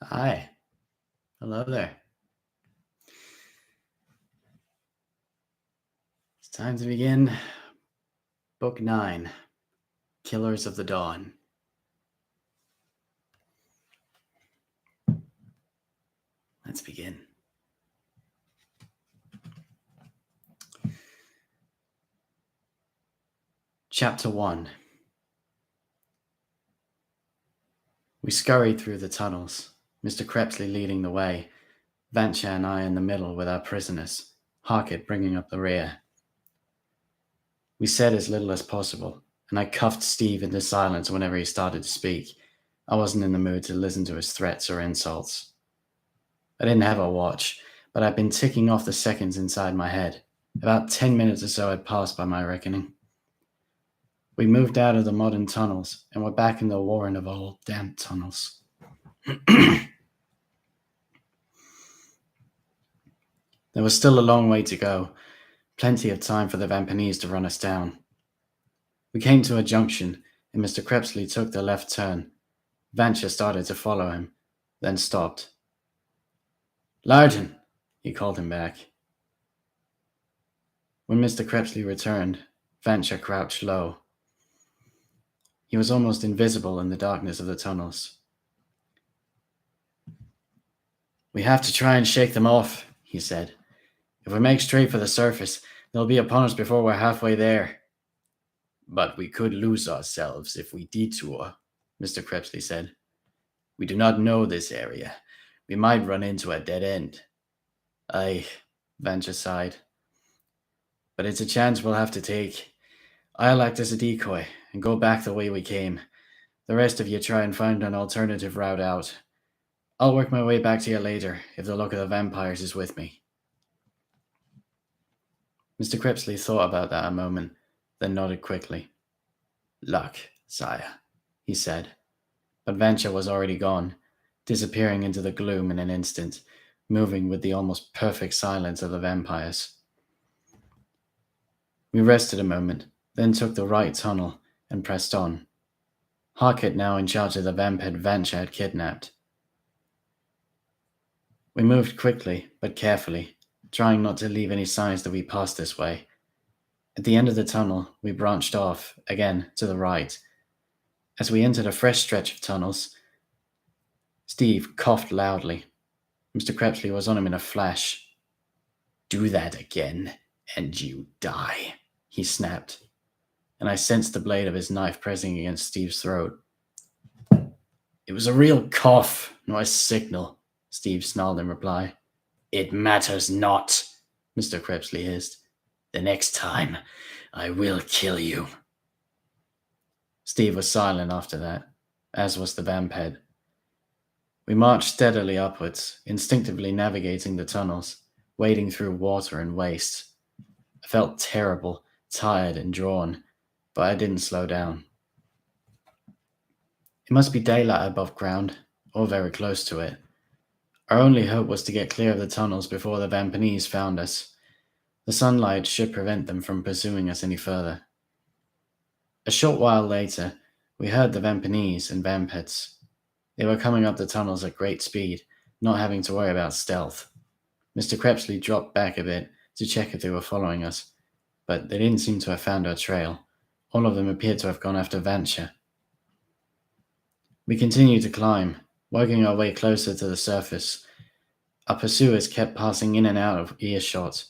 Hi. Hello there. It's time to begin Book 9 Killers of the Dawn. Let's begin. Chapter 1. We scurried through the tunnels, Mr. Crepsley leading the way, Vancha and I in the middle with our prisoners, Harkett bringing up the rear. We said as little as possible, and I cuffed Steve into silence whenever he started to speak. I wasn't in the mood to listen to his threats or insults. I didn't have a watch, but I'd been ticking off the seconds inside my head. About 10 minutes or so had passed by my reckoning. We moved out of the modern tunnels and were back in the warren of old damp tunnels. There was still a long way to go, plenty of time for the Vampanese to run us down. We came to a junction, and Mr. Crepsley took the left turn. Vancha started to follow him, then stopped. "Largen," he called him back. When Mr. Crepsley returned, Vancha crouched low. He was almost invisible in the darkness of the tunnels. "We have to try and shake them off," he said. "If we make straight for the surface, they'll be upon us before we're halfway there." "But we could lose ourselves if we detour," Mr. Crepsley said. "We do not know this area. We might run into a dead end." "Aye," Vancha sighed. "But it's a chance we'll have to take. I'll act as a decoy and go back the way we came. The rest of you try and find an alternative route out. I'll work my way back to you later if the luck of the vampires is with me." Mr. Crepsley thought about that a moment, then nodded quickly. "Luck, sire," he said. But Vancha was already gone, disappearing into the gloom in an instant, moving with the almost perfect silence of the vampires. We rested a moment, then took the right tunnel and pressed on. Harkett now in charge of the vamped Vancha had kidnapped. We moved quickly, but carefully, trying not to leave any signs that we passed this way. At the end of the tunnel, we branched off, again, to the right. As we entered a fresh stretch of tunnels, Steve coughed loudly. Mr. Crepsley was on him in a flash. "Do that again, and you die," he snapped, and I sensed the blade of his knife pressing against Steve's throat. "It was a real cough, not a signal," Steve snarled in reply. "It matters not," Mr. Crepsley hissed. "The next time, I will kill you." Steve was silent after that, as was the vamped. We marched steadily upwards, instinctively navigating the tunnels, wading through water and waste. I felt terrible, tired, and drawn, but I didn't slow down. It must be daylight above ground, or very close to it. Our only hope was to get clear of the tunnels before the Vampanese found us. The sunlight should prevent them from pursuing us any further. A short while later, we heard the Vampanese and Vampets. They were coming up the tunnels at great speed, not having to worry about stealth. Mr. Crepsley dropped back a bit to check if they were following us, but they didn't seem to have found our trail. All of them appeared to have gone after Vancha. We continued to climb, working our way closer to the surface. Our pursuers kept passing in and out of earshot.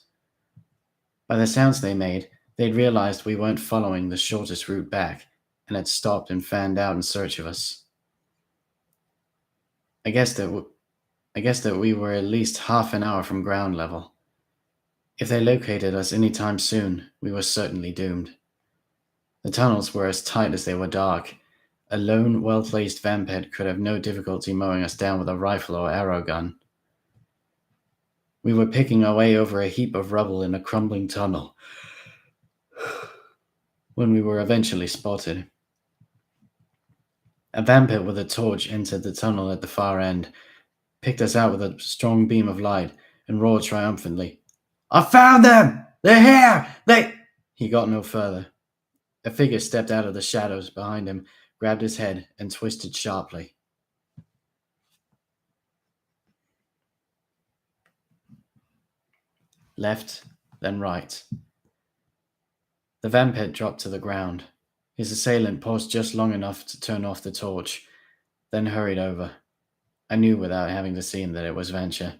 By the sounds they made, they'd realized we weren't following the shortest route back, and had stopped and fanned out in search of us. I guessed that we were at least half an hour from ground level. If they located us any time soon, we were certainly doomed. The tunnels were as tight as they were dark. A lone, well-placed vamped could have no difficulty mowing us down with a rifle or arrow gun. We were picking our way over a heap of rubble in a crumbling tunnel when we were eventually spotted. A vampire with a torch entered the tunnel at the far end, picked us out with a strong beam of light, and roared triumphantly, "I found them! They're here! He got no further. A figure stepped out of the shadows behind him, grabbed his head, and twisted sharply. left, then right. The vampire dropped to the ground. His assailant paused just long enough to turn off the torch, then hurried over. I knew without having to see him that it was Venture.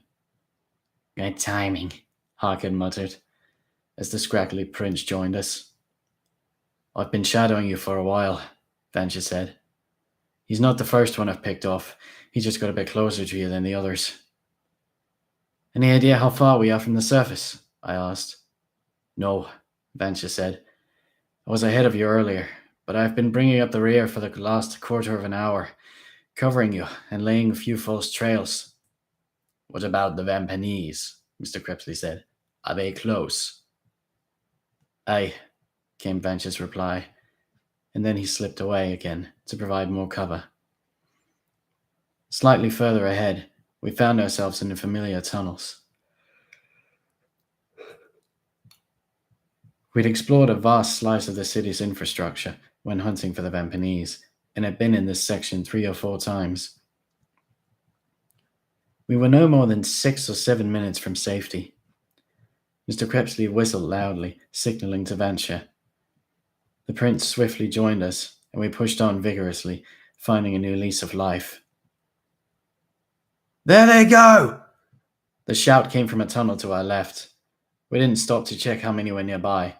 Good timing, Harkin muttered, as the scraggly prince joined us. I've been shadowing you for a while, Venture said. He's not the first one I've picked off. He just got a bit closer to you than the others. Any idea how far we are from the surface? I asked. No, Venture said. I was ahead of you earlier, but I've been bringing up the rear for the last quarter of an hour, covering you and laying a few false trails. What about the Vampanese? Mr. Crepsley said. Are they close? Aye, came Venture's reply, and then he slipped away again to provide more cover. Slightly further ahead, we found ourselves in the familiar tunnels. We'd explored a vast slice of the city's infrastructure when hunting for the Vampanese, and had been in this section 3 or 4 times. We were no more than 6 or 7 minutes from safety. Mr. Crepsley whistled loudly, signaling to Venture. The prince swiftly joined us, and we pushed on vigorously, finding a new lease of life. There they go! The shout came from a tunnel to our left. We didn't stop to check how many were nearby.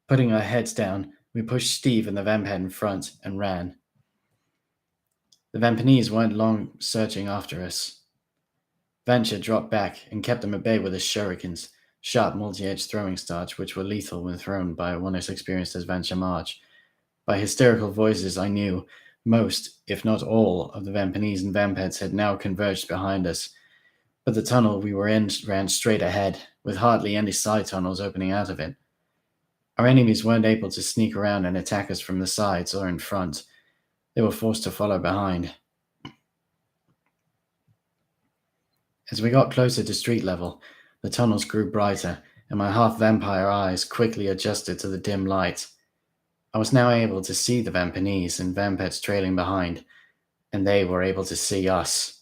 Putting our heads down, we pushed Steve and the vampire in front and ran. The Vampanese weren't long searching after us. Venture dropped back and kept them at bay with his shurikens, sharp multi-edged throwing stars which were lethal when thrown by one as experienced as Venture March. By hysterical voices I knew most, if not all, of the Vampanese and vampires had now converged behind us, but the tunnel we were in ran straight ahead, with hardly any side tunnels opening out of it. Our enemies weren't able to sneak around and attack us from the sides or in front. They were forced to follow behind. As we got closer to street level, the tunnels grew brighter, and my half-vampire eyes quickly adjusted to the dim light. I was now able to see the Vampanese and vampires trailing behind, and they were able to see us.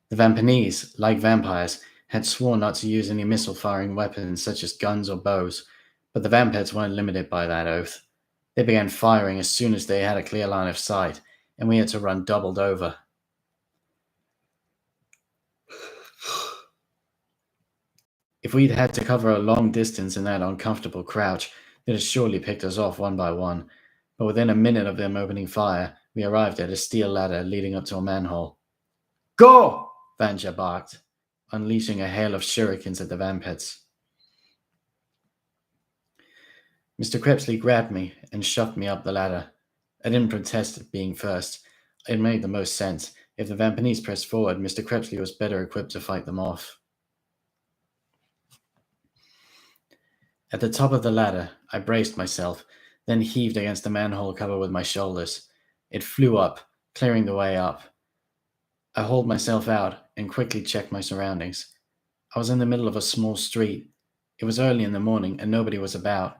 The Vampanese, like vampires, had sworn not to use any missile-firing weapons such as guns or bows, but the vampires weren't limited by that oath. They began firing as soon as they had a clear line of sight, and we had to run doubled over. If we'd had to cover a long distance in that uncomfortable crouch, they'd have surely picked us off one by one, but within a minute of them opening fire, we arrived at a steel ladder leading up to a manhole. Go! Vanja barked, unleashing a hail of shurikens at the vampires. Mr. Crepsley grabbed me and shoved me up the ladder. I didn't protest at being first. It made the most sense. If the Vampanese pressed forward, Mr. Crepsley was better equipped to fight them off. At the top of the ladder, I braced myself, then heaved against the manhole cover with my shoulders. It flew up, clearing the way up. I hauled myself out and quickly checked my surroundings. I was in the middle of a small street. It was early in the morning and nobody was about.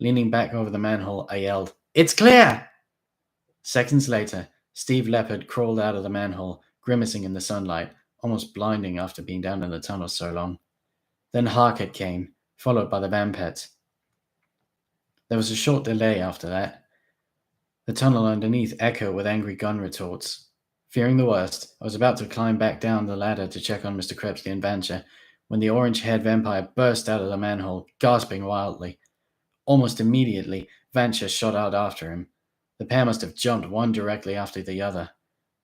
Leaning back over the manhole, I yelled, "It's clear!" Seconds later, Steve Leopard crawled out of the manhole, grimacing in the sunlight, almost blinding after being down in the tunnel so long. Then Harkett came, followed by the vampires. There was a short delay after that. The tunnel underneath echoed with angry gun retorts. Fearing the worst, I was about to climb back down the ladder to check on Mr. Crepsley and Vancher when the orange-haired vampire burst out of the manhole, gasping wildly. Almost immediately, Vancher shot out after him. The pair must have jumped one directly after the other.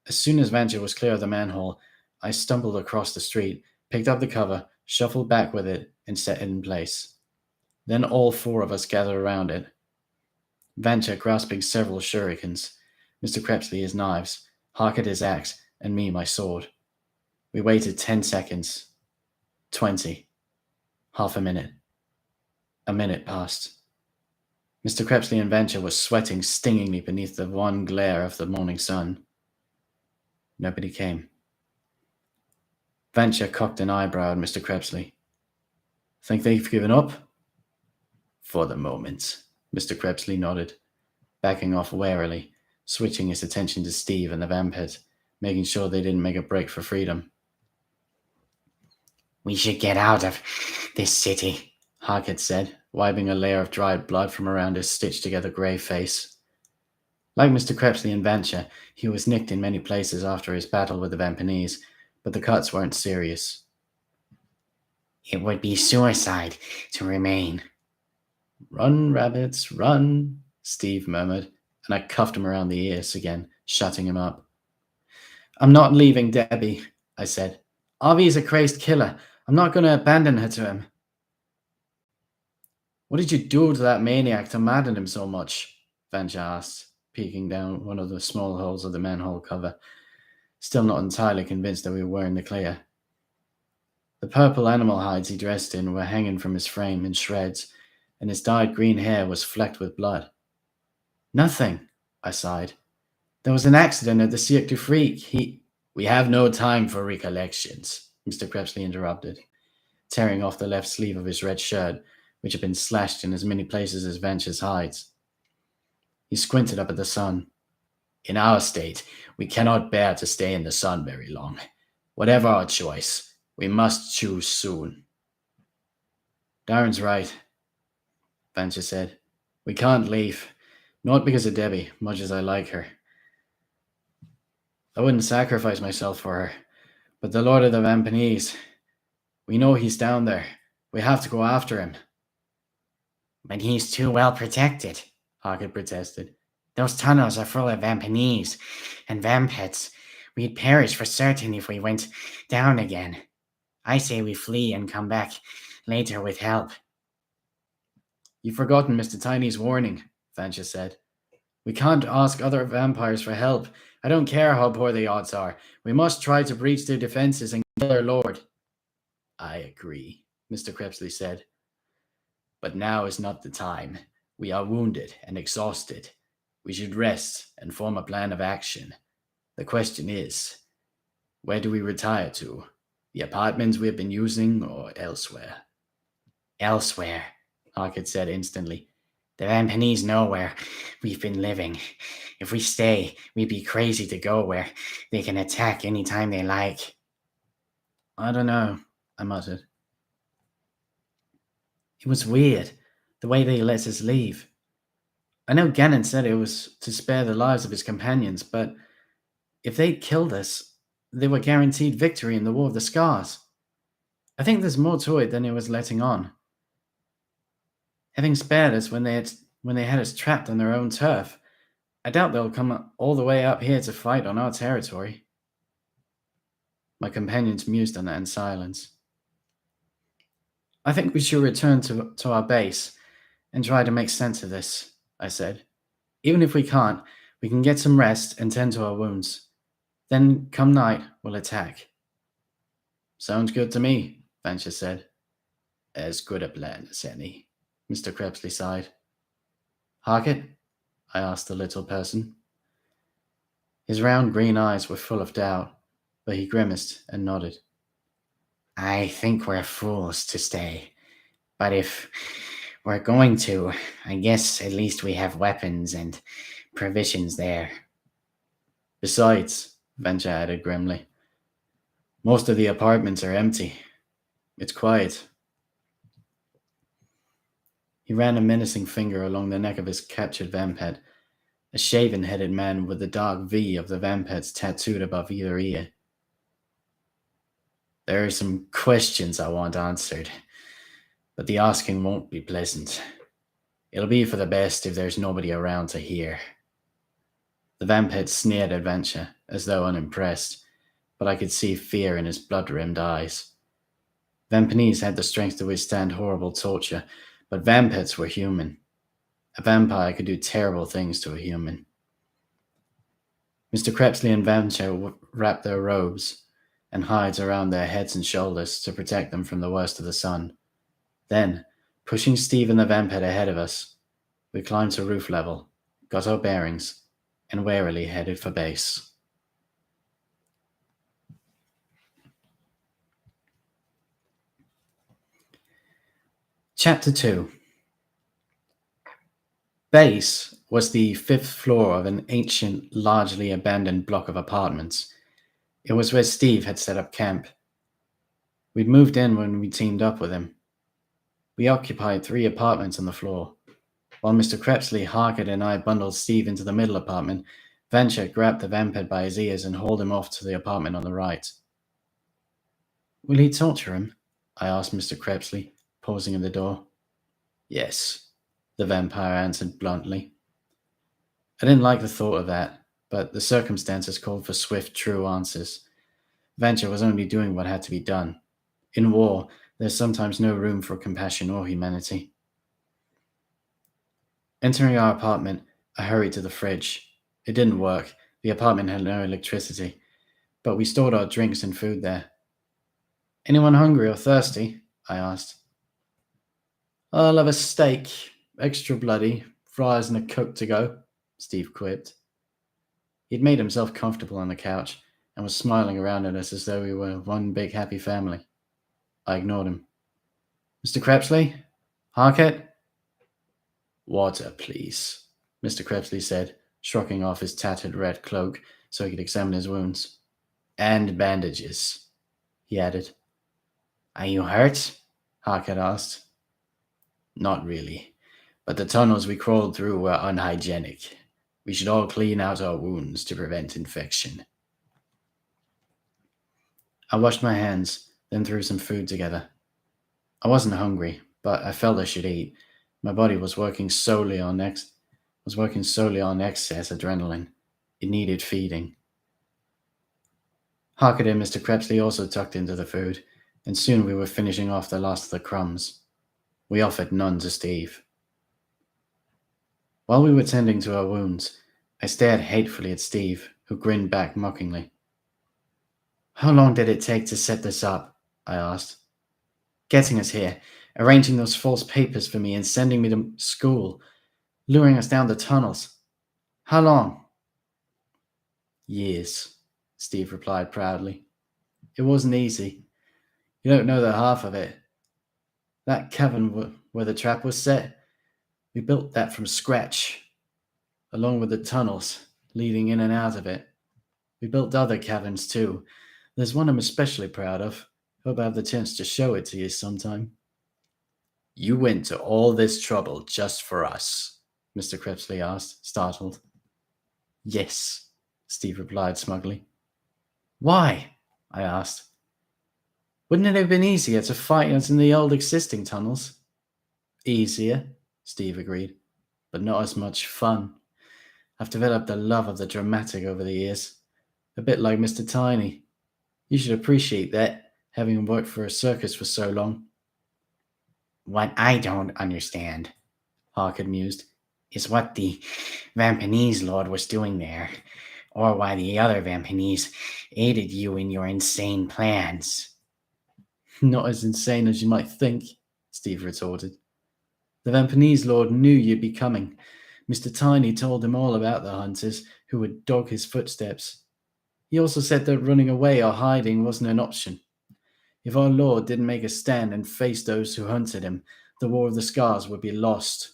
As soon as Vancher was clear of the manhole, I stumbled across the street, picked up the cover, shuffled back with it, and set it in place. Then all 4 of us gathered around it. Vancher grasping several shurikens, Mr. Crepsley his knives, Harkett his axe, and me my sword. We waited 10 seconds. 20. Half a minute. A minute passed. Mr. Crepsley and Vancher were sweating stingingly beneath the wan glare of the morning sun. Nobody came. Vancher cocked an eyebrow at Mr. Crepsley. Think they've given up? For the moment, Mr. Crepsley nodded, backing off warily, switching his attention to Steve and the vampires, making sure they didn't make a break for freedom. We should get out of this city, Harkett said, wiping a layer of dried blood from around his stitched-together grey face. Like Mr. Crepsley and Venture, he was nicked in many places after his battle with the Vampanese, but the cuts weren't serious. It would be suicide to remain. Run, rabbits, run, Steve murmured, and I cuffed him around the ears again, shutting him up. I'm not leaving Debbie, I said. Avi's a crazed killer. I'm not going to abandon her to him. What did you do to that maniac to madden him so much? Venture asked, peeking down one of the small holes of the manhole cover, still not entirely convinced that we were in the clear. The purple animal hides he dressed in were hanging from his frame in shreds, and his dyed green hair was flecked with blood. Nothing, I sighed. There was an accident at the Cirque du Freak. We have no time for recollections, Mr. Crepsley interrupted, tearing off the left sleeve of his red shirt, which had been slashed in as many places as Venture's hides. He squinted up at the sun. In our state, we cannot bear to stay in the sun very long. Whatever our choice, we must choose soon. Darren's right, Venture said. We can't leave. Not because of Debbie, much as I like her. I wouldn't sacrifice myself for her. But the Lord of the Vampanese, we know he's down there. We have to go after him. But he's too well protected, Harkett protested. Those tunnels are full of Vampanese and Vampets. We'd perish for certain if we went down again. I say we flee and come back later with help. You've forgotten Mr. Tiny's warning, Vancha said. We can't ask other vampires for help. I don't care how poor the odds are. We must try to breach their defenses and kill their lord. I agree, Mr. Crepsley said. But now is not the time. We are wounded and exhausted. We should rest and form a plan of action. The question is, where do we retire to? The apartments we have been using or elsewhere? Elsewhere, Harkett said instantly. The Vampanese know where we've been living. If we stay, we'd be crazy to go where they can attack any time they like. I don't know, I muttered. It was weird, the way they let us leave. I know Gannon said it was to spare the lives of his companions, but if they'd killed us, they were guaranteed victory in the War of the Scars. I think there's more to it than it was letting on. Having spared us when they had us trapped on their own turf, I doubt they'll come all the way up here to fight on our territory. My companions mused on that in silence. I think we should return to our base and try to make sense of this, I said. Even if we can't, we can get some rest and tend to our wounds. Then, come night, we'll attack. Sounds good to me, Vancha said. As good a plan as any, Mr. Crepsley sighed. Harkett? I asked the little person. His round green eyes were full of doubt, but he grimaced and nodded. I think we're fools to stay, but if we're going to, I guess at least we have weapons and provisions there. Besides, Venture added grimly, most of the apartments are empty. It's quiet. He ran a menacing finger along the neck of his captured vampet, a shaven-headed man with the dark V of the vampets tattooed above either ear. There are some questions I want answered, but the asking won't be pleasant. It'll be for the best if there's nobody around to hear. The vampet sneered at Venture, as though unimpressed, but I could see fear in his blood-rimmed eyes. Vampanese had the strength to withstand horrible torture, but vampets were human. A vampire could do terrible things to a human. Mr. Crepsley and Venture wrapped their robes and hides around their heads and shoulders to protect them from the worst of the sun. Then, pushing Steve and the vampet ahead of us, we climbed to roof level, got our bearings, and warily headed for base. Chapter 2. Base was the 5th floor of an ancient, largely abandoned block of apartments. It was where Steve had set up camp. We'd moved in when we teamed up with him. We occupied 3 apartments on the floor. While Mr. Crepsley, Harkett, and I bundled Steve into the middle apartment, Venture grabbed the vamped by his ears and hauled him off to the apartment on the right. Will he torture him? I asked Mr. Crepsley, pausing at the door. Yes, the vampire answered bluntly. I didn't like the thought of that, but the circumstances called for swift, true answers. Venture was only doing what had to be done. In war, there's sometimes no room for compassion or humanity. Entering our apartment, I hurried to the fridge. It didn't work. The apartment had no electricity, but we stored our drinks and food there. Anyone hungry or thirsty? I asked. I'll have a steak, extra bloody, fries and a Coke to go, Steve quipped. He'd made himself comfortable on the couch and was smiling around at us as though we were one big happy family. I ignored him. Mr. Crepsley? Harkett? Water, please, Mr. Crepsley said, shrugging off his tattered red cloak so he could examine his wounds. And bandages, he added. Are you hurt? Harkett asked. Not really, but the tunnels we crawled through were unhygienic. We should all clean out our wounds to prevent infection. I washed my hands, then threw some food together. I wasn't hungry, but I felt I should eat. My body was working solely on excess adrenaline. It needed feeding. Harkett and Mr. Crepsley also tucked into the food, and soon we were finishing off the last of the crumbs. We offered none to Steve. While we were tending to our wounds, I stared hatefully at Steve, who grinned back mockingly. How long did it take to set this up? I asked. Getting us here, arranging those false papers for me and sending me to school, luring us down the tunnels. How long? Years, Steve replied proudly. It wasn't easy. You don't know the half of it. That cavern where the trap was set, we built that from scratch, along with the tunnels leading in and out of it. We built other caverns too. There's one I'm especially proud of. Hope I have the chance to show it to you sometime. You went to all this trouble just for us? Mr. Crepsley asked, startled. Yes, Steve replied smugly. Why? I asked. Wouldn't it have been easier to fight us in the old existing tunnels? Easier, Steve agreed, but not as much fun. I've developed a love of the dramatic over the years, a bit like Mr. Tiny. You should appreciate that, having worked for a circus for so long. What I don't understand, Harkett mused, is what the Vampanese lord was doing there, or why the other Vampanese aided you in your insane plans. Not as insane as you might think, Steve retorted. The Vampanese lord knew you'd be coming. Mr. Tiny told him all about the hunters who would dog his footsteps. He also said that running away or hiding wasn't an option. If our lord didn't make a stand and face those who hunted him, the War of the Scars would be lost.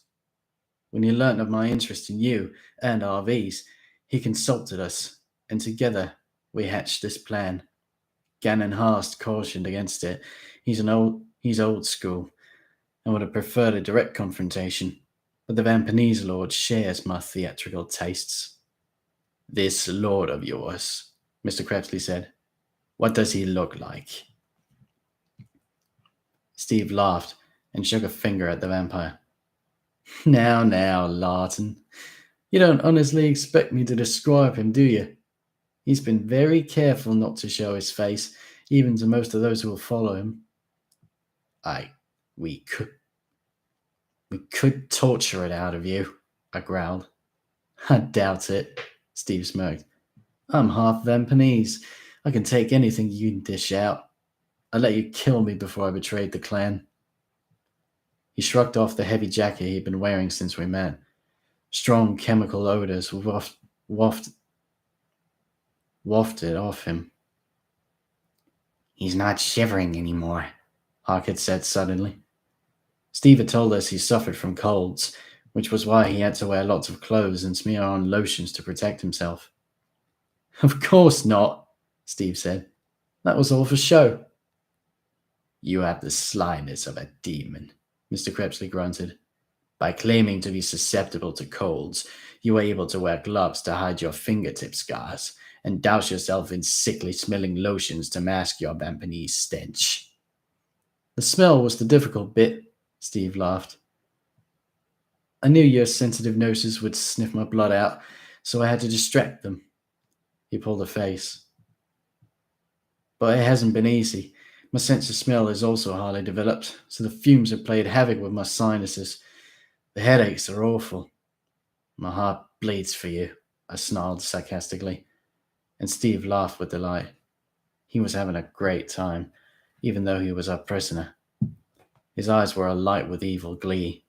When he learnt of my interest in you and RVs, he consulted us, and together we hatched this plan. Gannon Harst cautioned against it. He's old school, and would have preferred a direct confrontation, but the Vampanese lord shares my theatrical tastes. This lord of yours, Mr. Crepsley said. What does he look like? Steve laughed and shook a finger at the vampire. Now, Larton. You don't honestly expect me to describe him, do you? He's been very careful not to show his face, even to most of those who will follow him. We could torture it out of you, I growled. I doubt it, Steve smirked. I'm half Vampanese. I can take anything you can dish out. I'd let you kill me before I betrayed the clan. He shrugged off the heavy jacket he'd been wearing since we met. Strong chemical odors wafted off him. He's not shivering anymore, Harkett said suddenly. Steve had told us he suffered from colds, which was why he had to wear lots of clothes and smear on lotions to protect himself. Of course not, Steve said. That was all for show. You have the slyness of a demon, Mr. Crepsley grunted. By claiming to be susceptible to colds, you were able to wear gloves to hide your fingertip scars and douse yourself in sickly smelling lotions to mask your Vampinese stench. The smell was the difficult bit, Steve laughed. I knew your sensitive noses would sniff my blood out, so I had to distract them. He pulled a face. But it hasn't been easy. My sense of smell is also hardly developed, so the fumes have played havoc with my sinuses. The headaches are awful. My heart bleeds for you, I snarled sarcastically, and Steve laughed with delight. He was having a great time, even though he was our prisoner. His eyes were alight with evil glee.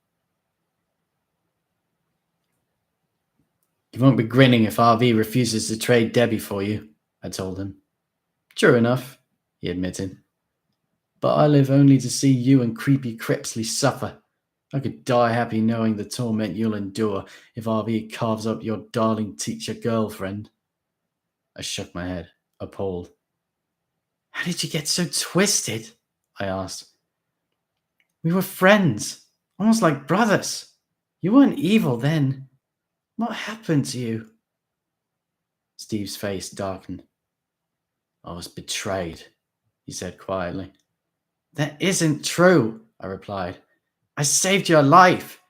You won't be grinning if RV refuses to trade Debbie for you, I told him. True enough, he admitted. But I live only to see you and creepy Crepsley suffer. I could die happy knowing the torment you'll endure if RV carves up your darling teacher girlfriend. I shook my head, appalled. How did you get so twisted? I asked. We were friends, almost like brothers. You weren't evil then. What happened to you? Steve's face darkened. I was betrayed, he said quietly. That isn't true, I replied. I saved your life.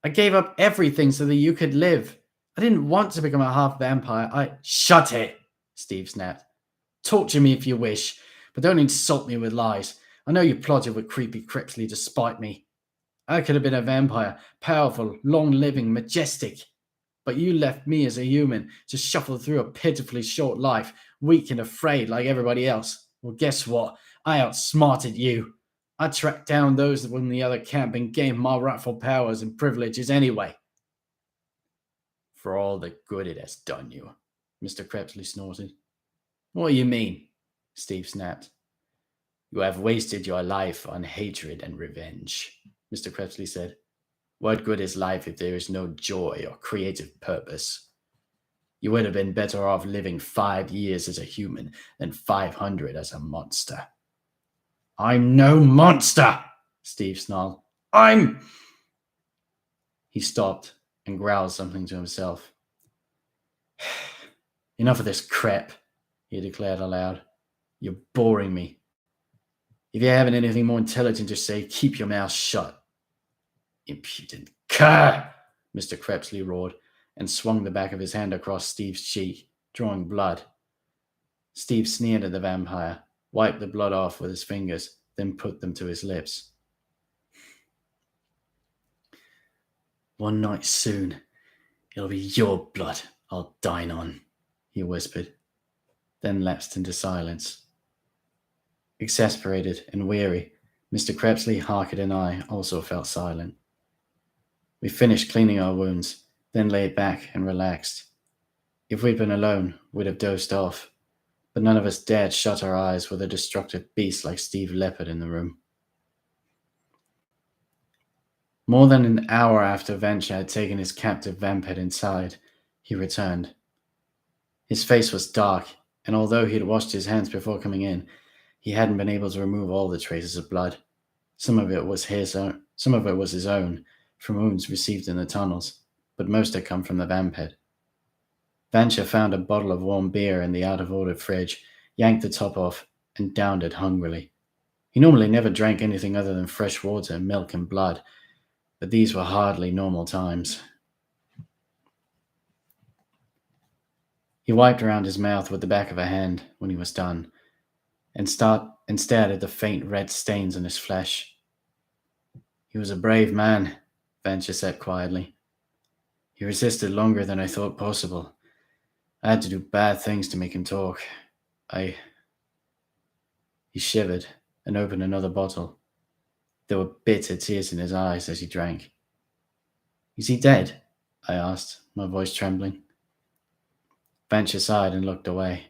I gave up everything so that you could live. I didn't want to become a half vampire. Shut it, Steve snapped. Torture me if you wish, but don't insult me with lies. I know you plotted with creepy Crepsley to spite me. I could have been a vampire, powerful, long-living, majestic. But you left me as a human to shuffle through a pitifully short life, weak and afraid like everybody else. Well, guess what? I outsmarted you. I tracked down those that were in the other camp and gained my rightful powers and privileges anyway. For all the good it has done you, Mr. Crepsley snorted. What do you mean? Steve snapped. You have wasted your life on hatred and revenge, Mr. Crepsley said. What good is life if there is no joy or creative purpose? You would have been better off living 5 years as a human than 500 as a monster. I'm no monster, Steve snarled. He stopped and growled something to himself. Enough of this crap, he declared aloud. You're boring me. If you haven't anything more intelligent to say, keep your mouth shut. Impudent cur, Mr. Crepsley roared, and swung the back of his hand across Steve's cheek, drawing blood. Steve sneered at the vampire, wiped the blood off with his fingers, then put them to his lips. One night soon, it'll be your blood I'll dine on, he whispered, then lapsed into silence. Exasperated and weary, Mr. Crepsley, Harkett, and I also felt silent. We finished cleaning our wounds, then laid back and relaxed. If we'd been alone, we'd have dozed off, but none of us dared shut our eyes with a destructive beast like Steve Leopard in the room. More than an hour after Venture had taken his captive vampet inside, he returned. His face was dark, and although he had washed his hands before coming in, he hadn't been able to remove all the traces of blood. Some of it was his own, from wounds received in the tunnels, but most had come from the vampet. Vancha found a bottle of warm beer in the out-of-order fridge, yanked the top off, and downed it hungrily. He normally never drank anything other than fresh water, milk, and blood, but these were hardly normal times. He wiped around his mouth with the back of a hand when he was done, and stared at the faint red stains on his flesh. He was a brave man, Vancha said quietly. He resisted longer than I thought possible. I had to do bad things to make him talk. He shivered and opened another bottle. There were bitter tears in his eyes as he drank. Is he dead? I asked, my voice trembling. Vancha sighed and looked away.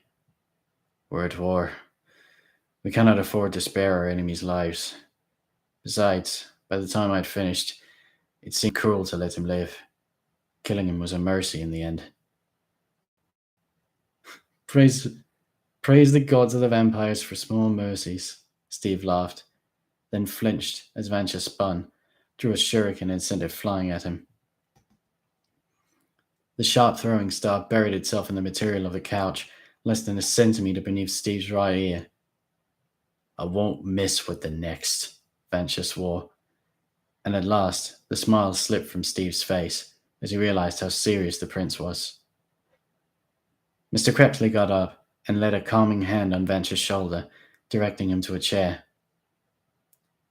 We're at war. We cannot afford to spare our enemies' lives. Besides, by the time I'd finished, it seemed cruel to let him live. Killing him was a mercy in the end. Praise the gods of the vampires for small mercies, Steve laughed, then flinched as Vancha spun, drew a shuriken and sent it flying at him. The sharp throwing star buried itself in the material of the couch, less than a centimeter beneath Steve's right ear. I won't miss with the next, Vancha swore, and at last the smile slipped from Steve's face as he realized how serious the prince was. Mr. Crepsley got up and laid a calming hand on Vancha's shoulder, directing him to a chair.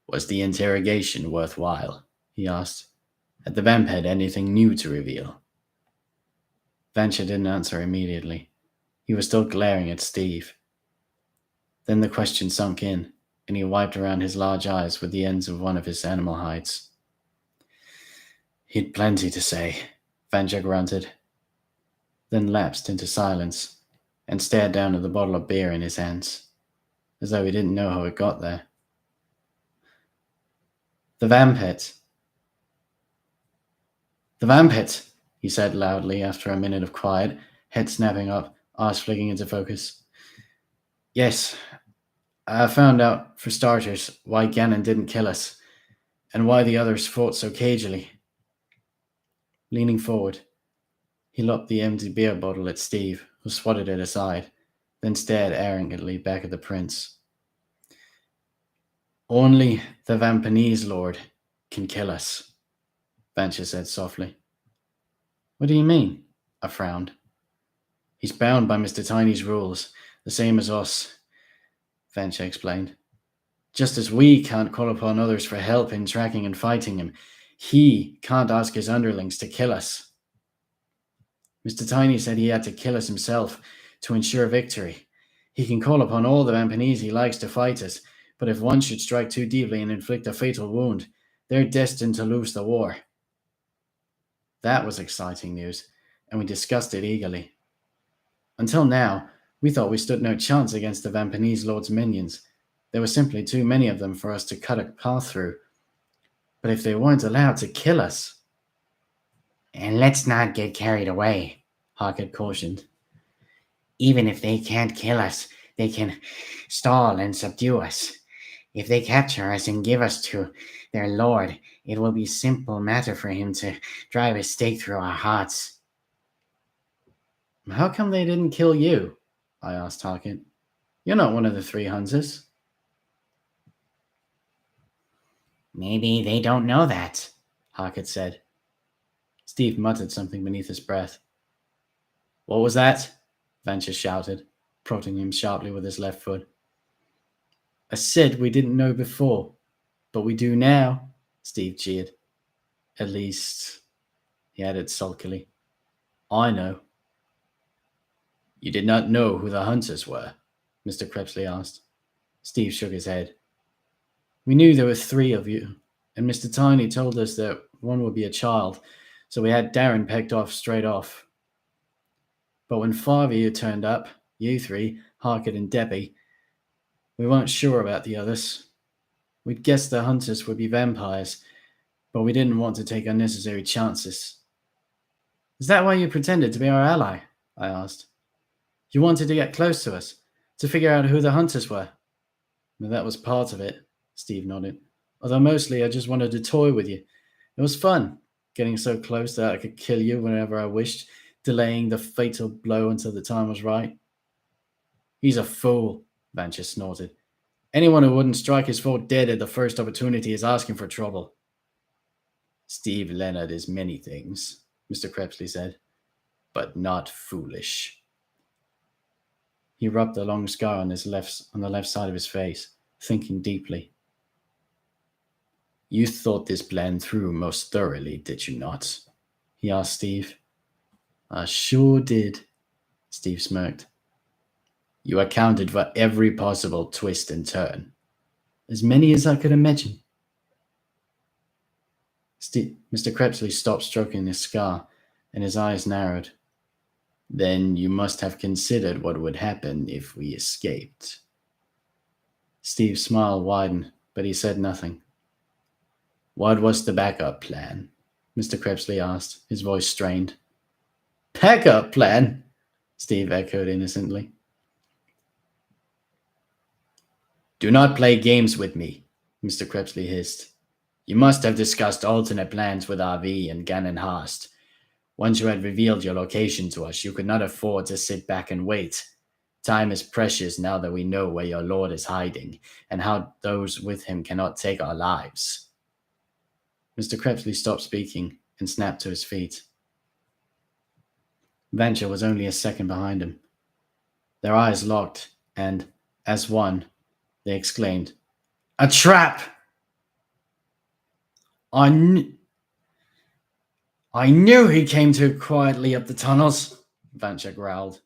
Was the interrogation worthwhile? He asked. Had the vamp had anything new to reveal? Vancha didn't answer immediately. He was still glaring at Steve. Then the question sunk in, and he wiped around his large eyes with the ends of one of his animal hides. He'd plenty to say, Vancha grunted, then lapsed into silence and stared down at the bottle of beer in his hands, as though he didn't know how it got there. The vampet, he said loudly after a minute of quiet, head snapping up, eyes flicking into focus. Yes, I found out, for starters, why Gannon didn't kill us, and why the others fought so cagily. Leaning forward, he lobbed the empty beer bottle at Steve, who swatted it aside, then stared arrogantly back at the prince. Only the Vampanese lord can kill us, Vancha said softly. What do you mean? I frowned. He's bound by Mr. Tiny's rules, the same as us, Vancha explained. Just as we can't call upon others for help in tracking and fighting him, he can't ask his underlings to kill us. Mr. Tiny said he had to kill us himself to ensure victory. He can call upon all the Vampanese he likes to fight us, but if one should strike too deeply and inflict a fatal wound, they're destined to lose the war. That was exciting news, and we discussed it eagerly. Until now, we thought we stood no chance against the Vampanese lord's minions. There were simply too many of them for us to cut a path through. But if they weren't allowed to kill us... And let's not get carried away, Harkett cautioned. Even if they can't kill us, they can stall and subdue us. If they capture us and give us to their lord, it will be a simple matter for him to drive a stake through our hearts. How come they didn't kill you? I asked Harkett. You're not one of the 3 hunters. Maybe they don't know that, Harkett said. Steve muttered something beneath his breath. What was that? Vancha shouted, prodding him sharply with his left foot. I said we didn't know before, but we do now, Steve jeered. At least, he added sulkily, I know. You did not know who the hunters were? Mr. Crepsley asked. Steve shook his head. We knew there were 3 of you, and Mr. Tiny told us that one would be a child, so we had Darren pegged off straight off. But when 5 of you turned up, you 3, Harkett and Debbie, we weren't sure about the others. We'd guessed the hunters would be vampires, but we didn't want to take unnecessary chances. Is that why you pretended to be our ally? I asked. You wanted to get close to us, to figure out who the hunters were? Well, that was part of it, Steve nodded. Although mostly I just wanted to toy with you. It was fun, getting so close that I could kill you whenever I wished, delaying the fatal blow until the time was right. He's a fool, Vancha snorted. Anyone who wouldn't strike his foe dead at the first opportunity is asking for trouble. Steve Leonard is many things, Mr. Crepsley said, but not foolish. He rubbed a long scar on the left side of his face, thinking deeply. You thought this plan through most thoroughly, did you not? He asked Steve. I sure did, Steve smirked. You accounted for every possible twist and turn. As many as I could imagine. Mr. Crepsley stopped stroking his scar, and his eyes narrowed. Then you must have considered what would happen if we escaped. Steve's smile widened, but he said nothing. What was the backup plan? Mr. Crepsley asked, his voice strained. Backup plan? Steve echoed innocently. Do not play games with me, Mr. Crepsley hissed. You must have discussed alternate plans with RV and Gannon Hast. Once you had revealed your location to us, you could not afford to sit back and wait. Time is precious now that we know where your lord is hiding, and how those with him cannot take our lives. Mr. Crepsley stopped speaking and snapped to his feet. Venture was only a second behind him. Their eyes locked, and, as one, they exclaimed, A trap! I knew he came too quietly up the tunnels, Vancha growled,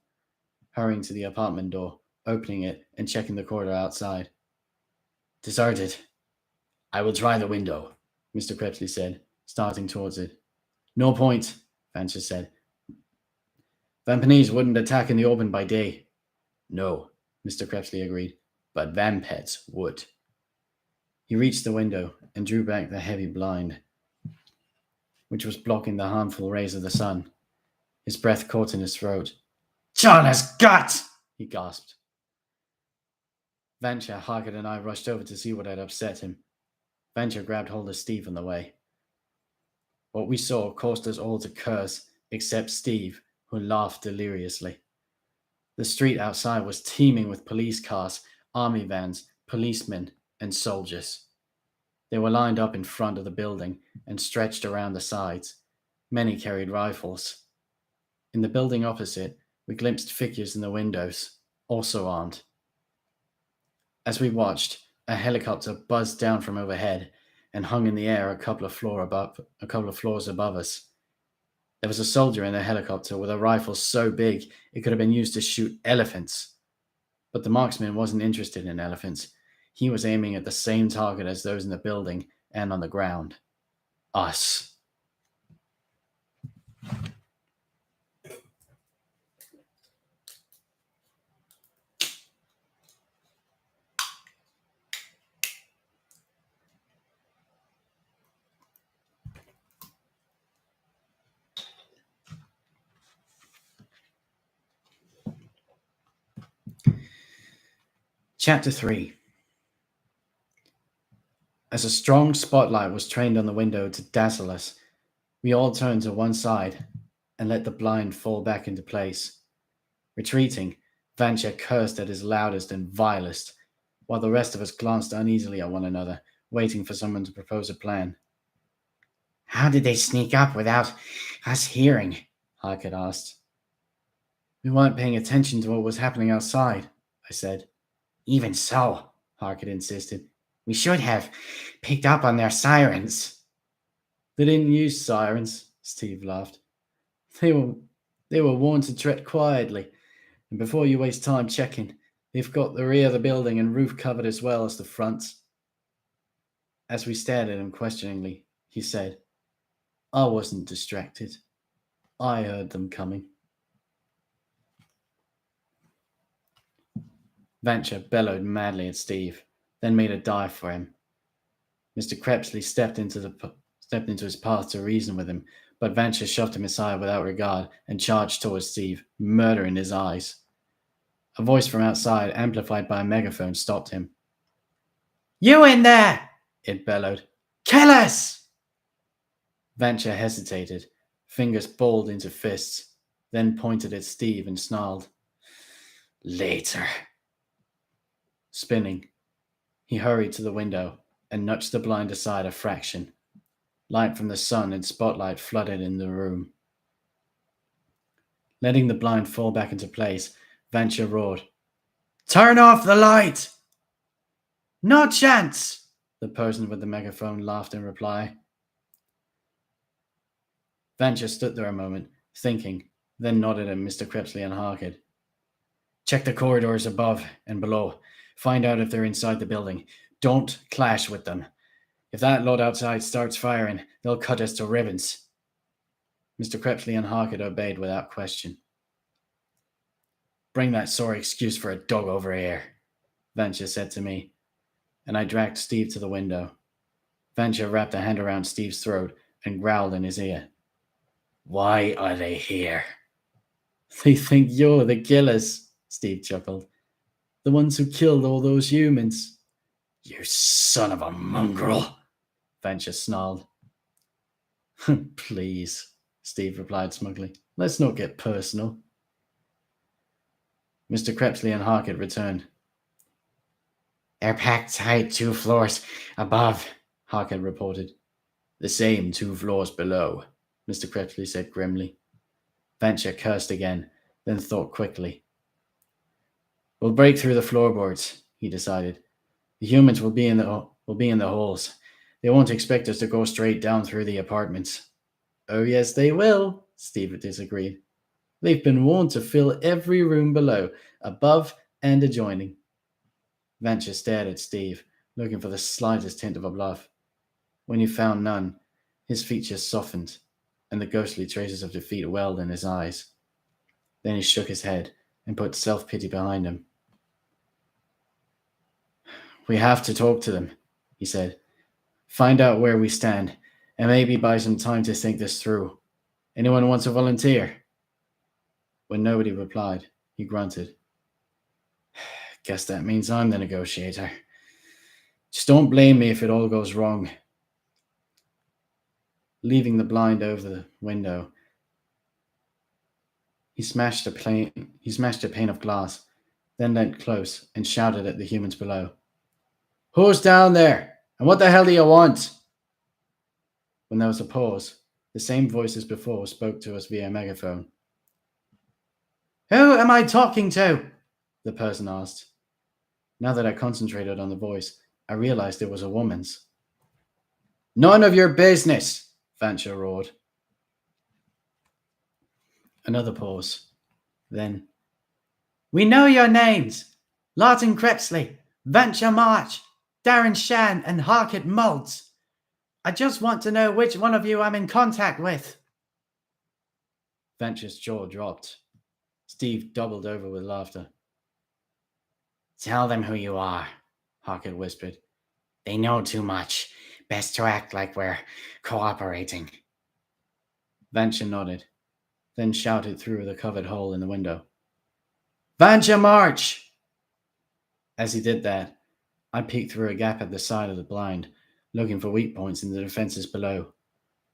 hurrying to the apartment door, opening it and checking the corridor outside. Deserted. I will try the window, Mr. Crepsley said, starting towards it. No point, Vancha said. Vampires wouldn't attack in the open by day. No, Mr. Crepsley agreed, but vampets would. He reached the window and drew back the heavy blind, which was blocking the harmful rays of the sun. His breath caught in his throat. John has got! He gasped. Vancha, Harkett, and I rushed over to see what had upset him. Vancha grabbed hold of Steve on the way. What we saw caused us all to curse, except Steve, who laughed deliriously. The street outside was teeming with police cars, army vans, policemen, and soldiers. They were lined up in front of the building and stretched around the sides. Many carried rifles. In the building opposite, we glimpsed figures in the windows, also armed. As we watched, a helicopter buzzed down from overhead and hung in the air a couple of floors above us. There was a soldier in the helicopter with a rifle so big it could have been used to shoot elephants. But the marksman wasn't interested in elephants. He was aiming at the same target as those in the building and on the ground. Us. Chapter 3. As a strong spotlight was trained on the window to dazzle us, we all turned to one side and let the blind fall back into place. Retreating, Vancha cursed at his loudest and vilest, while the rest of us glanced uneasily at one another, waiting for someone to propose a plan. How did they sneak up without us hearing? Harkett asked. We weren't paying attention to what was happening outside, I said. Even so, Harkett insisted, we should have picked up on their sirens. They didn't use sirens, Steve laughed. They were warned to tread quietly, and before you waste time checking, they've got the rear of the building and roof covered as well as the front. As we stared at him questioningly, he said, I wasn't distracted. I heard them coming. Vancha bellowed madly at Steve, then made a dive for him. Mr. Crepsley stepped into his path to reason with him, but Vancha shoved him aside without regard and charged towards Steve, murder in his eyes. A voice from outside, amplified by a megaphone, stopped him. You in there! It bellowed. Kill us! Vancha hesitated, fingers balled into fists, then pointed at Steve and snarled. Later. Spinning, he hurried to the window and nudged the blind aside a fraction. Light from the sun and spotlight flooded in the room. Letting the blind fall back into place, Vancha roared, Turn off the light! No chance! The person with the megaphone laughed in reply. Vancha stood there a moment, thinking, then nodded at Mr. Crepsley and Harkett. Check the corridors above and below. Find out if they're inside the building. Don't clash with them. If that lot outside starts firing, they'll cut us to ribbons. Mr. Crepsley and Harkett obeyed without question. Bring that sore excuse for a dog over here, Vancha said to me, and I dragged Steve to the window. Vancha wrapped a hand around Steve's throat and growled in his ear. Why are they here? They think you're the killers, Steve chuckled. The ones who killed all those humans. You son of a mongrel, Venture snarled. Please, Steve replied smugly. Let's not get personal. Mr. Crepsley and Harkett returned. They're packed tight 2 floors above, Harkett reported. The same 2 floors below, Mr. Crepsley said grimly. Venture cursed again, then thought quickly. We'll break through the floorboards, he decided. The humans will be in the holes. They won't expect us to go straight down through the apartments. Oh yes, they will, Steve disagreed. They've been warned to fill every room below, above and adjoining. Venture stared at Steve, looking for the slightest hint of a bluff. When he found none, his features softened, and the ghostly traces of defeat welled in his eyes. Then he shook his head and put self-pity behind him. We have to talk to them, he said. Find out where we stand, and maybe buy some time to think this through. Anyone want to volunteer? When nobody replied, he grunted. Guess that means I'm the negotiator. Just don't blame me if it all goes wrong. Leaving the blind over the window, he smashed a pane of glass, then leant close and shouted at the humans below. Who's down there? And what the hell do you want? When there was a pause, the same voice as before spoke to us via megaphone. Who am I talking to? The person asked. Now that I concentrated on the voice, I realized it was a woman's. None of your business, Venture roared. Another pause. Then, we know your names. Lawton Crepsley, Venture March, Darren Shan, and Harkett Moulds. I just want to know which one of you I'm in contact with. Venture's jaw dropped. Steve doubled over with laughter. Tell them who you are, Harkett whispered. They know too much. Best to act like we're cooperating. Venture nodded, then shouted through the covered hole in the window. Venture march! As he did that, I peeked through a gap at the side of the blind, looking for weak points in the defenses below.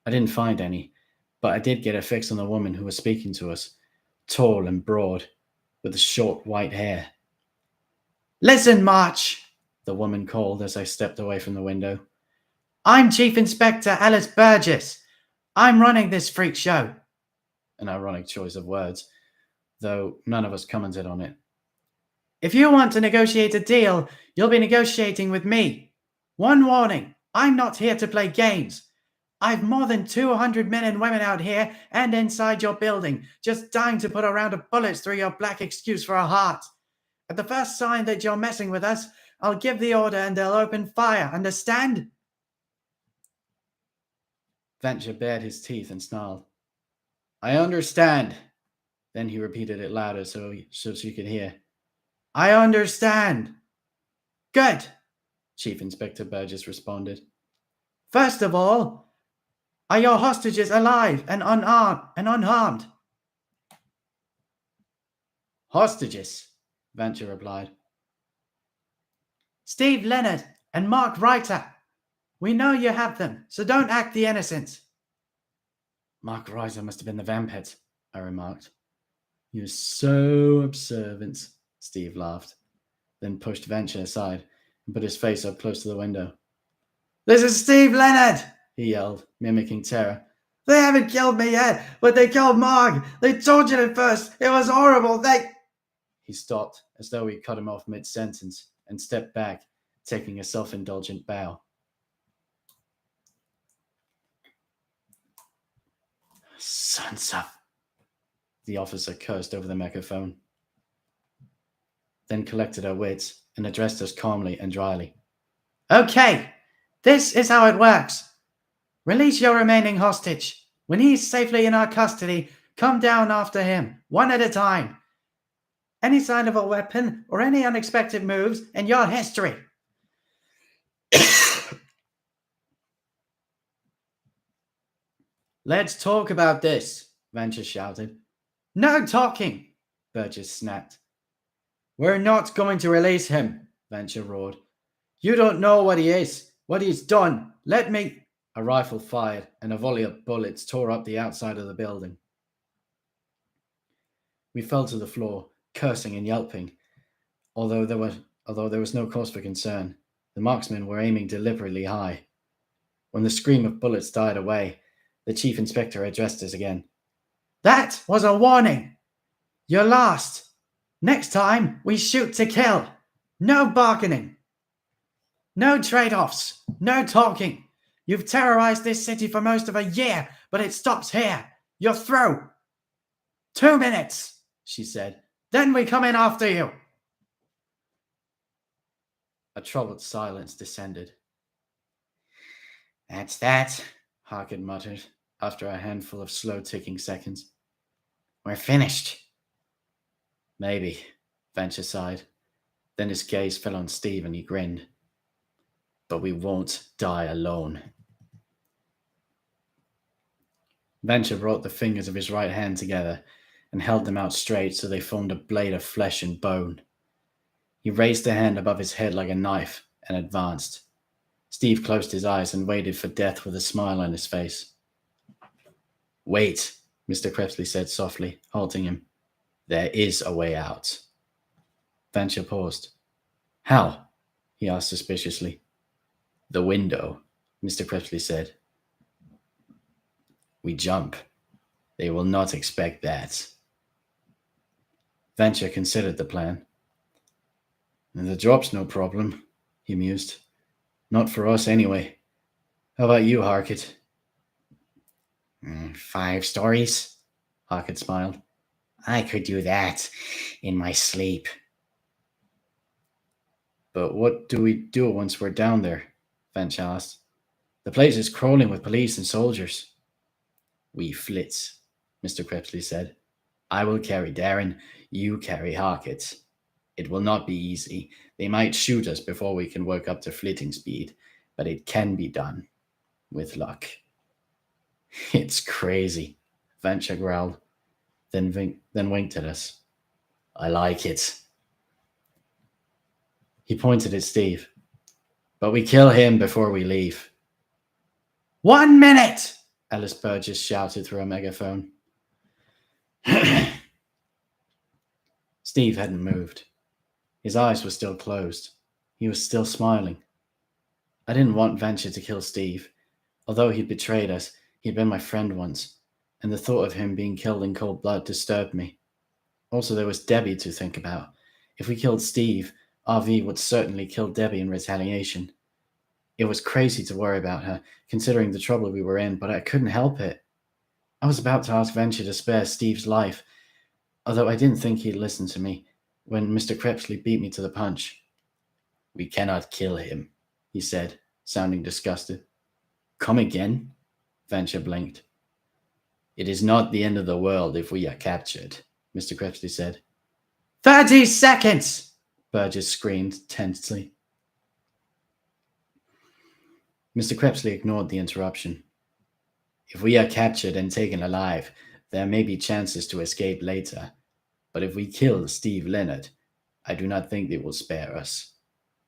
I didn't find any, but I did get a fix on the woman who was speaking to us, tall and broad, with short white hair. Listen, March, the woman called as I stepped away from the window. I'm Chief Inspector Alice Burgess. I'm running this freak show. An ironic choice of words, though none of us commented on it. If you want to negotiate a deal, you'll be negotiating with me. One warning, I'm not here to play games. I've more than 200 men and women out here and inside your building, just dying to put a round of bullets through your black excuse for a heart. At the first sign that you're messing with us, I'll give the order and they'll open fire, understand? Venture bared his teeth and snarled. I understand. Then he repeated it louder so she could hear. I understand. Good, Chief Inspector Burgess responded. First of all, are your hostages alive and unharmed? Hostages, Venture replied. Steve Leonard and Mark Reiter. We know you have them, so don't act the innocent. Mark Reiter must have been the vampet, I remarked. You're so observant, Steve laughed, then pushed Venture aside and put his face up close to the window. This is Steve Leonard, he yelled, mimicking terror. They haven't killed me yet, but they killed Mark. They tortured him first. It was horrible. He stopped as though we cut him off mid-sentence and stepped back, taking a self-indulgent bow. Sons of... The officer cursed over the megaphone, then collected her wits and addressed us calmly and dryly. Okay, this is how it works. Release your remaining hostage. When he's safely in our custody, come down after him, one at a time. Any sign of a weapon or any unexpected moves, and your history. Let's talk about this, Venture shouted. No talking, Burgess snapped. We're not going to release him, Venture roared. You don't know what he is, what he's done. Let me. A rifle fired, and a volley of bullets tore up the outside of the building. We fell to the floor, cursing and yelping. Although there was no cause for concern, the marksmen were aiming deliberately high. When the scream of bullets died away, the chief inspector addressed us again. That was a warning. You're lost. Next time, we shoot to kill. No bargaining. No trade-offs. No talking. You've terrorized this city for most of a year, but it stops here. You're through. 2 minutes, she said. Then we come in after you. A troubled silence descended. That's that, Harkett muttered, after a handful of slow-ticking seconds. We're finished. Maybe, Venture sighed. Then his gaze fell on Steve and he grinned. But we won't die alone. Venture brought the fingers of his right hand together and held them out straight so they formed a blade of flesh and bone. He raised the hand above his head like a knife and advanced. Steve closed his eyes and waited for death with a smile on his face. Wait, Mr. Crepsley said softly, halting him. There is a way out. Venture paused. How? He asked suspiciously. The window, Mr. Crepsley said. We jump. They will not expect that. Venture considered the plan. And the drop's no problem, he mused. Not for us, anyway. How about you, Harkett? 5 stories? Harkett smiled. I could do that in my sleep. But what do we do once we're down there? Venture asked. The place is crawling with police and soldiers. We flit, Mr. Crepsley said. I will carry Darren, you carry Harkett. It will not be easy. They might shoot us before we can work up to flitting speed, but it can be done, with luck. It's crazy, Venture growled, then winked at us. I like it. He pointed at Steve. But we kill him before we leave. 1 minute! Ellis Burgess shouted through a megaphone. Steve hadn't moved. His eyes were still closed. He was still smiling. I didn't want Venture to kill Steve. Although he'd betrayed us, he'd been my friend once, and the thought of him being killed in cold blood disturbed me. Also, there was Debbie to think about. If we killed Steve, RV would certainly kill Debbie in retaliation. It was crazy to worry about her, considering the trouble we were in, but I couldn't help it. I was about to ask Venture to spare Steve's life, although I didn't think he'd listen to me, when Mr. Crepsley beat me to the punch. We cannot kill him, he said, sounding disgusted. Come again? Venture blinked. It is not the end of the world if we are captured, Mr. Crepsley said. 30 seconds! Burgess screamed tensely. Mr. Crepsley ignored the interruption. If we are captured and taken alive, there may be chances to escape later. But if we kill Steve Leonard, I do not think they will spare us.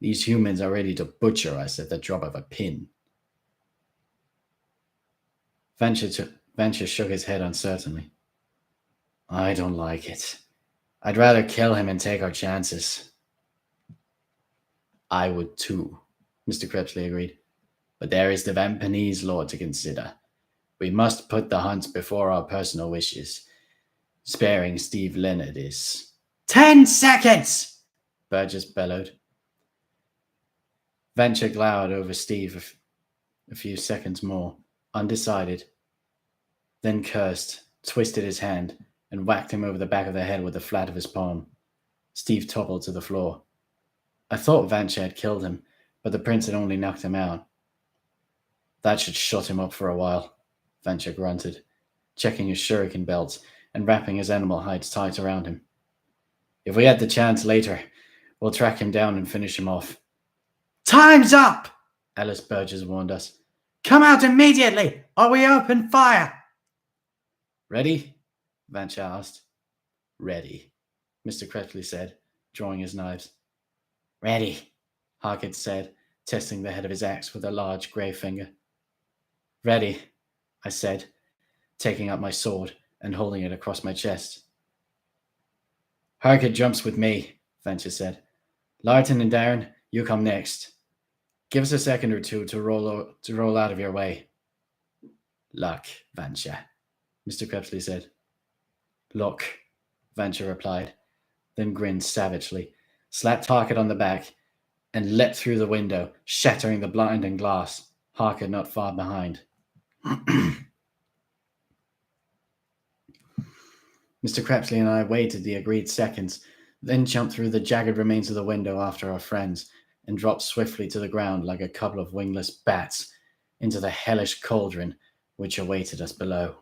These humans are ready to butcher us at the drop of a pin. Venture shook his head uncertainly. I don't like it. I'd rather kill him and take our chances. I would too, Mr. Crepsley agreed. But there is the Vampanese law to consider. We must put the hunt before our personal wishes. Sparing Steve Leonard is... 10 seconds! Burgess bellowed. Venture glowered over Steve a few seconds more, undecided, then cursed, twisted his hand, and whacked him over the back of the head with the flat of his palm. Steve toppled to the floor. I thought Venture had killed him, but the prince had only knocked him out. That should shut him up for a while, Venture grunted, checking his shuriken belt and wrapping his animal hides tight around him. If we had the chance later, we'll track him down and finish him off. Time's up! Ellis Burgess warned us. Come out immediately, or we open fire! Ready? Venture asked. Ready, Mr. Crepsley said, drawing his knives. Ready, Harkett said, testing the head of his axe with a large grey finger. Ready, I said, taking up my sword and holding it across my chest. Harkett jumps with me, Venture said. Larton and Darren, you come next. Give us a second or two to roll out of your way. Luck, Venture, Mr. Crepsley said. Look, Venture replied, then grinned savagely, slapped Harkett on the back, and leapt through the window, shattering the blind and glass, Harkett not far behind. Mr. Crepsley and I waited the agreed seconds, then jumped through the jagged remains of the window after our friends, and dropped swiftly to the ground like a couple of wingless bats into the hellish cauldron which awaited us below.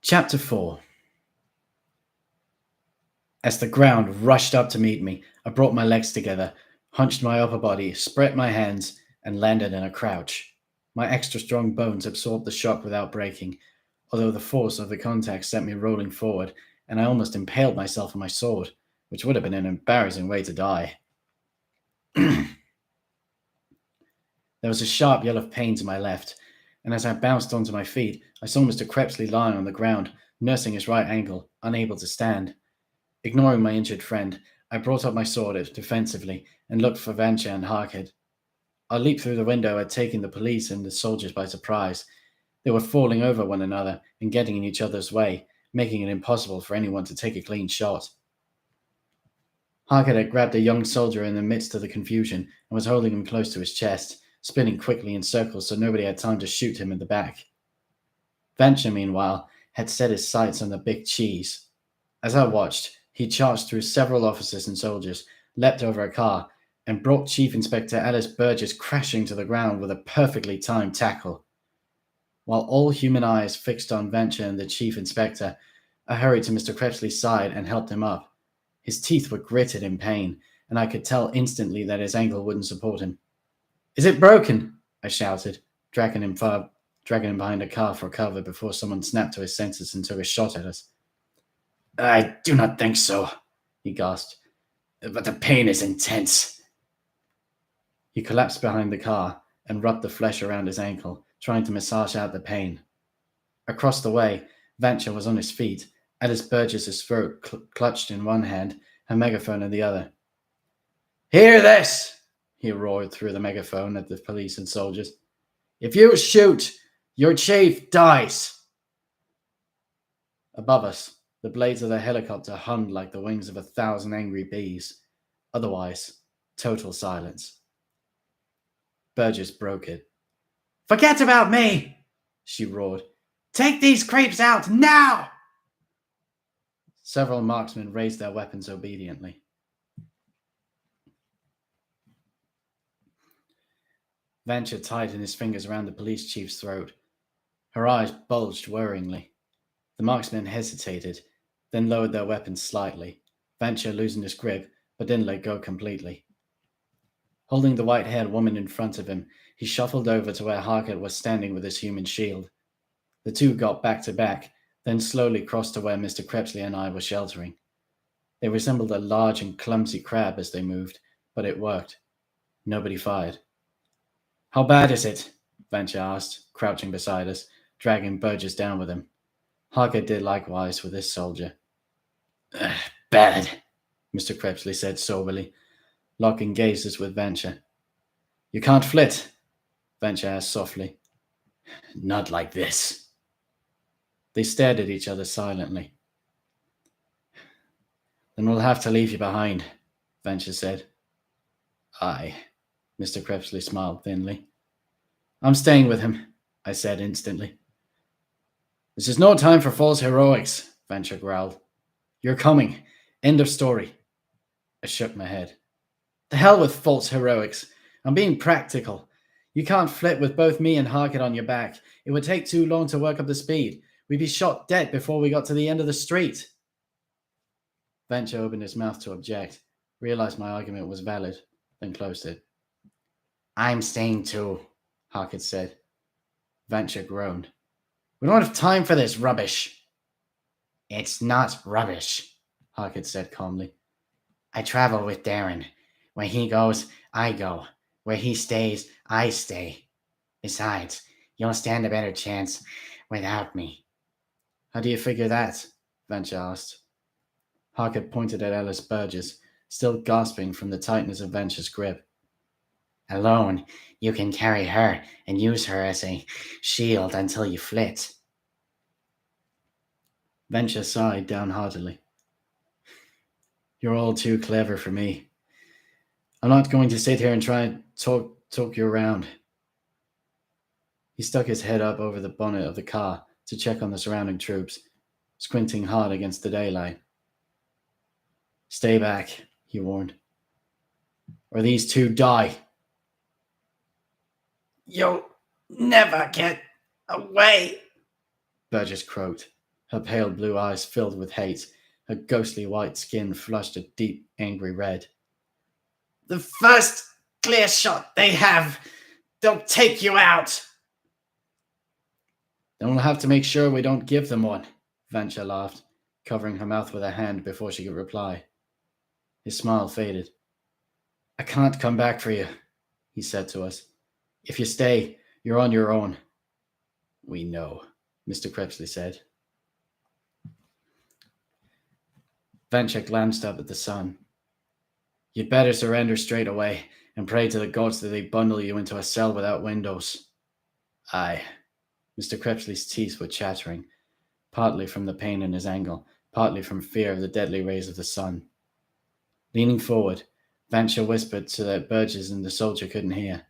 Chapter 4. As the ground rushed up to meet me, I brought my legs together, hunched my upper body, spread my hands, and landed in a crouch. My extra strong bones absorbed the shock without breaking, although the force of the contact sent me rolling forward, and I almost impaled myself on my sword, which would have been an embarrassing way to die. There was a sharp yell of pain to my left, and as I bounced onto my feet, I saw Mr. Crepsley lying on the ground, nursing his right ankle, unable to stand. Ignoring my injured friend, I brought up my sword defensively and looked for Venture and Harkett. Our leap through the window had taken the police and the soldiers by surprise. They were falling over one another and getting in each other's way, making it impossible for anyone to take a clean shot. Harkett had grabbed a young soldier in the midst of the confusion and was holding him close to his chest, spinning quickly in circles so nobody had time to shoot him in the back. Venture, meanwhile, had set his sights on the big cheese. As I watched, he charged through several officers and soldiers, leapt over a car, and brought Chief Inspector Alice Burgess crashing to the ground with a perfectly timed tackle. While all human eyes fixed on Venture and the Chief Inspector, I hurried to Mr. Crepsley's side and helped him up. His teeth were gritted in pain, and I could tell instantly that his ankle wouldn't support him. "Is it broken?" I shouted, dragging him behind a car for cover before someone snapped to his senses and took a shot at us. "I do not think so," he gasped, "but the pain is intense." He collapsed behind the car and rubbed the flesh around his ankle, trying to massage out the pain. Across the way, Venture was on his feet, Alice Burgess's throat clutched in one hand, her megaphone in the other. "Hear this!" he roared through the megaphone at the police and soldiers. "If you shoot, your chief dies." Above us, the blades of the helicopter hummed like the wings of 1,000 angry bees. Otherwise, total silence. Burgess broke it. "Forget about me!" she roared. "Take these creeps out now!" Several marksmen raised their weapons obediently. Venture tightened his fingers around the police chief's throat. Her eyes bulged worryingly. The marksmen hesitated, then lowered their weapons slightly, Venture losing his grip, but didn't let go completely. Holding the white-haired woman in front of him, he shuffled over to where Harkett was standing with his human shield. The two got back to back, then slowly crossed to where Mr. Crepsley and I were sheltering. They resembled a large and clumsy crab as they moved, but it worked. Nobody fired. "How bad is it?" Venture asked, crouching beside us, dragging Burgess down with him. Harkett did likewise with his soldier. "Bad," Mr. Crepsley said soberly, locking gazes with Venture. "You can't flit?" Venture asked softly. "Not like this." They stared at each other silently. "Then we'll have to leave you behind," Venture said. "Aye," Mr. Crepsley smiled thinly. "I'm staying with him," I said instantly. "This is no time for false heroics," Venture growled. "You're coming. End of story." I shook my head. "The hell with false heroics. I'm being practical. You can't flit with both me and Harkett on your back. It would take too long to work up the speed. We'd be shot dead before we got to the end of the street." Venture opened his mouth to object, realized my argument was valid, then closed it. "I'm staying too," Harkett said. Venture groaned. We don't have time for this rubbish. It's not rubbish, Harkett said calmly. I travel with Darren. Where he goes, I go. Where he stays, I stay. Besides, you'll stand a better chance without me. How do you figure that? Venture asked. Harkett pointed at Ellis Burgess, still gasping from the tightness of Venture's grip. Alone, you can carry her and use her as a shield until you flit. Venture sighed downheartedly. You're all too clever for me. I'm not going to sit here and try and talk you around. He stuck his head up over the bonnet of the car to check on the surrounding troops, squinting hard against the daylight. Stay back, he warned, or these two die. You'll never get away, Burgess croaked, her pale blue eyes filled with hate, her ghostly white skin flushed a deep, angry red. The first clear shot they have, they'll take you out. Then we'll have to make sure we don't give them one, Venture laughed, covering her mouth with a hand before she could reply. His smile faded. I can't come back for you, he said to us. If you stay, you're on your own. We know, Mr. Crepsley said. Venture glanced up at the sun. You'd better surrender straight away and pray to the gods that they bundle you into a cell without windows. Aye. Mr. Crepsley's teeth were chattering, partly from the pain in his ankle, partly from fear of the deadly rays of the sun. Leaning forward, Venture whispered so that Burgess and the soldier couldn't hear.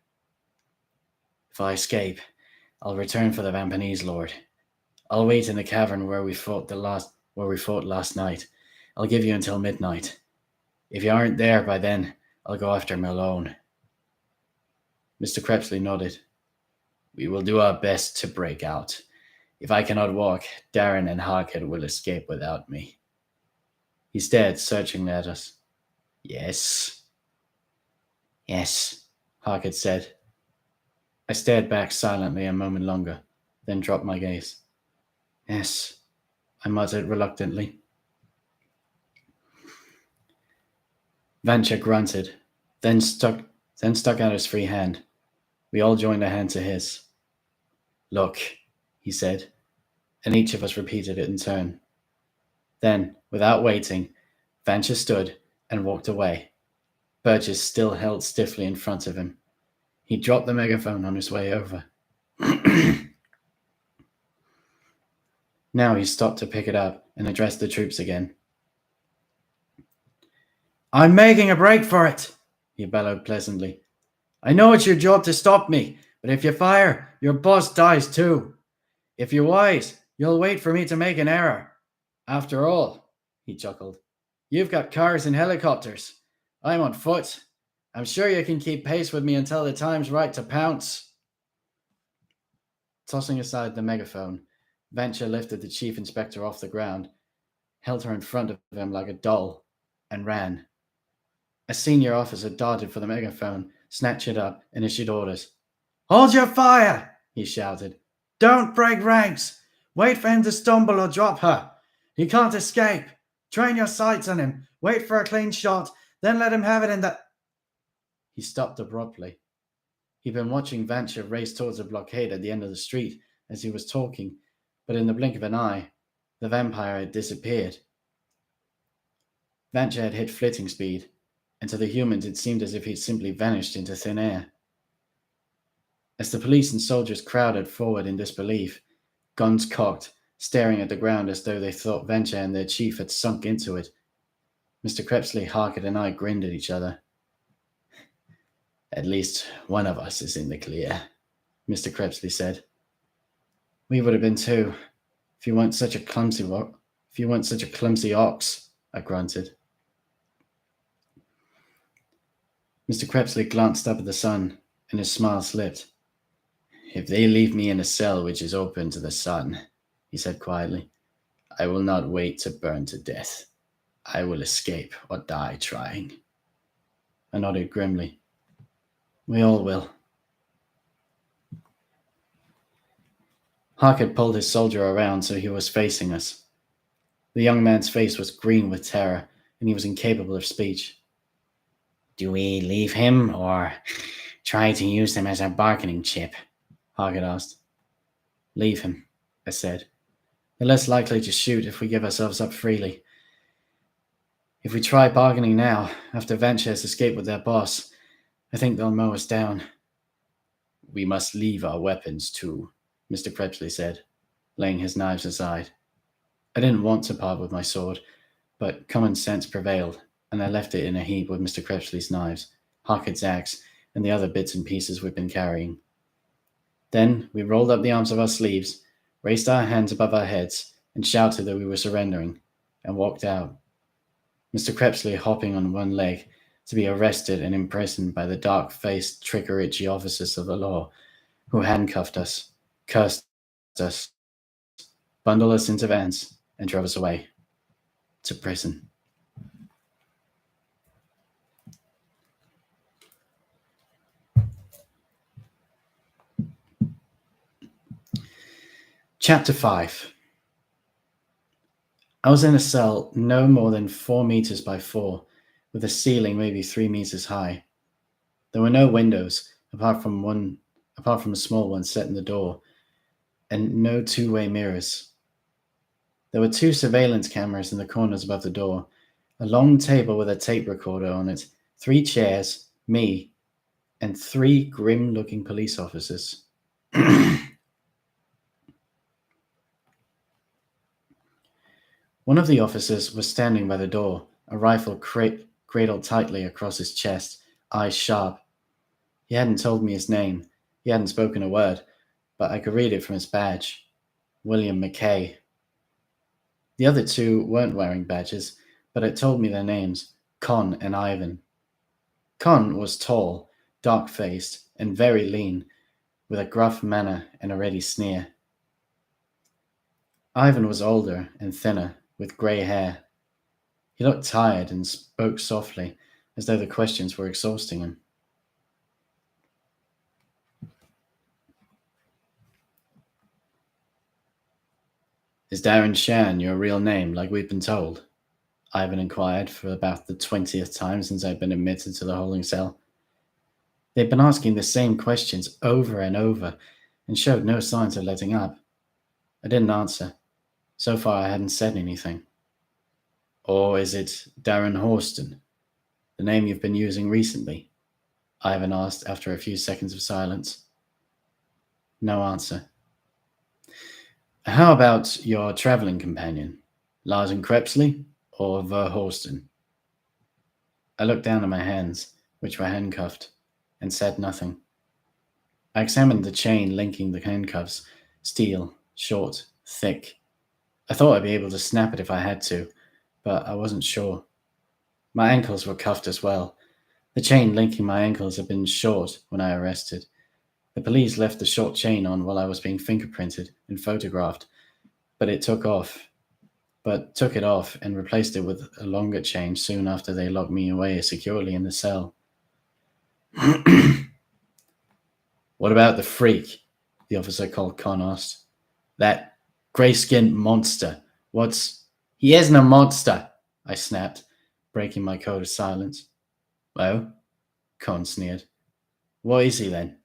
If I escape, I'll return for the Vampanese lord. I'll wait in the cavern where we fought last night. I'll give you until midnight. If you aren't there by then, I'll go after Malone. Mr. Crepsley nodded. We will do our best to break out. If I cannot walk, Darren and Harkett will escape without me. He stared searchingly at us. Yes. Yes, Harkett said. I stared back silently a moment longer, then dropped my gaze. Yes, I muttered reluctantly. Venture grunted, then stuck out his free hand. We all joined a hand to his. Look, he said, and each of us repeated it in turn. Then, without waiting, Venture stood and walked away. Burgess still held stiffly in front of him. He dropped the megaphone on his way over. Now he stopped to pick it up and address the troops again. I'm making a break for it, he bellowed pleasantly. I know it's your job to stop me, but if you fire, your boss dies too. If you're wise, you'll wait for me to make an error. After all, he chuckled, you've got cars and helicopters. I'm on foot. I'm sure you can keep pace with me until the time's right to pounce. Tossing aside the megaphone, Venture lifted the chief inspector off the ground, held her in front of him like a doll, and ran. A senior officer darted for the megaphone, snatched it up, and issued orders. Hold your fire, he shouted. Don't break ranks. Wait for him to stumble or drop her. He can't escape. Train your sights on him. Wait for a clean shot, then let him have it in the... He stopped abruptly. He'd been watching Venture race towards a blockade at the end of the street as he was talking, but in the blink of an eye, the vampire had disappeared. Venture had hit flitting speed, and to the humans it seemed as if he'd simply vanished into thin air. As the police and soldiers crowded forward in disbelief, guns cocked, staring at the ground as though they thought Venture and their chief had sunk into it, Mr. Crepsley, Harkett, and I grinned at each other. At least one of us is in the clear, Mr. Crepsley said. We would have been too, if you weren't such a clumsy ox, I grunted. Mr. Crepsley glanced up at the sun, and his smile slipped. If they leave me in a cell which is open to the sun, he said quietly, I will not wait to burn to death. I will escape or die trying. I nodded grimly. We all will. Hark had pulled his soldier around so he was facing us. The young man's face was green with terror, and he was incapable of speech. Do we leave him or try to use him as a bargaining chip? Hark had asked. Leave him, I said. They're less likely to shoot if we give ourselves up freely. If we try bargaining now, after Venture has escaped with their boss, I think they'll mow us down. We must leave our weapons too, Mr. Krebsley said, laying his knives aside. I didn't want to part with my sword, but common sense prevailed, and I left it in a heap with Mr. Krebsley's knives, Harker's axe, and the other bits and pieces we'd been carrying. Then we rolled up the arms of our sleeves, raised our hands above our heads, and shouted that we were surrendering, and walked out. Mr. Krebsley hopping on one leg to be arrested and imprisoned by the dark-faced, trick-or-itchy officers of the law who handcuffed us, cursed us, bundled us into vans, and drove us away to prison. Chapter 5. I was in a cell no more than 4 meters by 4, with a ceiling maybe 3 meters high. There were no windows, apart from a small one set in the door, and no two-way mirrors. There were 2 surveillance cameras in the corners above the door, a long table with a tape recorder on it, 3 chairs, me, and 3 grim-looking police officers. One of the officers was standing by the door, a rifle cradled tightly across his chest, eyes sharp. He hadn't told me his name. He hadn't spoken a word, but I could read it from his badge. William McKay. The other 2 weren't wearing badges, but it told me their names, Con and Ivan. Con was tall, dark-faced, and very lean, with a gruff manner and a ready sneer. Ivan was older and thinner, with grey hair. He looked tired and spoke softly, as though the questions were exhausting him. Is Darren Shan your real name, like we've been told? Ivan inquired for about the 20th time since I'd been admitted to the holding cell. They'd been asking the same questions over and over, and showed no signs of letting up. I didn't answer. So far I hadn't said anything. Or is it Darren Horston, the name you've been using recently? Ivan asked after a few seconds of silence. No answer. How about your traveling companion, Larsen Krebsley or Verhorsten? I looked down at my hands, which were handcuffed, and said nothing. I examined the chain linking the handcuffs, steel, short, thick. I thought I'd be able to snap it if I had to, but I wasn't sure. My ankles were cuffed as well. The chain linking my ankles had been short when I arrested. The police left the short chain on while I was being fingerprinted and photographed, but took it off and replaced it with a longer chain soon after they locked me away securely in the cell. What about the freak? The officer called Con asked. That grey-skinned monster. He isn't a monster, I snapped, breaking my code of silence. Well, Con sneered. What is he then?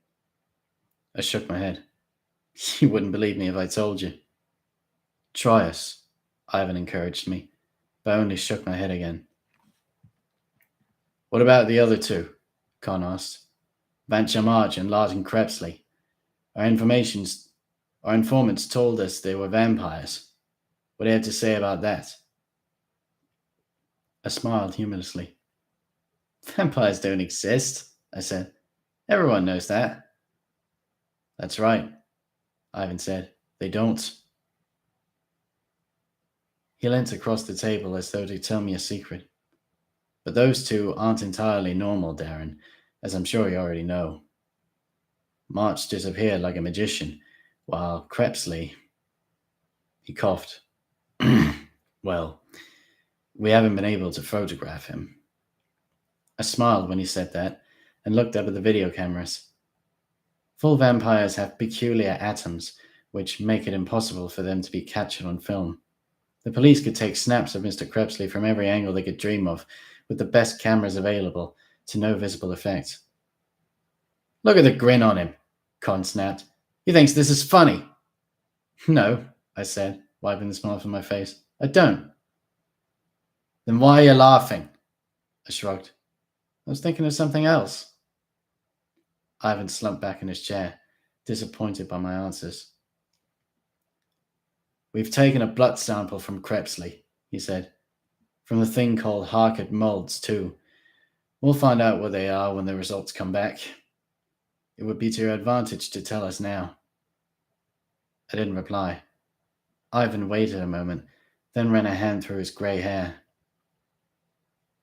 I shook my head. You wouldn't believe me if I told you. Try us, Ivan encouraged me, but I only shook my head again. What about the other 2? Con asked. Vancha March and Larsen Krebsley. Our informants told us they were vampires. What do you have to say about that? I smiled humorously. Vampires don't exist, I said. Everyone knows that. That's right, Ivan said. They don't. He leant across the table as though to tell me a secret. But those 2 aren't entirely normal, Darren, as I'm sure you already know. March disappeared like a magician, while Krebsley... He coughed. Well, we haven't been able to photograph him. I smiled when he said that, and looked up at the video cameras. Full vampires have peculiar atoms, which make it impossible for them to be captured on film. The police could take snaps of Mr. Crepsley from every angle they could dream of, with the best cameras available, to no visible effect. Look at the grin on him, Con snapped. He thinks this is funny. No, I said, wiping the smile from my face. I don't. Then why are you laughing? I shrugged. I was thinking of something else. Ivan slumped back in his chair, disappointed by my answers. We've taken a blood sample from Crepsley, he said. From the thing called Harkett molds, too. We'll find out what they are when the results come back. It would be to your advantage to tell us now. I didn't reply. Ivan waited a moment, then ran a hand through his grey hair.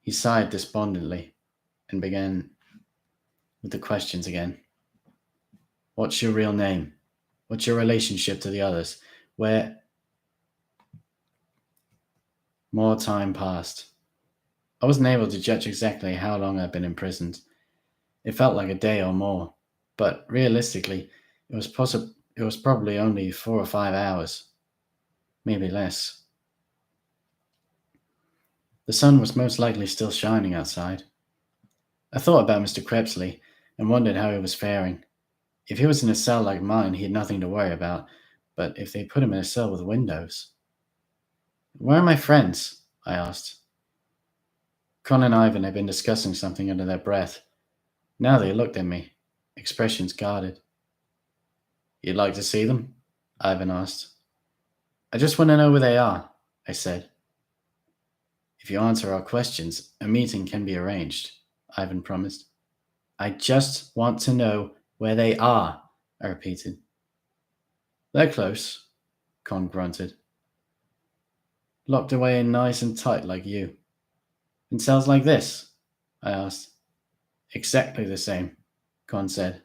He sighed despondently and began with the questions again. What's your real name? What's your relationship to the others? Where? More time passed. I wasn't able to judge exactly how long I'd been imprisoned. It felt like a day or more, but realistically, it was probably only 4 or 5 hours, maybe less. The sun was most likely still shining outside. I thought about Mr. Crepsley and wondered how he was faring. If he was in a cell like mine, he had nothing to worry about, but if they put him in a cell with windows... Where are my friends? I asked. Con and Ivan had been discussing something under their breath. Now they looked at me, expressions guarded. You'd like to see them? Ivan asked. I just want to know where they are, I said. If you answer our questions, a meeting can be arranged, Ivan promised. I just want to know where they are, I repeated. They're close, Con grunted. Locked away nice and tight like you. In cells like this? I asked. Exactly the same, Con said,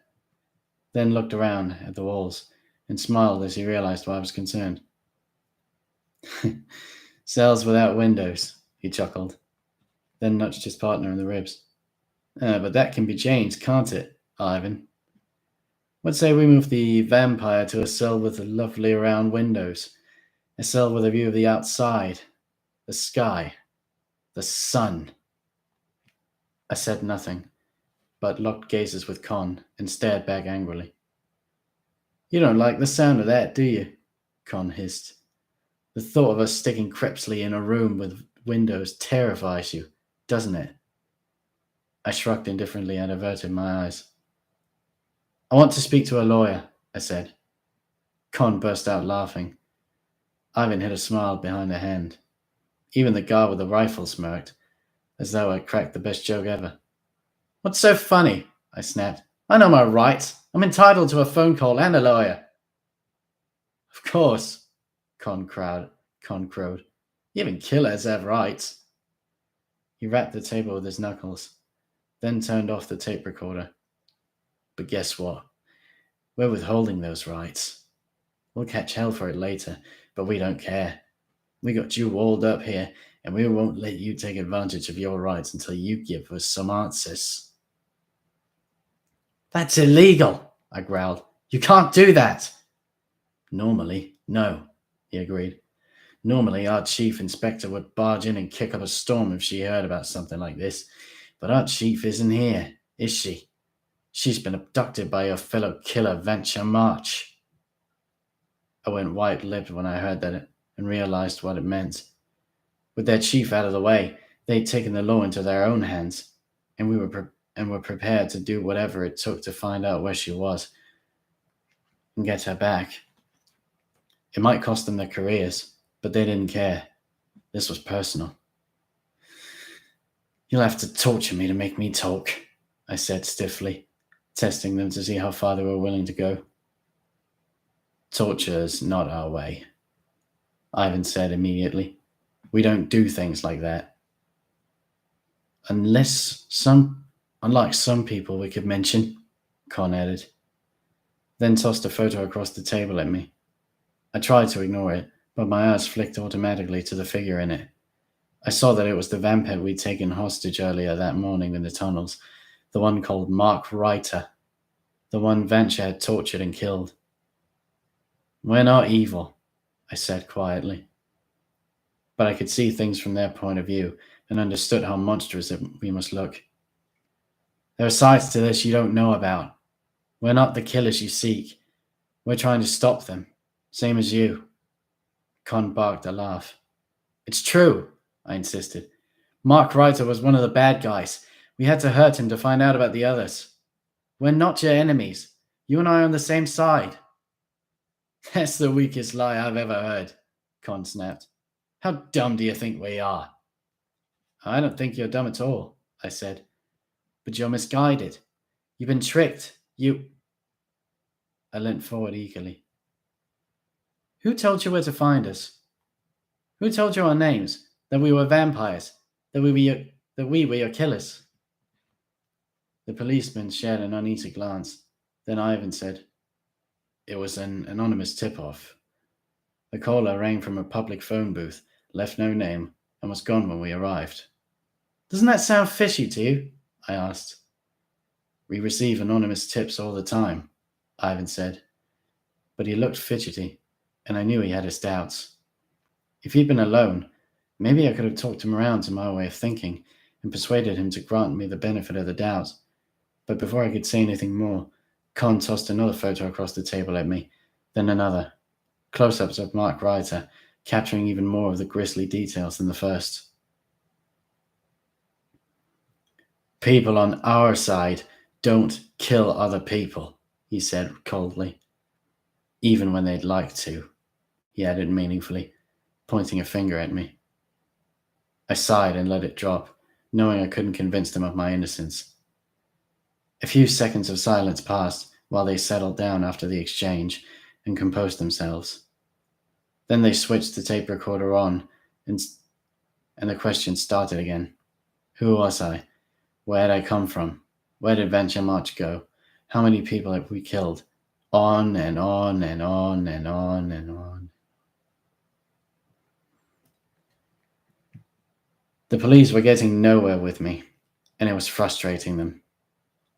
then looked around at the walls and smiled as he realized why I was concerned. Cells without windows, he chuckled, then nudged his partner in the ribs. But that can be changed, can't it, Ivan? What say we move the vampire to a cell with lovely round windows, a cell with a view of the outside, the sky, the sun? I said nothing, but locked gazes with Con and stared back angrily. You don't like the sound of that, do you? Con hissed. The thought of us sticking Crepsley in a room with windows terrifies you, doesn't it? I shrugged indifferently and averted my eyes. I want to speak to a lawyer, I said. Con burst out laughing. Ivan hid a smile behind her hand. Even the guard with the rifle smirked, as though I'd cracked the best joke ever. What's so funny? I snapped. I know my rights. I'm entitled to a phone call and a lawyer. Of course, Con crowed. Even killers have rights. He rapped the table with his knuckles, then turned off the tape recorder. But guess what? We're withholding those rights. We'll catch hell for it later, but we don't care. We got you walled up here, and we won't let you take advantage of your rights until you give us some answers. That's illegal, I growled. You can't do that. Normally, no, he agreed. Normally, our chief inspector would barge in and kick up a storm if she heard about something like this. But our chief isn't here, is she? She's been abducted by your fellow killer, Venture March. I went white-lipped when I heard that and realized what it meant. With their chief out of the way, they'd taken the law into their own hands, and were prepared to do whatever it took to find out where she was and get her back. It might cost them their careers, but they didn't care. This was personal. You'll have to torture me to make me talk, I said stiffly, testing them to see how far they were willing to go. Torture's not our way, Ivan said immediately. We don't do things like that. Unlike some people we could mention, Con added, then tossed a photo across the table at me. I tried to ignore it, but my eyes flicked automatically to the figure in it. I saw that it was the vampire we'd taken hostage earlier that morning in the tunnels, the one called Mark Reiter, the one Vancher had tortured and killed. We're not evil, I said quietly. But I could see things from their point of view and understood how monstrous we must look. There are sides to this you don't know about. We're not the killers you seek. We're trying to stop them. Same as you. Con barked a laugh. It's true, I insisted. Mark Reiter was one of the bad guys. We had to hurt him to find out about the others. We're not your enemies. You and I are on the same side. That's the weakest lie I've ever heard, Con snapped. How dumb do you think we are? I don't think you're dumb at all, I said. But you're misguided. You've been tricked. I leant forward eagerly. Who told you where to find us? Who told you our names? That we were vampires? That we were your killers? The policeman shared an uneasy glance. Then Ivan said, It was an anonymous tip-off. The caller rang from a public phone booth, left no name, and was gone when we arrived. Doesn't that sound fishy to you? I asked. We receive anonymous tips all the time, Ivan said. But he looked fidgety, and I knew he had his doubts. If he'd been alone, maybe I could have talked him around to my way of thinking and persuaded him to grant me the benefit of the doubt. But before I could say anything more, Con tossed another photo across the table at me, then another. Close-ups of Mark Reiter, capturing even more of the grisly details than the first. People on our side don't kill other people, he said coldly. Even when they'd like to, he added meaningfully, pointing a finger at me. I sighed and let it drop, knowing I couldn't convince them of my innocence. A few seconds of silence passed while they settled down after the exchange and composed themselves. Then they switched the tape recorder on, and the questions started again. Who was I? Where had I come from? Where did Venture March go? How many people have we killed? On and on and on and on and on. The police were getting nowhere with me, and it was frustrating them.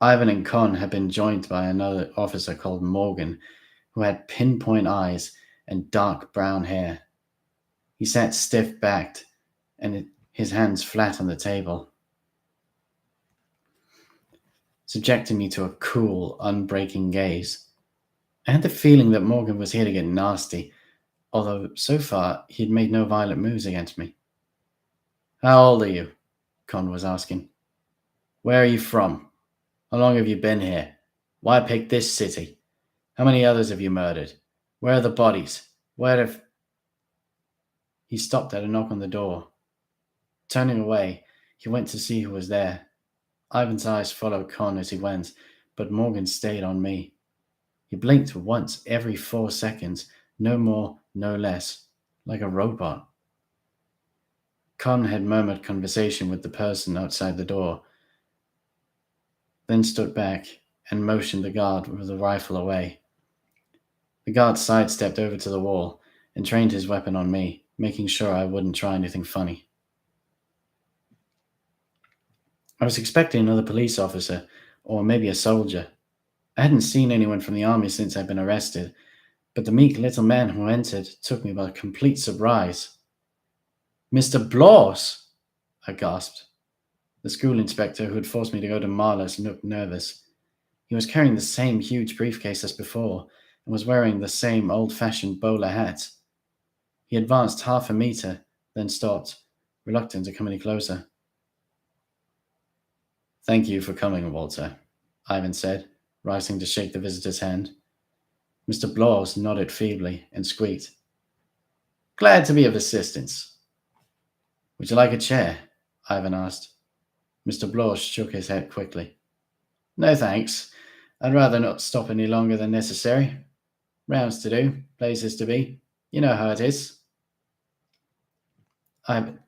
Ivan and Con had been joined by another officer called Morgan, who had pinpoint eyes and dark brown hair. He sat stiff-backed and his hands flat on the table, subjecting me to a cool, unbreaking gaze. I had the feeling that Morgan was here to get nasty, although so far he'd made no violent moves against me. How old are you? Con was asking. Where are you from? How long have you been here? Why pick this city? How many others have you murdered? Where are the bodies? He stopped at a knock on the door. Turning away, he went to see who was there. Ivan's eyes followed Con as he went, but Morgan stayed on me. He blinked once every 4 seconds, no more, no less, like a robot. Con had murmured conversation with the person outside the door, then stood back and motioned the guard with the rifle away. The guard sidestepped over to the wall and trained his weapon on me, making sure I wouldn't try anything funny. I was expecting another police officer, or maybe a soldier. I hadn't seen anyone from the army since I'd been arrested, but the meek little man who entered took me by complete surprise. Mr. Bloss! I gasped. The school inspector who had forced me to go to Marla's looked nervous. He was carrying the same huge briefcase as before and was wearing the same old-fashioned bowler hat. He advanced 1/2 meter, then stopped, reluctant to come any closer. Thank you for coming, Walter, Ivan said, rising to shake the visitor's hand. Mr. Bloss nodded feebly and squeaked. Glad to be of assistance. Would you like a chair? Ivan asked. Mr. Bloss shook his head quickly. No thanks. I'd rather not stop any longer than necessary. Rounds to do, places to be. You know how it is. Ivan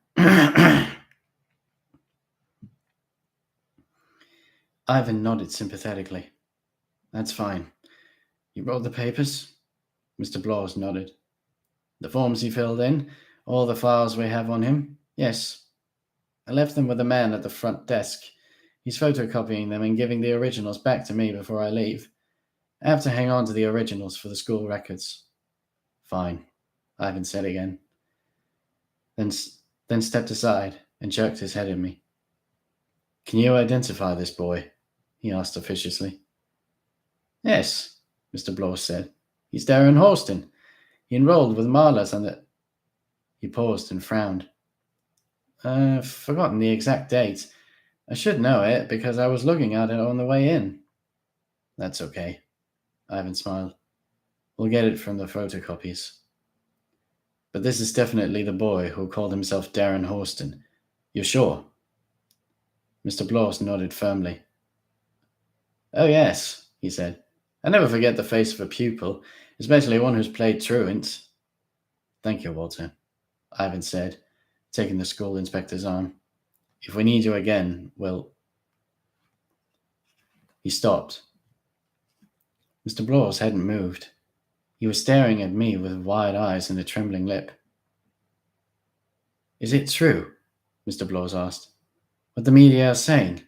nodded sympathetically. That's fine. You brought the papers? Mr. Bloss nodded. The forms he filled in? All the files we have on him? Yes. I left them with the man at the front desk. He's photocopying them and giving the originals back to me before I leave. I have to hang on to the originals for the school records. Fine, Ivan said again, then stepped aside and jerked his head at me. Can you identify this boy? He asked officiously. Yes, Mr. Bloss said. He's Darren Horston. He enrolled with Marlas and the... He paused and frowned. I've forgotten the exact date. I should know it because I was looking at it on the way in. That's okay, Ivan smiled. We'll get it from the photocopies. But this is definitely the boy who called himself Darren Horston. You're sure? Mr. Bloss nodded firmly. Oh, yes, he said. I never forget the face of a pupil, especially one who's played truant. Thank you, Walter, Ivan said, taking the school inspector's arm. If we need you again, we'll... He stopped. Mr. Bloss hadn't moved. He was staring at me with wide eyes and a trembling lip. Is it true, Mr. Bloss asked, what the media are saying?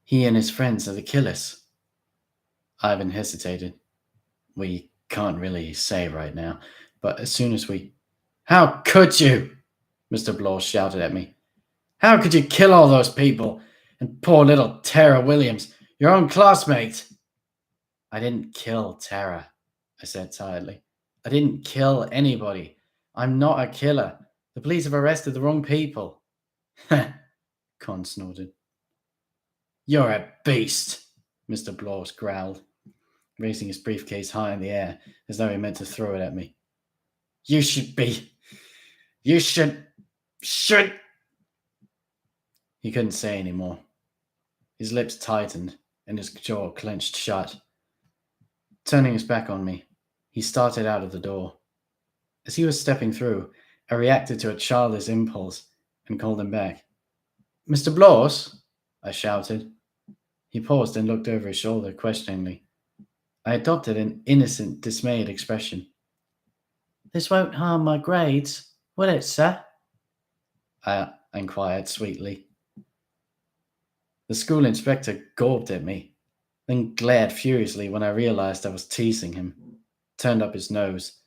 He and his friends are the killers. Ivan hesitated. We can't really say right now, but as soon as we... How could you? Mr. Bloss shouted at me. How could you kill all those people? And poor little Tara Williams, your own classmate. I didn't kill Tara, I said tiredly. I didn't kill anybody. I'm not a killer. The police have arrested the wrong people. Con snorted. You're a beast, Mr. Bloss growled, raising his briefcase high in the air as though he meant to throw it at me. You should... He couldn't say any more. His lips tightened and his jaw clenched shut. Turning his back on me, he started out of the door. As he was stepping through, I reacted to a childish impulse and called him back. Mr. Bloss, I shouted. He paused and looked over his shoulder questioningly. I adopted an innocent, dismayed expression. This won't harm my grades, will it, sir? I inquired sweetly. The school inspector gawped at me, then glared furiously when I realized I was teasing him, turned up his nose,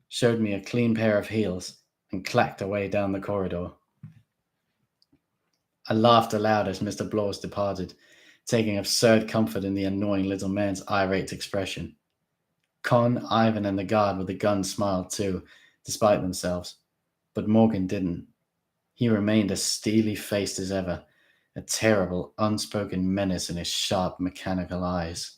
showed me a clean pair of heels, and clacked away down the corridor. I laughed aloud as Mr. Bloss departed, taking absurd comfort in the annoying little man's irate expression. Con, Ivan, and the guard with the gun smiled too, despite themselves, but Morgan didn't. He remained as steely-faced as ever, a terrible, unspoken menace in his sharp, mechanical eyes.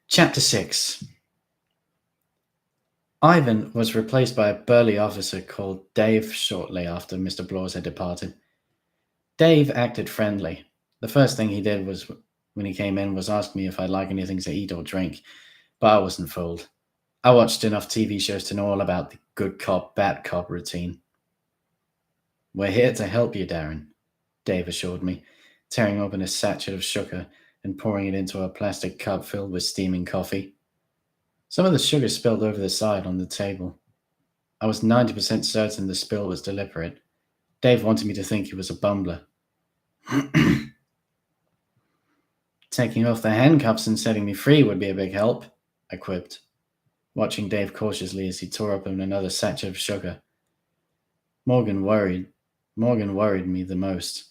Chapter 6. Ivan was replaced by a burly officer called Dave shortly after Mr. Bloss had departed. Dave acted friendly. The first thing he did was, when he came in, was ask me if I'd like anything to eat or drink, but I wasn't fooled. I watched enough TV shows to know all about the good cop, bad cop routine. We're here to help you, Darren, Dave assured me, tearing open a sachet of sugar and pouring it into a plastic cup filled with steaming coffee. Some of the sugar spilled over the side on the table. I was 90% certain the spill was deliberate. Dave wanted me to think he was a bumbler. Taking off the handcuffs and setting me free would be a big help, I quipped, watching Dave cautiously as he tore open another sachet of sugar. Morgan worried me the most.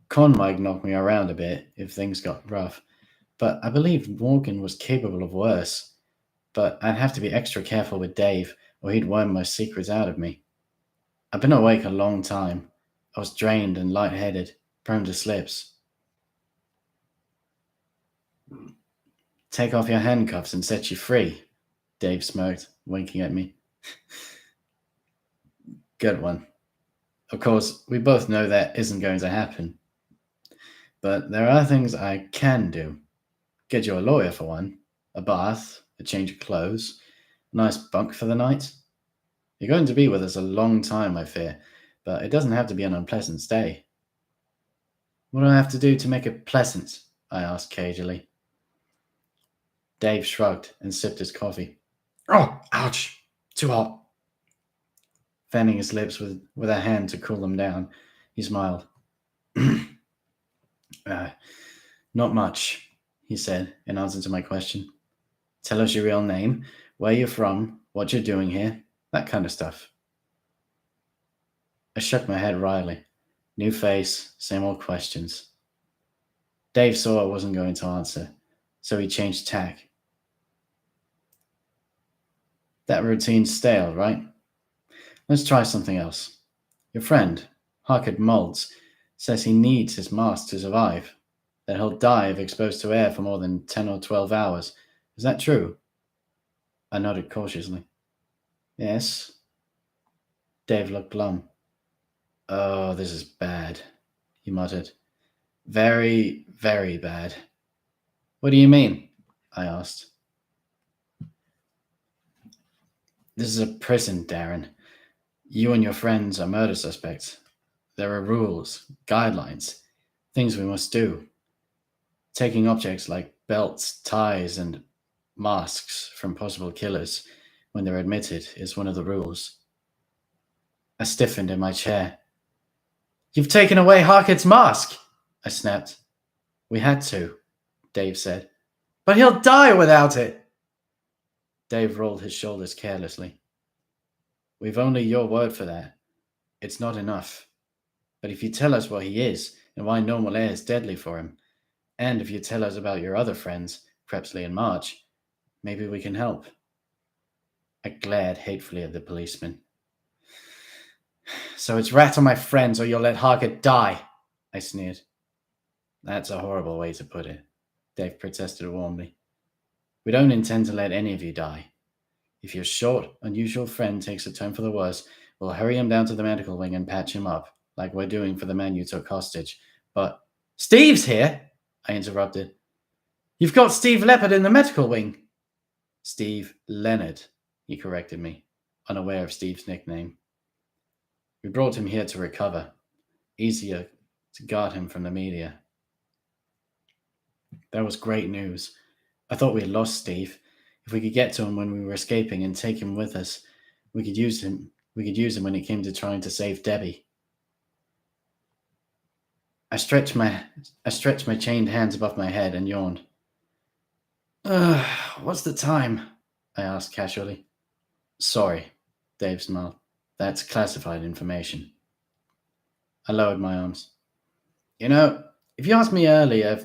Con might knock me around a bit if things got rough, but I believed Morgan was capable of worse. But I'd have to be extra careful with Dave, or he'd worm my secrets out of me. I've been awake a long time. I was drained and lightheaded, prone to slips. Take off your handcuffs and set you free, Dave smirked, winking at me. Good one. Of course, we both know that isn't going to happen. But there are things I can do. Get you a lawyer for one, a bath, a change of clothes, a nice bunk for the night. You're going to be with us a long time, I fear, but it doesn't have to be an unpleasant stay. What do I have to do to make it pleasant? I asked cagily. Dave shrugged and sipped his coffee. Oh, ouch! Too hot. fanning his lips with a hand to cool them down. He smiled. Not much, he said in answer to my question. Tell us your real name, where you're from, what you're doing here, that kind of stuff. I shook my head wryly. New face, same old questions. Dave saw I wasn't going to answer, so he changed tack. That routine's stale, right? Let's try something else. Your friend, Harkett Moulds, says he needs his mask to survive, that he'll die if exposed to air for more than 10 or 12 hours. Is that true? I nodded cautiously. Yes. Dave looked glum. Oh, this is bad, he muttered. Very, very bad. What do you mean? I asked. This is a prison, Darren. You and your friends are murder suspects. There are rules, guidelines, things we must do. Taking objects like belts, ties, and masks from possible killers when they're admitted is one of the rules. I stiffened in my chair. You've taken away Harkett's mask! I snapped. We had to, Dave said. But he'll die without it! Dave rolled his shoulders carelessly. We've only your word for that. It's not enough. But if you tell us what he is and why normal air is deadly for him, and if you tell us about your other friends, Crepsley and March, maybe we can help. I glared hatefully at the policeman. So it's rat on my friends or you'll let Harkett die, I sneered. That's a horrible way to put it, Dave protested warmly. We don't intend to let any of you die. If your short, unusual friend takes a turn for the worse, we'll hurry him down to the medical wing and patch him up, like we're doing for the man you took hostage. But Steve's here, I interrupted. You've got Steve Leopard in the medical wing. Steve Leonard, he corrected me, unaware of Steve's nickname. We brought him here to recover. Easier to guard him from the media. That was great news. I thought we had lost Steve. If we could get to him when we were escaping and take him with us, we could use him. We could use him when it came to trying to save Debbie. I stretched my chained hands above my head and yawned. What's the time? I asked casually. Sorry, Dave smiled. That's classified information. I lowered my arms. You asked me earlier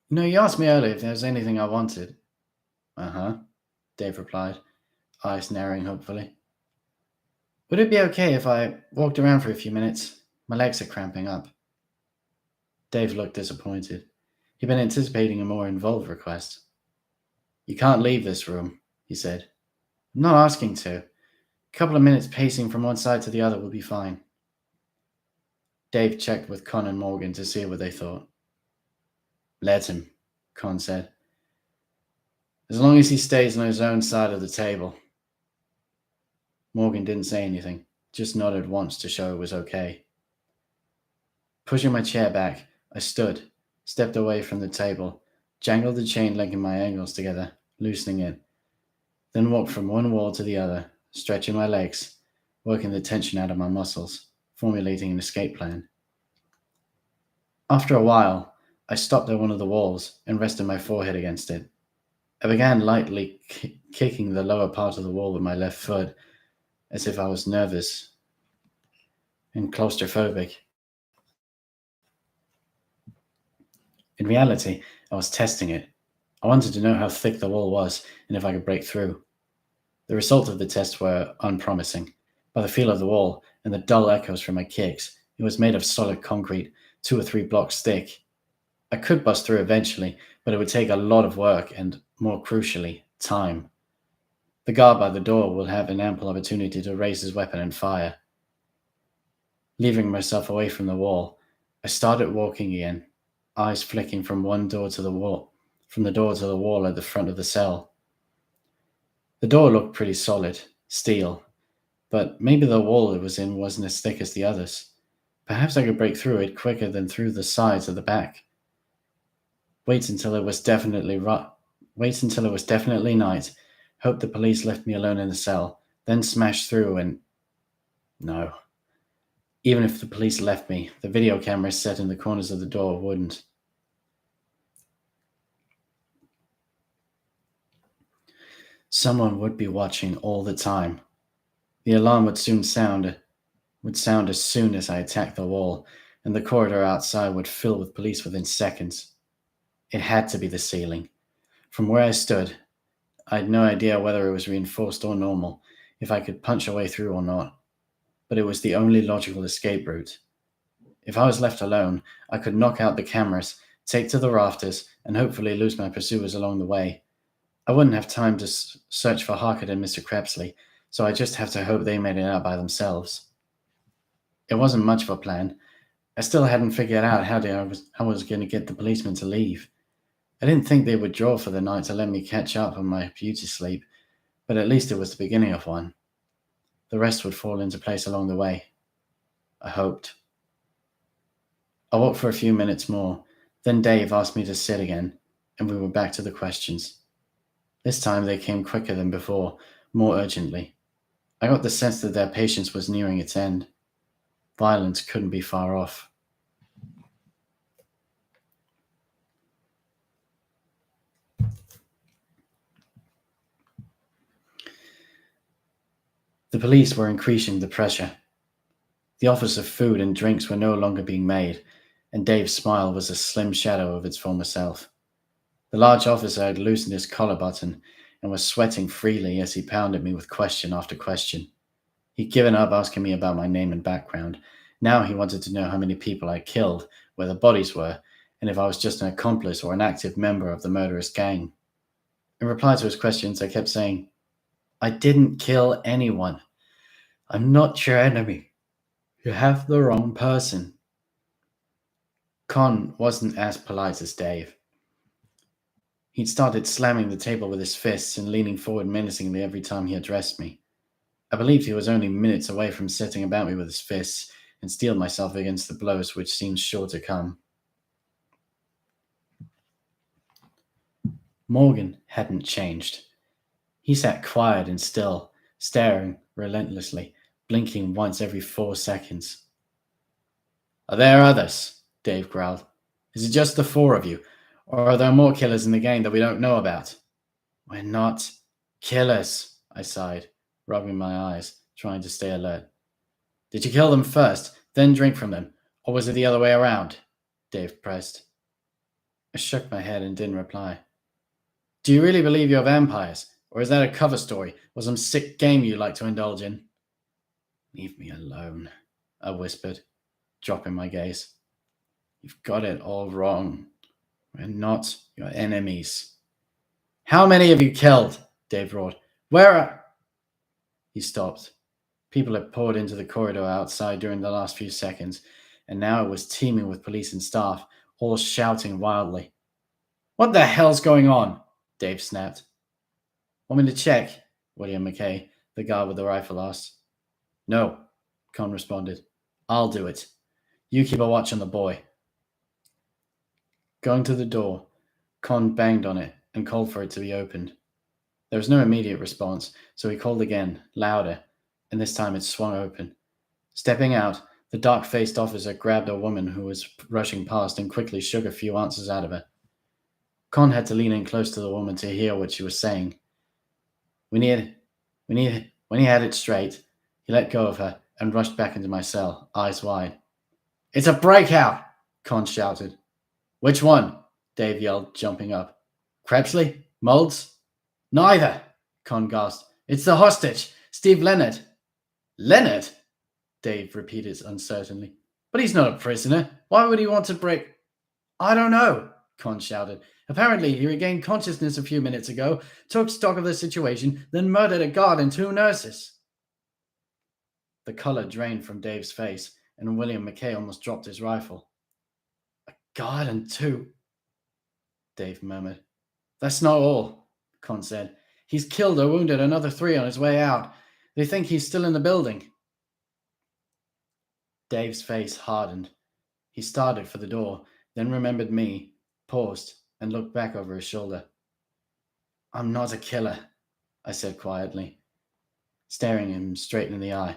if there was anything I wanted. Uh-huh, Dave replied, eyes narrowing hopefully. Would it be okay if I walked around for a few minutes? My legs are cramping up. Dave looked disappointed. He'd been anticipating a more involved request. You can't leave this room, he said. I'm not asking to. A couple of minutes pacing from one side to the other will be fine. Dave checked with Con and Morgan to see what they thought. Let him, Con said. As long as he stays on his own side of the table. Morgan didn't say anything, just nodded once to show it was okay. Pushing my chair back, I stood, stepped away from the table, jangled the chain linking my ankles together, loosening it, then walked from one wall to the other, stretching my legs, working the tension out of my muscles, formulating an escape plan. After a while, I stopped at one of the walls and rested my forehead against it. I began lightly kicking the lower part of the wall with my left foot, as if I was nervous and claustrophobic. In reality, I was testing it. I wanted to know how thick the wall was and if I could break through. The results of the test were unpromising. By the feel of the wall and the dull echoes from my kicks, it was made of solid concrete, 2 or 3 blocks thick. I could bust through eventually, but it would take a lot of work and, more crucially, time. The guard by the door will have an ample opportunity to raise his weapon and fire. Leaving myself away from the wall, I started walking again, eyes flicking from the door to the wall at the front of the cell. The door looked pretty solid, steel, but maybe the wall it was in wasn't as thick as the others. Perhaps I could break through it quicker than through the sides of the back. Wait until it was definitely night, hope the police left me alone in the cell, then smash through and... No. Even if the police left me, the video cameras set in the corners of the door wouldn't. Someone would be watching all the time. The alarm would sound as soon as I attacked the wall, and the corridor outside would fill with police within seconds. It had to be the ceiling. From where I stood, I had no idea whether it was reinforced or normal, if I could punch a way through or not. But it was the only logical escape route. If I was left alone, I could knock out the cameras, take to the rafters, and hopefully lose my pursuers along the way. I wouldn't have time to search for Harkett and Mr. Crepsley, so I just have to hope they made it out by themselves. It wasn't much of a plan. I still hadn't figured out how I was going to get the policemen to leave. I didn't think they would draw for the night to let me catch up on my beauty sleep, but at least it was the beginning of one. The rest would fall into place along the way. I hoped. I walked for a few minutes more, then Dave asked me to sit again, and we were back to the questions. This time they came quicker than before, more urgently. I got the sense that their patience was nearing its end. Violence couldn't be far off. The police were increasing the pressure. The offers of food and drinks were no longer being made, and Dave's smile was a slim shadow of its former self. The large officer had loosened his collar button and was sweating freely as he pounded me with question after question. He'd given up asking me about my name and background. Now he wanted to know how many people I killed, where the bodies were, and if I was just an accomplice or an active member of the murderous gang. In reply to his questions, I kept saying, I didn't kill anyone. I'm not your enemy. You have the wrong person. Con wasn't as polite as Dave. He'd started slamming the table with his fists and leaning forward menacingly every time he addressed me. I believed he was only minutes away from setting about me with his fists and steeled myself against the blows which seemed sure to come. Morgan hadn't changed. He sat quiet and still, staring relentlessly, blinking once every 4 seconds. Are there others? Dave growled. Is it just the 4 of you, or are there more killers in the gang that we don't know about? We're not killers, I sighed, rubbing my eyes, trying to stay alert. Did you kill them first, then drink from them, or was it the other way around? Dave pressed. I shook my head and didn't reply. Do you really believe you're vampires, or is that a cover story, or some sick game you like to indulge in? Leave me alone, I whispered, dropping my gaze. You've got it all wrong. We're not your enemies. How many have you killed? Dave roared. Where are... He stopped. People had poured into the corridor outside during the last few seconds, and now it was teeming with police and staff, all shouting wildly. What the hell's going on? Dave snapped. Want me to check? William McKay, the guard with the rifle, asked. No, Con responded. I'll do it. You keep a watch on the boy. Going to the door, Con banged on it and called for it to be opened. There was no immediate response, so he called again, louder, and this time it swung open. Stepping out, the dark-faced officer grabbed a woman who was rushing past and quickly shook a few answers out of her. Con had to lean in close to the woman to hear what she was saying. When he had it straight, he let go of her and rushed back into my cell, eyes wide. It's a breakout! Con shouted. Which one? Dave yelled, jumping up. Crepsley? Moulds? Neither, Con gasped. It's the hostage, Steve Leonard. Leonard? Dave repeated uncertainly. But he's not a prisoner. Why would he want to break... I don't know, Con shouted. Apparently, he regained consciousness a few minutes ago, took stock of the situation, then murdered a guard and 2 nurses. The color drained from Dave's face, and William McKay almost dropped his rifle. A guard and 2, Dave murmured. That's not all, Con said. He's killed or wounded another 3 on his way out. They think he's still in the building. Dave's face hardened. He started for the door, then remembered me, paused, and looked back over his shoulder. I'm not a killer, I said quietly, staring him straight in the eye.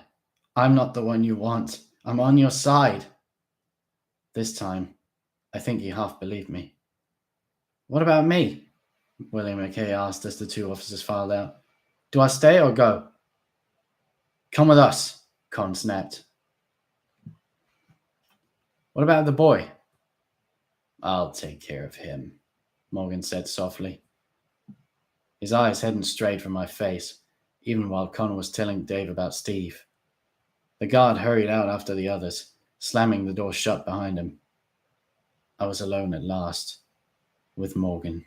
I'm not the one you want. I'm on your side. This time, I think he half believed me. What about me? William McKay asked as the two officers filed out. Do I stay or go? Come with us, Con snapped. What about the boy? I'll take care of him, Morgan said softly. His eyes hadn't strayed from my face, even while Con was telling Dave about Steve. The guard hurried out after the others, slamming the door shut behind him. I was alone at last, with Morgan.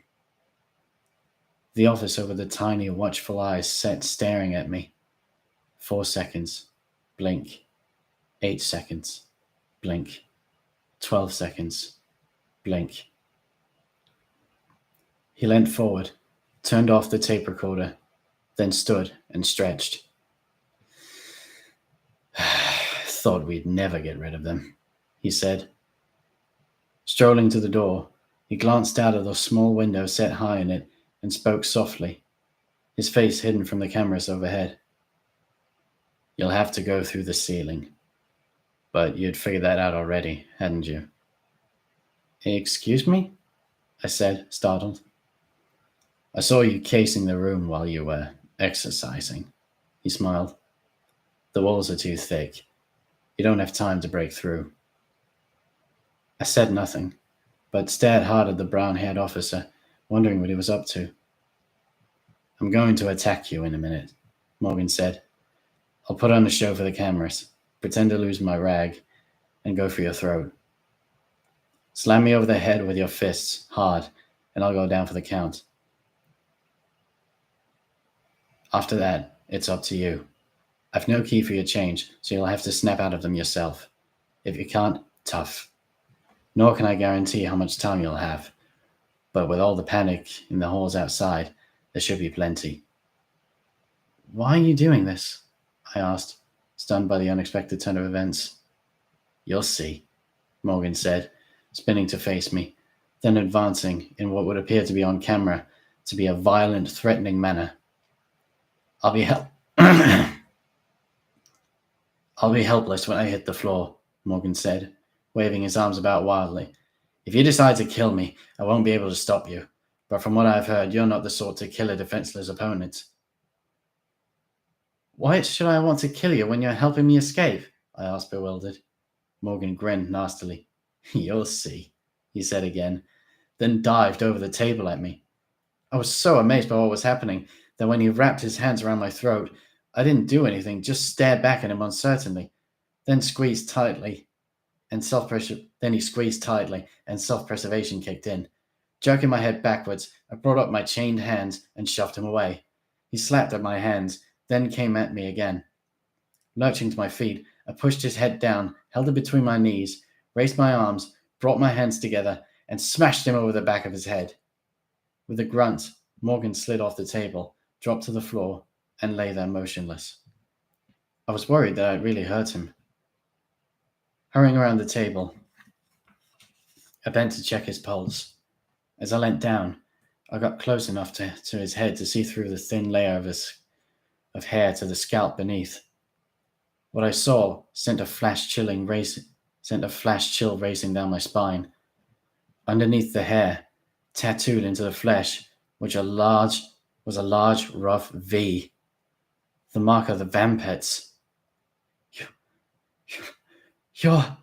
The officer with the tiny, watchful eyes sat staring at me. 4 seconds. Blink. 8 seconds. Blink. 12 seconds. Blink. He leant forward, turned off the tape recorder, then stood and stretched. Thought we'd never get rid of them, he said. Strolling to the door, he glanced out of the small window set high in it and spoke softly, his face hidden from the cameras overhead. You'll have to go through the ceiling. But you'd figured that out already, hadn't you? Excuse me? I said, startled. I saw you casing the room while you were exercising. He smiled. The walls are too thick. You don't have time to break through. I said nothing, but stared hard at the brown-haired officer, wondering what he was up to. I'm going to attack you in a minute, Morgan said. I'll put on a show for the cameras, pretend to lose my rag, and go for your throat. Slam me over the head with your fists, hard, and I'll go down for the count. After that, it's up to you. I've no key for your change, so you'll have to snap out of them yourself. If you can't, tough. Nor can I guarantee how much time you'll have. But with all the panic in the halls outside, there should be plenty. Why are you doing this? I asked, stunned by the unexpected turn of events. You'll see, Morgan said, spinning to face me, then advancing in what would appear to be on camera to be a violent, threatening manner. I'll be helpless when I hit the floor, Morgan said, waving his arms about wildly. If you decide to kill me, I won't be able to stop you. But from what I've heard, you're not the sort to kill a defenseless opponent. Why should I want to kill you when you're helping me escape? I asked, bewildered. Morgan grinned nastily. You'll see, he said again, then dived over the table at me. I was so amazed by what was happening that when he wrapped his hands around my throat, I didn't do anything, just stared back at him uncertainly, then he squeezed tightly, and self-preservation kicked in. Jerking my head backwards, I brought up my chained hands and shoved him away. He slapped at my hands, then came at me again. Lurching to my feet, I pushed his head down, held it between my knees, raised my arms, brought my hands together, and smashed him over the back of his head. With a grunt, Morgan slid off the table, dropped to the floor, and lay there motionless. I was worried that I'd really hurt him. Hurrying around the table, I bent to check his pulse. As I leant down, I got close enough to his head to see through the thin layer of hair to the scalp beneath. What I saw sent a flash chill racing down my spine. Underneath the hair, tattooed into the flesh, was a large, rough V. The mark of the vampets. You're...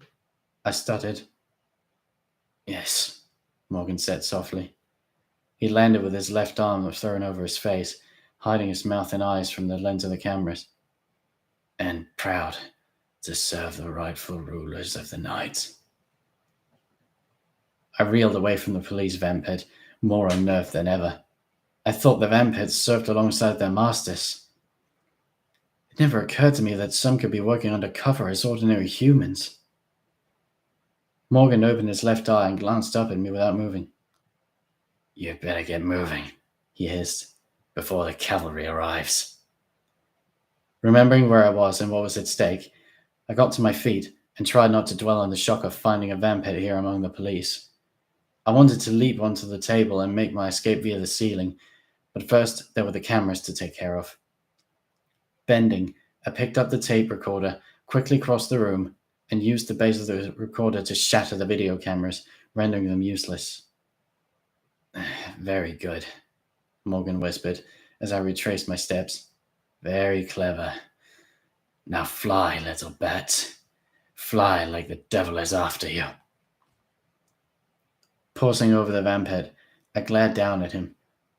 I stuttered. Yes, Morgan said softly. He landed with his left arm thrown over his face, hiding his mouth and eyes from the lens of the cameras. And proud to serve the rightful rulers of the night. I reeled away from the police vamped, more unnerved than ever. I thought the vampeds served alongside their masters. It never occurred to me that some could be working undercover as ordinary humans. Morgan opened his left eye and glanced up at me without moving. You'd better get moving, he hissed, before the cavalry arrives. Remembering where I was and what was at stake, I got to my feet and tried not to dwell on the shock of finding a vampet here among the police. I wanted to leap onto the table and make my escape via the ceiling, but first there were the cameras to take care of. Bending, I picked up the tape recorder, quickly crossed the room, and used the base of the recorder to shatter the video cameras, rendering them useless. Very good, Morgan whispered as I retraced my steps. Very clever. Now fly, little bat. Fly like the devil is after you. Pausing over the vamped, I glared down at him,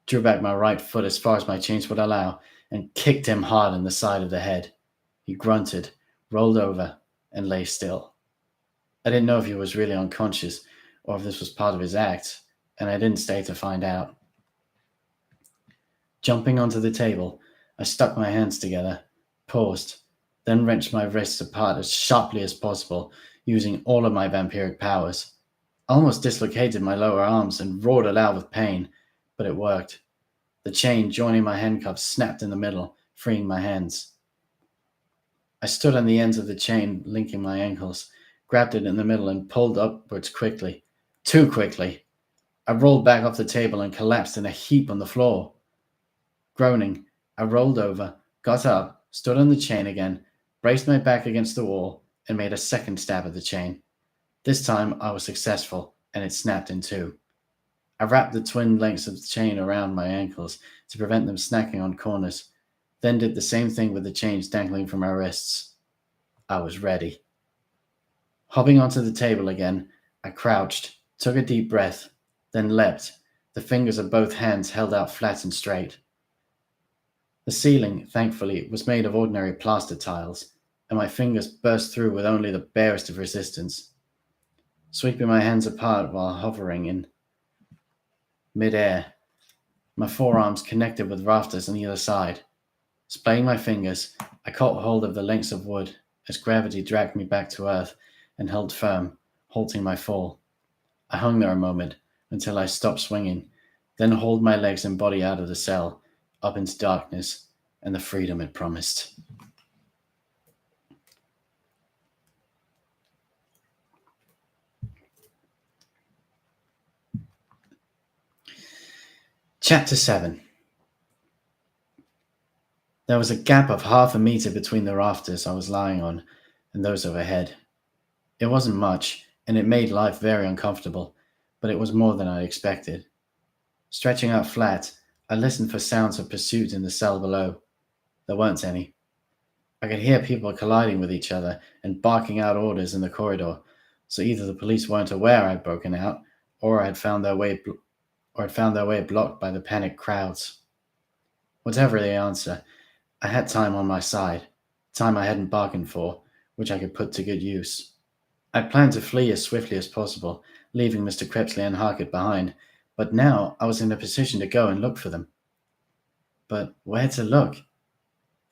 drew back my right foot as far as my chains would allow, and kicked him hard in the side of the head. He grunted, rolled over, and lay still. I didn't know if he was really unconscious or if this was part of his act, and I didn't stay to find out. Jumping onto the table, I stuck my hands together, paused, then wrenched my wrists apart as sharply as possible, using all of my vampiric powers. I almost dislocated my lower arms and roared aloud with pain, but it worked. The chain joining my handcuffs snapped in the middle, freeing my hands. I stood on the ends of the chain, linking my ankles, grabbed it in the middle, and pulled upwards quickly. Too quickly. I rolled back off the table and collapsed in a heap on the floor. Groaning, I rolled over, got up, stood on the chain again, braced my back against the wall, and made a second stab at the chain. This time I was successful, and it snapped in two. I wrapped the twin lengths of the chain around my ankles to prevent them snagging on corners, then did the same thing with the chains dangling from my wrists. I was ready. Hopping onto the table again, I crouched, took a deep breath, then leapt, the fingers of both hands held out flat and straight. The ceiling, thankfully, was made of ordinary plaster tiles, and my fingers burst through with only the barest of resistance. Sweeping my hands apart while hovering in mid-air, my forearms connected with rafters on either side. Splaying my fingers, I caught hold of the lengths of wood as gravity dragged me back to earth and held firm, halting my fall. I hung there a moment until I stopped swinging, then hauled my legs and body out of the cell, up into darkness and the freedom it promised. Chapter 7. There was a gap of 1/2 a meter between the rafters I was lying on and those overhead. It wasn't much, and it made life very uncomfortable, but it was more than I expected. Stretching out flat, I listened for sounds of pursuit in the cell below. There weren't any. I could hear people colliding with each other and barking out orders in the corridor, so either the police weren't aware I'd broken out, or had found their way blocked by the panicked crowds. Whatever the answer, I had time on my side, time I hadn't bargained for, which I could put to good use. I planned to flee as swiftly as possible, leaving Mr. Crepsley and Harkett behind, but now I was in a position to go and look for them. But where to look?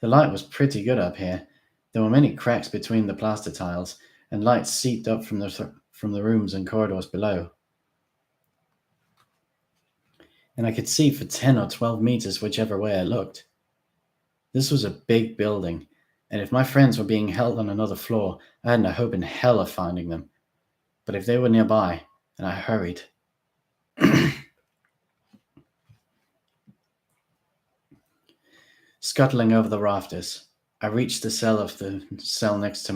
The light was pretty good up here. There were many cracks between the plaster tiles, and light seeped up from the rooms and corridors below. And I could see for 10 or 12 meters whichever way I looked. This was a big building, and if my friends were being held on another floor, I hadn't a hope in hell of finding them. But if they were nearby, and I hurried. Scuttling over the rafters, I reached the ceiling of the cell next to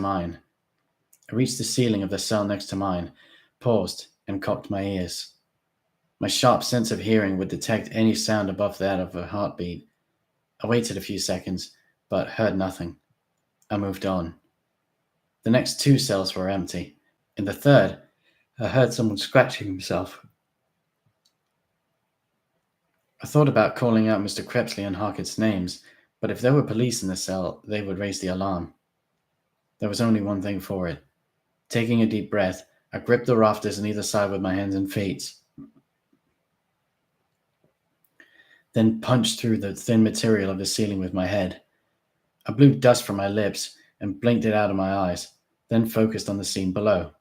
mine, paused, and cocked my ears. My sharp sense of hearing would detect any sound above that of a heartbeat. I waited a few seconds, but heard nothing. I moved on. The next 2 cells were empty. In the third, I heard someone scratching himself. I thought about calling out Mr. Crepsley and Harkett's names, but if there were police in the cell, they would raise the alarm. There was only one thing for it. Taking a deep breath, I gripped the rafters on either side with my hands and feet, then punched through the thin material of the ceiling with my head. I blew dust from my lips and blinked it out of my eyes, then focused on the scene below.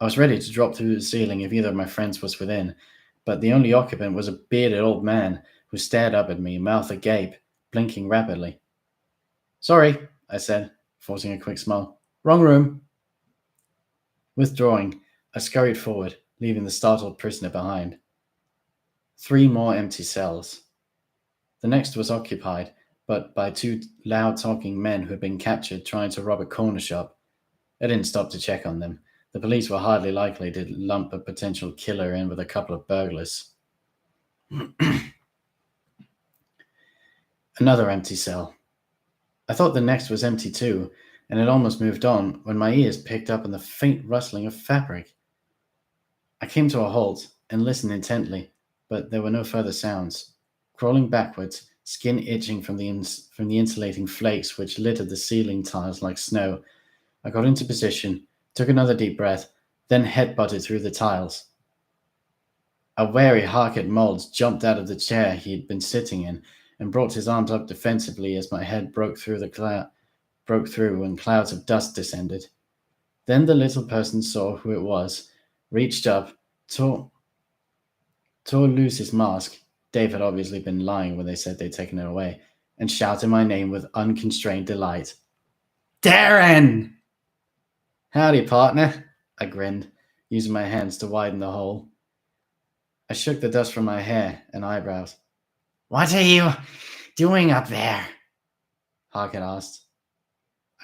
I was ready to drop through the ceiling if either of my friends was within, but the only occupant was a bearded old man who stared up at me, mouth agape, blinking rapidly. "Sorry," I said, forcing a quick smile. "Wrong room." Withdrawing, I scurried forward, leaving the startled prisoner behind. 3 more empty cells. The next was occupied, but by two loud-talking men who had been captured trying to rob a corner shop. I didn't stop to check on them. The police were hardly likely to lump a potential killer in with a couple of burglars. Another empty cell. I thought the next was empty too, and had almost moved on when my ears picked up on the faint rustling of fabric. I came to a halt and listened intently, but there were no further sounds. Crawling backwards, skin itching from the insulating flakes which littered the ceiling tiles like snow, I got into position, took another deep breath, then head-butted through the tiles. A wary Harkett Moulds jumped out of the chair he had been sitting in and brought his arms up defensively as my head broke through and clouds of dust descended. Then the little person saw who it was, reached up, tore loose his mask. Dave had obviously been lying when they said they'd taken it away, and shouted my name with unconstrained delight. Darren! Howdy, partner, I grinned, using my hands to widen the hole. I shook the dust from my hair and eyebrows. What are you doing up there? Harkett asked.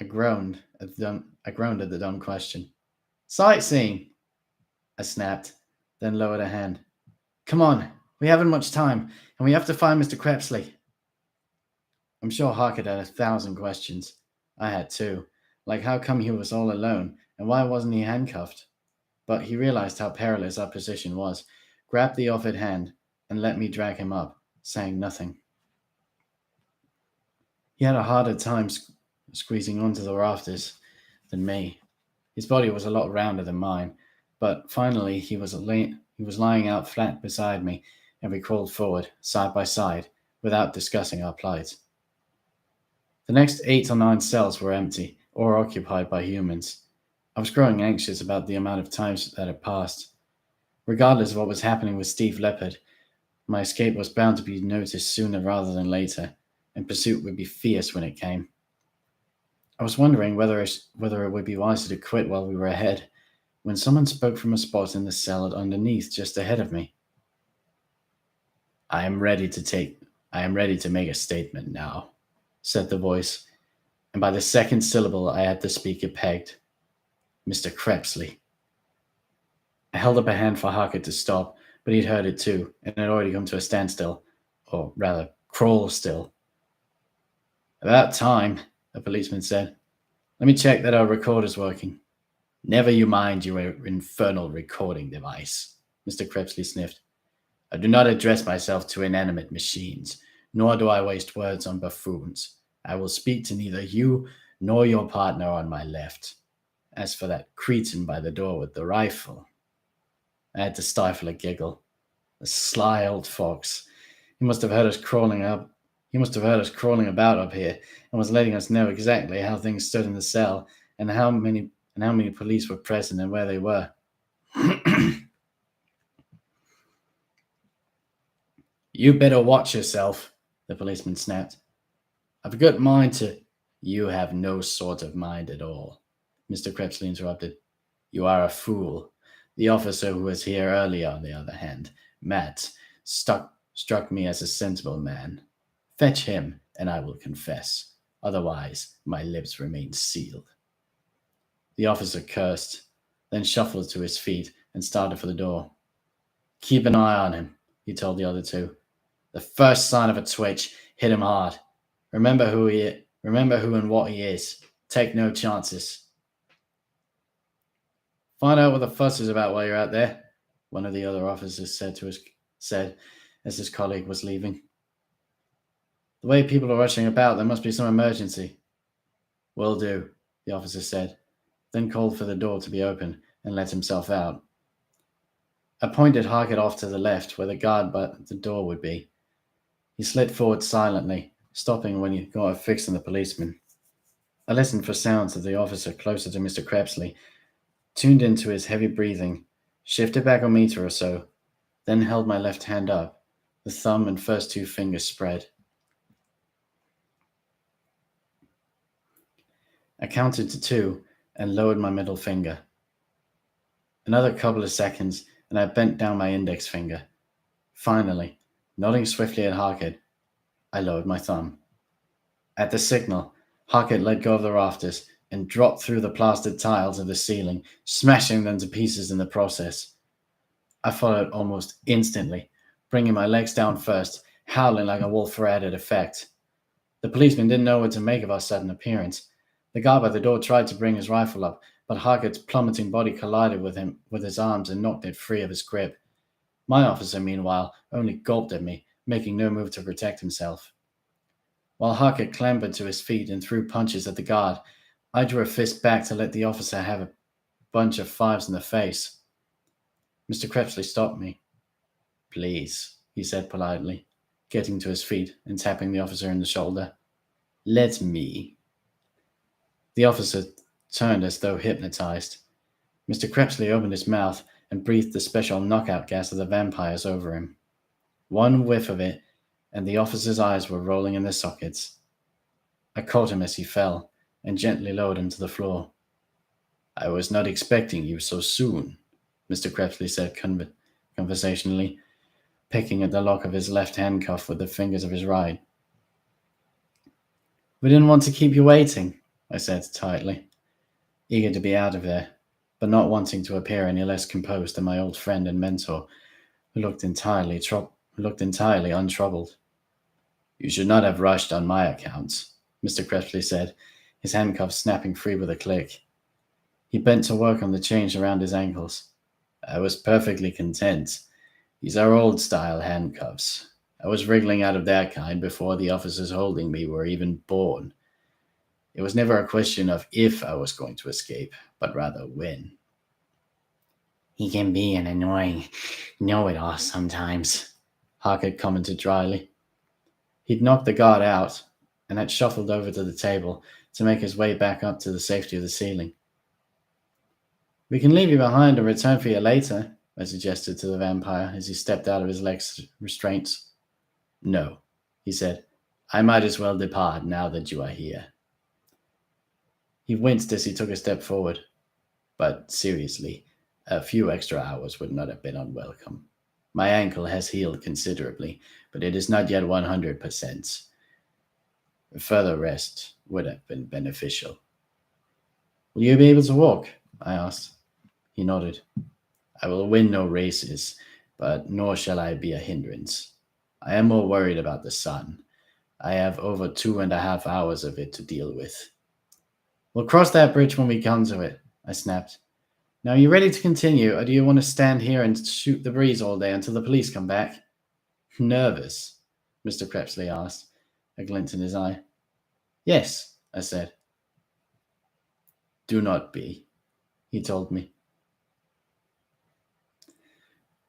I groaned at the dumb question. Sightseeing, I snapped, then lowered a hand. Come on, we haven't much time, and we have to find Mr. Crepsley. I'm sure Harkett had 1,000 questions. I had too, like how come he was all alone, and why wasn't he handcuffed? But he realized how perilous our position was, grabbed the offered hand, and let me drag him up, saying nothing. He had a harder time squeezing onto the rafters than me. His body was a lot rounder than mine, but finally he was lying out flat beside me, and we crawled forward, side by side, without discussing our plight. The next 8 or 9 cells were empty, or occupied by humans. I was growing anxious about the amount of time that had passed. Regardless of what was happening with Steve Leopard, my escape was bound to be noticed sooner rather than later, and pursuit would be fierce when it came. I was wondering whether it would be wiser to quit while we were ahead, when someone spoke from a spot in the cell underneath just ahead of me. I am ready to make a statement now, said the voice, and by the second syllable I had the speaker pegged. Mr. Crepsley. I held up a hand for Harkett to stop, but he'd heard it too, and had already come to a standstill, or rather, crawl still. About time, a policeman said. Let me check that our recorder's working. Never you mind your infernal recording device, Mr. Crepsley sniffed. I do not address myself to inanimate machines, nor do I waste words on buffoons. I will speak to neither you nor your partner on my left. As for that cretin by the door with the rifle, I had to stifle a giggle. The sly old fox. He must have heard us crawling about up here, and was letting us know exactly how things stood in the cell, and how many police were present and where they were. You better watch yourself, the policeman snapped. I've a good mind to. You have no sort of mind at all, Mr. Crepsley interrupted. You are a fool. The officer who was here earlier, on the other hand, Matt, struck me as a sensible man. Fetch him, and I will confess. Otherwise, my lips remain sealed. The officer cursed, then shuffled to his feet and started for the door. Keep an eye on him, he told the other two. The first sign of a twitch, hit him hard. Remember who and what he is. Take no chances. Find out what the fuss is about while you're out there, one of the other officers said as his colleague was leaving. The way people are rushing about, there must be some emergency. Will do, the officer said, then called for the door to be opened and let himself out. I pointed Harkett off to the left, where the guard by the door would be. He slid forward silently, stopping when he got a fix on the policeman. I listened for sounds of the officer closer to Mr. Crepsley, tuned into his heavy breathing, shifted back a meter or so, then held my left hand up, the thumb and first 2 fingers spread. I counted to 2 and lowered my middle finger. Another couple of seconds, and I bent down my index finger. Finally, nodding swiftly at Harkett, I lowered my thumb. At the signal, Hockett let go of the rafters and dropped through the plastered tiles of the ceiling, smashing them to pieces in the process. I followed almost instantly, bringing my legs down first, howling like a wolf for added effect. The policeman didn't know what to make of our sudden appearance. The guard by the door tried to bring his rifle up, but Hockett's plummeting body collided with him with his arms and knocked it free of his grip. My officer, meanwhile, only gulped at me, making no move to protect himself. While Hockett clambered to his feet and threw punches at the guard, I drew a fist back to let the officer have a bunch of fives in the face. Mr. Crepsley stopped me. "Please," he said politely, getting to his feet and tapping the officer in the shoulder. "Let me." The officer turned as though hypnotized. Mr. Crepsley opened his mouth and breathed the special knockout gas of the vampires over him. One whiff of it, and the officer's eyes were rolling in their sockets. I caught him as he fell and gently lowered him to the floor. "I was not expecting you so soon," Mr. Crepsley said conversationally, picking at the lock of his left handcuff with the fingers of his right. "We didn't want to keep you waiting," I said tightly, eager to be out of there, but not wanting to appear any less composed than my old friend and mentor, who looked entirely untroubled. "You should not have rushed on my account," Mr. Crepsley said, his handcuffs snapping free with a click. He bent to work on the chains around his ankles. "I was perfectly content. These are old-style handcuffs. I was wriggling out of that kind before the officers holding me were even born. It was never a question of if I was going to escape, but rather when." He can be an annoying know-it-all sometimes, Hockett commented dryly. He'd knocked the guard out and had shuffled over to the table to make his way back up to the safety of the ceiling. "We can leave you behind and return for you later," I suggested to the vampire as he stepped out of his legs' restraints. "No," he said. "I might as well depart now that you are here." He winced as he took a step forward. "But seriously, a few extra hours would not have been unwelcome. My ankle has healed considerably, but it is not yet 100%. Further rest would have been beneficial." "Will you be able to walk?" I asked. He nodded. "I will win no races, but nor shall I be a hindrance. I am more worried about the sun. I have over 2.5 hours of it to deal with." "We'll cross that bridge when we come to it," I snapped. "Now, are you ready to continue, or do you want to stand here and shoot the breeze all day until the police come back?" "Nervous?" Mr. Crepsley asked, a glint in his eye. "Yes," I said. "Do not be," he told me.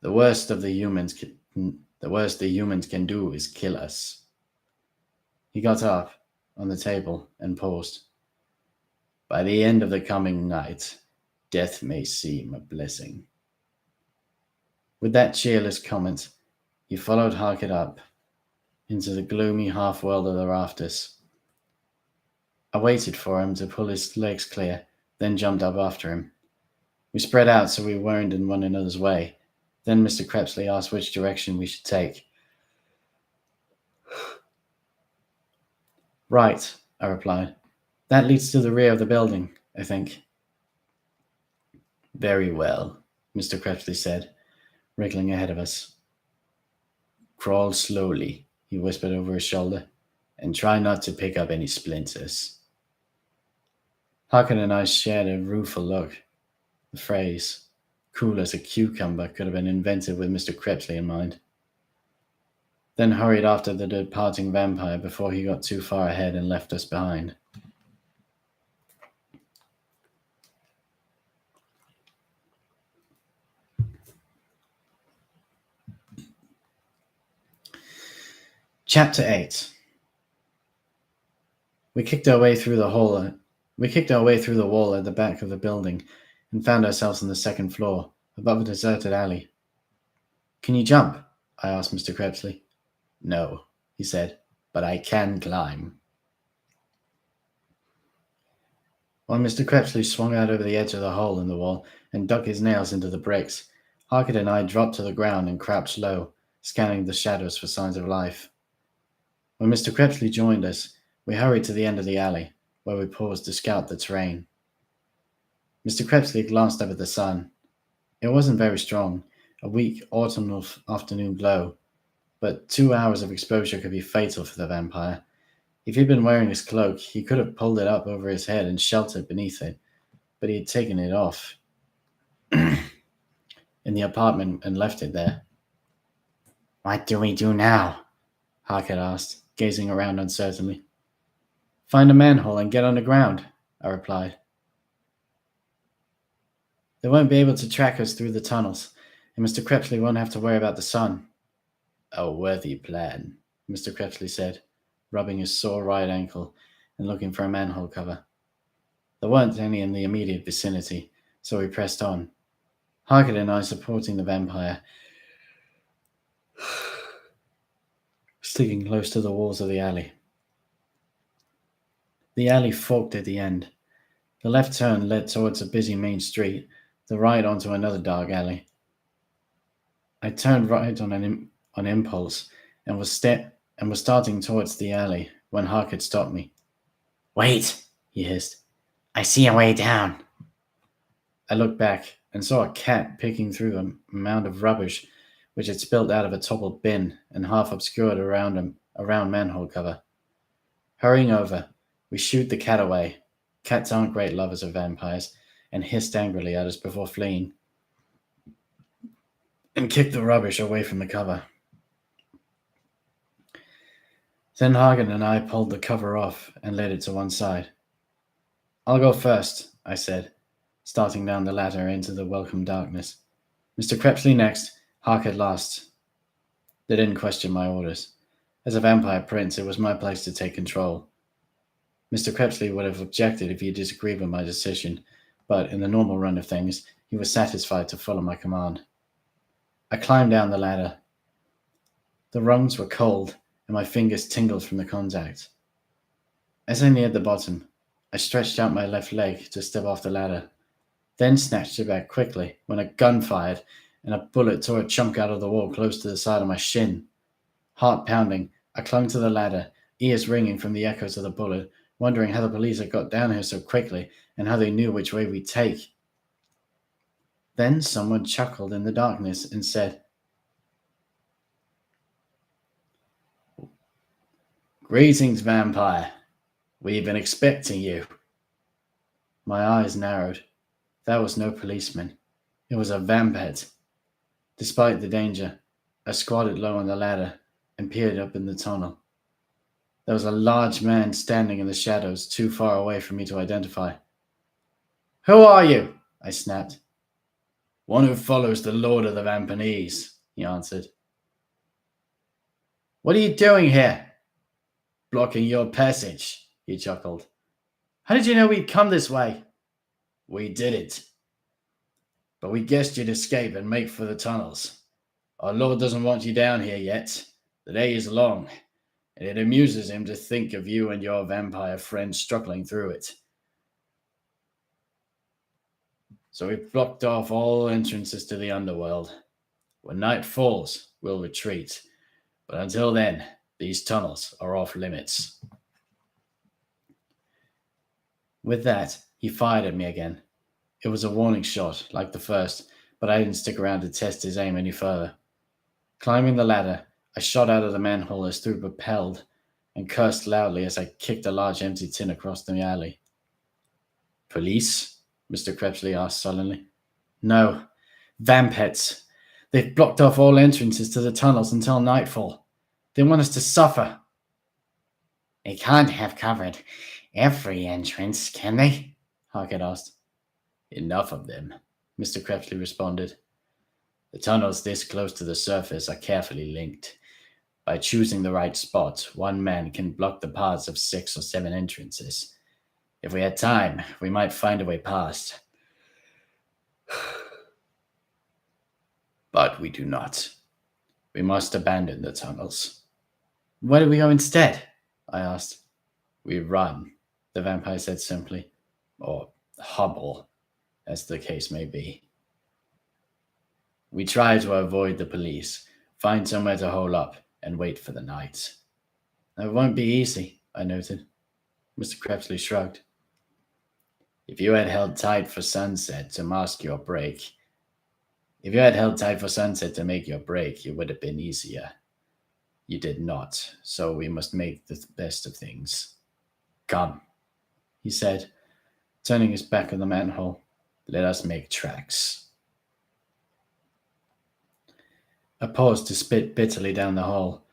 The worst the humans can do is kill us." He got up on the table and paused. "By the end of the coming night, death may seem a blessing." With that cheerless comment, he followed Harkett up into the gloomy half-world of the rafters. I waited for him to pull his legs clear, then jumped up after him. We spread out so we weren't in one another's way. Then Mr. Crepsley asked which direction we should take. "Right," I replied. "That leads to the rear of the building, I think." "Very well," Mr. Crepsley said, wriggling ahead of us. "Crawl slowly," he whispered over his shoulder, "and try not to pick up any splinters." Hockett and I shared a rueful look. The phrase, "cool as a cucumber," could have been invented with Mr. Crepsley in mind. Then hurried after the departing vampire before he got too far ahead and left us behind. Chapter 8. We kicked our way through the wall at the back of the building and found ourselves on the second floor, above a deserted alley. "Can you jump?" I asked Mr. Crepsley. "No," he said, "but I can climb." While Mr. Crepsley swung out over the edge of the hole in the wall and dug his nails into the bricks, Harkett and I dropped to the ground and crouched low, scanning the shadows for signs of life. When Mr. Crepsley joined us, We hurried to the end of the alley, where we paused to scout the terrain. Mr. Crepsley glanced up at the sun. It wasn't very strong, a weak autumnal afternoon glow, but 2 hours of exposure could be fatal for the vampire. If he'd been wearing his cloak, he could have pulled it up over his head and sheltered beneath it, but he had taken it off in the apartment and left it there. What do we do now? Harker asked, gazing around uncertainly. Find a manhole and get underground, I replied. They won't be able to track us through the tunnels, and Mr. Crepsley won't have to worry about the sun. A worthy plan, Mr. Crepsley said, rubbing his sore right ankle and looking for a manhole cover. There weren't any in the immediate vicinity, so we pressed on, Harker and I supporting the vampire, sticking close to the walls of the alley. The alley forked at the end. The left turn led towards a busy main street, the right onto another dark alley. I turned right on impulse and was starting towards the alley when Harker stopped me. Wait, he hissed. I see a way down. I looked back and saw a cat picking through a mound of rubbish which had spilled out of a toppled bin and half obscured around manhole cover. Hurrying over, we shooed the cat away. Cats aren't great lovers of vampires, and hissed angrily at us before fleeing, and kicked the rubbish away from the cover. Then Hagen and I pulled the cover off and laid it to one side. I'll go first, I said, starting down the ladder into the welcome darkness. Mr. Crepsley next, Harker last. They didn't question my orders. As a vampire prince, it was my place to take control. Mr. Crepsley would have objected if he disagreed with my decision, but in the normal run of things, he was satisfied to follow my command. I climbed down the ladder. The rungs were cold, and my fingers tingled from the contact. As I neared the bottom, I stretched out my left leg to step off the ladder, then snatched it back quickly when a gun fired and a bullet tore a chunk out of the wall close to the side of my shin. Heart pounding, I clung to the ladder, ears ringing from the echoes of the bullet, wondering how the police had got down here so quickly and how they knew which way we'd take. Then someone chuckled in the darkness and said, "Greetings, vampire. We've been expecting you." My eyes narrowed. That was no policeman. It was a vampet. Despite the danger, I squatted low on the ladder and peered up in the tunnel. There was a large man standing in the shadows too far away for me to identify. "Who are you?" I snapped. "One who follows the Lord of the Vampanese," he answered. "What are you doing here?" "Blocking your passage," he chuckled. "How did you know we'd come this way?" "We did it. But we guessed you'd escape and make for the tunnels. Our Lord doesn't want you down here yet. The day is long, and it amuses him to think of you and your vampire friends struggling through it. So we've blocked off all entrances to the underworld. When night falls, we'll retreat. But until then, these tunnels are off limits." With that, he fired at me again. It was a warning shot, like the first, but I didn't stick around to test his aim any further. Climbing the ladder, I shot out of the manhole as though propelled, and cursed loudly as I kicked a large empty tin across the alley. "Police?" Mr. Crepsley asked sullenly. "No. Vampets. They've blocked off all entrances to the tunnels until nightfall. They want us to suffer." "They can't have covered every entrance, can they?" Harker asked. "Enough of them," Mr. Crepsley responded. "The tunnels this close to the surface are carefully linked. By choosing the right spot, one man can block the paths of 6 or 7 entrances. If we had time, we might find a way past. But we do not. We must abandon the tunnels." "Where do we go instead?" I asked. "We run," the vampire said simply. "Or hobble, as the case may be. We try to avoid the police, find somewhere to hole up, and wait for the night." "It won't be easy," I noted. Mr. Krebsley shrugged. If you had held tight for sunset to mask your break, if you had held tight for sunset to make your break, it would have been easier. You did not, so we must make the best of things. Come, he said, turning his back on the manhole. Let us make tracks. I paused to spit bitterly down the hole,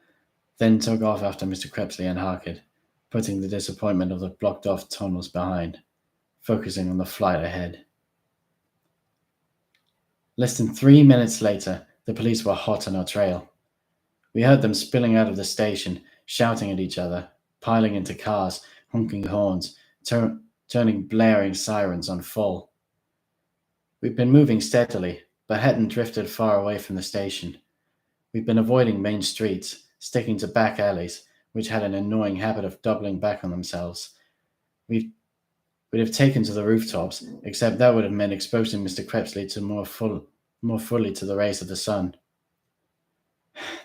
then took off after Mr. Krebsley and Harkett, putting the disappointment of the blocked-off tunnels behind, focusing on the flight ahead. Less than 3 minutes later, the police were hot on our trail. We heard them spilling out of the station, shouting at each other, piling into cars, honking horns, turning blaring sirens on full. We'd been moving steadily, but hadn't drifted far away from the station. We'd been avoiding main streets, sticking to back alleys, which had an annoying habit of doubling back on themselves. We'd have taken to the rooftops, except that would have meant exposing Mr. Krebsley to more fully to the rays of the sun.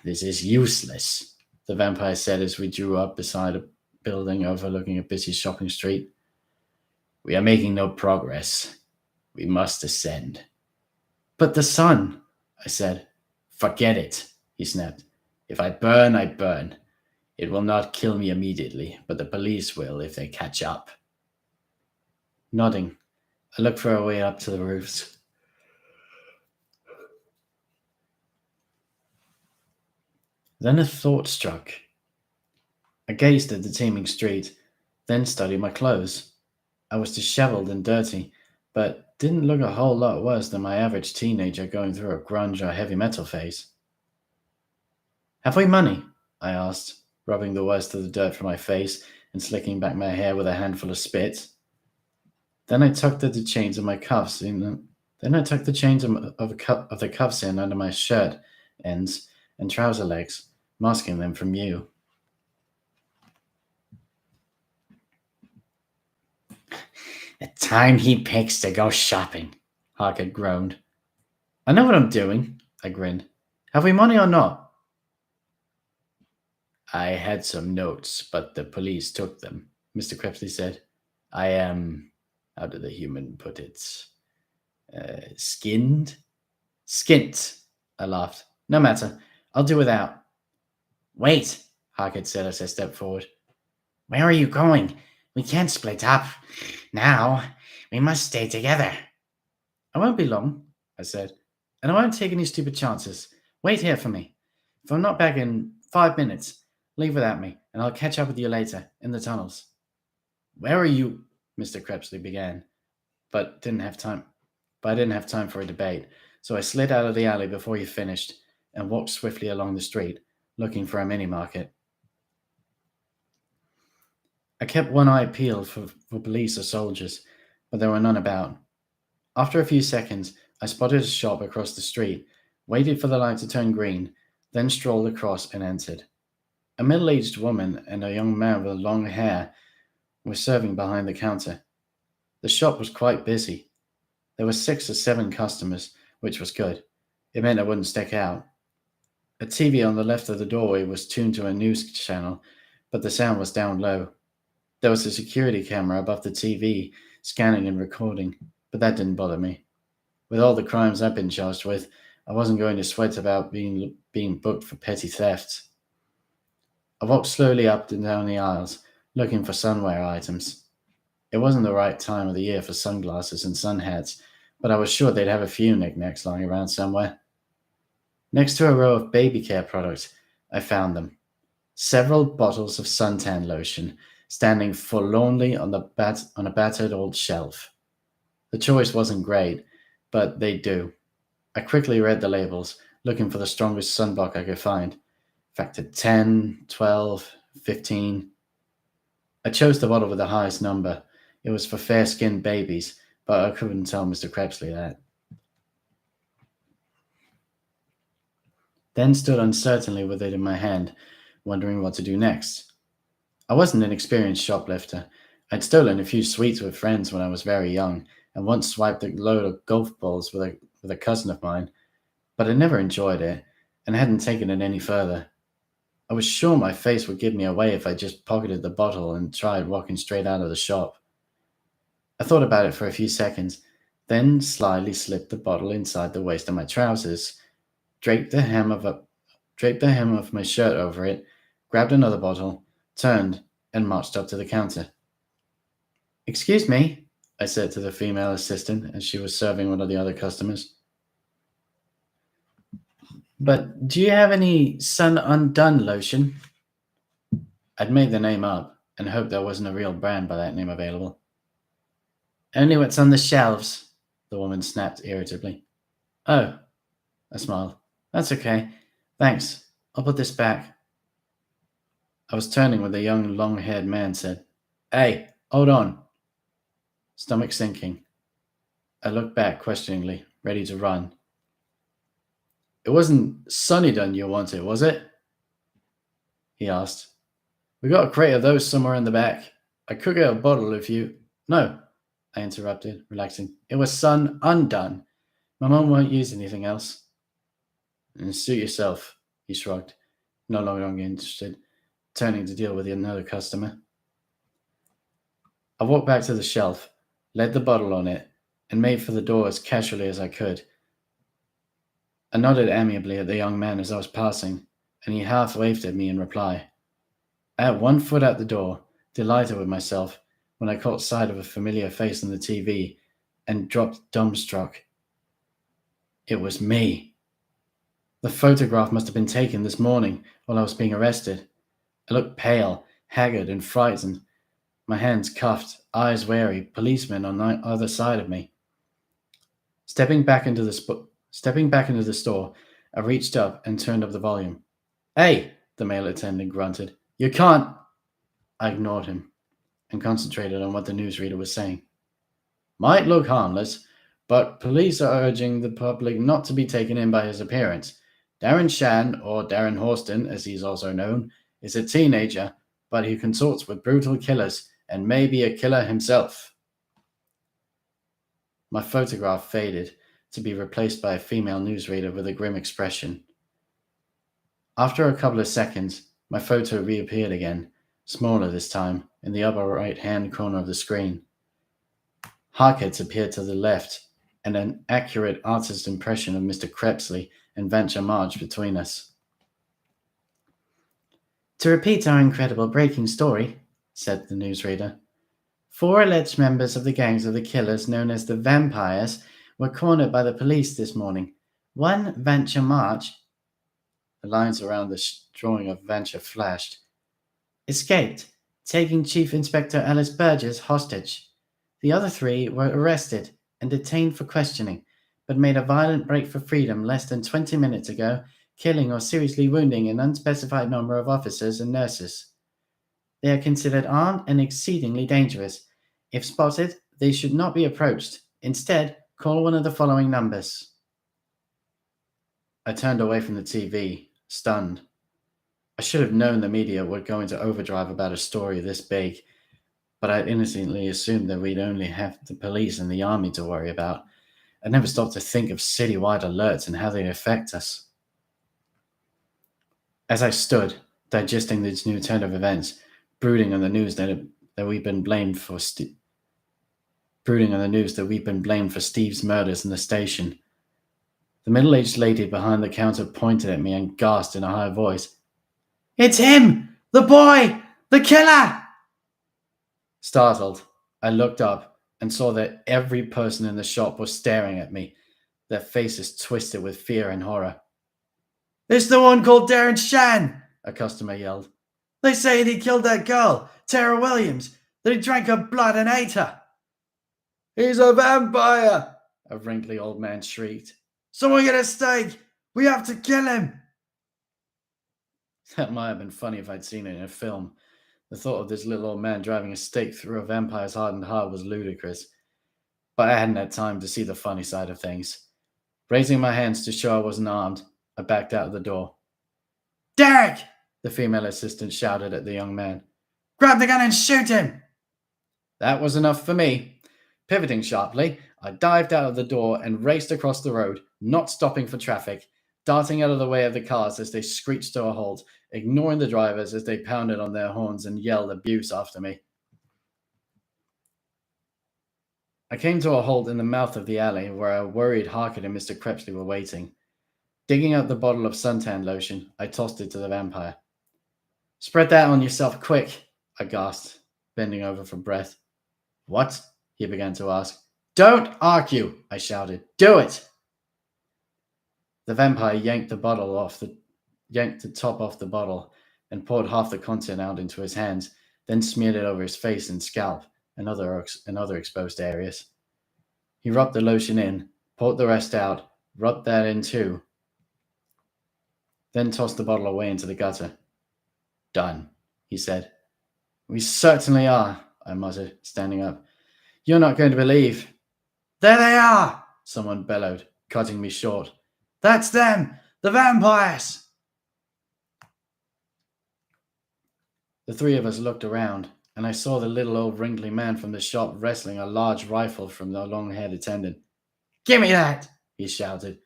This is useless, the vampire said as we drew up beside a building overlooking a busy shopping street. We are making no progress. We must ascend. But the sun, I said. Forget it, he snapped. If I burn, I burn. It will not kill me immediately, but the police will if they catch up. Nodding, I looked for a way up to the roofs. Then a thought struck. I gazed at the teeming street, then studied my clothes. I was disheveled and dirty, but didn't look a whole lot worse than my average teenager going through a grunge or heavy metal phase. Have we money? I asked, rubbing the worst of the dirt from my face and slicking back my hair with a handful of spit. Then I tucked the chains of my cuffs in. Then I tucked the chains of the cuffs in under my shirt ends and trouser legs, masking them from you. The time he picks to go shopping, Harkett groaned. I know what I'm doing, I grinned. Have we money or not? I had some notes, but the police took them, Mr. Krebsley said. I am, how did the human put it? Skinned? Skint, I laughed. No matter, I'll do without. Wait, Harkett said as I stepped forward. Where are you going? We can't split up. Now, we must stay together. I won't be long, I said, and I won't take any stupid chances. Wait here for me. If I'm not back in 5 minutes, leave without me, and I'll catch up with you later, in the tunnels. Where are you? Mr. Krebsley began, but I didn't have time for a debate, so I slid out of the alley before he finished and walked swiftly along the street, looking for a mini-market. I kept one eye peeled for police or soldiers, but there were none about. After a few seconds, I spotted a shop across the street, waited for the light to turn green, then strolled across and entered. A middle-aged woman and a young man with long hair were serving behind the counter. The shop was quite busy. There were 6 or 7 customers, which was good. It meant I wouldn't stick out. A TV on the left of the doorway was tuned to a news channel, but the sound was down low. There was a security camera above the TV, scanning and recording, but that didn't bother me. With all the crimes I've been charged with, I wasn't going to sweat about being booked for petty theft. I walked slowly up and down the aisles, looking for sunwear items. It wasn't the right time of the year for sunglasses and sun hats, but I was sure they'd have a few knickknacks lying around somewhere. Next to a row of baby care products, I found them. Several bottles of suntan lotion, standing forlornly on a battered old shelf. The choice wasn't great, but they'd do. I quickly read the labels, looking for the strongest sunblock I could find. Factor 10, 12, 15. I chose the bottle with the highest number. It was for fair-skinned babies, but I couldn't tell Mr. Krebsley that. Then stood uncertainly with it in my hand, wondering what to do next. I wasn't an experienced shoplifter. I'd stolen a few sweets with friends when I was very young, and once swiped a load of golf balls with a cousin of mine, but I never enjoyed it, and hadn't taken it any further. I was sure my face would give me away if I just pocketed the bottle and tried walking straight out of the shop. I thought about it for a few seconds, then slyly slipped the bottle inside the waist of my trousers, draped the hem of my shirt over it, grabbed another bottle, turned, and marched up to the counter. "Excuse me," I said to the female assistant as she was serving one of the other customers. "But do you have any Sun Undone lotion?" I'd made the name up and hoped there wasn't a real brand by that name available. "Only what's on the shelves," the woman snapped irritably. "Oh," I smiled. "That's okay. Thanks. I'll put this back." I was turning when the young, long-haired man said, "Hey, hold on." Stomach sinking. I looked back questioningly, ready to run. "It wasn't Sunnydun you wanted, was it?" he asked. "We got a crate of those somewhere in the back. I could get a bottle if you—" "No," I interrupted, relaxing. "It was Sun Undone. My mum won't use anything else." "And suit yourself," he shrugged, no longer interested, turning to deal with another customer. I walked back to the shelf, laid the bottle on it, and made for the door as casually as I could. I nodded amiably at the young man as I was passing, and he half waved at me in reply. I had one foot out the door, delighted with myself, when I caught sight of a familiar face on the TV and dropped dumbstruck. It was me. The photograph must have been taken this morning while I was being arrested. I looked pale, haggard, and frightened, my hands cuffed, eyes wary, policemen on either side of me. Stepping back into the store, I reached up and turned up the volume. "Hey," the male attendant grunted. "You can't—" I ignored him and concentrated on what the newsreader was saying. "Might look harmless, but police are urging the public not to be taken in by his appearance. Darren Shan, or Darren Horston as he's also known, is a teenager, but he consorts with brutal killers and may be a killer himself." My photograph faded to be replaced by a female newsreader with a grim expression. After a couple of seconds, my photo reappeared again, smaller this time, in the upper right-hand corner of the screen. Harkets appeared to the left, and an accurate artist impression of Mr. Crepsley and Venture March between us. "To repeat our incredible breaking story," said the newsreader, 4 alleged members of the gangs of the killers known as the Vampires were cornered by the police this morning. One, Venture March, the lines around the drawing of Venture flashed, escaped, taking Chief Inspector Alice Burgess hostage. The other 3 were arrested and detained for questioning, but made a violent break for freedom less than 20 minutes ago, killing or seriously wounding an unspecified number of officers and nurses. They are considered armed and exceedingly dangerous. If spotted, they should not be approached. Instead, call one of the following numbers." I turned away from the TV, stunned. I should have known the media would go into overdrive about a story this big, but I innocently assumed that we'd only have the police and the army to worry about. I never stopped to think of citywide alerts and how they'd affect us. As I stood, digesting this new turn of events, brooding on the news that we've been blamed for Steve's murders in the station, the middle-aged lady behind the counter pointed at me and gasped in a high voice, "It's him! The boy! The killer!" Startled, I looked up and saw that every person in the shop was staring at me, their faces twisted with fear and horror. "It's the one called Darren Shan!" a customer yelled. "They say he killed that girl, Tara Williams, that he drank her blood and ate her." "He's a vampire!" a wrinkly old man shrieked. "Someone get a stake! We have to kill him!" That might have been funny if I'd seen it in a film. The thought of this little old man driving a stake through a vampire's hardened heart was ludicrous. But I hadn't had time to see the funny side of things. Raising my hands to show I wasn't armed, I backed out of the door. "Derek!" the female assistant shouted at the young man. "Grab the gun and shoot him!" That was enough for me. Pivoting sharply, I dived out of the door and raced across the road, not stopping for traffic, darting out of the way of the cars as they screeched to a halt, ignoring the drivers as they pounded on their horns and yelled abuse after me. I came to a halt in the mouth of the alley where a worried Harker and Mr. Crepsley were waiting. Digging out the bottle of suntan lotion, I tossed it to the vampire. "Spread that on yourself, quick," I gasped, bending over for breath. "What?" he began to ask. "Don't argue," I shouted. "Do it!" The vampire yanked the top off the bottle and poured half the content out into his hands, then smeared it over his face and scalp and other exposed areas. He rubbed the lotion in, poured the rest out, rubbed that in too, then tossed the bottle away into the gutter. "Done," he said. "We certainly are," I muttered, standing up. "You're not going to believe—" "There they are!" someone bellowed, cutting me short. "That's them! The vampires!" The three of us looked around, and I saw the little old wrinkly man from the shop wrestling a large rifle from the long-haired attendant. "Give me that!" he shouted.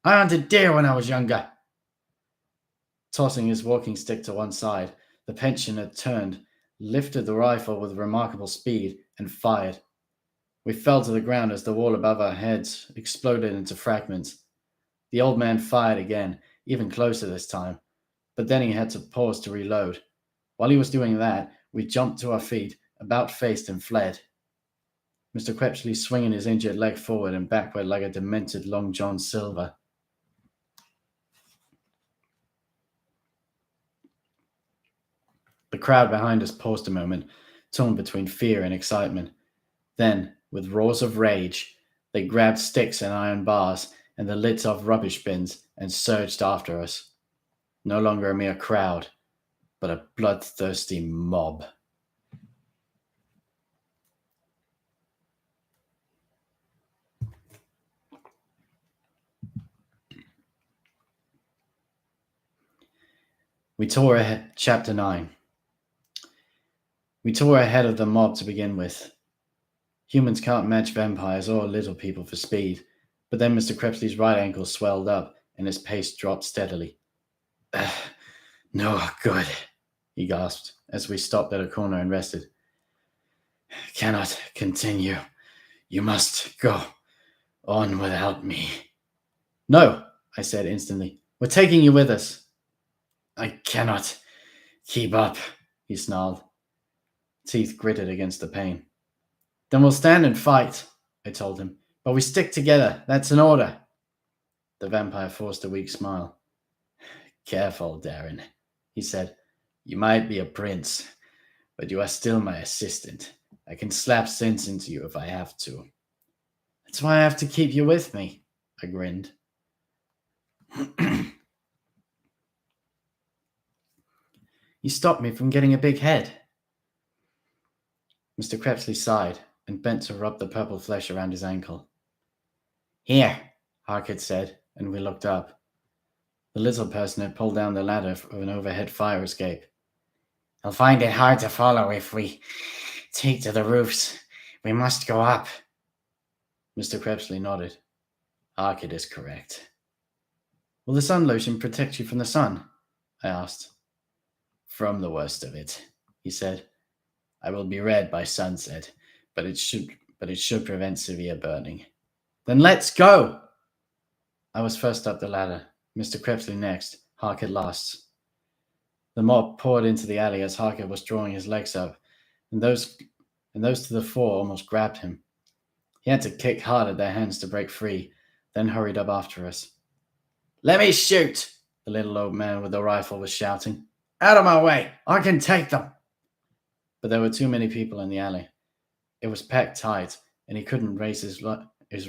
"I hunted deer when I was younger." Tossing his walking stick to one side, the pensioner turned, lifted the rifle with remarkable speed, and fired. We fell to the ground as the wall above our heads exploded into fragments. The old man fired again, even closer this time, but then he had to pause to reload. While he was doing that, we jumped to our feet, about-faced, and fled. Mr. Crepsley swinging his injured leg forward and backward like a demented Long John Silver. The crowd behind us paused a moment, torn between fear and excitement. Then, with roars of rage, they grabbed sticks and iron bars and the lids off rubbish bins and surged after us. No longer a mere crowd, but a bloodthirsty mob. We tore ahead. Chapter 9. We tore ahead of the mob to begin with. Humans can't match vampires or little people for speed, but then Mr. Crepsley's right ankle swelled up and his pace dropped steadily. "No good," he gasped as we stopped at a corner and rested. "Cannot continue. You must go on without me." "No," I said instantly. "We're taking you with us." "I cannot keep up," he snarled. Teeth gritted against the pain. "Then we'll stand and fight," I told him. "But we stick together. That's an order." The vampire forced a weak smile. "Careful, Darren," he said. "You might be a prince, but you are still my assistant. I can slap sense into you if I have to." "That's why I have to keep you with me," I grinned. "You stopped me from getting a big head." Mr. Crepsley sighed and bent to rub the purple flesh around his ankle. "Here," Harkett said, and we looked up. The little person had pulled down the ladder of an overhead fire escape. "You'll find it hard to follow if we take to the roofs. We must go up." Mr. Crepsley nodded. "Harkett is correct." "Will the sun lotion protect you from the sun?" I asked. "From the worst of it," he said. "I will be red by sunset, but it should prevent severe burning." "Then let's go!" I was first up the ladder, Mr. Crepsley next, Harkett last. The mob poured into the alley as Harkett was drawing his legs up, and those to the fore almost grabbed him. He had to kick hard at their hands to break free, then hurried up after us. "Let me shoot!" the little old man with the rifle was shouting. "Out of my way! I can take them!" But there were too many people in the alley. It was packed tight, and he couldn't raise his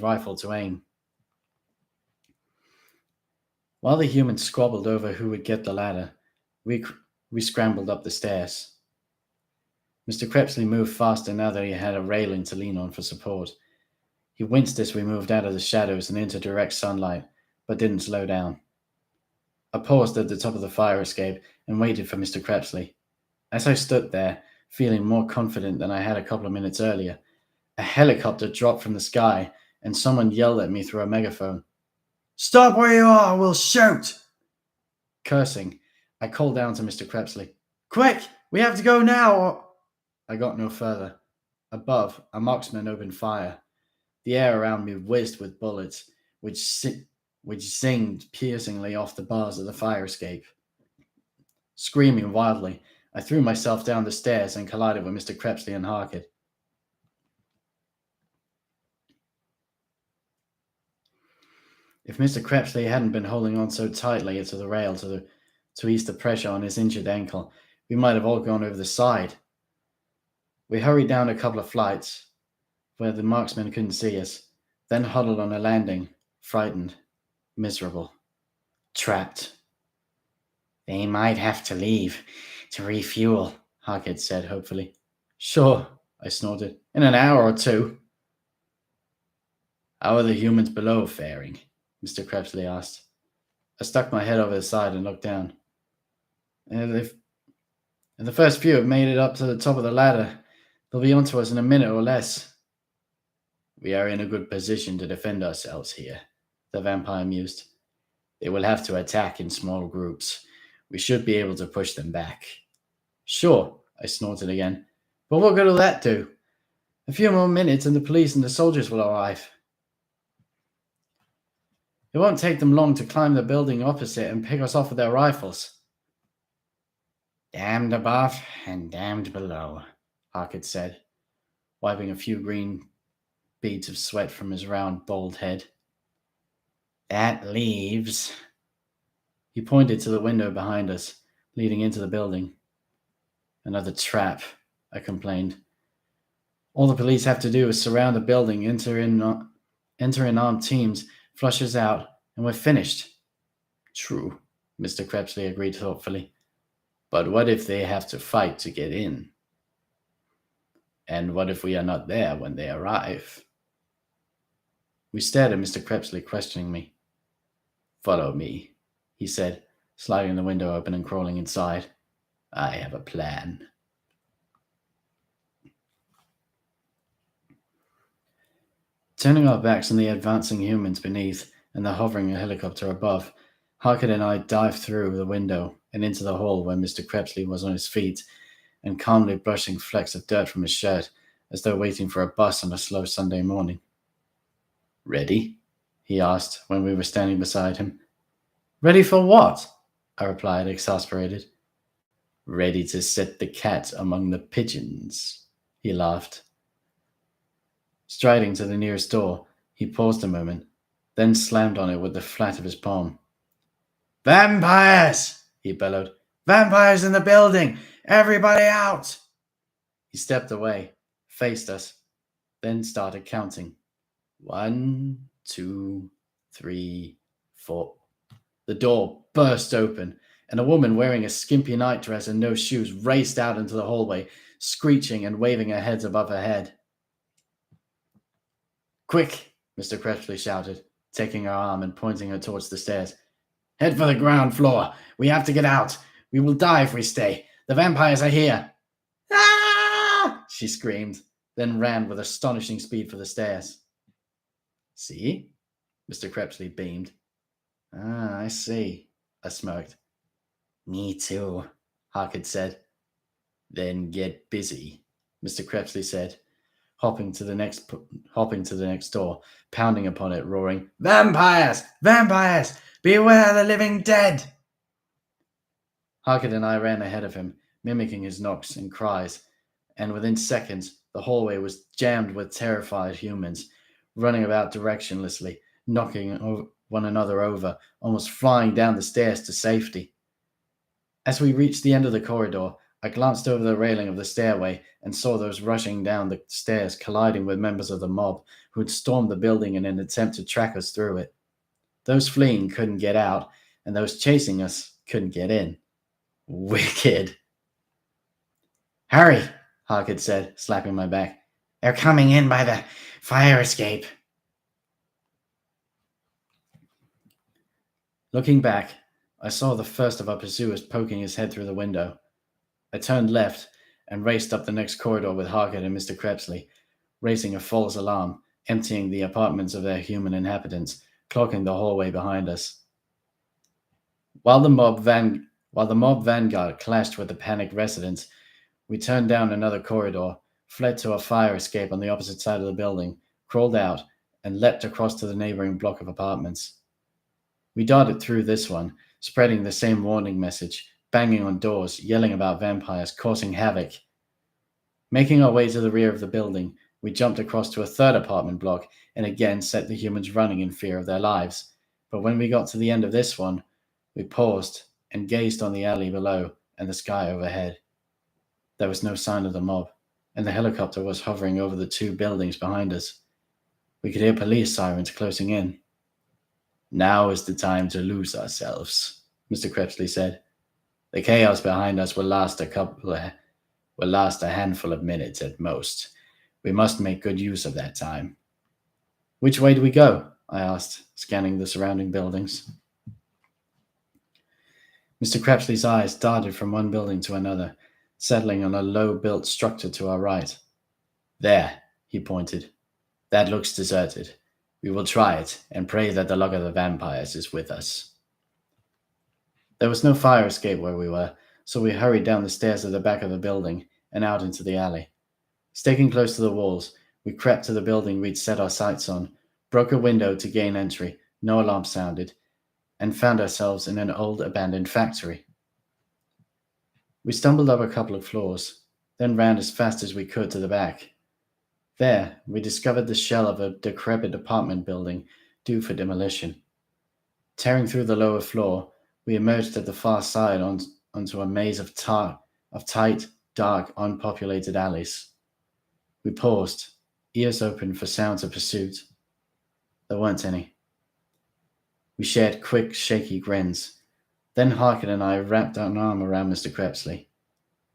rifle to aim. While the humans squabbled over who would get the ladder, we scrambled up the stairs. Mr. Crepsley moved faster now that he had a railing to lean on for support. He winced as we moved out of the shadows and into direct sunlight, but didn't slow down. I paused at the top of the fire escape and waited for Mr. Crepsley. As I stood there, feeling more confident than I had a couple of minutes earlier, a helicopter dropped from the sky and someone yelled at me through a megaphone. "Stop where you are, we'll shoot!" Cursing, I called down to Mr. Crepsley. Quick! We have to go now! Or... I got no further. Above, a marksman opened fire. The air around me whizzed with bullets, which zinged piercingly off the bars of the fire escape. Screaming wildly, I threw myself down the stairs and collided with Mr. Crepsley and Harkett. If Mr. Crepsley hadn't been holding on so tightly to the rail to ease the pressure on his injured ankle, we might have all gone over the side. We hurried down a couple of flights, where the marksman couldn't see us, then huddled on a landing, frightened, miserable, trapped. They might have to leave to refuel, Harkett said hopefully. Sure, I snorted. In an hour or two. How are the humans below faring? Mr. Crepsley asked. I stuck my head over the side and looked down. The first few have made it up to the top of the ladder. They'll be onto us in a minute or less. We are in a good position to defend ourselves here, the vampire mused. They will have to attack in small groups. We should be able to push them back. Sure, I snorted again. But what good will that do? A few more minutes and the police and the soldiers will arrive. It won't take them long to climb the building opposite and pick us off with their rifles. Damned above and damned below, Harkett said, wiping a few green beads of sweat from his round, bald head. That leaves... He pointed to the window behind us, leading into the building. Another trap, I complained. All the police have to do is surround the building, enter in armed teams, flush us out, and we're finished. True, Mr. Crepsley agreed thoughtfully. But what if they have to fight to get in? And what if we are not there when they arrive? We stared at Mr. Crepsley, questioning me. Follow me, he said, sliding the window open and crawling inside. I have a plan. Turning our backs on the advancing humans beneath and the hovering helicopter above, Harkett and I dived through the window and into the hall where Mr. Crepsley was on his feet and calmly brushing flecks of dirt from his shirt as though waiting for a bus on a slow Sunday morning. Ready? He asked when we were standing beside him. Ready for what? I replied, exasperated. Ready to set the cat among the pigeons, he laughed. Striding to the nearest door, he paused a moment, then slammed on it with the flat of his palm. Vampires! He bellowed. Vampires in the building! Everybody out! He stepped away, faced us, then started counting. 1, 2, 3, 4. The door burst open, and a woman wearing a skimpy nightdress and no shoes raced out into the hallway, screeching and waving her hands above her head. Quick, Mr. Crepsley shouted, taking her arm and pointing her towards the stairs. Head for the ground floor. We have to get out. We will die if we stay. The vampires are here. Ah! She screamed, then ran with astonishing speed for the stairs. See? Mr. Crepsley beamed. Ah, I see, I smirked. Me too, Harkett said. Then get busy, Mr. Crepsley said, hopping to the next door, pounding upon it, roaring, Vampires! Vampires! Beware the living dead! Harkett and I ran ahead of him, mimicking his knocks and cries, and within seconds the hallway was jammed with terrified humans, running about directionlessly, knocking one another over, almost flying down the stairs to safety. As we reached the end of the corridor, I glanced over the railing of the stairway and saw those rushing down the stairs colliding with members of the mob who had stormed the building in an attempt to track us through it. Those fleeing couldn't get out, and those chasing us couldn't get in. Wicked. Hurry, Harkett said, slapping my back. They're coming in by the fire escape. Looking back, I saw the first of our pursuers poking his head through the window. I turned left and raced up the next corridor with Harkett and Mr. Crepsley, raising a false alarm, emptying the apartments of their human inhabitants, clogging the hallway behind us. While the mob While the mob vanguard clashed with the panicked residents, we turned down another corridor, fled to a fire escape on the opposite side of the building, crawled out, and leapt across to the neighboring block of apartments. We darted through this one, spreading the same warning message, banging on doors, yelling about vampires, causing havoc. Making our way to the rear of the building, we jumped across to a third apartment block and again set the humans running in fear of their lives. But when we got to the end of this one, we paused and gazed on the alley below and the sky overhead. There was no sign of the mob, and the helicopter was hovering over the two buildings behind us. We could hear police sirens closing in. "Now is the time to lose ourselves," Mr. Crepsley said. "The chaos behind us will last a handful of minutes at most. We must make good use of that time." "Which way do we go?" I asked, scanning the surrounding buildings. Mr. Crepsley's eyes darted from one building to another, settling on a low-built structure to our right. "There," he pointed. "That looks deserted. We will try it and pray that the luck of the vampires is with us." There was no fire escape where we were, so we hurried down the stairs at the back of the building and out into the alley. Sticking close to the walls, we crept to the building we'd set our sights on, broke a window to gain entry, no alarm sounded, and found ourselves in an old abandoned factory. We stumbled up a couple of floors, then ran as fast as we could to the back. There, we discovered the shell of a decrepit apartment building due for demolition. Tearing through the lower floor, we emerged at the far side onto a maze of tight, dark, unpopulated alleys. We paused, ears open for sounds of pursuit. There weren't any. We shared quick, shaky grins. Then Harkin and I wrapped an arm around Mr. Crepsley.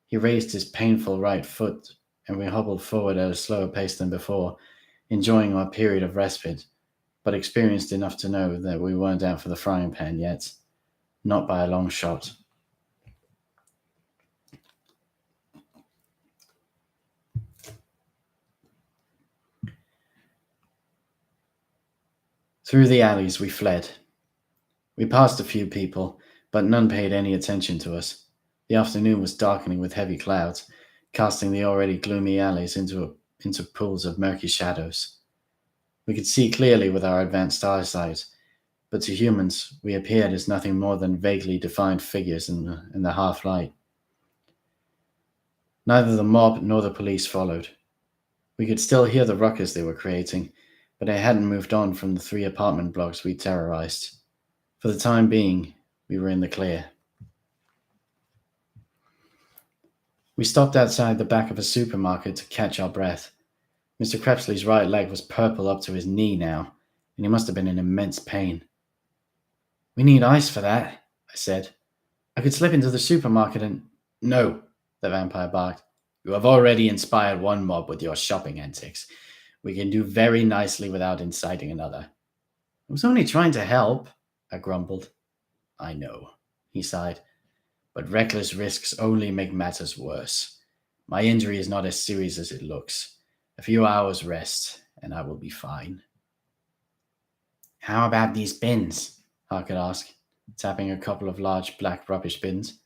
He raised his painful right foot, and we hobbled forward at a slower pace than before, enjoying our period of respite, but experienced enough to know that we weren't out for the frying pan yet. Not by a long shot. Through the alleys we fled. We passed a few people, but none paid any attention to us. The afternoon was darkening with heavy clouds, casting the already gloomy alleys into pools of murky shadows. We could see clearly with our advanced eyesight, but to humans we appeared as nothing more than vaguely defined figures in the half-light. Neither the mob nor the police followed. We could still hear the ruckus they were creating, but they hadn't moved on from the 3 apartment blocks we terrorized. For the time being, we were in the clear. We stopped outside the back of a supermarket to catch our breath. Mr. Crepsley's right leg was purple up to his knee now, and he must have been in immense pain. "We need ice for that," I said. "I could slip into the supermarket and—" "No," the vampire barked. "You have already inspired one mob with your shopping antics. We can do very nicely without inciting another." "I was only trying to help," I grumbled. "I know," he sighed, "but reckless risks only make matters worse. My injury is not as serious as it looks. A few hours rest, and I will be fine." "How about these bins?" Harker asked, tapping a couple of large black rubbish bins.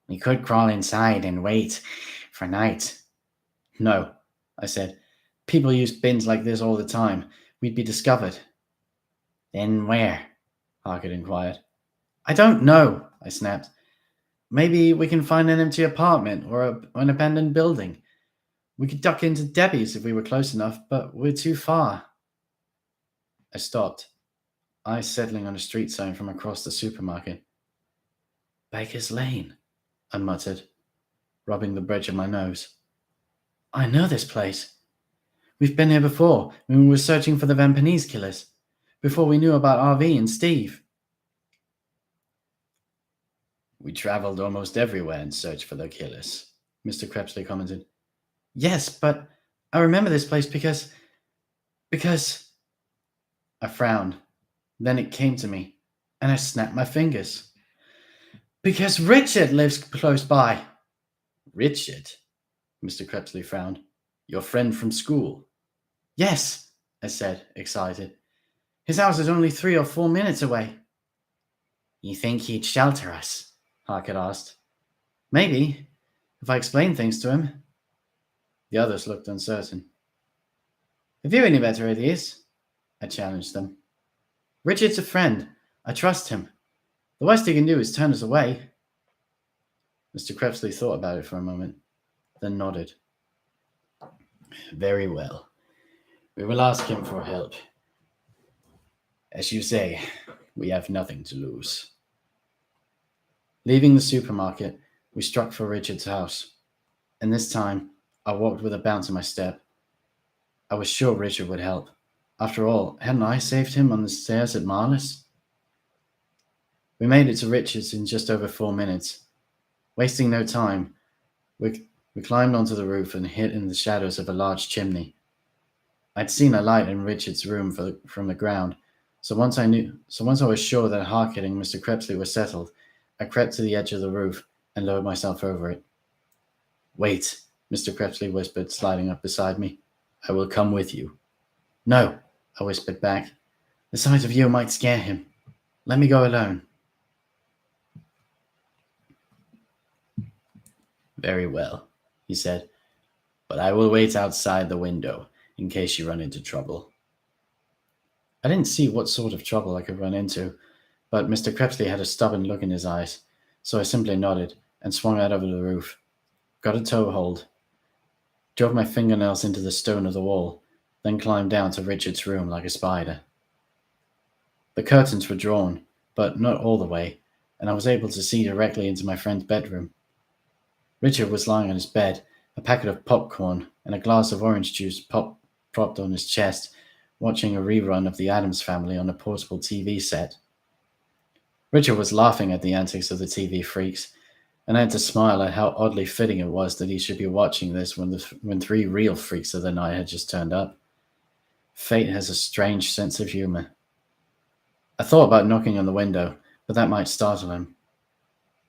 "We could crawl inside and wait for night." "No," I said. "People use bins like this all the time. We'd be discovered." "Then where?" Harker inquired. "I don't know," I snapped. "Maybe we can find an empty apartment or an abandoned building. We could duck into Debbie's if we were close enough, but we're too far." I stopped, eyes settling on a street sign from across the supermarket. "Baker's Lane," I muttered, rubbing the bridge of my nose. "I know this place. We've been here before when we were searching for the Vampanese killers, before we knew about RV and Steve." "We traveled almost everywhere in search for the killers," Mr. Crepsley commented. "Yes, but I remember this place because... I frowned. Then it came to me, and I snapped my fingers. "Because Richard lives close by." "Richard?" Mr. Crepsley frowned. "Your friend from school?" "Yes," I said, excited. "His house is only 3 or 4 minutes away." "You think he'd shelter us?" Harkett asked. Maybe, if I explain things to him. The others looked uncertain. Have you any better ideas? I challenged them. Richard's a friend. I trust him. The worst he can do is turn us away. Mr. Crepsley thought about it for a moment, then nodded. Very well. We will ask him for help. As you say, we have nothing to lose. Leaving the supermarket, we struck for Richard's house, and this time I walked with a bounce in my step. I was sure Richard would help. After all, hadn't I saved him on the stairs at Marlis? We made it to Richard's in just over 4 minutes. Wasting no time, we climbed onto the roof and hid in the shadows of a large chimney. I'd seen a light in Richard's room from the ground, so once I was sure that Harkett and Mr. Crepsley were settled, I crept to the edge of the roof and lowered myself over it. Wait, Mr. Crepsley whispered, sliding up beside me. I will come with you. No, I whispered back. The sight of you might scare him. Let me go alone. Very well, he said, but I will wait outside the window in case you run into trouble. I didn't see what sort of trouble I could run into, but Mr. Crepsley had a stubborn look in his eyes, so I simply nodded and swung out over the roof, got a toe hold, drove my fingernails into the stone of the wall, then climbed down to Richard's room like a spider. The curtains were drawn, but not all the way, and I was able to see directly into my friend's bedroom. Richard was lying on his bed, a packet of popcorn and a glass of orange juice propped on his chest, watching a rerun of The Addams Family on a portable TV set. Richard was laughing at the antics of the TV freaks, and I had to smile at how oddly fitting it was that he should be watching this when 3 real freaks of the night had just turned up. Fate has a strange sense of humor. I thought about knocking on the window, but that might startle him.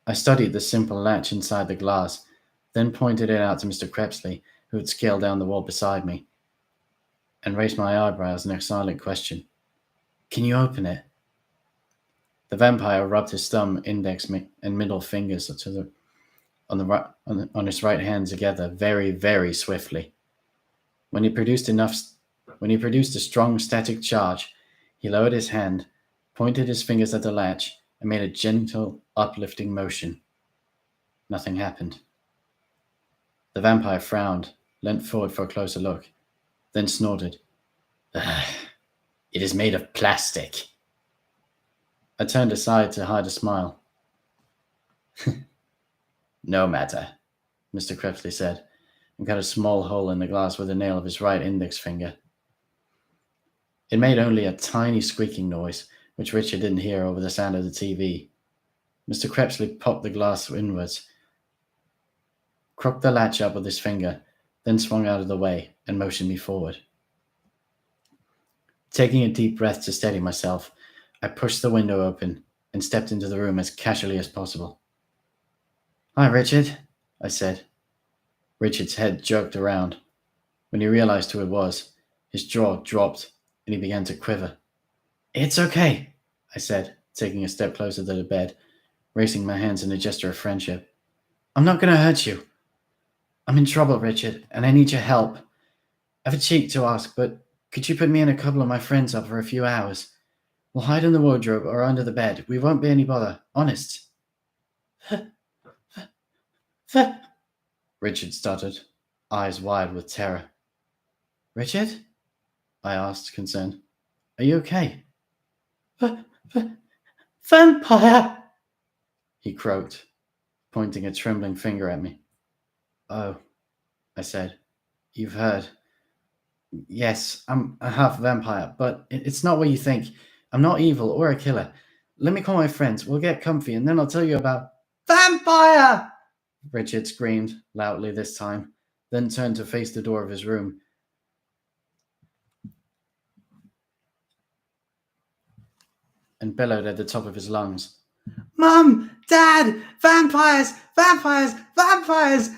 I studied the simple latch inside the glass, then pointed it out to Mr. Crepsley, who had scaled down the wall beside me, and raised my eyebrows in a silent question. Can you open it? The vampire rubbed his thumb, index, and middle fingers on his right hand together very, very swiftly. When he produced a strong static charge, he lowered his hand, pointed his fingers at the latch, and made a gentle, uplifting motion. Nothing happened. The vampire frowned, leant forward for a closer look, then snorted. It is made of plastic. I turned aside to hide a smile. No matter, Mr. Crepsley said, and cut a small hole in the glass with the nail of his right index finger. It made only a tiny squeaking noise, which Richard didn't hear over the sound of the TV. Mr. Crepsley popped the glass inwards, crooked the latch up with his finger, then swung out of the way and motioned me forward. Taking a deep breath to steady myself, I pushed the window open and stepped into the room as casually as possible. Hi, Richard, I said. Richard's head jerked around. When he realized who it was, his jaw dropped and he began to quiver. It's okay, I said, taking a step closer to the bed, raising my hands in a gesture of friendship. I'm not going to hurt you. I'm in trouble, Richard, and I need your help. I've a cheek to ask, but could you put me and a couple of my friends up for a few hours? We'll hide in the wardrobe or under the bed. We won't be any bother. Honest. Richard stuttered, eyes wide with terror. Richard? I asked, concerned. Are you okay? Vampire! He croaked, pointing a trembling finger at me. Oh, I said. You've heard. Yes, I'm a half vampire, but it's not what you think. I'm not evil or a killer. Let me call my friends. We'll get comfy, and then I'll tell you about... Vampire! Richard screamed, loudly this time, then turned to face the door of his room. And bellowed at the top of his lungs. Mum! Dad! Vampires! Vampires! Vampires!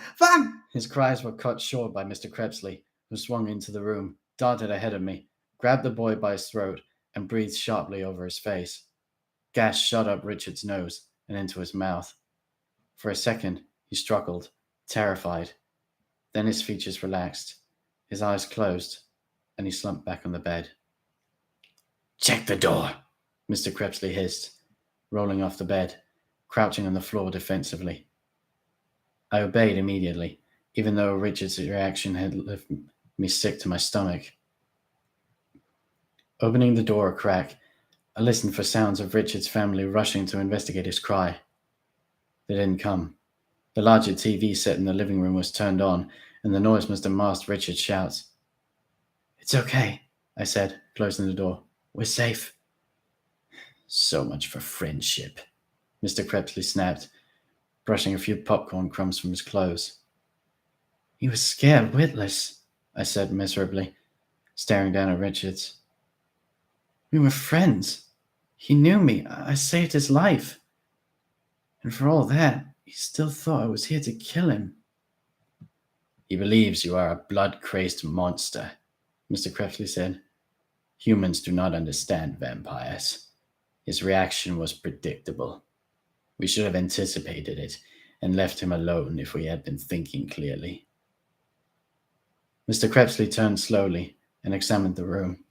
His cries were cut short by Mr. Crepsley, who swung into the room, darted ahead of me, grabbed the boy by his throat, and breathed sharply over his face. Gas shot up Richard's nose and into his mouth. For a second, he struggled, terrified. Then his features relaxed, his eyes closed, and he slumped back on the bed. "Check the door," Mr. Crepsley hissed, rolling off the bed, crouching on the floor defensively. I obeyed immediately, even though Richard's reaction had left me sick to my stomach. Opening the door a crack, I listened for sounds of Richard's family rushing to investigate his cry. They didn't come. The larger TV set in the living room was turned on, and the noise must have masked Richard's shouts. "It's okay," I said, closing the door. "We're safe." "So much for friendship," Mr. Crepsley snapped, brushing a few popcorn crumbs from his clothes. "He was scared witless," I said miserably, staring down at Richards. "We were friends. He knew me. I saved his life. And for all that, he still thought I was here to kill him." "He believes you are a blood-crazed monster," Mr. Crepsley said. "Humans do not understand vampires. His reaction was predictable. We should have anticipated it and left him alone if we had been thinking clearly." Mr. Crepsley turned slowly and examined the room.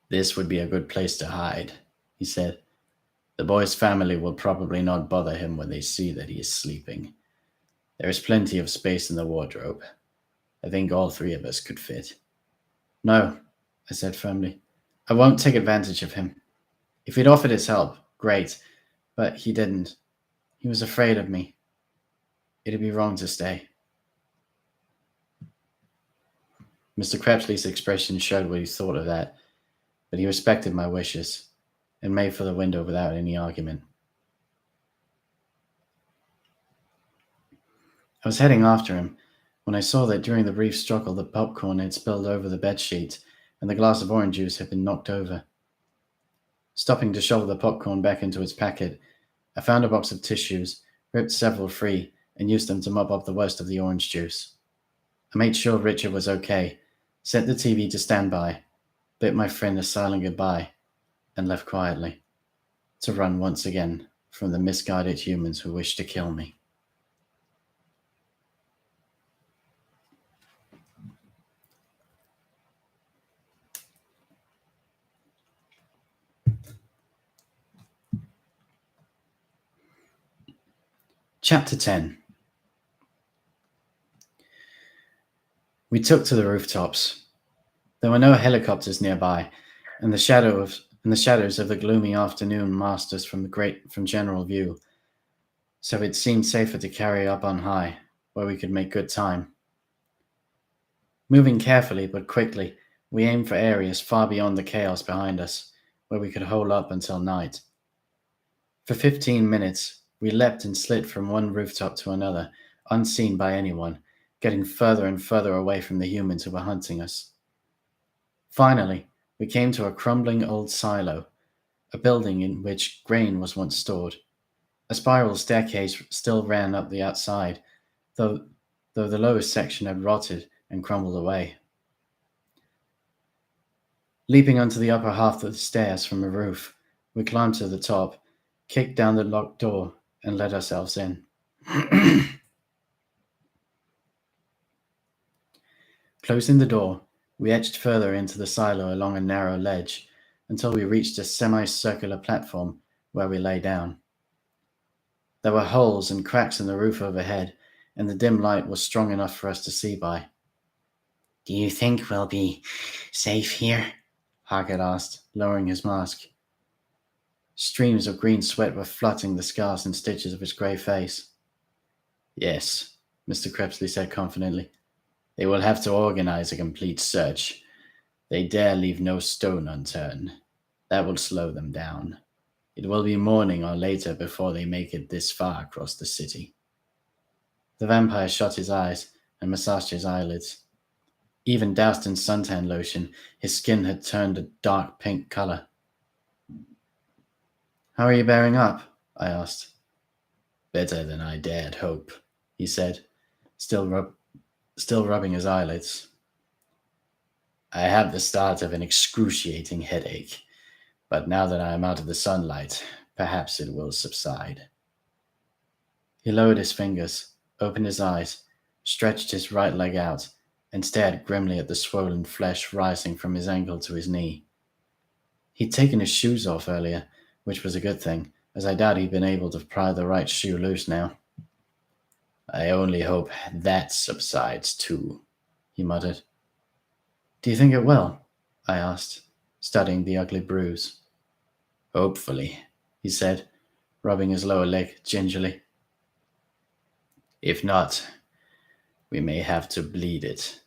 "This would be a good place to hide," he said. "The boy's family will probably not bother him when they see that he is sleeping. There is plenty of space in the wardrobe. I think all three of us could fit." "No," I said firmly. "I won't take advantage of him. If he'd offered his help, great, but he didn't. He was afraid of me. It'd be wrong to stay." Mr. Crepsley's expression showed what he thought of that, but he respected my wishes and made for the window without any argument. I was heading after him when I saw that during the brief struggle the popcorn had spilled over the bedsheet and the glass of orange juice had been knocked over. Stopping to shovel the popcorn back into its packet, I found a box of tissues, ripped several free, and used them to mop up the worst of the orange juice. I made sure Richard was okay, set the TV to standby, bid my friend a silent goodbye, and left quietly, to run once again from the misguided humans who wished to kill me. Chapter 10. We took to the rooftops. There were no helicopters nearby, and the shadows of the gloomy afternoon masked us from general view, so it seemed safer to carry up on high, where we could make good time. Moving carefully but quickly, we aimed for areas far beyond the chaos behind us, where we could hold up until night. For 15 minutes, we leapt and slid from one rooftop to another, unseen by anyone, getting further and further away from the humans who were hunting us. Finally, we came to a crumbling old silo, a building in which grain was once stored. A spiral staircase still ran up the outside, though the lowest section had rotted and crumbled away. Leaping onto the upper half of the stairs from the roof, we climbed to the top, kicked down the locked door, and let ourselves in. Closing the door, we edged further into the silo along a narrow ledge until we reached a semicircular platform where we lay down. There were holes and cracks in the roof overhead, and the dim light was strong enough for us to see by. "Do you think we'll be safe here?" Haggard asked, lowering his mask. Streams of green sweat were flooding the scars and stitches of his grey face. "Yes," Mr. Crepsley said confidently. "They will have to organize a complete search. They dare leave no stone unturned. That will slow them down. It will be morning or later before they make it this far across the city." The vampire shut his eyes and massaged his eyelids. Even doused in suntan lotion, his skin had turned a dark pink color. "How are you bearing up?" I asked. "Better than I dared hope," he said, still rubbing his eyelids. "I have the start of an excruciating headache, But now that I am out of the sunlight, perhaps it will subside. He lowered his fingers, opened his eyes, stretched his right leg out, and stared grimly at the swollen flesh rising from his ankle to his knee. He'd taken his shoes off earlier, which was a good thing, as I doubt he'd been able to pry the right shoe loose now. I only hope that subsides too, he muttered. Do you think it will? I asked, studying the ugly bruise. Hopefully, he said, rubbing his lower leg gingerly. If not, we may have to bleed it.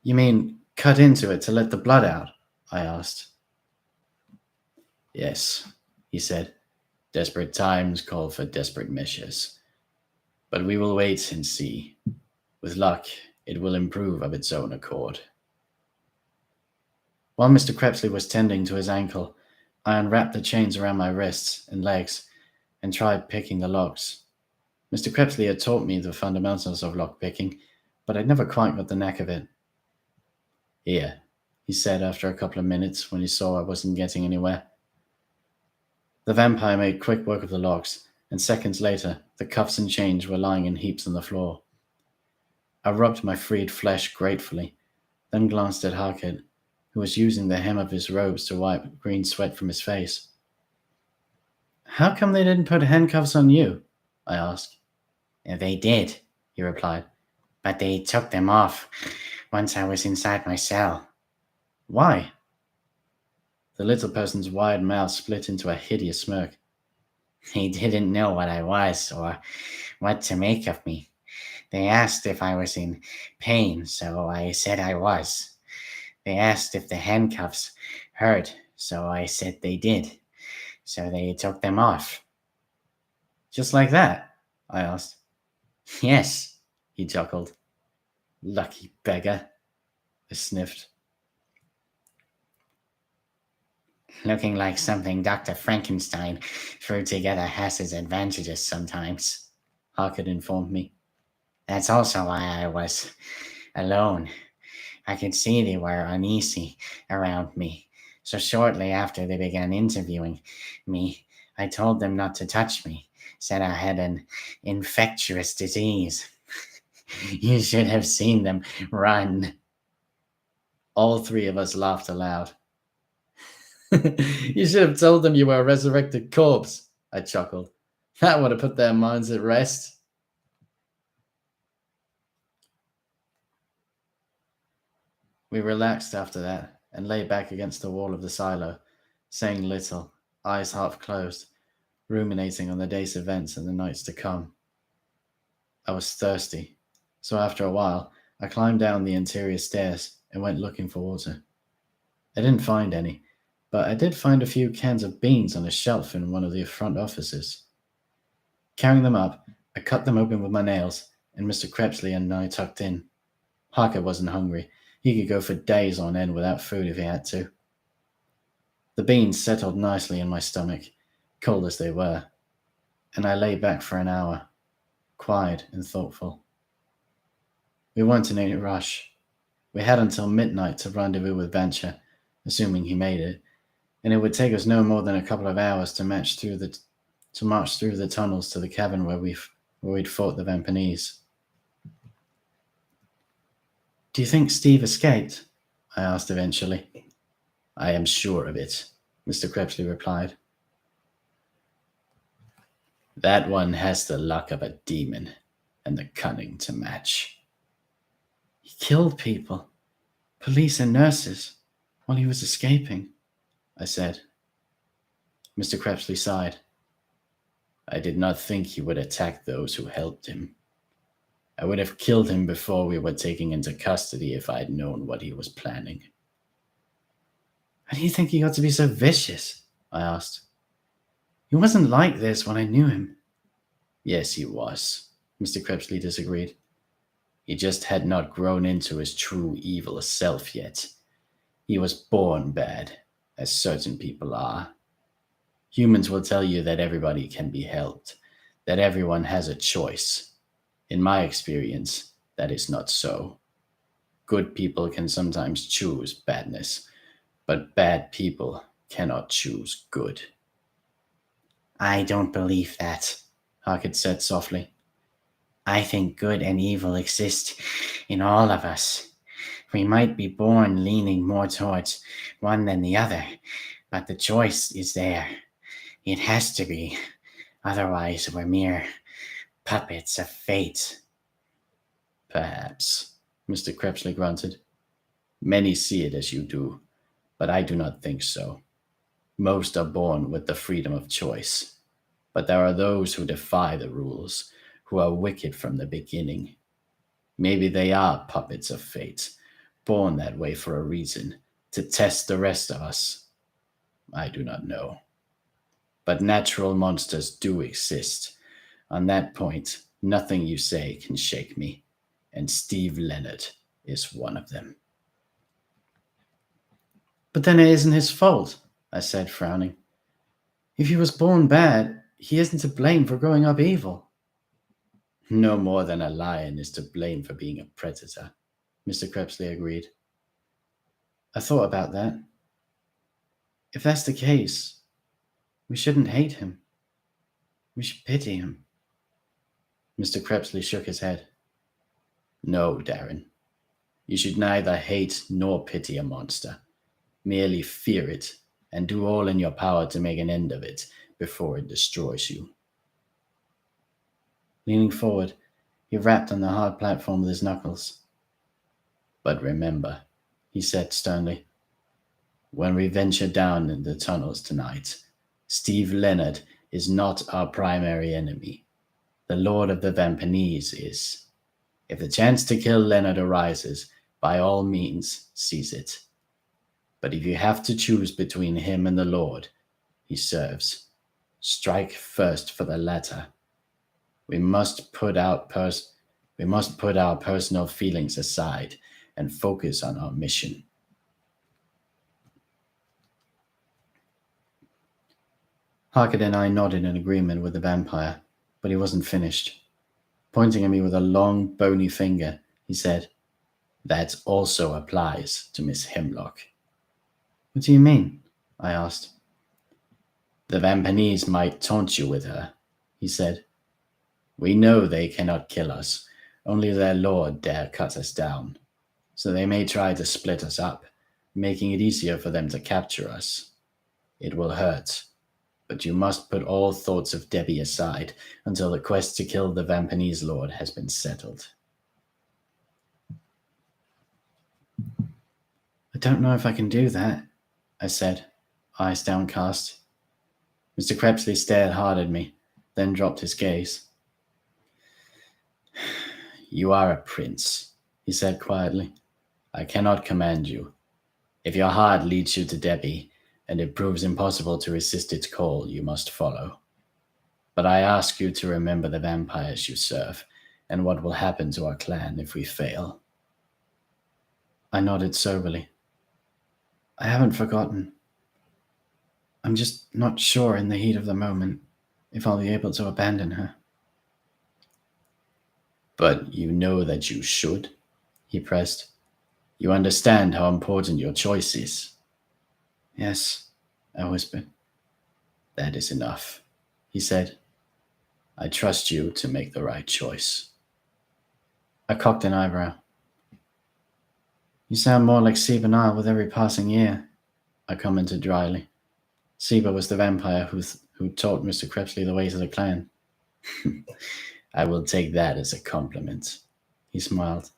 You mean cut into it to let the blood out? I asked. Yes, he said. Desperate times call for desperate measures. But we will wait and see. With luck, it will improve of its own accord. While Mr. Crepsley was tending to his ankle, I unwrapped the chains around my wrists and legs and tried picking the locks. Mr. Crepsley had taught me the fundamentals of lock picking, but I'd never quite got the knack of it. Here, he said after a couple of minutes when he saw I wasn't getting anywhere. The vampire made quick work of the locks, and seconds later, the cuffs and chains were lying in heaps on the floor. I rubbed my freed flesh gratefully, then glanced at Harkett, who was using the hem of his robes to wipe green sweat from his face. How come they didn't put handcuffs on you? I asked. They did, he replied, but they took them off once I was inside my cell. Why? The little person's wide mouth split into a hideous smirk. They didn't know what I was or what to make of me. They asked if I was in pain, so I said I was. They asked if the handcuffs hurt, so I said they did. So they took them off. Just like that? I asked. Yes, he chuckled. Lucky beggar, I sniffed. Looking like something Dr. Frankenstein threw together has its advantages sometimes, Harkett informed me. That's also why I was alone. I could see they were uneasy around me, so shortly after they began interviewing me, I told them not to touch me, said I had an infectious disease. You should have seen them run. All three of us laughed aloud. You should have told them you were a resurrected corpse, I chuckled. That would have put their minds at rest. We relaxed after that and lay back against the wall of the silo, saying little, eyes half closed, ruminating on the day's events and the nights to come. I was thirsty, so after a while, I climbed down the interior stairs and went looking for water. I didn't find any, but I did find a few cans of beans on a shelf in one of the front offices. Carrying them up, I cut them open with my nails, and Mr. Crepsley and I tucked in. Harker wasn't hungry. He could go for days on end without food if he had to. The beans settled nicely in my stomach, cold as they were, and I lay back for an hour, quiet and thoughtful. We weren't in any rush. We had until midnight to rendezvous with Venture, assuming he made it, and it would take us no more than a couple of hours to march through the tunnels to the cavern where we'd fought the Vampinese. Do you think Steve escaped? I asked eventually. I am sure of it, Mr. Crepsley replied. That one has the luck of a demon and the cunning to match. He killed people, police and nurses, while he was escaping, I said. Mr. Crepsley sighed. I did not think he would attack those who helped him. I would have killed him before we were taken into custody if I had known what he was planning. How do you think he got to be so vicious? I asked. He wasn't like this when I knew him. Yes, he was, Mr. Crepsley disagreed. He just had not grown into his true evil self yet. He was born bad, as certain people are. Humans will tell you that everybody can be helped, that everyone has a choice. In my experience, that is not so. Good people can sometimes choose badness, but bad people cannot choose good. I don't believe that, Harkett said softly. I think good and evil exist in all of us. We might be born leaning more towards one than the other, but the choice is there. It has to be. Otherwise, we're mere puppets of fate. Perhaps, Mr. Crepsley grunted. Many see it as you do, but I do not think so. Most are born with the freedom of choice, but there are those who defy the rules, who are wicked from the beginning. Maybe they are puppets of fate, born that way for a reason, to test the rest of us. I do not know. But natural monsters do exist. On that point, nothing you say can shake me, and Steve Leonard is one of them. But then it isn't his fault, I said, frowning. If he was born bad, he isn't to blame for growing up evil. No more than a lion is to blame for being a predator, Mr. Crepsley agreed. I thought about that. If that's the case, we shouldn't hate him. We should pity him. Mr. Crepsley shook his head. No, Darren. You should neither hate nor pity a monster. Merely fear it, and do all in your power to make an end of it before it destroys you. Leaning forward, he rapped on the hard platform with his knuckles. But remember, he said sternly, when we venture down in the tunnels tonight, Steve Leonard is not our primary enemy. The Lord of the Vampanese is. If the chance to kill Leonard arises, by all means seize it. But if you have to choose between him and the Lord he serves, strike first for the latter. We must put our personal feelings aside and focus on our mission. Harkett and I nodded in agreement with the vampire, but he wasn't finished. Pointing at me with a long, bony finger, he said, That also applies to Miss Hemlock. What do you mean? I asked. The Vampanese might taunt you with her, he said. We know they cannot kill us, only their lord dare cut us down. So they may try to split us up, making it easier for them to capture us. It will hurt, but you must put all thoughts of Debbie aside until the quest to kill the Vampanese lord has been settled. I don't know if I can do that, I said, eyes downcast. Mr. Crepsley stared hard at me, then dropped his gaze. You are a prince, he said quietly. I cannot command you. If your heart leads you to Debbie, and it proves impossible to resist its call, you must follow. But I ask you to remember the vampires you serve, and what will happen to our clan if we fail. I nodded soberly. I haven't forgotten. I'm just not sure in the heat of the moment if I'll be able to abandon her. But you know that you should, he pressed. You understand how important your choice is. Yes, I whispered. That is enough, he said. I trust you to make the right choice. I cocked an eyebrow. You sound more like Seba Nile with every passing year, I commented dryly. Seba was the vampire who taught Mr. Crepsley the ways of the clan. I will take that as a compliment, he smiled.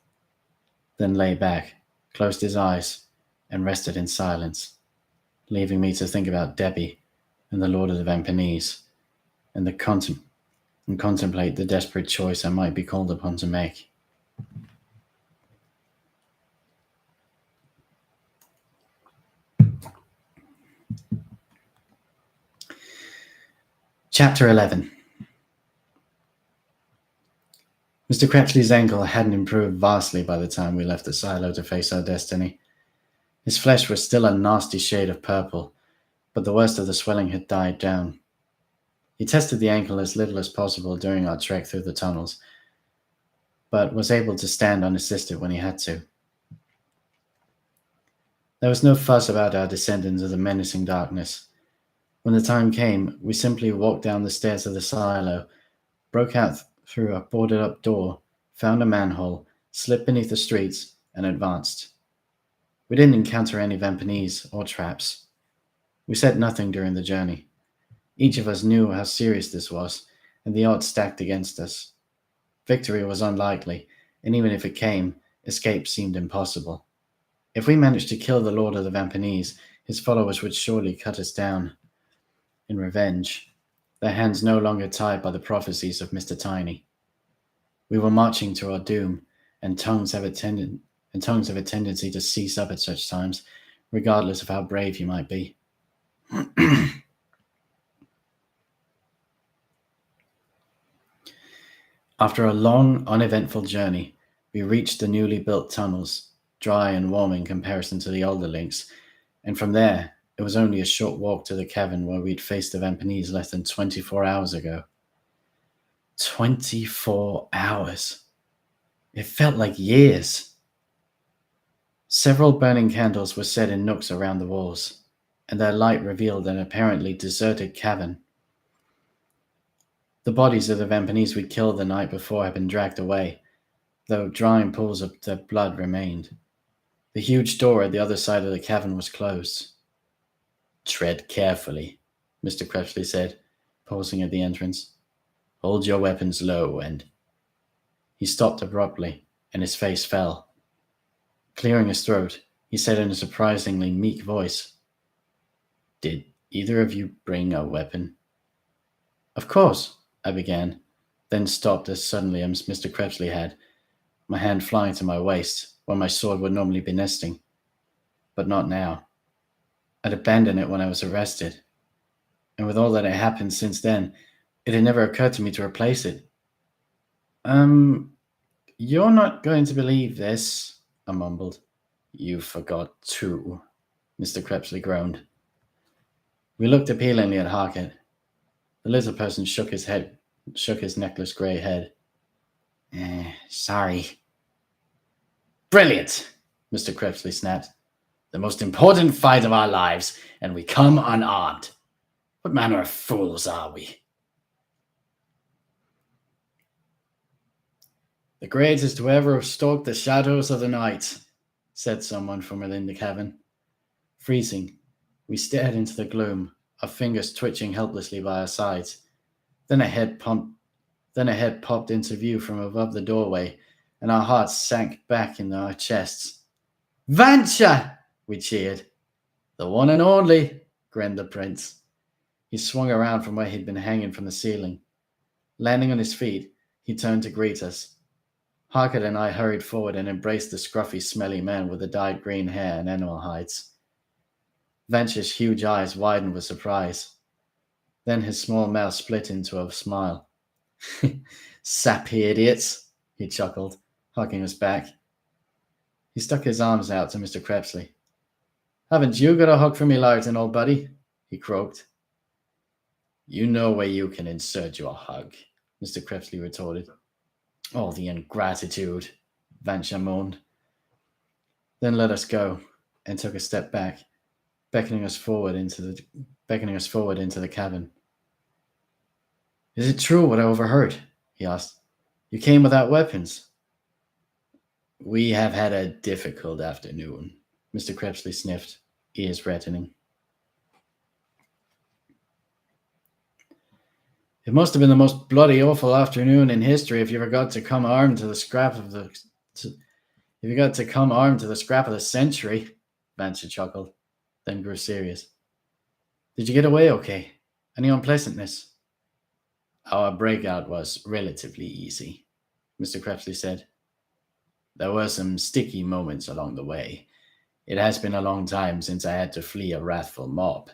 Then lay back, closed his eyes, and rested in silence, leaving me to think about Debbie and the Lord of the Vampanese, and contemplate the desperate choice I might be called upon to make. Chapter 11. Mr. Crepsley's ankle hadn't improved vastly by the time we left the silo to face our destiny. His flesh was still a nasty shade of purple, but the worst of the swelling had died down. He tested the ankle as little as possible during our trek through the tunnels, but was able to stand unassisted when he had to. There was no fuss about our descent into the menacing darkness. When the time came, we simply walked down the stairs of the silo, broke out through a boarded up door, found a manhole, slipped beneath the streets, and advanced. We didn't encounter any Vampanese or traps. We said nothing during the journey. Each of us knew how serious this was, and the odds stacked against us. Victory was unlikely, and even if it came, escape seemed impossible. If we managed to kill the Lord of the Vampanese, his followers would surely cut us down in revenge, their hands no longer tied by the prophecies of Mr. Tiny. We were marching to our doom, and tongues have a tendency to seize up at such times, regardless of how brave you might be. After a long, uneventful journey, we reached the newly built tunnels, dry and warm in comparison to the older links, and from there it was only a short walk to the cavern where we'd faced the Vampanese less than 24 hours ago. 24 hours. It felt like years. Several burning candles were set in nooks around the walls, and their light revealed an apparently deserted cavern. The bodies of the Vampanese we'd killed the night before had been dragged away, though drying pools of their blood remained. The huge door at the other side of the cavern was closed. "Tread carefully," Mr. Krebsley said, pausing at the entrance. "Hold your weapons low and—" He stopped abruptly, and his face fell. Clearing his throat, he said in a surprisingly meek voice, "Did either of you bring a weapon?" "Of course," I began, then stopped as suddenly as Mr. Krebsley had, my hand flying to my waist, where my sword would normally be nesting. But not now. I'd abandoned it when I was arrested, and with all that had happened since then, it had never occurred to me to replace it. You're not going to believe this," I mumbled. "You forgot too," Mr. Krebsley groaned. We looked appealingly at Harkett. The lizard person shook his necklace grey head. Sorry. "Brilliant," Mr. Krebsley snapped. "The most important fight of our lives, and we come unarmed. What manner of fools are we?" "The greatest who ever stalked the shadows of the night," said someone from within the cavern. Freezing, we stared into the gloom, our fingers twitching helplessly by our sides. Then a head popped into view from above the doorway, and our hearts sank back in our chests. "Vancha!" we cheered. "The one and only," grinned the prince. He swung around from where he'd been hanging from the ceiling. Landing on his feet, he turned to greet us. Harkett and I hurried forward and embraced the scruffy, smelly man with the dyed green hair and animal hides. Vancha's huge eyes widened with surprise. Then his small mouth split into a smile. "Sappy idiots," he chuckled, hugging us back. He stuck his arms out to Mr. Krebsley. "Haven't you got a hug for me, Larton, old buddy?" he croaked. "You know where you can insert your hug," Mr. Krebsley retorted. "Oh, the ingratitude," Vancha moaned. Then let us go, and took a step back, beckoning us forward into the cavern. "Is it true what I overheard?" he asked. "You came without weapons?" "We have had a difficult afternoon," Mr. Krebsley sniffed, ears reddening. "It must have been the most bloody awful afternoon in history if you forgot to come armed to the scrap of the century," Vancha chuckled, then grew serious. "Did you get away okay? Any unpleasantness?" "Our breakout was relatively easy," Mr. Krebsley said. "There were some sticky moments along the way. It has been a long time since I had to flee a wrathful mob,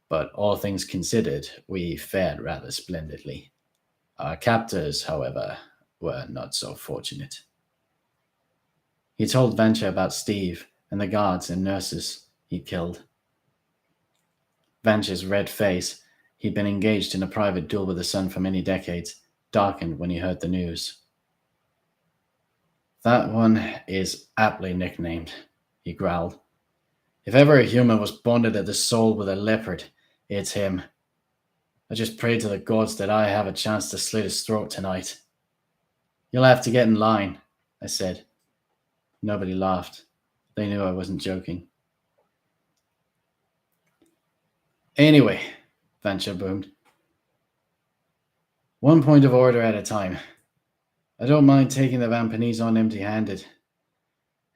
but all things considered, we fared rather splendidly. Our captors, however, were not so fortunate." He told Vancha about Steve and the guards and nurses he'd killed. Vancha's red face, he'd been engaged in a private duel with the sun for many decades, darkened when he heard the news. "That one is aptly nicknamed," he growled. If ever a human was bonded at the soul with a leopard, it's him. I just pray to the gods that I have a chance to slit his throat tonight. You'll have to get in line, I said. Nobody laughed. They knew I wasn't joking. Anyway, Vancha boomed. One point of order at a time. I don't mind taking the Vampanese on empty-handed.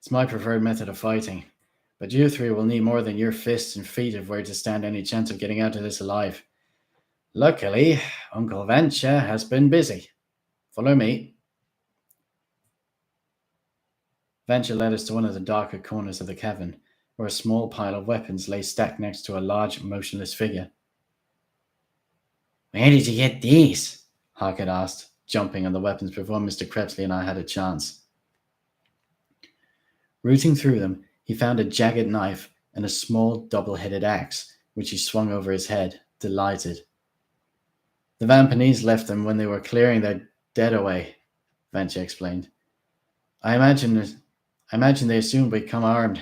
It's my preferred method of fighting. But you three will need more than your fists and feet if we're to stand any chance of getting out of this alive. Luckily, Uncle Vancha has been busy. Follow me. Vancha led us to one of the darker corners of the cavern, where a small pile of weapons lay stacked next to a large, motionless figure. Where did you get these? Harkett asked, jumping on the weapons before Mr. Krebsley and I had a chance. Rooting through them, he found a jagged knife and a small double-headed axe, which he swung over his head, delighted. The Vampanese left them when they were clearing their dead away, Vancha explained. I imagine they assumed we'd come armed.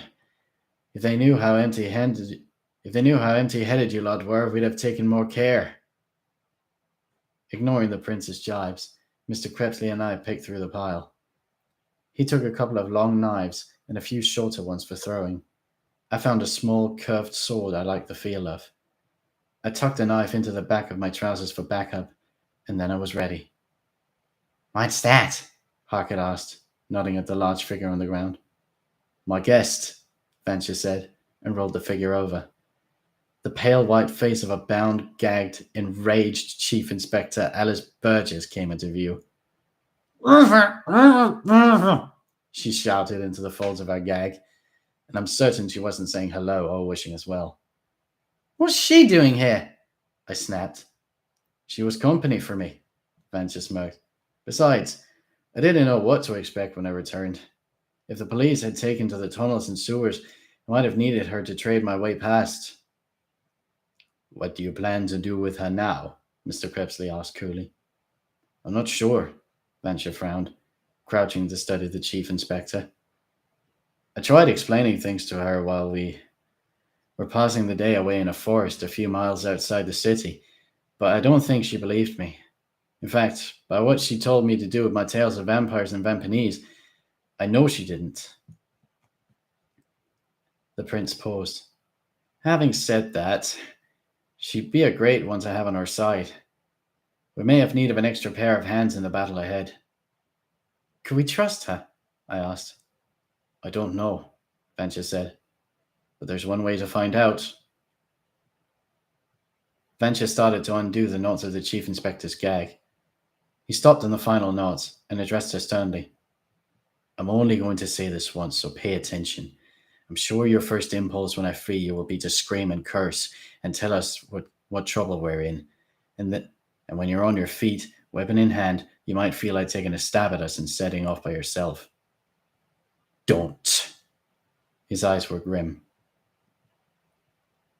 If they knew how empty-headed you lot were, we'd have taken more care. Ignoring the prince's jibes, Mr. Krebsley and I picked through the pile. He took a couple of long knives and a few shorter ones for throwing. I found a small, curved sword I liked the feel of. I tucked the knife into the back of my trousers for backup, and then I was ready. What's that? Harkett asked, nodding at the large figure on the ground. My guest, Vancha said, and rolled the figure over. The pale white face of a bound, gagged, enraged Chief Inspector Alice Burgess came into view. She shouted into the folds of her gag, and I'm certain she wasn't saying hello or wishing us well. What's she doing here? I snapped. She was company for me, Vancha smirked. Besides, I didn't know what to expect when I returned. If the police had taken to the tunnels and sewers, I might have needed her to trade my way past. What do you plan to do with her now? Mr. Krebsley asked coolly. I'm not sure, Vancha frowned, crouching to study the Chief Inspector. I tried explaining things to her while we were passing the day away in a forest a few miles outside the city, but I don't think she believed me. In fact, by what she told me to do with my tales of vampires and Vampanese, I know she didn't. The prince paused. Having said that, she'd be a great one to have on our side. We may have need of an extra pair of hands in the battle ahead. Could we trust her? I asked. I don't know, Vancha said. But there's one way to find out. Vancha started to undo the knots of the Chief Inspector's gag. He stopped on the final knot and addressed her sternly. I'm only going to say this once, so pay attention. I'm sure your first impulse when I free you will be to scream and curse and tell us what trouble we're in. And when you're on your feet, weapon in hand, you might feel like taking a stab at us and setting off by yourself. Don't. His eyes were grim.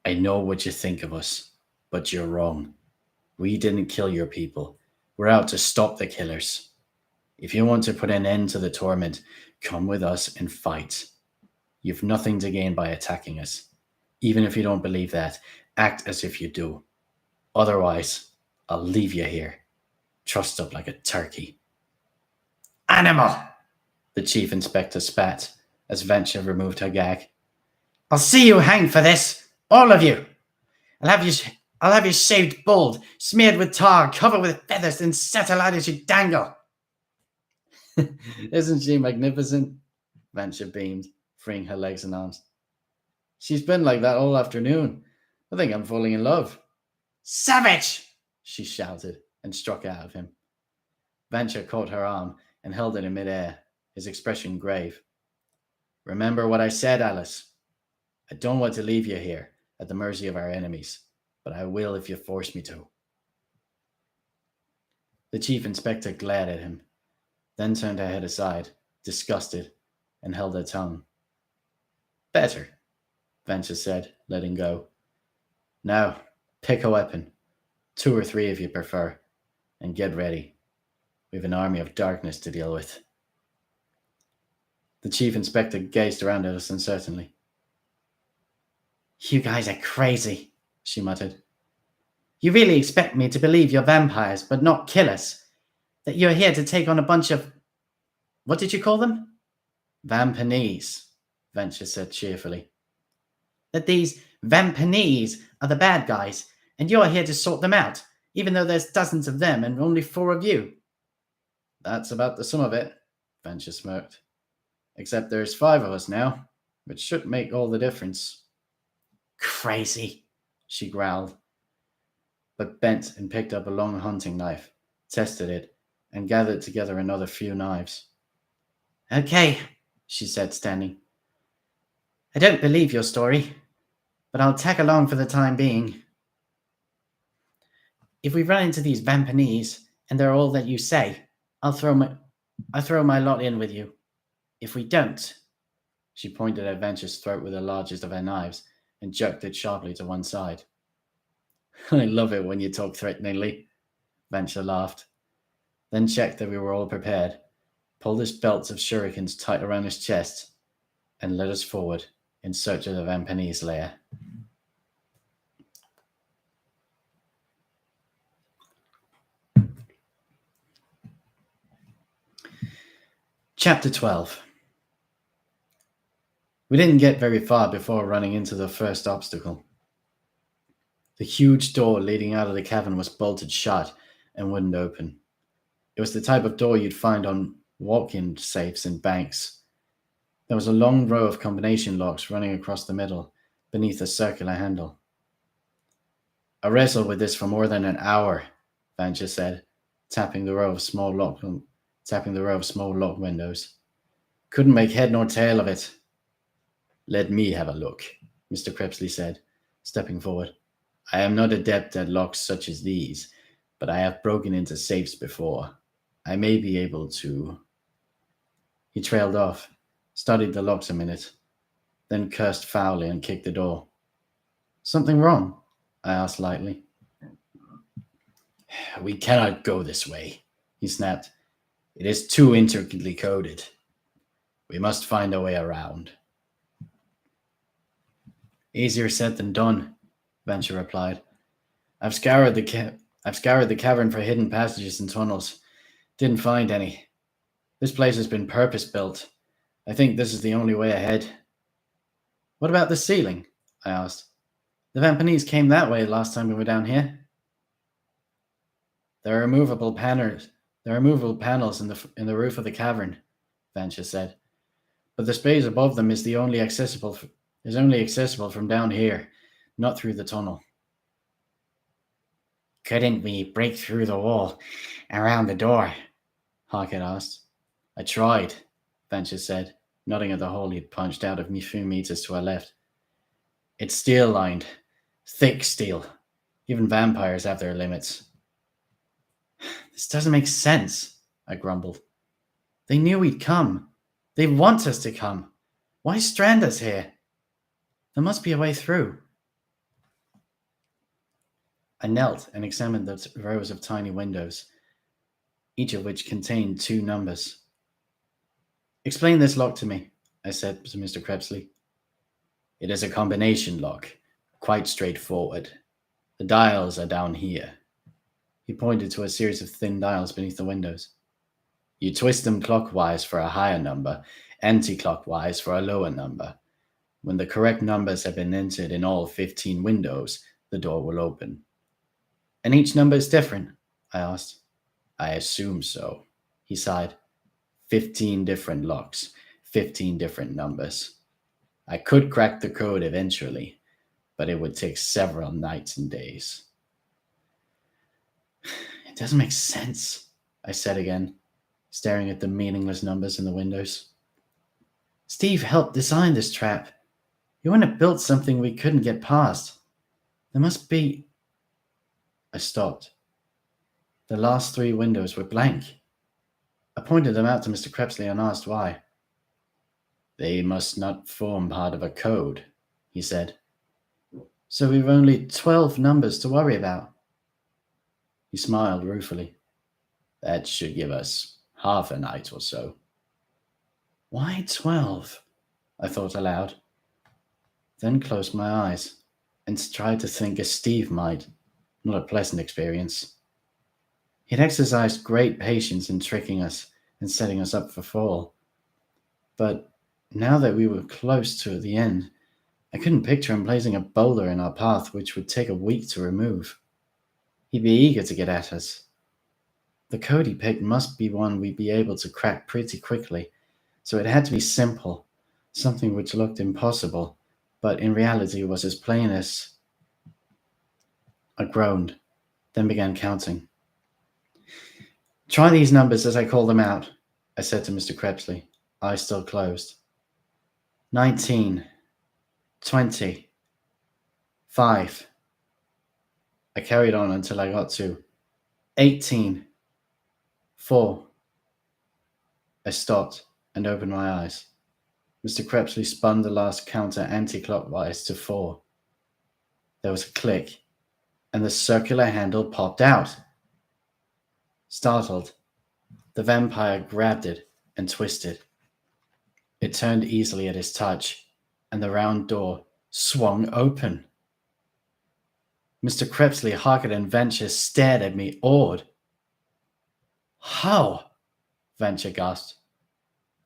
I know what you think of us, but you're wrong. We didn't kill your people. We're out to stop the killers. If you want to put an end to the torment, come with us and fight. You've nothing to gain by attacking us. Even if you don't believe that, act as if you do. Otherwise, I'll leave you here, trussed up like a turkey. Animal! The Chief Inspector spat as Vancha removed her gag. I'll see you hanged for this, all of you. I'll have you shaved bald, smeared with tar, covered with feathers, and set aloud as you dangle. Isn't she magnificent? Vancha beamed, freeing her legs and arms. She's been like that all afternoon. I think I'm falling in love. Savage! She shouted and struck out of him. Vancha caught her arm and held it in midair, his expression grave. Remember what I said, Alice. I don't want to leave you here at the mercy of our enemies, but I will if you force me to. The Chief Inspector glared at him, then turned her head aside, disgusted, and held her tongue. Better, Vancha said, letting go. Now, pick a weapon, 2 or 3 if you prefer, and get ready. We have an army of darkness to deal with. The Chief Inspector gazed around at us uncertainly. You guys are crazy, she muttered. You really expect me to believe you're vampires, but not killers? That you're here to take on a bunch of... What did you call them? Vampanese, Venture said cheerfully. That these vampanese are the bad guys, and you're here to sort them out, even though there's dozens of them and only 4 of you. That's about the sum of it, Venture smirked. Except there's 5 of us now, which should make all the difference. Crazy, she growled, but bent and picked up a long hunting knife, tested it, and gathered together another few knives. Okay, she said, standing. I don't believe your story, but I'll tag along for the time being. If we run into these vampanese and they're all that you say, I'll throw my lot in with you. If we don't... She pointed at Venture's throat with the largest of her knives and jerked it sharply to one side. I love it when you talk threateningly, Venture laughed, then checked that we were all prepared, pulled his belts of shurikens tight around his chest, and led us forward in search of the vampanese lair. Chapter 12. We didn't get very far before running into the first obstacle. The huge door leading out of the cavern was bolted shut and wouldn't open. It was the type of door you'd find on walk-in safes in banks. There was a long row of combination locks running across the middle, beneath a circular handle. I wrestled with this for more than an hour, Vancha said, tapping the row of small lock windows. Couldn't make head nor tail of it. Let me have a look, Mr. Crepsley said, stepping forward. I am not adept at locks such as these, but I have broken into safes before. I may be able to... He trailed off, studied the locks a minute, then cursed foully and kicked the door. Something wrong? I asked lightly. We cannot go this way, he snapped. It is too intricately coded. We must find a way around. Easier said than done, Venture replied. I've scoured the cavern for hidden passages and tunnels. Didn't find any. This place has been purpose-built. I think this is the only way ahead. What about the ceiling? I asked. The vampanese came that way last time we were down here. There are removable panels in the roof of the cavern, Venture said. But the space above them is only accessible from down here, not through the tunnel. Couldn't we break through the wall around the door? Harkett asked. I tried, Venture said, nodding at the hole he'd punched out a few meters to our left. It's steel-lined. Thick steel. Even vampires have their limits. This doesn't make sense, I grumbled. They knew we'd come. They want us to come. Why strand us here? There must be a way through. I knelt and examined the rows of tiny windows, each of which contained 2 numbers. Explain this lock to me, I said to Mr. Crepsley. It is a combination lock, quite straightforward. The dials are down here. He pointed to a series of thin dials beneath the windows. You twist them clockwise for a higher number, anti-clockwise for a lower number. When the correct numbers have been entered in all 15 windows, the door will open. And each number is different? I asked. I assume so, he sighed. 15 different locks, 15 different numbers. I could crack the code eventually, but it would take several nights and days. It doesn't make sense, I said again, staring at the meaningless numbers in the windows. Steve helped design this trap. He wouldn't have built something we couldn't get past. There must be... I stopped. The last 3 windows were blank. I pointed them out to Mr. Crepsley and asked why. They must not form part of a code, he said. So we've only 12 numbers to worry about. He smiled ruefully. That should give us half a night or so. Why 12? I thought aloud. then closed my eyes and tried to think as Steve might. Not a pleasant experience. He'd exercised great patience in tricking us and setting us up for fall. But now that we were close to the end, I couldn't picture him placing a boulder in our path which would take a week to remove. He'd be eager to get at us. The code he picked must be one we'd be able to crack pretty quickly, so it had to be simple, something which looked impossible, but in reality was as plain as... I groaned, then began counting. "Try these numbers as I call them out," I said to Mr. Krebsley, eyes still closed. 19, 20, 5. I carried on until I got to 18, 4. I stopped and opened my eyes. Mr. Krebsley spun the last counter anti-clockwise to 4. There was a click, and the circular handle popped out. Startled, the vampire grabbed it and twisted. It turned easily at his touch, and the round door swung open. Mr. Krebsley, Harker, and Venture stared at me, awed. "How?" Venture gasped.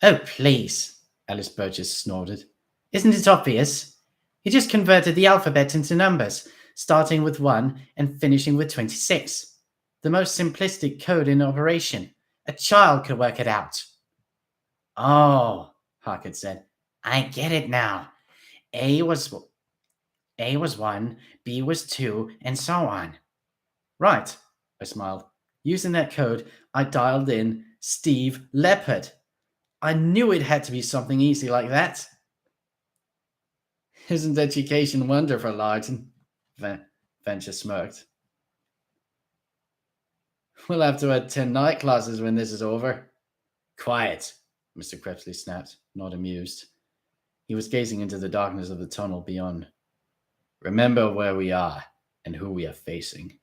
"Oh, please," Alice Burgess snorted. "Isn't it obvious? He just converted the alphabet into numbers, starting with 1 and finishing with 26. The most simplistic code in operation. A child could work it out." "Oh," Harker said. "I get it now. A was 1, B was 2, and so on." "Right," I smiled. "Using that code, I dialed in Steve Leopard. I knew it had to be something easy like that." "Isn't education wonderful, Larton?" Venture smirked. "We'll have to attend night classes when this is over." "Quiet," Mr. Krebsley snapped, not amused. He was gazing into the darkness of the tunnel beyond. "Remember where we are and who we are facing."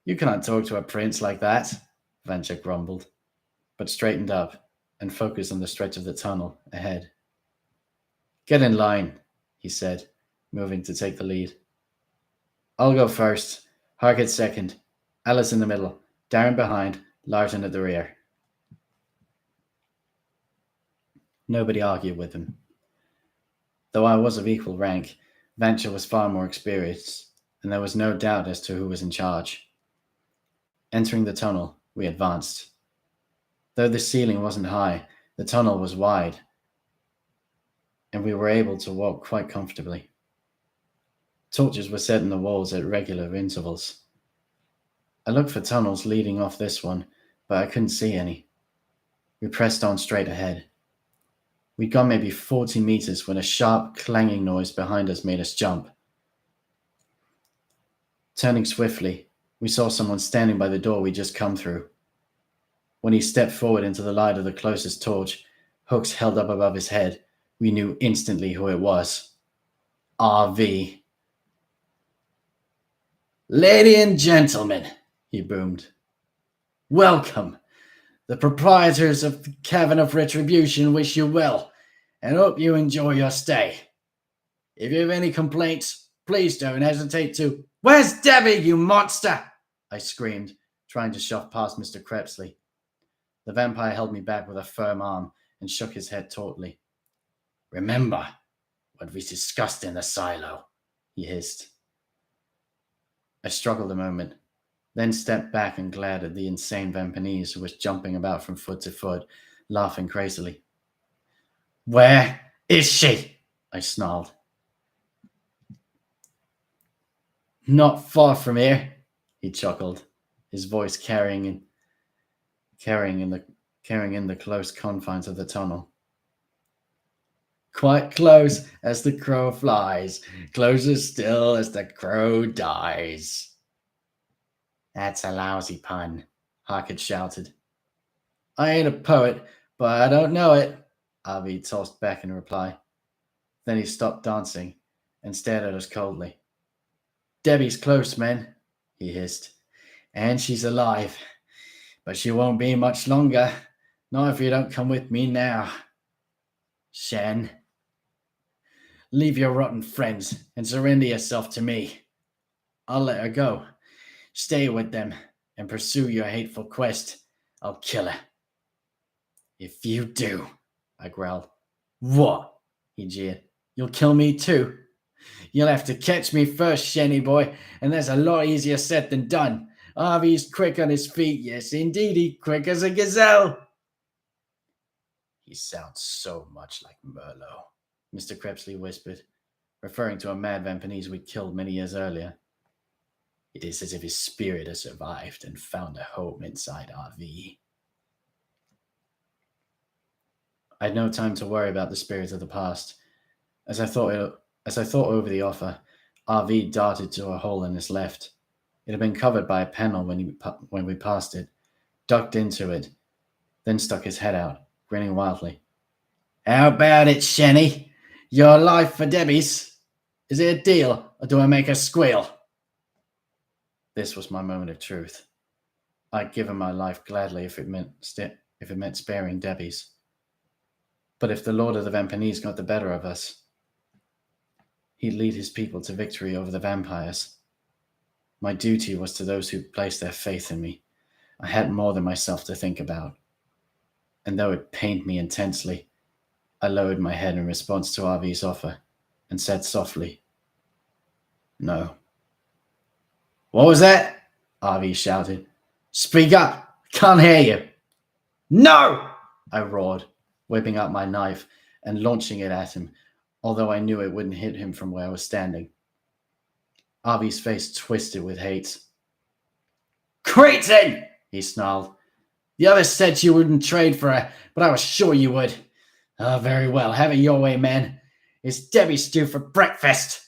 "You can't talk to a prince like that," Venture grumbled, but straightened up and focused on the stretch of the tunnel ahead. "Get in line," he said, moving to take the lead. "I'll go first, Harkett second, Alice in the middle, Darren behind, Larton at the rear." Nobody argued with him. Though I was of equal rank, Venture was far more experienced, and there was no doubt as to who was in charge. Entering the tunnel, we advanced. Though the ceiling wasn't high, the tunnel was wide, and we were able to walk quite comfortably. Torches were set in the walls at regular intervals. I looked for tunnels leading off this one, but I couldn't see any. We pressed on straight ahead. We'd gone maybe 40 meters when a sharp clanging noise behind us made us jump. Turning swiftly, we saw someone standing by the door we'd just come through. When he stepped forward into the light of the closest torch, hooks held up above his head, we knew instantly who it was. RV. "Ladies and gentlemen," he boomed. "Welcome. The proprietors of the Cavern of Retribution wish you well and hope you enjoy your stay. If you have any complaints, please don't hesitate to..." "Where's Debbie, you monster?" I screamed, trying to shove past Mr. Krebsley. The vampire held me back with a firm arm and shook his head tautly. "Remember what we discussed in the silo," he hissed. I struggled a moment, then stepped back and glared at the insane Vampanese who was jumping about from foot to foot, laughing crazily. "Where is she?" I snarled. "Not far from here," he chuckled, his voice carrying in the close confines of the tunnel. "Quite close as the crow flies, closer still as the crow dies." "That's a lousy pun," Harkett shouted. "I ain't a poet, but I don't know it," RV tossed back in reply. Then he stopped dancing and stared at us coldly. "Debbie's close, men," he hissed, "and she's alive. But she won't be much longer, not if you don't come with me now. Shen." Leave your rotten friends and surrender yourself to me. I'll let her go. Stay with them and pursue your hateful quest. I'll kill her. If you do, I growled. What? He jeered. You'll kill me too? You'll have to catch me first, Shenny boy, and that's a lot easier said than done. Harvey's quick on his feet, yes, indeed, he's quick as a gazelle. He sounds so much like Merlot, Mr. Crepsley whispered, referring to a mad Vampanese we'd killed many years earlier. It is as if his spirit has survived and found a home inside RV. I had no time to worry about the spirits of the past. As I thought over the offer, RV darted to a hole in his left. It had been covered by a panel when we passed it, ducked into it, then stuck his head out, grinning wildly. How about it, Shenny? Your life for Debbie's? Is it a deal, or do I make her squeal? This was my moment of truth. I'd given my life gladly if it meant sparing Debbie's. But if the Lord of the Vampanese got the better of us, he'd lead his people to victory over the vampires. My duty was to those who placed their faith in me. I had more than myself to think about. And though it pained me intensely, I lowered my head in response to RV's offer and said softly, No. What was that? RV shouted. Speak up! Can't hear you! No! I roared, whipping out my knife and launching it at him, although I knew it wouldn't hit him from where I was standing. RV's face twisted with hate. Cretin! He snarled. The others said you wouldn't trade for her, but I was sure you would. Oh, very well. Have it your way, man. It's Debbie stew for breakfast.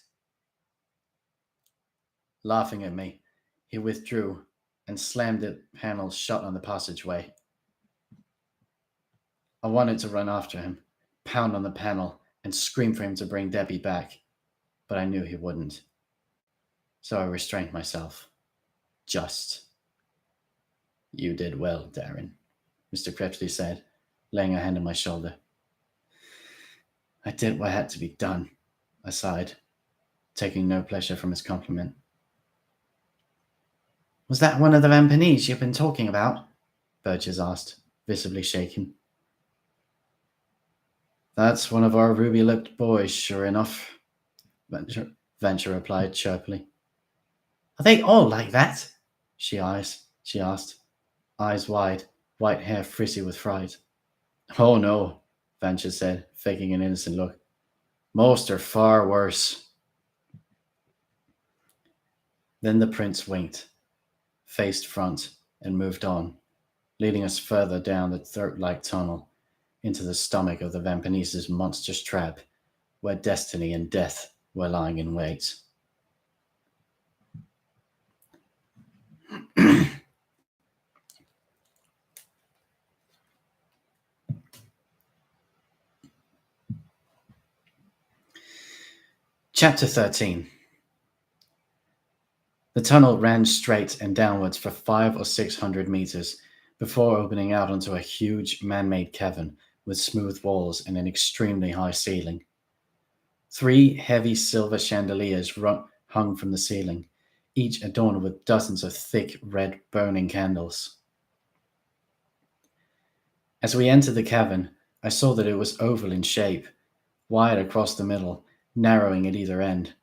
Laughing at me, he withdrew and slammed the panel shut on the passageway. I wanted to run after him, pound on the panel, and scream for him to bring Debbie back, but I knew he wouldn't. So I restrained myself. Just. You did well, Darren, Mr. Crepsley said, laying a hand on my shoulder. I did what had to be done, I sighed, taking no pleasure from his compliment. Was that one of the Vampanese you've been talking about? Burgess asked, visibly shaken. That's one of our ruby-lipped boys, sure enough, Venture replied chirpily. Are they all like that? She asked, eyes wide, white hair frizzy with fright. Oh no, Venture said, faking an innocent look. Most are far worse. Then the prince winked, faced front, and moved on, leading us further down the throat-like tunnel into the stomach of the Vampanese's monstrous trap, where destiny and death were lying in wait. Chapter 13. The tunnel ran straight and downwards for 500 or 600 meters before opening out onto a huge man-made cavern with smooth walls and an extremely high ceiling. 3 heavy silver chandeliers hung from the ceiling, each adorned with dozens of thick red burning candles. As we entered the cavern, I saw that it was oval in shape, wide across the middle, narrowing at either end.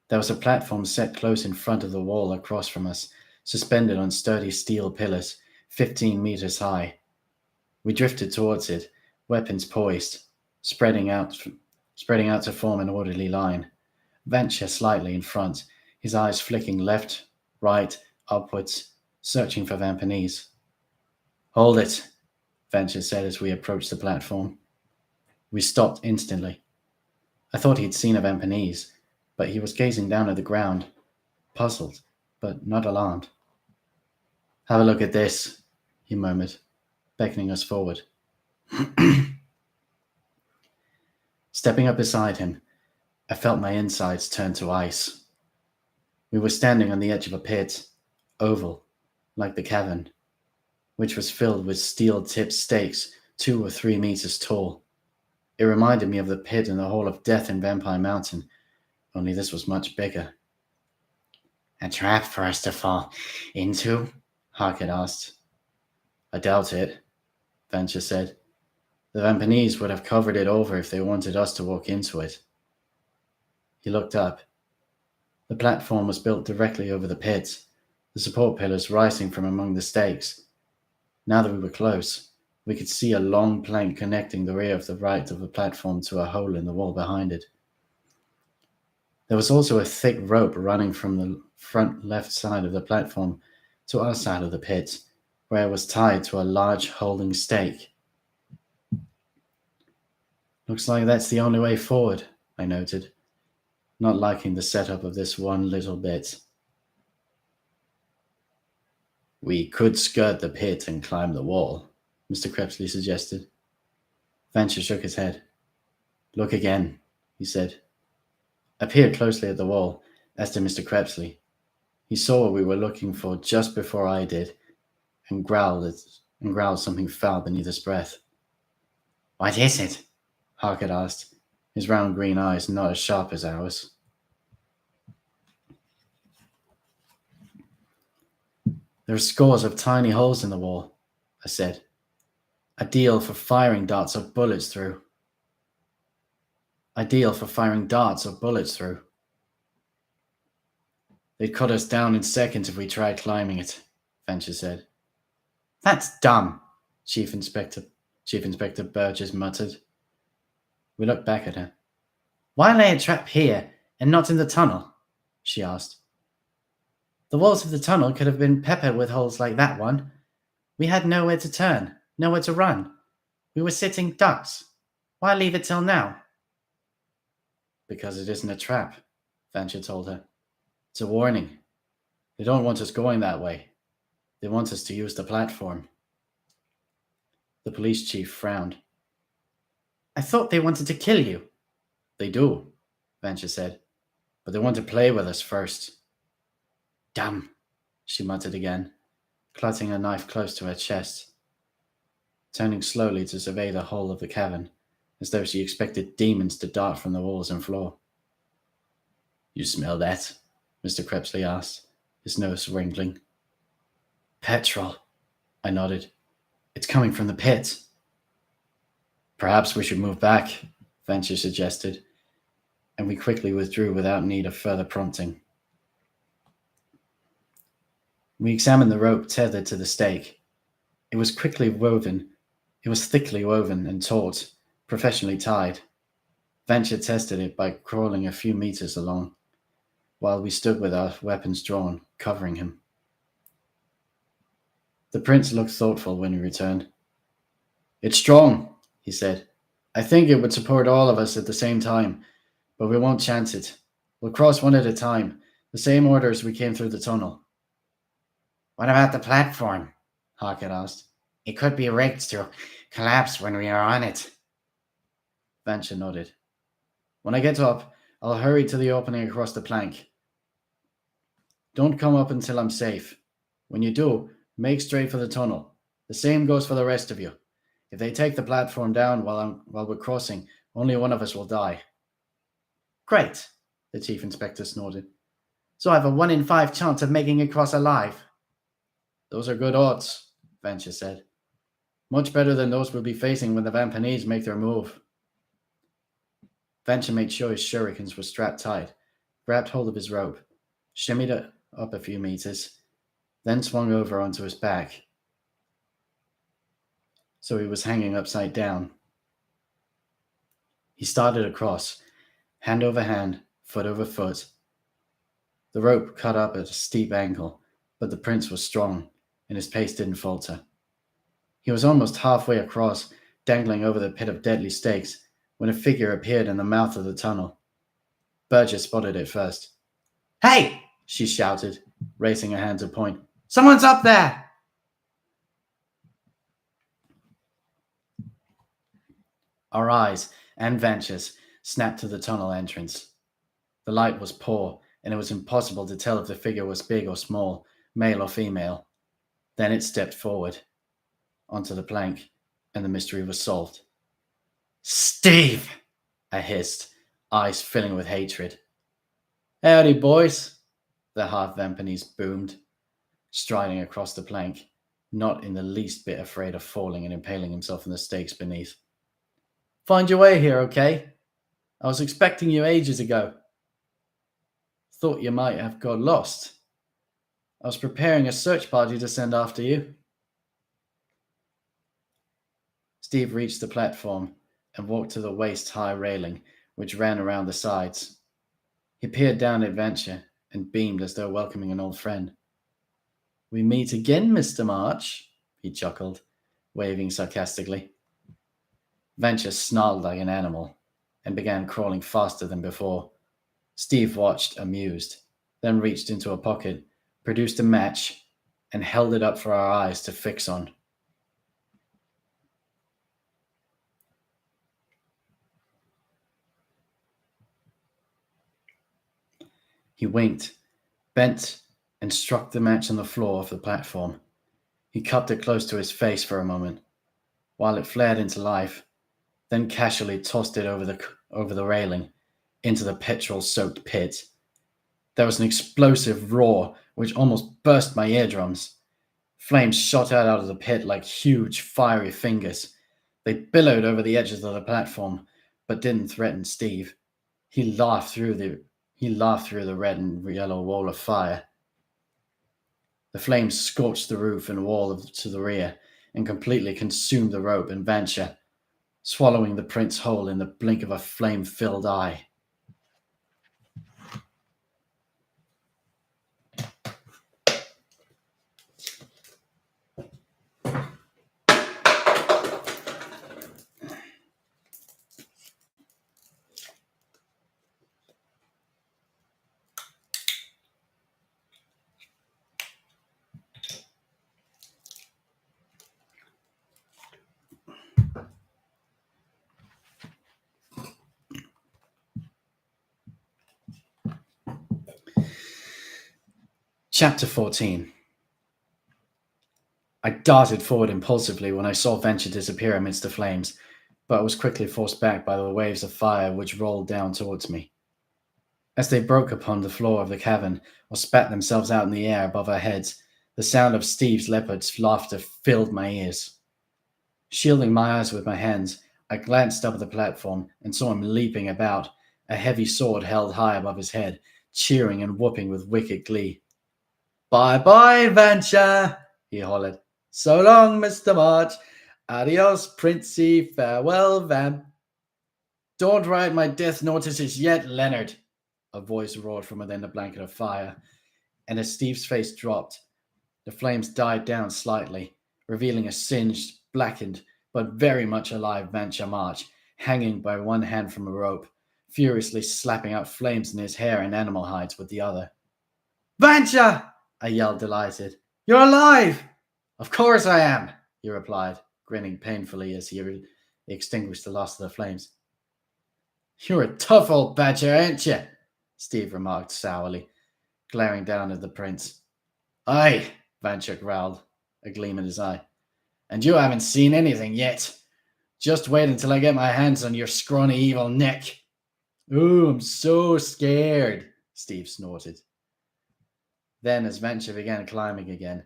There was a platform set close in front of the wall across from us, suspended on sturdy steel pillars, 15 meters high. We drifted towards it, weapons poised, spreading out to form an orderly line. Venture slightly in front, his eyes flicking left, right, upwards, searching for Vampanese. Hold it, Venture said as we approached the platform. We stopped instantly. I thought he'd seen a Vampanese, but he was gazing down at the ground, puzzled, but not alarmed. Have a look at this, he murmured, beckoning us forward. Stepping up beside him, I felt my insides turn to ice. We were standing on the edge of a pit, oval, like the cavern, which was filled with steel-tipped stakes 2 or 3 meters tall. It reminded me of the pit in the Hall of Death in Vampire Mountain, only this was much bigger. A trap for us to fall into? Harkett asked. I doubt it, Venture said. The Vampanese would have covered it over if they wanted us to walk into it. He looked up. The platform was built directly over the pit, the support pillars rising from among the stakes. Now that we were close, we could see a long plank connecting the rear of the right of the platform to a hole in the wall behind it. There was also a thick rope running from the front left side of the platform to our side of the pit, where it was tied to a large holding stake. Looks like that's the only way forward, I noted, not liking the setup of this one little bit. We could skirt the pit and climb the wall, Mr. Crepsley suggested. Venture shook his head. Look again, he said. I peered closely at the wall, as did Mr. Crepsley. He saw what we were looking for just before I did, and growled something foul beneath his breath. What is it? Harkett asked, his round green eyes not as sharp as ours. There are scores of tiny holes in the wall, I said. Ideal for firing darts or bullets through. They'd cut us down in seconds if we tried climbing it, Venture said. That's dumb, Chief Inspector Burgess muttered. We looked back at her. Why lay a trap here and not in the tunnel? She asked. The walls of the tunnel could have been peppered with holes like that one. We had nowhere to turn, nowhere to run. We were sitting ducks. Why leave it till now? Because it isn't a trap, Venture told her. It's a warning. They don't want us going that way. They want us to use the platform. The police chief frowned. I thought they wanted to kill you. They do, Venture said, but they want to play with us first. Dumb, she muttered again, clutching a knife close to her chest, turning slowly to survey the whole of the cavern, as though she expected demons to dart from the walls and floor. You smell that? Mr. Crepsley asked, his nose wrinkling. Petrol, I nodded. It's coming from the pit. Perhaps we should move back, Venture suggested, and we quickly withdrew without need of further prompting. We examined the rope tethered to the stake. It was thickly woven and taut, professionally tied. Venture tested it by crawling a few meters along, while we stood with our weapons drawn, covering him. The prince looked thoughtful when he returned. It's strong, he said. I think it would support all of us at the same time, but we won't chance it. We'll cross one at a time, the same order as we came through the tunnel. What about the platform? Harkett asked. It could be rigged to collapse when we are on it. Venture nodded. When I get up, I'll hurry to the opening across the plank. Don't come up until I'm safe. When you do, make straight for the tunnel. The same goes for the rest of you. If they take the platform down while we're crossing, only one of us will die. Great, the chief inspector snorted. So I have a 1 in 5 chance of making it across alive. Those are good odds, Venture said. Much better than those we'll be facing when the Vampanese make their move. Venture made sure his shurikens were strapped tight, grabbed hold of his rope, shimmied it up a few meters, then swung over onto his back, so he was hanging upside down. He started across, hand over hand, foot over foot. The rope cut up at a steep angle, but the prince was strong, and his pace didn't falter. He was almost halfway across, dangling over the pit of deadly stakes, when a figure appeared in the mouth of the tunnel. Burgess spotted it first. Hey! She shouted, raising a hand to point. Someone's up there! Our eyes, and Venture's, snapped to the tunnel entrance. The light was poor, and it was impossible to tell if the figure was big or small, male or female. Then it stepped forward onto the plank, and the mystery was solved. Steve! I hissed, eyes filling with hatred. Howdy, boys, the half Vampanese boomed, striding across the plank, not in the least bit afraid of falling and impaling himself on the stakes beneath. Find your way here, okay? I was expecting you ages ago. Thought you might have got lost. I was preparing a search party to send after you. Steve reached the platform and walked to the waist-high railing, which ran around the sides. He peered down at Venture and beamed as though welcoming an old friend. We meet again, Mr. March, he chuckled, waving sarcastically. Venture snarled like an animal and began crawling faster than before. Steve watched, amused, then reached into a pocket, produced a match, and held it up for our eyes to fix on. He winked, bent, and struck the match on the floor of the platform. He cupped it close to his face for a moment, while it flared into life, then casually tossed it over the railing into the petrol-soaked pit. There was an explosive roar which almost burst my eardrums. Flames shot out of the pit like huge, fiery fingers. They billowed over the edges of the platform, but didn't threaten Steve. He laughed through the red and yellow wall of fire. The flames scorched the roof and wall to the rear and completely consumed the rope and Vancha, swallowing the prince whole in the blink of a flame-filled eye. Chapter 14. I darted forward impulsively when I saw Venture disappear amidst the flames, but was quickly forced back by the waves of fire which rolled down towards me. As they broke upon the floor of the cavern or spat themselves out in the air above our heads, the sound of Steve's leopard's laughter filled my ears. Shielding my eyes with my hands, I glanced up at the platform and saw him leaping about, a heavy sword held high above his head, cheering and whooping with wicked glee. Bye-bye, Venture, he hollered. So long, Mr. March. Adios, Princey. Farewell, Vamp. Don't write my death notices yet, Leonard, a voice roared from within the blanket of fire, and as Steve's face dropped, the flames died down slightly, revealing a singed, blackened, but very much alive Venture March, hanging by one hand from a rope, furiously slapping out flames in his hair and animal hides with the other. Venture! I yelled, delighted. You're alive! Of course I am, he replied, grinning painfully as he extinguished the last of the flames. You're a tough old badger, ain't you? Steve remarked sourly, glaring down at the prince. Aye, Venture growled, a gleam in his eye. And you haven't seen anything yet. Just wait until I get my hands on your scrawny evil neck. Ooh, I'm so scared, Steve snorted. Then, as Venture began climbing again,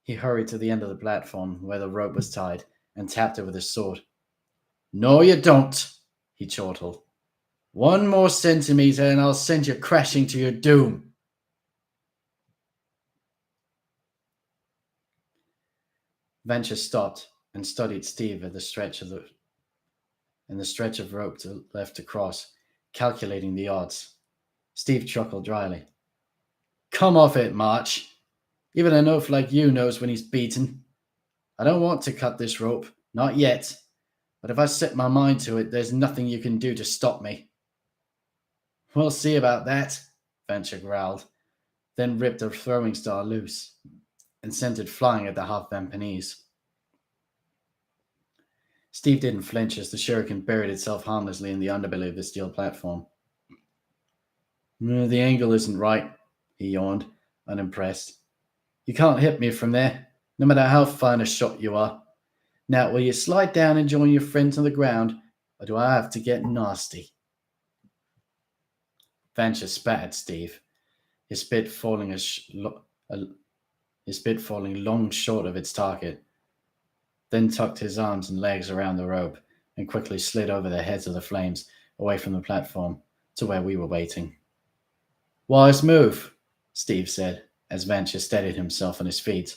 he hurried to the end of the platform where the rope was tied and tapped it with his sword. No, you don't, he chortled. One more centimeter and I'll send you crashing to your doom. Venture stopped and studied Steve at the stretch of rope left to cross, calculating the odds. Steve chuckled dryly. Come off it, March. Even an oaf like you knows when he's beaten. I don't want to cut this rope, not yet. But if I set my mind to it, there's nothing you can do to stop me. We'll see about that, Venture growled, then ripped a throwing star loose and sent it flying at the half-Vampanese. Steve didn't flinch as the shuriken buried itself harmlessly in the underbelly of the steel platform. The angle isn't right, he yawned, unimpressed. You can't hit me from there, no matter how fine a shot you are. Now, will you slide down and join your friends on the ground, or do I have to get nasty? Venture spat at Steve, his spit falling his spit falling long short of its target, then tucked his arms and legs around the rope and quickly slid over the heads of the flames away from the platform to where we were waiting. Wise move, Steve said, as Venture steadied himself on his feet,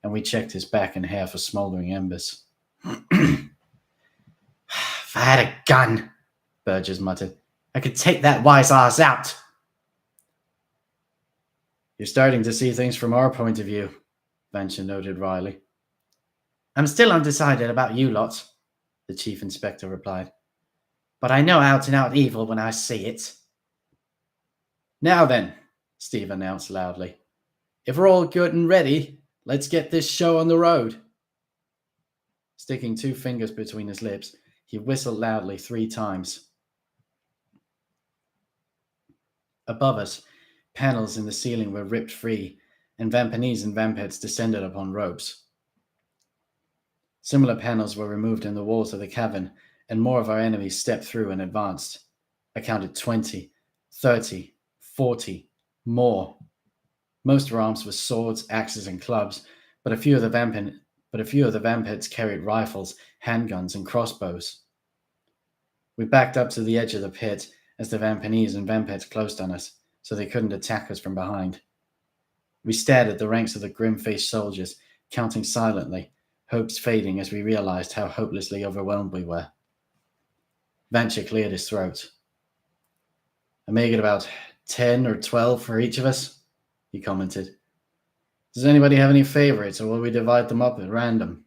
and we checked his back and hair for smouldering embers. If I had a gun, Burgess muttered, I could take that wise ass out. You're starting to see things from our point of view, Venture noted wryly. I'm still undecided about you lot, the chief inspector replied. But I know out and out evil when I see it. Now then, Steve announced loudly. If we're all good and ready, let's get this show on the road. Sticking 2 fingers between his lips, he whistled loudly 3 times. Above us, panels in the ceiling were ripped free, and Vampires and Vampets descended upon ropes. Similar panels were removed in the walls of the cavern, and more of our enemies stepped through and advanced. I counted 20, 30, 40, more. Most were armed with swords, axes, and clubs, but a few of the Vampets carried rifles, handguns, and crossbows. We backed up to the edge of the pit as the Vampires and Vampets closed on us, so they couldn't attack us from behind. We stared at the ranks of the grim-faced soldiers, counting silently, hopes fading as we realized how hopelessly overwhelmed we were. Venture cleared his throat. I make it about 10 or 12 for each of us, he commented. Does anybody have any favorites, or will we divide them up at random?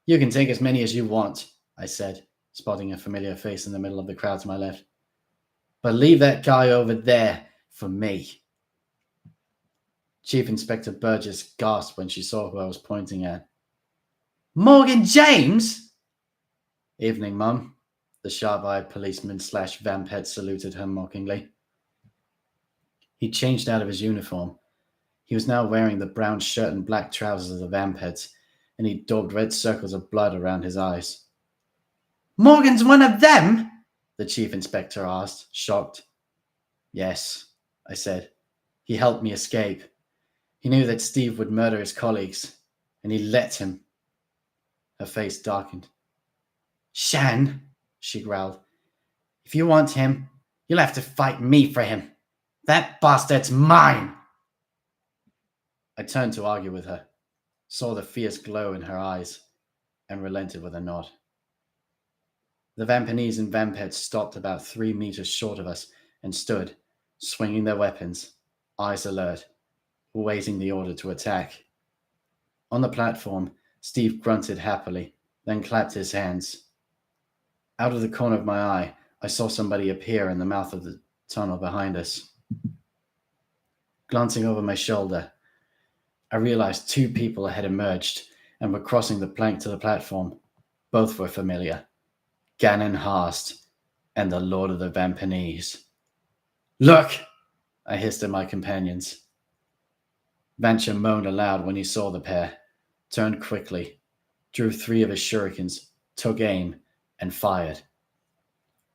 You can take as many as you want, I said, spotting a familiar face in the middle of the crowd to my left. But leave that guy over there for me. Chief Inspector Burgess gasped when she saw who I was pointing at. Morgan James? Evening, Mum. The sharp-eyed policeman / vampet saluted her mockingly. He changed out of his uniform. He was now wearing the brown shirt and black trousers of the vampets, and he daubed red circles of blood around his eyes. Morgan's one of them? The chief inspector asked, shocked. Yes, I said. He helped me escape. He knew that Steve would murder his colleagues, and he let him. Her face darkened. Shan, she growled, if you want him, you'll have to fight me for him. That bastard's mine. I turned to argue with her, saw the fierce glow in her eyes, and relented with a nod. The Vampires and Vampets stopped about 3 meters short of us and stood, swinging their weapons, eyes alert, awaiting the order to attack. On the platform, Steve grunted happily, then clapped his hands. Out of the corner of my eye, I saw somebody appear in the mouth of the tunnel behind us. Glancing over my shoulder, I realized 2 people had emerged and were crossing the plank to the platform. Both were familiar. Gannon Harst and the Lord of the Vampires. Look! I hissed at my companions. Vancha moaned aloud when he saw the pair, turned quickly, drew 3 of his shurikens, took aim, and fired.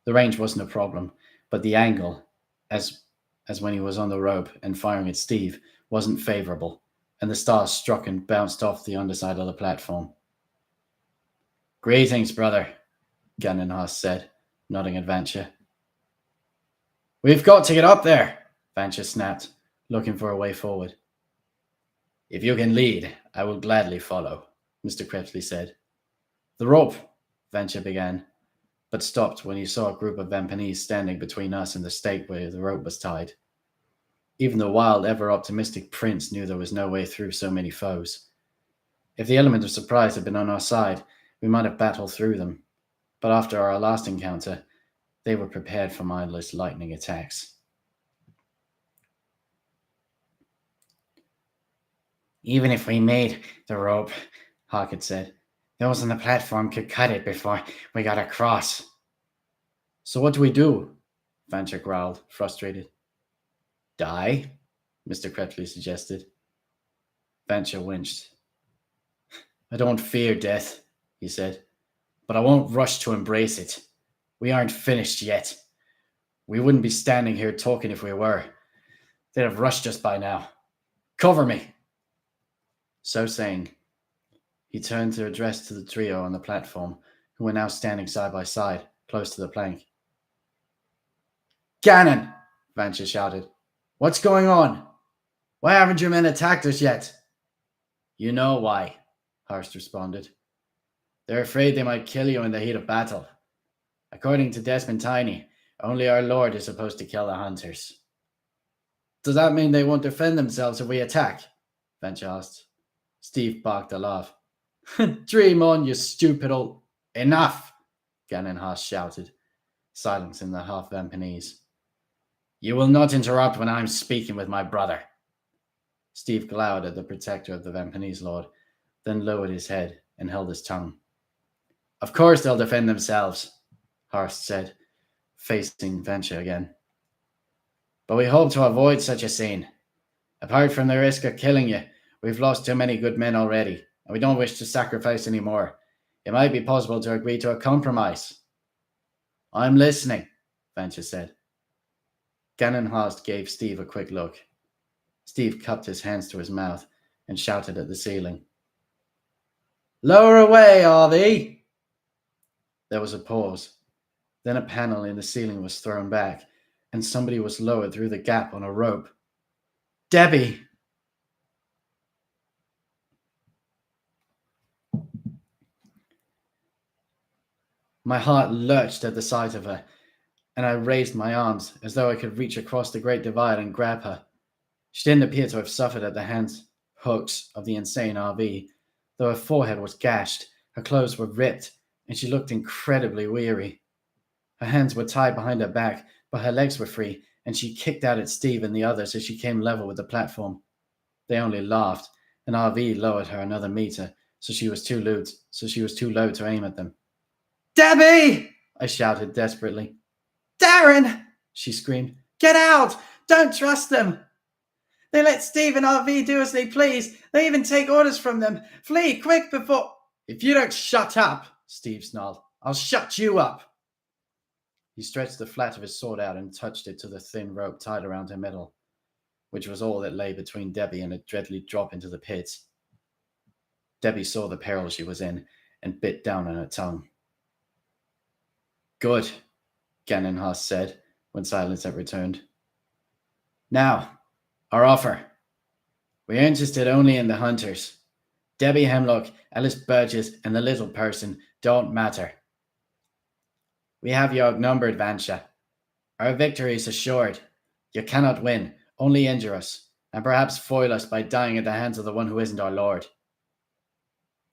The range wasn't a problem, but the angle, as when he was on the rope and firing at Steve, wasn't favorable, and the stars struck and bounced off the underside of the platform. Greetings, brother, Gannon Harst said, nodding at Vancha. We've got to get up there, Vancha snapped, looking for a way forward. If you can lead, I will gladly follow, Mr. Krebsley said. The rope, Vancha began, but stopped when he saw a group of Vampires standing between us and the stake where the rope was tied. Even the wild, ever-optimistic prince knew there was no way through so many foes. If the element of surprise had been on our side, we might have battled through them, but after our last encounter, they were prepared for mindless lightning attacks. Even if we made the rope, Harkett said, those on the platform could cut it before we got across. So what do we do? Vancha growled, frustrated. Die? Mr. Krebsley suggested. Vancha winced. I don't fear death, he said. but I won't rush to embrace it. We aren't finished yet. We wouldn't be standing here talking if we were. They'd have rushed us by now. Cover me!" So saying, he turned to address to the trio on the platform, who were now standing side by side, close to the plank. "Gannon!" Vancha shouted. "What's going on? Why haven't your men attacked us yet?" "You know why," Horst responded. "They're afraid they might kill you in the heat of battle. According to Desmond Tiny, only our Lord is supposed to kill the hunters." "Does that mean they won't defend themselves if we attack?" Vancha asked. Steve barked a laugh. "Dream on, you stupid old—" "Enough!" Gannon Haas shouted, silencing the half-Vampanese. "You will not interrupt when I'm speaking with my brother." Steve glowered at the protector of the Vampanese lord, then lowered his head and held his tongue. "Of course they'll defend themselves," Horst said, facing Vancha again. "But we hope to avoid such a scene. Apart from the risk of killing you, we've lost too many good men already, and we don't wish to sacrifice any more. It might be possible to agree to a compromise." "I'm listening," Vancha said. Gannon Horst gave Steve a quick look. Steve cupped his hands to his mouth and shouted at the ceiling. "Lower away, RV!" There was a pause. Then a panel in the ceiling was thrown back, and somebody was lowered through the gap on a rope. "Debbie!" My heart lurched at the sight of her, and I raised my arms as though I could reach across the great divide and grab her. She didn't appear to have suffered at the hand hooks of the insane RV, though her forehead was gashed, her clothes were ripped, and she looked incredibly weary. Her hands were tied behind her back, but her legs were free, and she kicked out at Steve and the others as she came level with the platform. They only laughed, and RV lowered her another meter, so she was too low to aim at them. "Debbie!" I shouted desperately. "Darren!" she screamed. "Get out! Don't trust them! They let Steve and RV do as they please. They even take orders from them. Flee, quick, before—" "If you don't shut up," Steve snarled, "I'll shut you up." He stretched the flat of his sword out and touched it to the thin rope tied around her middle, which was all that lay between Debbie and a deadly drop into the pit. Debbie saw the peril she was in and bit down on her tongue. "Good," Gannon Haas said when silence had returned. "Now, our offer. We are interested only in the hunters. Debbie Hemlock, Alice Burgess, and the little person don't matter. We have you outnumbered, Vancha. Our victory is assured. You cannot win, only injure us, and perhaps foil us by dying at the hands of the one who isn't our lord."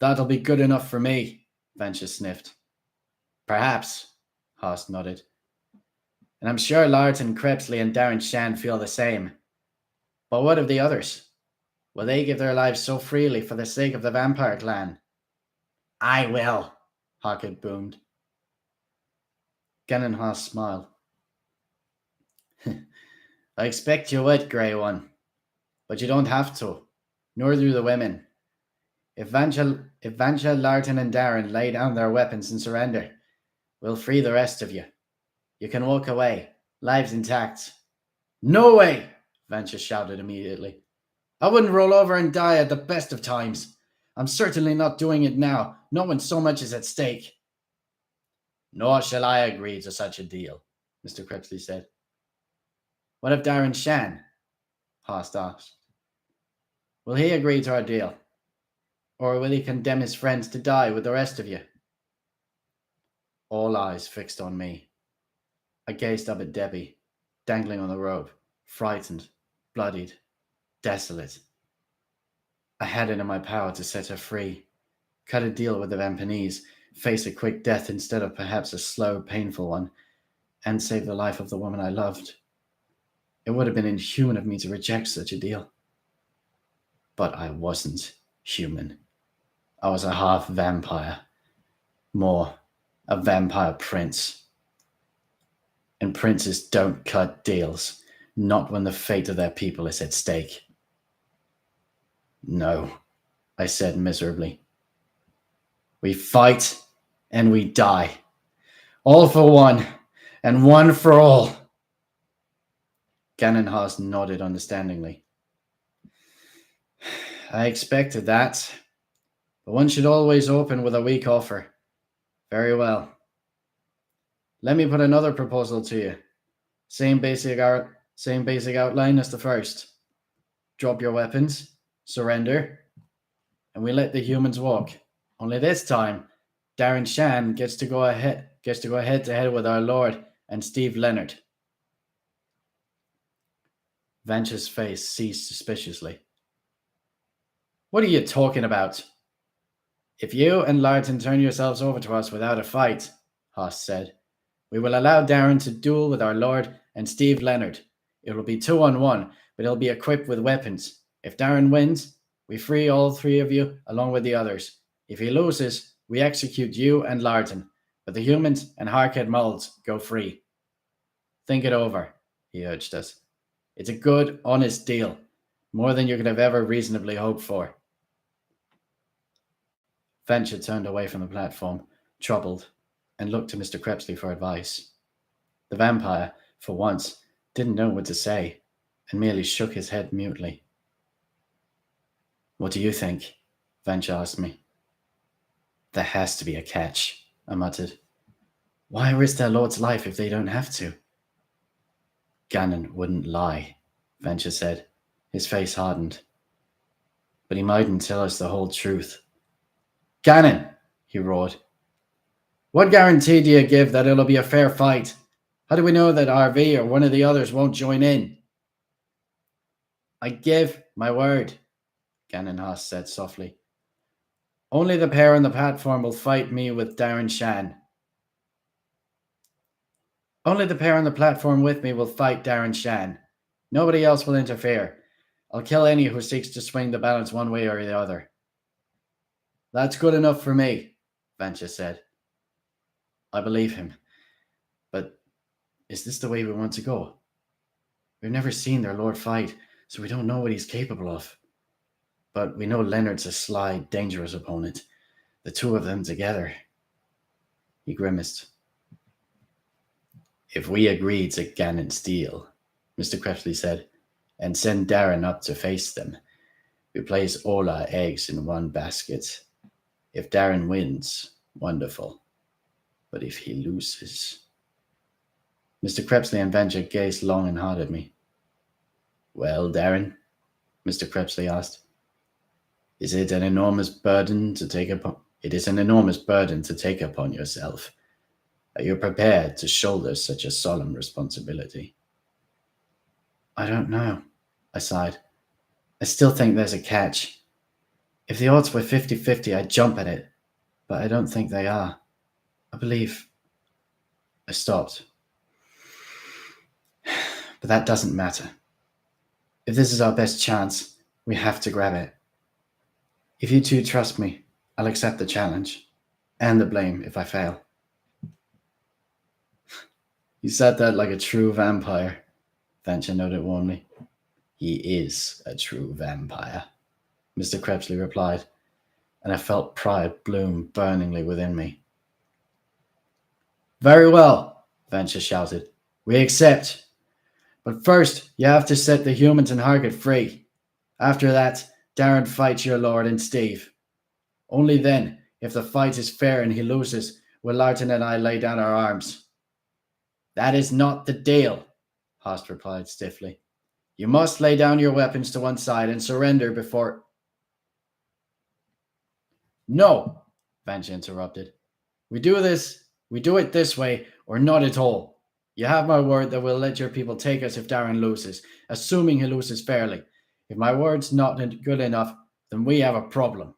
"That'll be good enough for me," Vancha sniffed. "Perhaps," Haas nodded. "And I'm sure Larton, Crepsley, and Darren Shan feel the same. But what of the others? Will they give their lives so freely for the sake of the vampire clan?" "I will," Harkett boomed. Gannon Haas smiled. "I expect you would, Grey One. But you don't have to. Nor do the women. If Vancha, Larton, and Darren lay down their weapons and surrender, we'll free the rest of you. You can walk away, lives intact." "No way!" Vancha shouted immediately. "I wouldn't roll over and die at the best of times. I'm certainly not doing it now, not when so much is at stake." "Nor shall I agree to such a deal," Mr. Crepsley said. "What of Darren Shan?" Haas asked. "Will he agree to our deal? Or will he condemn his friends to die with the rest of you?" All eyes fixed on me. I gazed up at Debbie, dangling on the rope, frightened, bloodied, desolate. I had it in my power to set her free, cut a deal with the Vampanese, face a quick death instead of perhaps a slow, painful one, and save the life of the woman I loved. It would have been inhuman of me to reject such a deal. But I wasn't human. I was a half vampire. More, a vampire prince. And princes don't cut deals, not when the fate of their people is at stake. "No," I said miserably. "We fight and we die. All for one, and one for all. Gannon-Haas nodded understandingly. I expected that, but one should always open with a weak offer. Very well. Let me put another proposal to you. Same basic outline as the first. Drop your weapons, surrender, and we let the humans walk. Only this time, Darren Shan gets to go head to head with our Lord and Steve Leonard. Vanch's face seized suspiciously. What are you talking about? If you and Larton turn yourselves over to us without a fight, Haas said, we will allow Darren to duel with our Lord and Steve Leonard. It will be 2-on-1, but he'll be equipped with weapons. If Darren wins, we free all three of you along with the others. If he loses, we execute you and Larton, but the humans and Harkhead Molds go free. Think it over, he urged us. It's a good, honest deal, more than you could have ever reasonably hoped for. Venture turned away from the platform, troubled, and looked to Mr. Crepsley for advice. The vampire, for once, didn't know what to say, and merely shook his head mutely. What do you think? Venture asked me. There has to be a catch, I muttered. Why risk their lord's life if they don't have to? Gannon wouldn't lie, Venture said. His face hardened. But he mightn't tell us the whole truth. Gannon, he roared. What guarantee do you give that it'll be a fair fight? How do we know that RV or one of the others won't join in? I give my word, Gannon-Haas said softly. Only the pair on the platform will fight me with Darren Shan. Only the pair on the platform with me will fight Darren Shan. Nobody else will interfere. I'll kill any who seeks to swing the balance one way or the other. That's good enough for me, Vancha said. I believe him. But is this the way we want to go? We've never seen their lord fight, so we don't know what he's capable of. But we know Leonard's a sly, dangerous opponent. The two of them together. He grimaced. If we agree to Gannon's deal, Mr. Crepsley said, and send Darren up to face them, we place all our eggs in one basket. If Darren wins, wonderful. But if he loses... Mr. Crepsley and Venture gazed long and hard at me. Well, Darren, Mr. Crepsley asked, is it an enormous burden to take upon? It is an enormous burden to take upon yourself. Are you prepared to shoulder such a solemn responsibility? I don't know, I sighed. I still think there's a catch. If the odds were 50-50, I'd jump at it, but I don't think they are. I believe... I stopped. But that doesn't matter. If this is our best chance, we have to grab it. If you two trust me, I'll accept the challenge, and the blame if I fail. You said that like a true vampire, Vancha noted warmly. He is a true vampire, Mr. Crepsley replied, and I felt pride bloom burningly within me. Very well, Vancha shouted. We accept. But first, you have to set the humans and Harkett free. After that, Darren fights your lord and Steve. Only then, if the fight is fair and he loses, will Larton and I lay down our arms. That is not the deal, Haas replied stiffly. You must lay down your weapons to one side and surrender before... No, Vancha interrupted. We do it this way, or not at all. You have my word that we'll let your people take us if Darren loses, assuming he loses fairly. If my word's not good enough, then we have a problem.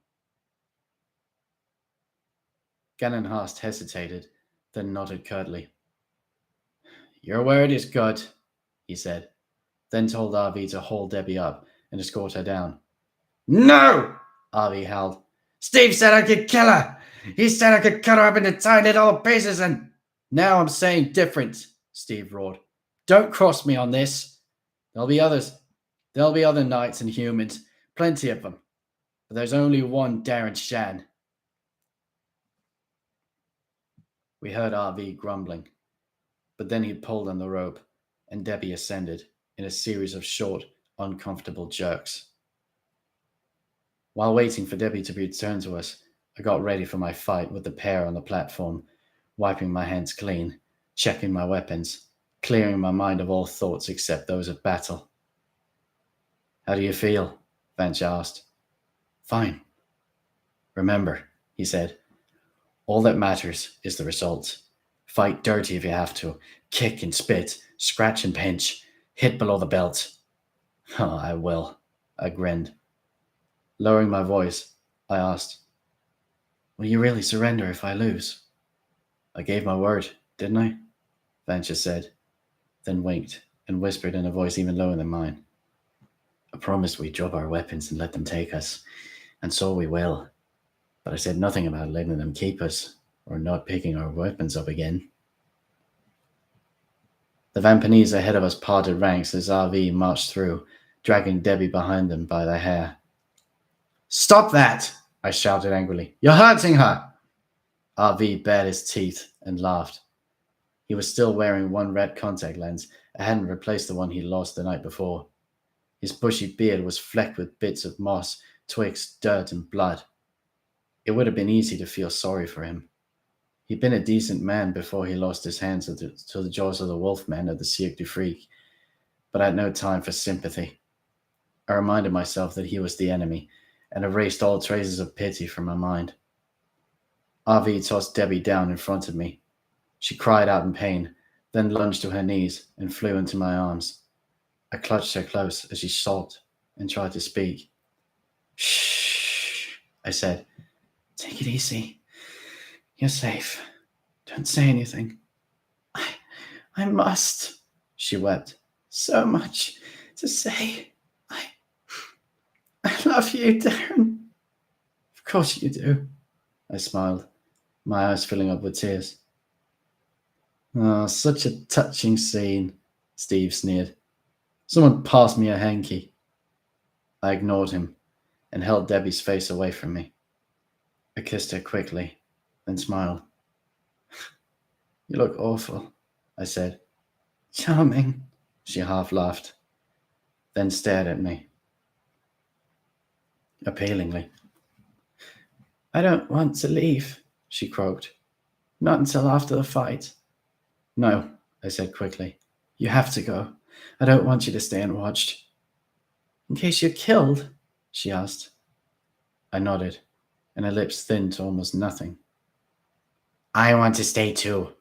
Gannon Haas hesitated, then nodded curtly. Your word is good, he said, then told Arvi to hold Debbie up and escort her down. No, Arvi howled. Steve said I could kill her. He said I could cut her up into tiny little pieces and... Now I'm saying different, Steve roared. Don't cross me on this. There'll be others. There'll be other knights and humans, plenty of them. But there's only one Darren Shan. We heard RV grumbling, but then he pulled on the rope, and Debbie ascended in a series of short, uncomfortable jerks. While waiting for Debbie to return to us, I got ready for my fight with the pair on the platform, wiping my hands clean, checking my weapons, clearing my mind of all thoughts except those of battle. "How do you feel?" Vance asked. "Fine. Remember," he said, "all that matters is the result. Fight dirty if you have to. Kick and spit, scratch and pinch, hit below the belt." "Oh, I will," I grinned. Lowering my voice, I asked, "Will you really surrender if I lose?" "I gave my word, didn't I?" Vance said, then winked and whispered in a voice even lower than mine. "I promised we'd drop our weapons and let them take us, and so we will. But I said nothing about letting them keep us, or not picking our weapons up again." The Vampanese ahead of us parted ranks as RV marched through, dragging Debbie behind them by the hair. "Stop that!" I shouted angrily. "You're hurting her!" RV bared his teeth and laughed. He was still wearing one red contact lens. I hadn't replaced the one he lost the night before. His bushy beard was flecked with bits of moss, twigs, dirt, and blood. It would have been easy to feel sorry for him. He'd been a decent man before he lost his hands to the jaws of the wolfman at the Cirque du Freak, but I had no time for sympathy. I reminded myself that he was the enemy, and erased all traces of pity from my mind. RV tossed Debbie down in front of me. She cried out in pain, then lunged to her knees and flew into my arms. I clutched her close as she sobbed and tried to speak. "Shh," I said. "Take it easy. You're safe. Don't say anything." I must," she wept. "So much to say. I love you, Darren." "Of course you do," I smiled, my eyes filling up with tears. "Oh, such a touching scene," Steve sneered. "Someone pass me a hanky." I ignored him and held Debbie's face away from me. I kissed her quickly, then smiled. "You look awful," I said. "Charming," she half laughed, then stared at me appealingly. "I don't want to leave," she croaked. "Not until after the fight." "No," I said quickly. "You have to go. I don't want you to stay unwatched." "In case you're killed?" she asked. I nodded, and her lips thinned to almost nothing. "I want to stay too,"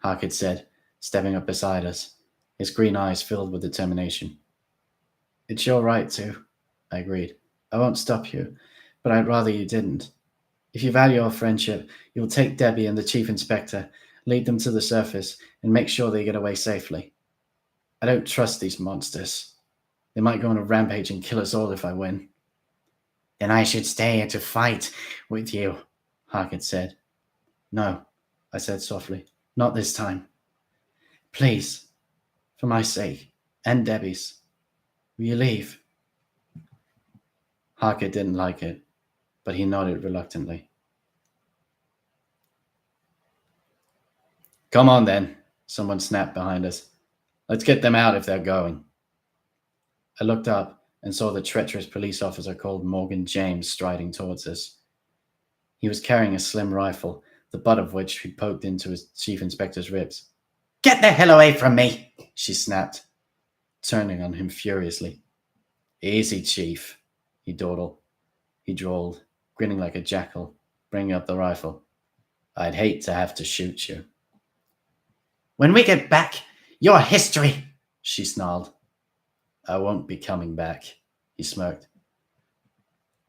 Harkett said, stepping up beside us, his green eyes filled with determination. "It's your right to," I agreed. "I won't stop you, but I'd rather you didn't. If you value our friendship, you'll take Debbie and the Chief Inspector, lead them to the surface, and make sure they get away safely. I don't trust these monsters. They might go on a rampage and kill us all if I win." "Then I should stay here to fight with you," Harkett said. "No," I said softly. "Not this time. Please, for my sake, and Debbie's, will you leave?" Harkett didn't like it, but he nodded reluctantly. "Come on then," someone snapped behind us. "Let's get them out if they're going." I looked up and saw the treacherous police officer called Morgan James striding towards us. He was carrying a slim rifle, the butt of which he poked into his chief inspector's ribs. "Get the hell away from me!" she snapped, turning on him furiously. "Easy, Chief," he dawdled. He drawled, grinning like a jackal, bringing up the rifle. "I'd hate to have to shoot you." "When we get back, you're history," she snarled. "I won't be coming back," he smirked.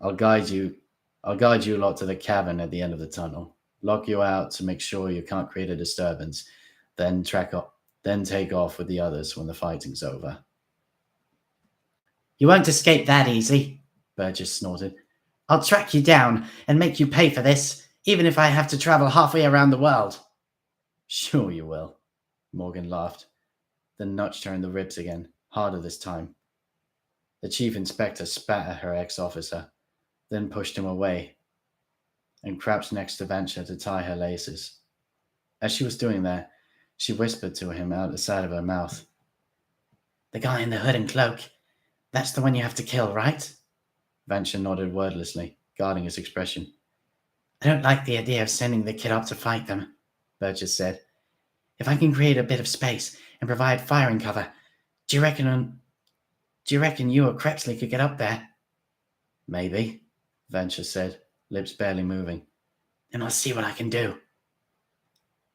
I'll guide you lot to the cabin at the end of the tunnel, lock you out to make sure you can't create a disturbance, then take off with the others when the fighting's over." "You won't escape that easy," Burgess snorted. "I'll track you down and make you pay for this, even if I have to travel halfway around the world." "Sure you will," Morgan laughed, then nudged her in the ribs again, harder this time. The chief inspector spat at her ex-officer, then pushed him away and crouched next to Vansha to tie her laces. As she was doing that, she whispered to him out the side of her mouth. "The guy in the hood and cloak, that's the one you have to kill, right?" Venture nodded wordlessly, guarding his expression. "I don't like the idea of sending the kid up to fight them," Burgess said. "If I can create a bit of space and provide firing cover, do you reckon you or Crepsley could get up there?" Maybe, Venture said, lips barely moving. "Then I'll see what I can do."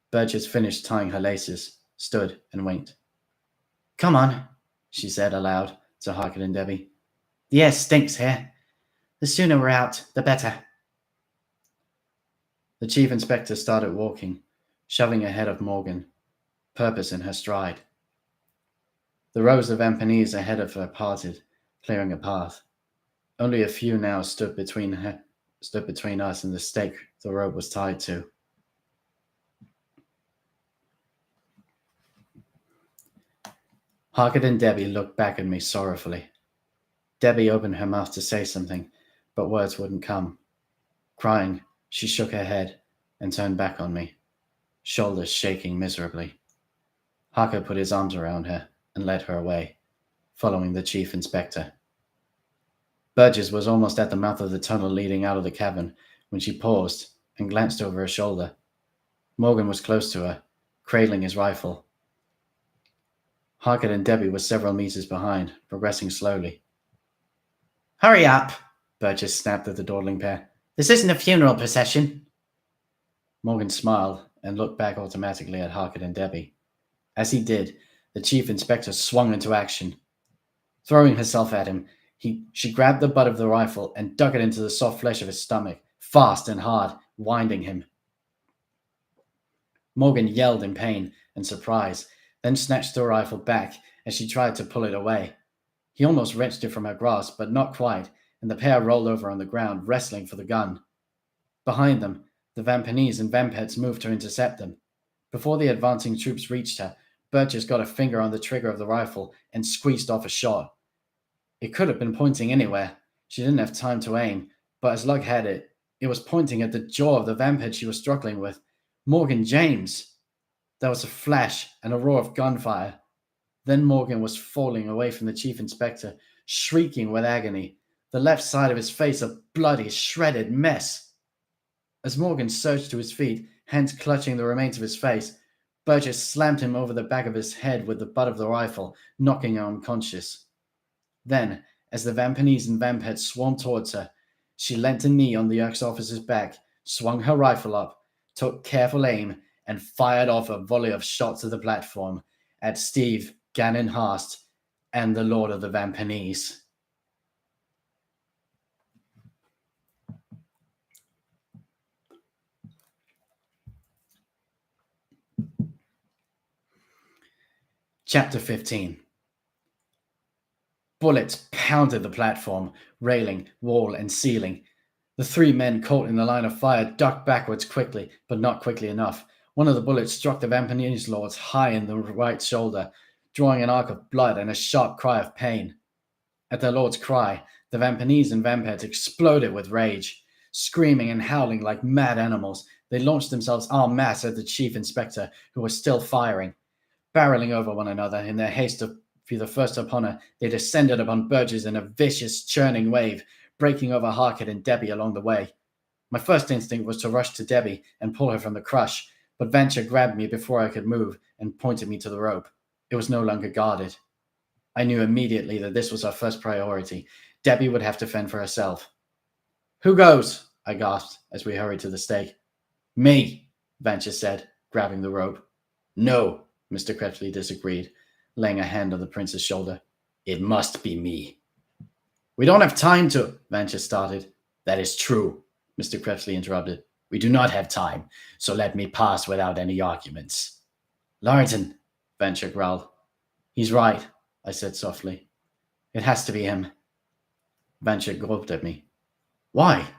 Burgess finished tying her laces, stood, and winked. "Come on," she said aloud to Harker and Debbie. "The air stinks here. The sooner we're out, the better." The chief inspector started walking, shoving ahead of Morgan, purpose in her stride. The rows of Vampanese ahead of her parted, clearing a path. Only a few now stood between us and the stake the rope was tied to. Harker and Debbie looked back at me sorrowfully. Debbie opened her mouth to say something, but words wouldn't come. Crying, she shook her head and turned back on me, shoulders shaking miserably. Harker put his arms around her and led her away, following the chief inspector. Burgess was almost at the mouth of the tunnel leading out of the cavern when she paused and glanced over her shoulder. Morgan was close to her, cradling his rifle. Harker and Debbie were several meters behind, progressing slowly. "Hurry up," Burgess snapped at the dawdling pair. "This isn't a funeral procession." Morgan smiled and looked back automatically at Harker and Debbie. As he did, the chief inspector swung into action. Throwing herself at him, she grabbed the butt of the rifle and dug it into the soft flesh of his stomach, fast and hard, winding him. Morgan yelled in pain and surprise, then snatched the rifle back as she tried to pull it away. He almost wrenched it from her grasp, but not quite, and the pair rolled over on the ground, wrestling for the gun. Behind them, the Vampanese and Vampets moved to intercept them. Before the advancing troops reached her, Burgess got a finger on the trigger of the rifle and squeezed off a shot. It could have been pointing anywhere. She didn't have time to aim, but as luck had it, it was pointing at the jaw of the Vampet she was struggling with. Morgan James! There was a flash and a roar of gunfire. Then Morgan was falling away from the chief inspector, shrieking with agony, the left side of his face a bloody, shredded mess. As Morgan surged to his feet, hands clutching the remains of his face, Burgess slammed him over the back of his head with the butt of the rifle, knocking him unconscious. Then, as the Vampanese and Vampets swarmed towards her, she leant a knee on the ex-officer's back, swung her rifle up, took careful aim, and fired off a volley of shots to the platform at Steve, Gannon Haast, and the Lord of the Vampanese. Chapter 15. Bullets pounded the platform, railing, wall, and ceiling. The three men caught in the line of fire ducked backwards quickly, but not quickly enough. One of the bullets struck the Vampanese lords high in the right shoulder, drawing an arc of blood and a sharp cry of pain. At their lord's cry, the Vampanese and Vampets exploded with rage. Screaming and howling like mad animals, they launched themselves en masse at the chief inspector, who was still firing. Barreling over one another in their haste to be the first upon her, they descended upon Burgess in a vicious, churning wave, breaking over Harker and Debbie along the way. My first instinct was to rush to Debbie and pull her from the crush, but Venture grabbed me before I could move and pointed me to the rope. It was no longer guarded. I knew immediately that this was our first priority. Debbie would have to fend for herself. "Who goes?" I gasped as we hurried to the stake. "Me," Venture said, grabbing the rope. "No," Mr. Crepsley disagreed, laying a hand on the prince's shoulder. "It must be me." "We don't have time to," Venture started. "That is true," Mr. Crepsley interrupted. "We do not have time, so let me pass without any arguments." "Lorton," Venture growled. "He's right," I said softly. "It has to be him." Venture gulped at me. "Why?"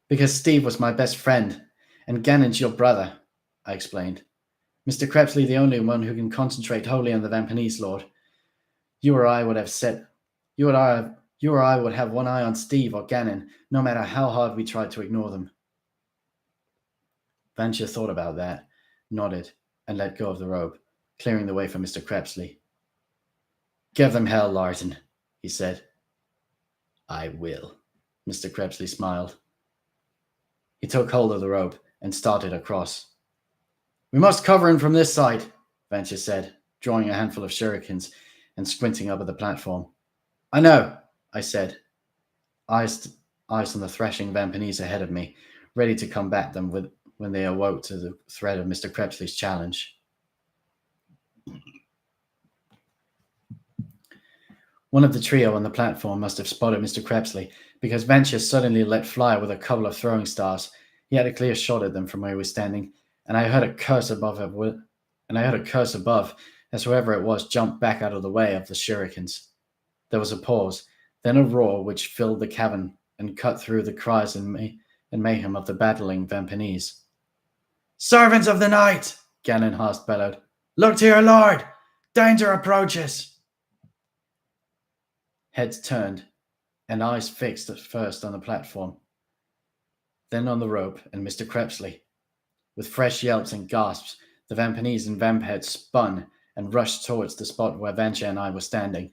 "Because Steve was my best friend, and Gannon's your brother," I explained. "Mr. Crepsley the only one who can concentrate wholly on the Vampanese lord. You or I would have one eye on Steve or Gannon, no matter how hard we tried to ignore them." Venture thought about that, nodded, and let go of the rope, clearing the way for Mr. Crepsley. "Give them hell, Larton," he said. "I will." Mr. Crepsley smiled. He took hold of the rope and started across. "We must cover him from this side," Venture said, drawing a handful of shurikens and squinting up at the platform. "I know," I said, eyes on the thrashing Vampanese ahead of me, ready to combat them when they awoke to the threat of Mr. Crepsley's challenge. One of the trio on the platform must have spotted Mr. Crepsley, because Venture suddenly let fly with a couple of throwing stars. He had a clear shot at them from where he was standing, and I heard a curse above as whoever it was jumped back out of the way of the shurikens. There was a pause, then a roar which filled the cavern and cut through the cries and mayhem of the battling Vampanese. "Servants of the night!" Ganon Hast bellowed. "Look to your lord! Danger approaches!" Heads turned, and eyes fixed at first on the platform, then on the rope and Mr. Crepsley. With fresh yelps and gasps, the Vampanese and Vampheads spun and rushed towards the spot where Venture and I were standing.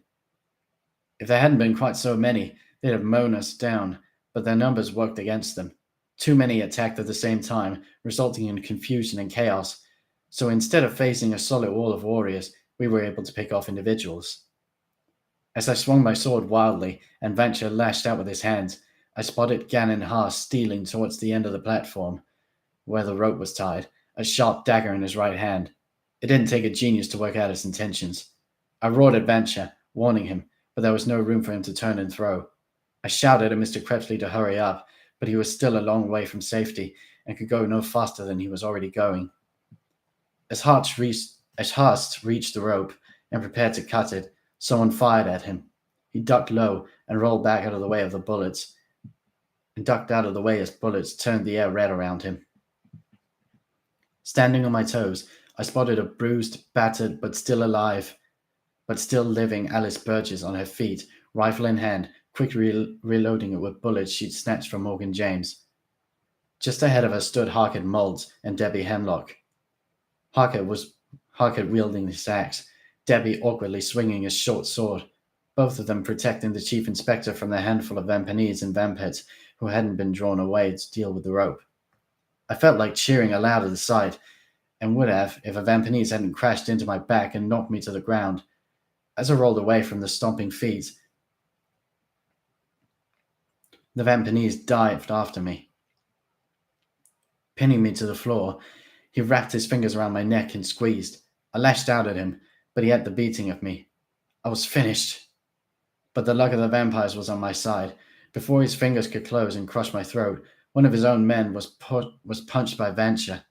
If there hadn't been quite so many, they'd have mown us down, but their numbers worked against them. Too many attacked at the same time, resulting in confusion and chaos, so instead of facing a solid wall of warriors, we were able to pick off individuals. As I swung my sword wildly and Venture lashed out with his hands, I spotted Ganon Hast stealing towards the end of the platform, where the rope was tied, a sharp dagger in his right hand. It didn't take a genius to work out his intentions. I roared at Venture, warning him, but there was no room for him to turn and throw. I shouted at Mr. Crepsley to hurry up, but he was still a long way from safety and could go no faster than he was already going. As Hast reached the rope and prepared to cut it, someone fired at him. He ducked low and rolled back out of the way of the bullets, and ducked out of the way as bullets turned the air red around him. Standing on my toes, I spotted a bruised, battered, but still living Alice Burgess on her feet, rifle in hand, quickly reloading it with bullets she'd snatched from Morgan James. Just ahead of her stood Harkett Moulds and Debbie Hemlock. Harkett wielding his axe, Debbie awkwardly swinging his short sword, both of them protecting the chief inspector from the handful of Vampanese and Vampets who hadn't been drawn away to deal with the rope. I felt like cheering aloud at the sight, and would have if a Vampanese hadn't crashed into my back and knocked me to the ground. As I rolled away from the stomping feet, the Vampanese dived after me. Pinning me to the floor, he wrapped his fingers around my neck and squeezed. I lashed out at him, but he had the beating of me. I was finished. But the luck of the vampires was on my side. Before his fingers could close and crush my throat, one of his own men was punched by Venture,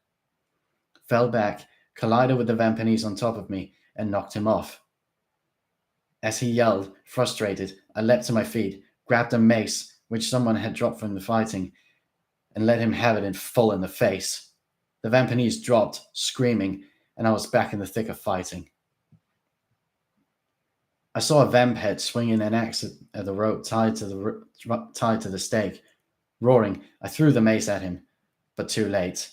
fell back, collided with the Vampanese on top of me, and knocked him off. As he yelled, frustrated, I leapt to my feet, grabbed a mace, which someone had dropped from the fighting, and let him have it in full in the face. The Vampanese dropped, screaming, and I was back in the thick of fighting. I saw a Vamphead swinging an axe at the rope tied to the stake. Roaring, I threw the mace at him, but too late.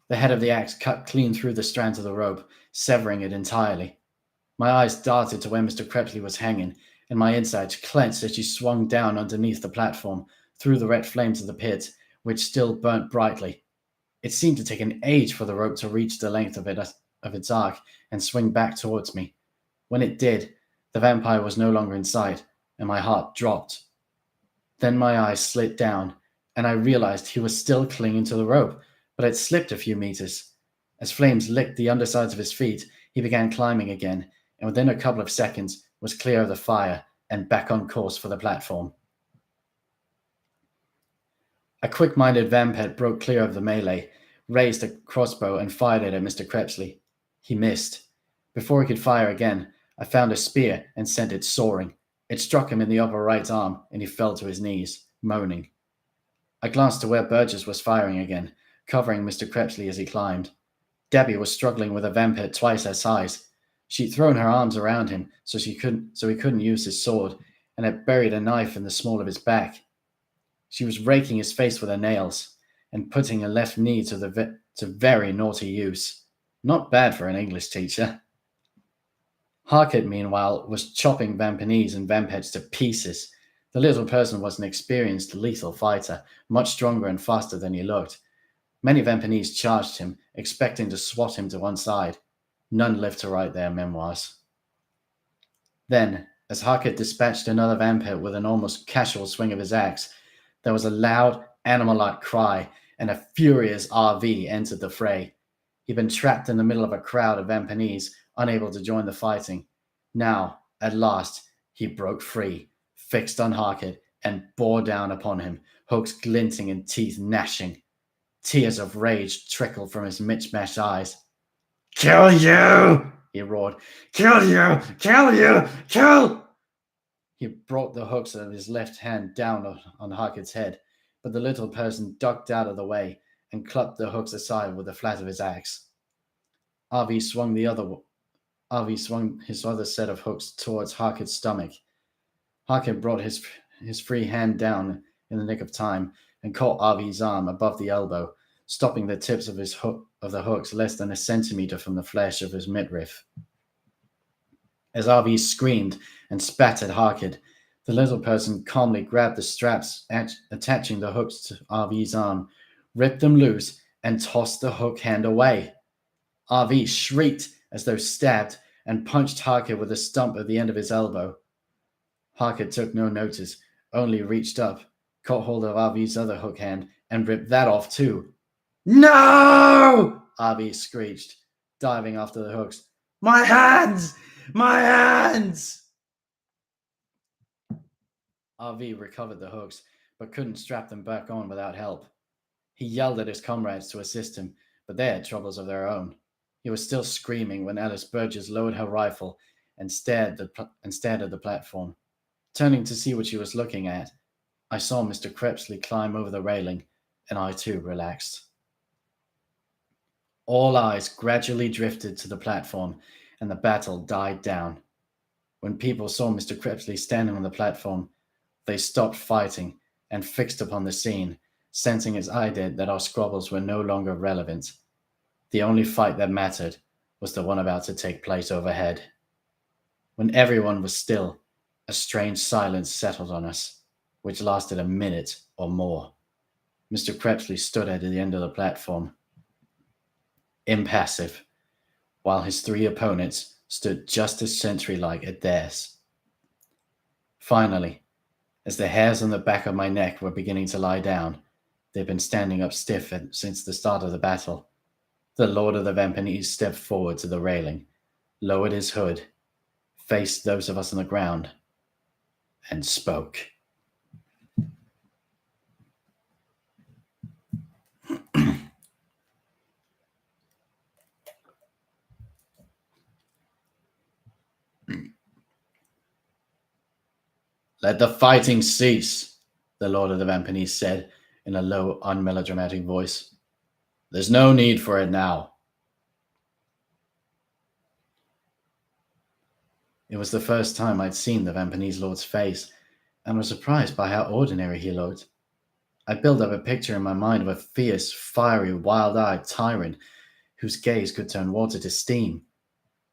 The head of the axe cut clean through the strands of the rope, severing it entirely. My eyes darted to where Mr. Crepsley was hanging, and my insides clenched as she swung down underneath the platform, through the red flames of the pit, which still burnt brightly. It seemed to take an age for the rope to reach the length of its arc and swing back towards me. When it did, the vampire was no longer in sight, and my heart dropped. Then my eyes slid down, and I realized he was still clinging to the rope, but had slipped a few meters. As flames licked the undersides of his feet, he began climbing again, and within a couple of seconds was clear of the fire and back on course for the platform. A quick-minded Vampet broke clear of the melee, raised a crossbow and fired it at Mr. Crepsley. He missed. Before he could fire again, I found a spear and sent it soaring. It struck him in the upper right arm, and he fell to his knees, moaning. I glanced to where Burgess was firing again, covering Mr. Crepsley as he climbed. Debbie was struggling with a Vampet twice her size. She'd thrown her arms around him so he couldn't use his sword, and had buried a knife in the small of his back. She was raking his face with her nails, and putting a left knee to very naughty use. Not bad for an English teacher. Harkett, meanwhile, was chopping Vampanese and Vampets to pieces. The little person was an experienced, lethal fighter, much stronger and faster than he looked. Many Vampanese charged him, expecting to swat him to one side. None lived to write their memoirs. Then, as Harkett dispatched another Vampet with an almost casual swing of his axe, there was a loud, animal-like cry, and a furious RV entered the fray. He'd been trapped in the middle of a crowd of Vampanese, unable to join the fighting. Now, at last, he broke free, fixed on Harkett, and bore down upon him, hooks glinting and teeth gnashing. Tears of rage trickled from his mismatched eyes. "Kill you!" he roared. "Kill you! Kill you! Kill!" He brought the hooks of his left hand down on Harkett's head, but the little person ducked out of the way and clubbed the hooks aside with the flat of his axe. Arvi swung his other set of hooks towards Harkett's stomach. Harkett brought his free hand down in the nick of time and caught Arvi's arm above the elbow, stopping the tips of the hooks less than a centimeter from the flesh of his midriff. As Arvi screamed and spat at Harkett, the little person calmly grabbed the straps attaching the hooks to Arvi's arm, ripped them loose, and tossed the hook hand away. Arvi shrieked as though stabbed and punched Harkett with the stump at the end of his elbow. Harkett took no notice, only reached up, caught hold of Arvi's other hook hand, and ripped that off too. "No!" Arvi screeched, diving after the hooks. "My hands! My hands!" Arvi recovered the hooks, but couldn't strap them back on without help. He yelled at his comrades to assist him, but they had troubles of their own. He was still screaming when Alice Burgess lowered her rifle and stared at the platform. Turning to see what she was looking at, I saw Mr. Crepsley climb over the railing, and I too relaxed. All eyes gradually drifted to the platform, and the battle died down. When people saw Mr. Crepsley standing on the platform, they stopped fighting and fixed upon the scene, sensing as I did that our squabbles were no longer relevant. The only fight that mattered was the one about to take place overhead. When everyone was still, a strange silence settled on us, which lasted a minute or more. Mr. Crepsley stood at the end of the platform, impassive, while his three opponents stood just as sentry-like at theirs. Finally, as the hairs on the back of my neck were beginning to lie down, they'd been standing up stiff since the start of the battle, the Lord of the Vampanese stepped forward to the railing, lowered his hood, faced those of us on the ground, and spoke. "Let the fighting cease," the Lord of the Vampanese said in a low, unmelodramatic voice. "There's no need for it now." It was the first time I'd seen the Vampanese Lord's face, and was surprised by how ordinary he looked. I built up a picture in my mind of a fierce, fiery, wild-eyed tyrant whose gaze could turn water to steam.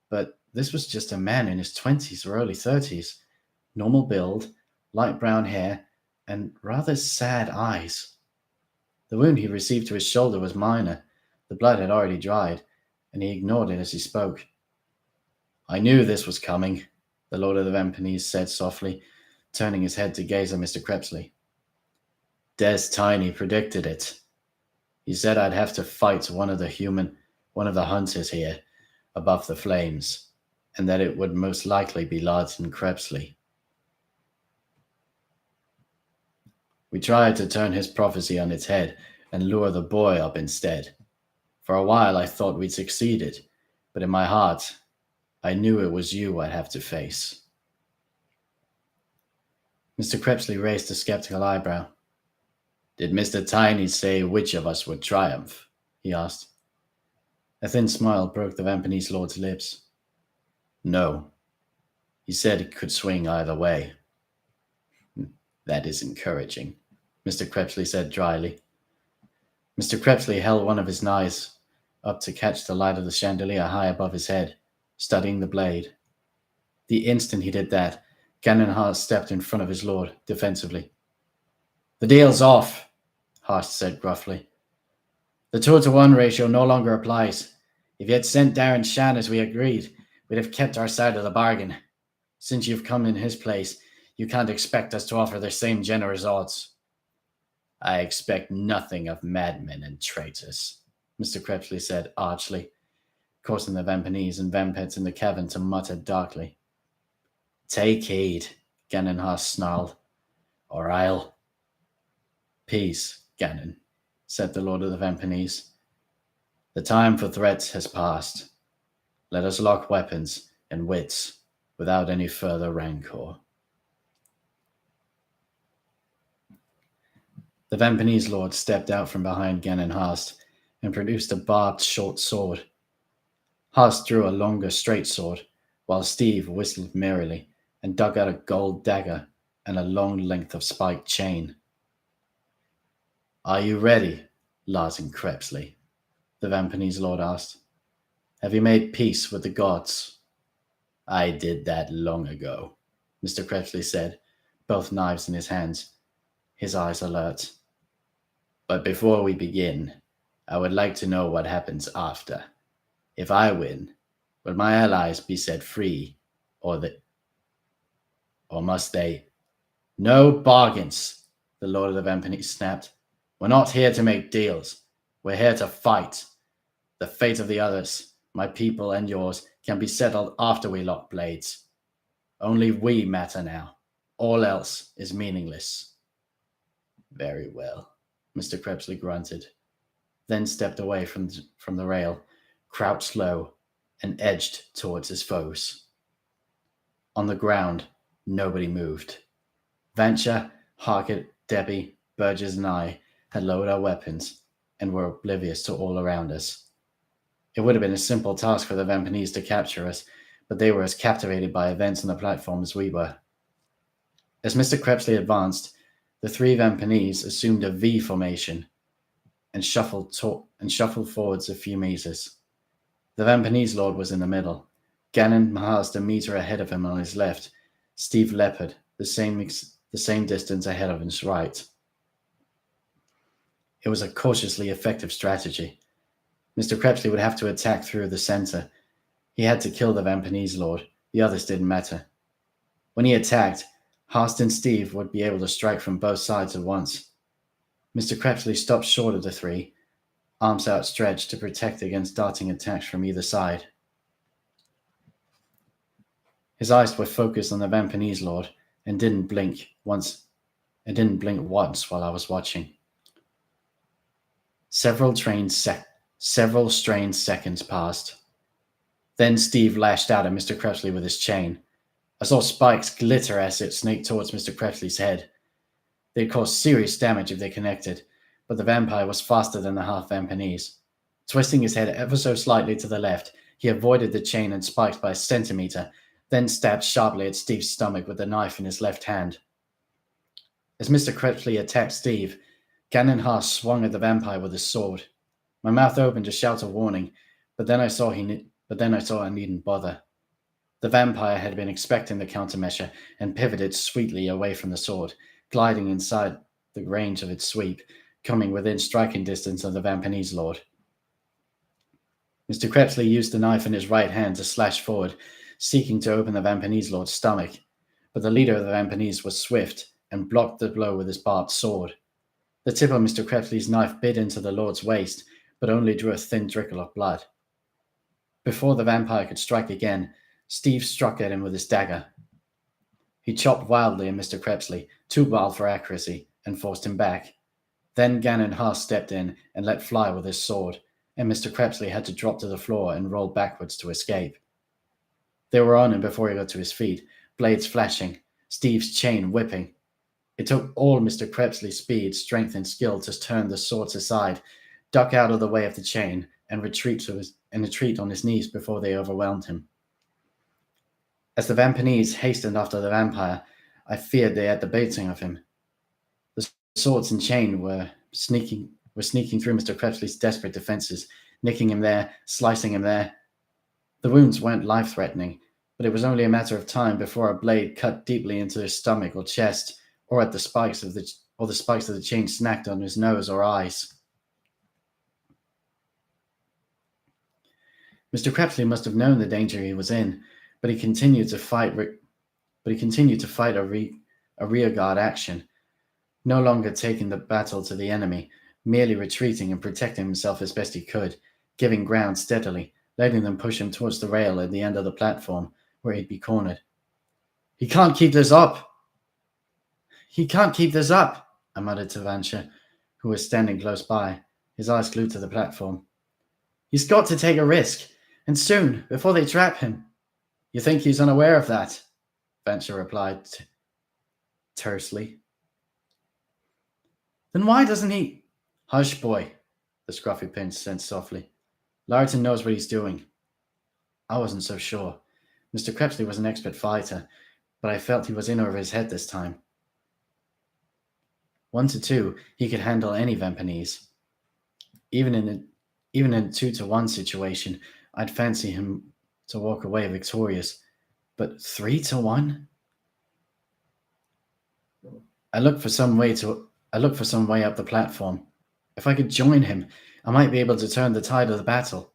But this was just a man in his 20s or early 30s, normal build, light brown hair, and rather sad eyes. The wound he received to his shoulder was minor. The blood had already dried, and he ignored it as he spoke. "I knew this was coming," the Lord of the Vampanese said softly, turning his head to gaze at Mr. Crepsley. "Des Tiny predicted it. He said I'd have to fight one of the hunters here, above the flames, and that it would most likely be Larton Crepsley. We tried to turn his prophecy on its head and lure the boy up instead. For a while I thought we'd succeeded, but in my heart, I knew it was you I'd have to face." Mr. Crepsley raised a skeptical eyebrow. "Did Mr. Tiny say which of us would triumph?" he asked. A thin smile broke the Vampanese Lord's lips. "No. He said it could swing either way." "That is encouraging," Mr. Crepsley said dryly. Mr. Crepsley held one of his knives up to catch the light of the chandelier high above his head, studying the blade. The instant he did that, Gannon Hart stepped in front of his lord, defensively. The deal's off, Hart said gruffly. The 2-to-1 ratio no longer applies. If you had sent Darren Shan as we agreed, we'd have kept our side of the bargain. Since you've come in his place, you can't expect us to offer the same generous odds. I expect nothing of madmen and traitors, Mr. Crepsley said archly, causing the Vampanese and Vampets in the cavern to mutter darkly. Take heed, Gannon Haas snarled, or I'll... Peace, Gannon, said the Lord of the Vampanese. The time for threats has passed. Let us lock weapons and wits without any further rancor. The Vampanese lord stepped out from behind Gannon Haas and produced a barbed short sword. Haas drew a longer straight sword, while Steve whistled merrily and dug out a gold dagger and a long length of spiked chain. Are you ready, Larsen Crepsley? The Vampanese lord asked. Have you made peace with the gods? I did that long ago, Mr. Crepsley said, both knives in his hands, his eyes alert. But before we begin, I would like to know what happens after. If I win, will my allies be set free, or must they? No bargains, the Lord of the Vampanese snapped. We're not here to make deals. We're here to fight. The fate of the others, my people and yours, can be settled after we lock blades. Only we matter now. All else is meaningless. Very well, Mr. Crepsley grunted, then stepped away from the rail, crouched low, and edged towards his foes. On the ground, nobody moved. Vancha, Harkett, Debbie, Burgess, and I had lowered our weapons and were oblivious to all around us. It would have been a simple task for the Vampanese to capture us, but they were as captivated by events on the platform as we were. As Mr. Crepsley advanced, the three Vampanese assumed a V formation and shuffled forwards a few meters. The Vampanese lord was in the middle, Gannon Mahast a meter ahead of him on his left, Steve Leopard the same distance ahead of his right. It was a cautiously effective strategy. Mr. Crepsley would have to attack through the center. He had to kill the Vampanese lord. The others didn't matter. When he attacked, Haast and Steve would be able to strike from both sides at once. Mr. Crepsley stopped short of the three, arms outstretched to protect against darting attacks from either side. His eyes were focused on the Vampanese lord and didn't blink once while I was watching. Several strained seconds passed. Then Steve lashed out at Mr. Crepsley with his chain. I saw spikes glitter as it snaked towards Mr. Crepsley's head. They'd cause serious damage if they connected, but the vampire was faster than the half-Vampanese. Twisting his head ever so slightly to the left, he avoided the chain and spikes by a centimeter, then stabbed sharply at Steve's stomach with the knife in his left hand. As Mr. Crepsley attacked Steve, Gannon Haas swung at the vampire with his sword. My mouth opened to shout a warning, but then I saw I needn't bother. The vampire had been expecting the countermeasure and pivoted sweetly away from the sword, gliding inside the range of its sweep, coming within striking distance of the Vampanese lord. Mr. Crepsley used the knife in his right hand to slash forward, seeking to open the Vampanese lord's stomach, but the leader of the Vampanese was swift and blocked the blow with his barbed sword. The tip of Mr. Crepsley's knife bit into the lord's waist, but only drew a thin trickle of blood. Before the vampire could strike again, Steve struck at him with his dagger. He chopped wildly at Mr. Crepsley, too wild for accuracy, and forced him back. Then Gannon Haas stepped in and let fly with his sword, and Mr. Crepsley had to drop to the floor and roll backwards to escape. They were on him before he got to his feet, blades flashing, Steve's chain whipping. It took all Mr. Crepsley's speed, strength, and skill to turn the swords aside, duck out of the way of the chain, and retreat on his knees before they overwhelmed him. As the Vampanese hastened after the vampire, I feared they had the baiting of him. The swords and chain were sneaking were sneaking through Mr. Krebsley's desperate defenses, nicking him there, slicing him there. The wounds weren't life-threatening, but it was only a matter of time before a blade cut deeply into his stomach or chest, or the spikes of the chain snapped on his nose or eyes. Mr. Krebsley must have known the danger he was in, but he continued to fight a rearguard action, no longer taking the battle to the enemy, merely retreating and protecting himself as best he could, giving ground steadily, letting them push him towards the rail at the end of the platform, where he'd be cornered. He can't keep this up! He can't keep this up! I muttered to Vansha, who was standing close by, his eyes glued to the platform. He's got to take a risk, and soon, before they trap him. You think he's unaware of that? Vansha replied tersely. Then why doesn't he? Hush, boy, the scruffy prince said softly. Larton knows what he's doing. I wasn't so sure. Mr. Krebsley was an expert fighter, but I felt he was in over his head this time. 1 to 2, he could handle any Vampinese. Even in a 2-to-1 situation, I'd fancy him to walk away victorious. But 3-to-1? I looked for some way up the platform. If I could join him, I might be able to turn the tide of the battle.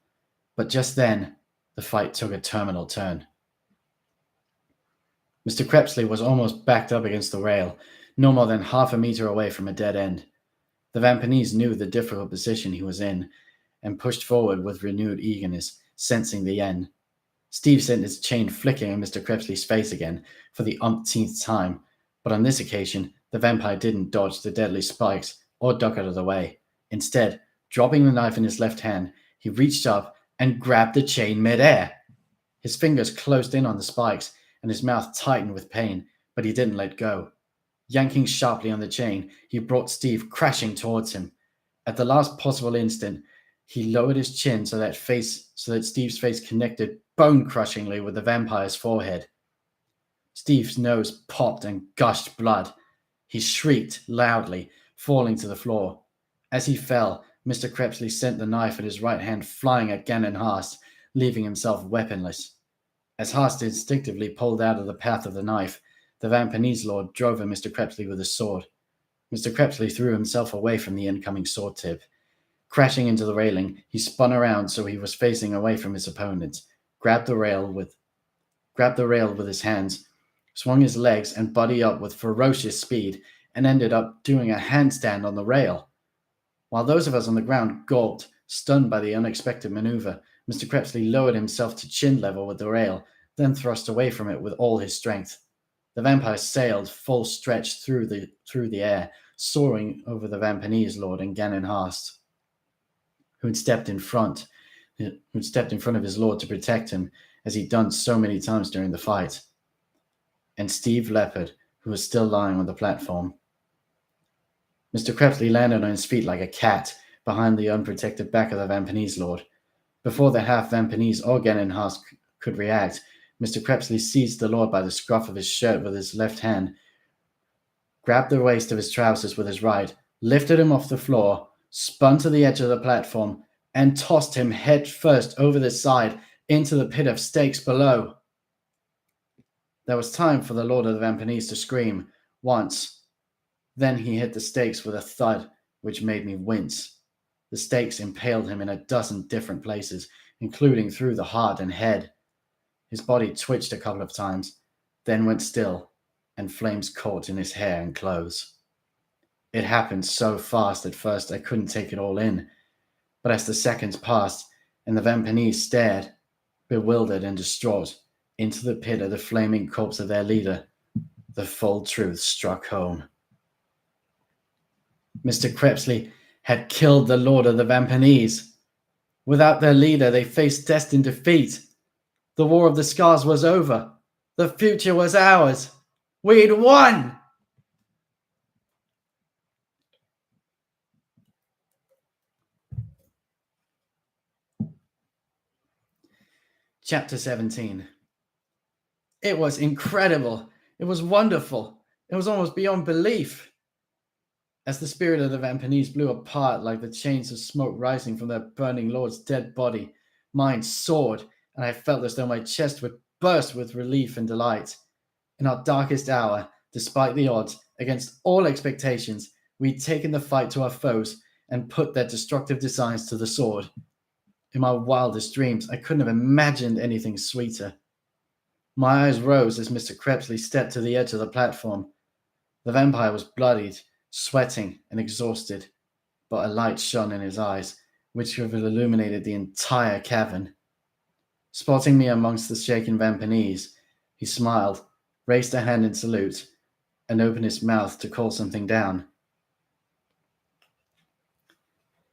But just then, the fight took a terminal turn. Mr. Krebsley was almost backed up against the rail, no more than half a meter away from a dead end. The Vampinese knew the difficult position he was in, and pushed forward with renewed eagerness, sensing the end. Steve sent his chain flicking in Mr. Krebsley's face again, for the umpteenth time, but on this occasion, the vampire didn't dodge the deadly spikes or duck out of the way. Instead, dropping the knife in his left hand, he reached up and grabbed the chain mid-air. His fingers closed in on the spikes, and his mouth tightened with pain, but he didn't let go. Yanking sharply on the chain, he brought Steve crashing towards him. At the last possible instant, he lowered his chin so that Steve's face connected bone-crushingly with the vampire's forehead. Steve's nose popped and gushed blood. He shrieked loudly, falling to the floor. As he fell, Mr. Krebsley sent the knife in his right hand flying at Gannon Haast, leaving himself weaponless. As Haast instinctively pulled out of the path of the knife, the Vampinese lord drove at Mr. Krebsley with his sword. Mr. Krebsley threw himself away from the incoming sword tip. Crashing into the railing, he spun around so he was facing away from his opponents, grabbed the rail with his hands, swung his legs and body up with ferocious speed, and ended up doing a handstand on the rail. While those of us on the ground gulped, stunned by the unexpected maneuver, Mr. Krebsley lowered himself to chin level with the rail, then thrust away from it with all his strength. The vampire sailed full stretch through the air, soaring over the Vampinese lord and Gannon Haast, who'd stepped in front of his lord to protect him, as he'd done so many times during the fight, and Steve Leopard, who was still lying on the platform. Mr. Krebsley landed on his feet like a cat behind the unprotected back of the Vampinese lord. Before the half Vampinese or Gannon Haast could react, Mr. Krebsley seized the lord by the scruff of his shirt with his left hand, grabbed the waist of his trousers with his right, lifted him off the floor, spun to the edge of the platform, and tossed him head first over the side into the pit of stakes below. There was time for the lord of the Vampinese to scream once. Then he hit the stakes with a thud which made me wince. The stakes impaled him in a dozen different places, including through the heart and head. His body twitched a couple of times, then went still, and flames caught in his hair and clothes. It happened so fast at first I couldn't take it all in, but as the seconds passed and the Vampinese stared, bewildered and distraught, into the pit of the flaming corpse of their leader, the full truth struck home. Mr. Krebsley had killed the lord of the Vampinese. Without their leader, they faced destined defeat. The War of the Scars was over. The future was ours. We'd won! Chapter 17. It was incredible. It was wonderful. It was almost beyond belief. As the spirit of the Vampanese blew apart like the chains of smoke rising from their burning lord's dead body, mine soared, and I felt as though my chest would burst with relief and delight. In our darkest hour, despite the odds, against all expectations, we'd taken the fight to our foes and put their destructive designs to the sword. In my wildest dreams, I couldn't have imagined anything sweeter. My eyes rose as Mr. Crepsley stepped to the edge of the platform. The vampire was bloodied, sweating, and exhausted, but a light shone in his eyes, which would have illuminated the entire cavern. Spotting me amongst the shaken Vampanese, he smiled, raised a hand in salute, and opened his mouth to call something down.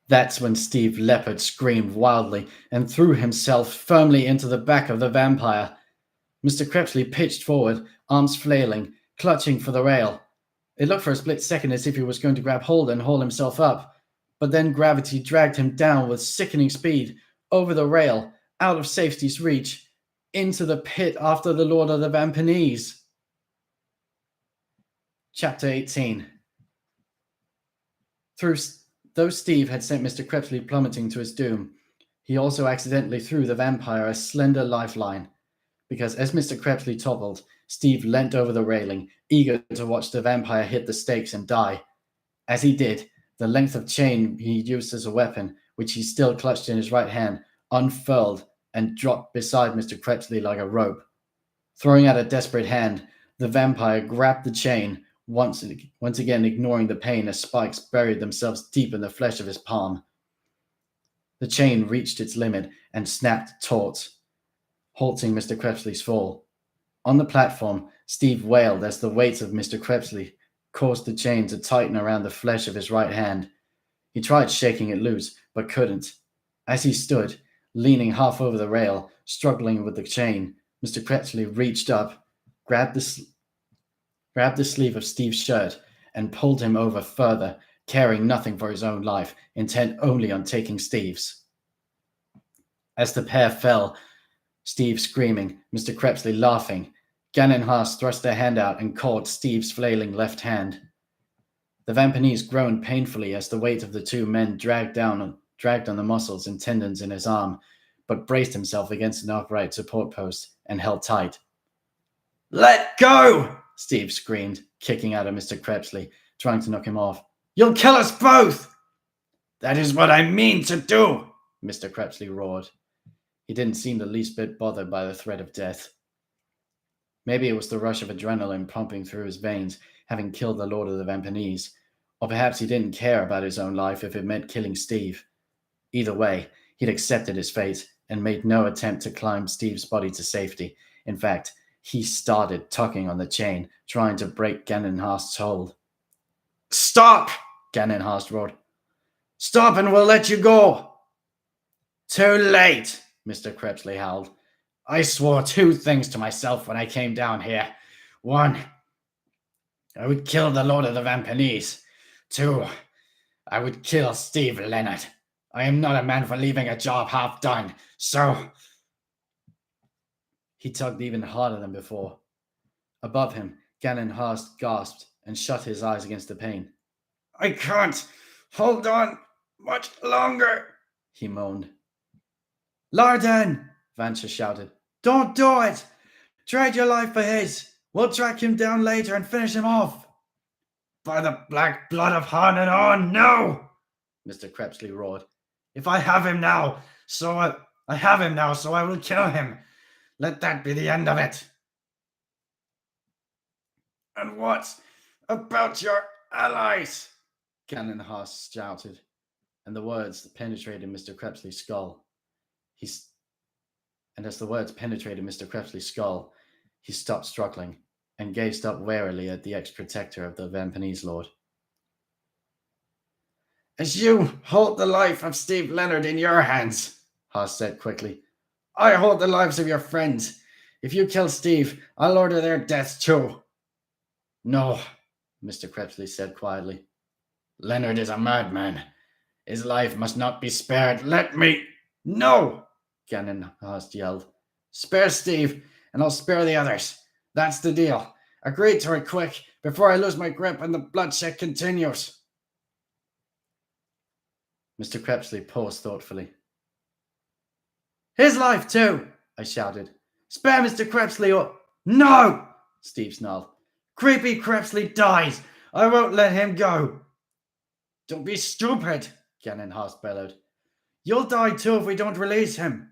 That's when Steve Leopard screamed wildly and threw himself firmly into the back of the vampire. Mr. Crepsley pitched forward, arms flailing, clutching for the rail. It looked for a split second as if he was going to grab hold and haul himself up, but then gravity dragged him down with sickening speed, over the rail, out of safety's reach, into the pit after the Lord of the Vampanese. Chapter 18. Though Steve had sent Mr. Crepsley plummeting to his doom, he also accidentally threw the vampire a slender lifeline, because as Mr. Crepsley toppled, Steve leant over the railing, eager to watch the vampire hit the stakes and die. As he did, the length of chain he used as a weapon, which he still clutched in his right hand, unfurled and dropped beside Mr. Crepsley like a rope. Throwing out a desperate hand, the vampire grabbed the chain, once again ignoring the pain as spikes buried themselves deep in the flesh of his palm. The chain reached its limit and snapped taut, halting Mr. Crepsley's fall. On the platform, Steve wailed as the weight of Mr. Crepsley caused the chain to tighten around the flesh of his right hand. He tried shaking it loose, but couldn't. As he stood, leaning half over the rail, struggling with the chain, Mr. Crepsley reached up, grabbed the sleeve of Steve's shirt, and pulled him over further, caring nothing for his own life, intent only on taking Steve's. As the pair fell, Steve screaming, Mr. Crepsley laughing, Gan and Haas thrust their hand out and caught Steve's flailing left hand. The Vampanese groaned painfully as the weight of the two men dragged on the muscles and tendons in his arm, but braced himself against an upright support post and held tight. "Let go!" Steve screamed, kicking out at Mr. Crepsley, trying to knock him off. "You'll kill us both!" "That is what I mean to do!" Mr. Crepsley roared. He didn't seem the least bit bothered by the threat of death. Maybe it was the rush of adrenaline pumping through his veins, having killed the Lord of the Vampanese, or perhaps he didn't care about his own life if it meant killing Steve. Either way, he'd accepted his fate and made no attempt to climb Steve's body to safety. In fact, he started tugging on the chain, trying to break Gannon-Haast's hold. "Stop!" Gannon-Haast roared. "Stop and we'll let you go!" "Too late!" Mr. Crepsley howled. "I swore two things to myself when I came down here. One, I would kill the Lord of the Vampanese. Two, I would kill Steve Leonard. I am not a man for leaving a job half done, so..." He tugged even harder than before. Above him, Gannon-Haast gasped and shut his eyes against the pain. "I can't hold on much longer," he moaned. "Larden!" Vancha shouted. "Don't do it! Trade your life for his! We'll track him down later and finish him off!" "By the black blood of Han and On, no!" Mr. Crepsley roared. "If I have him now, so I will kill him. Let that be the end of it." "And what about your allies?" Gannon-Haast shouted, and the words penetrated Mr. Crepsley's skull. As the words penetrated Mr. Crepsley's skull, he stopped struggling and gazed up warily at the ex-protector of the Vampanese Lord. "As you hold the life of Steve Leonard in your hands," Haas said quickly, "I hold the lives of your friends. If you kill Steve, I'll order their deaths too." "No," Mr. Crepsley said quietly. "Leonard is a madman. His life must not be spared. Let me..." "No!" Gannon-Haast yelled. "Spare Steve, and I'll spare the others. That's the deal. Agree to it quick, before I lose my grip and the bloodshed continues." Mr. Crepsley paused thoughtfully. His life too, I shouted. Spare Mr. Crepsley or... No! Steve snarled. Creepy Crepsley dies! I won't let him go! Don't be stupid, Gannon Haas bellowed. You'll die too if we don't release him.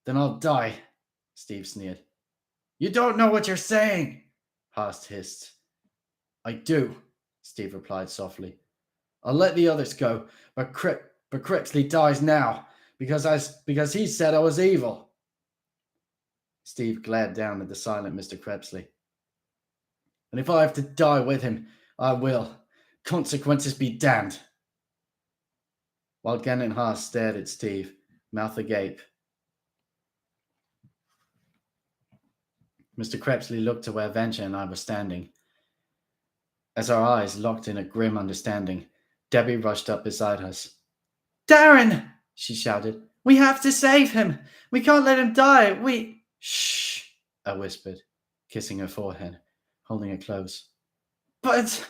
Then I'll die, Steve sneered. You don't know what you're saying, Haas hissed. I do, Steve replied softly. I'll let the others go, but Crepsley dies now because he said I was evil. Steve glared down at the silent Mr. Crepsley. And if I have to die with him, I will. Consequences be damned. While Gannon Haas stared at Steve, mouth agape, Mr. Crepsley looked to where Venture and I were standing. As our eyes locked in a grim understanding, Debbie rushed up beside us. Darren! She shouted. We have to save him! We can't let him die! Shh! I whispered, kissing her forehead, holding her close. But...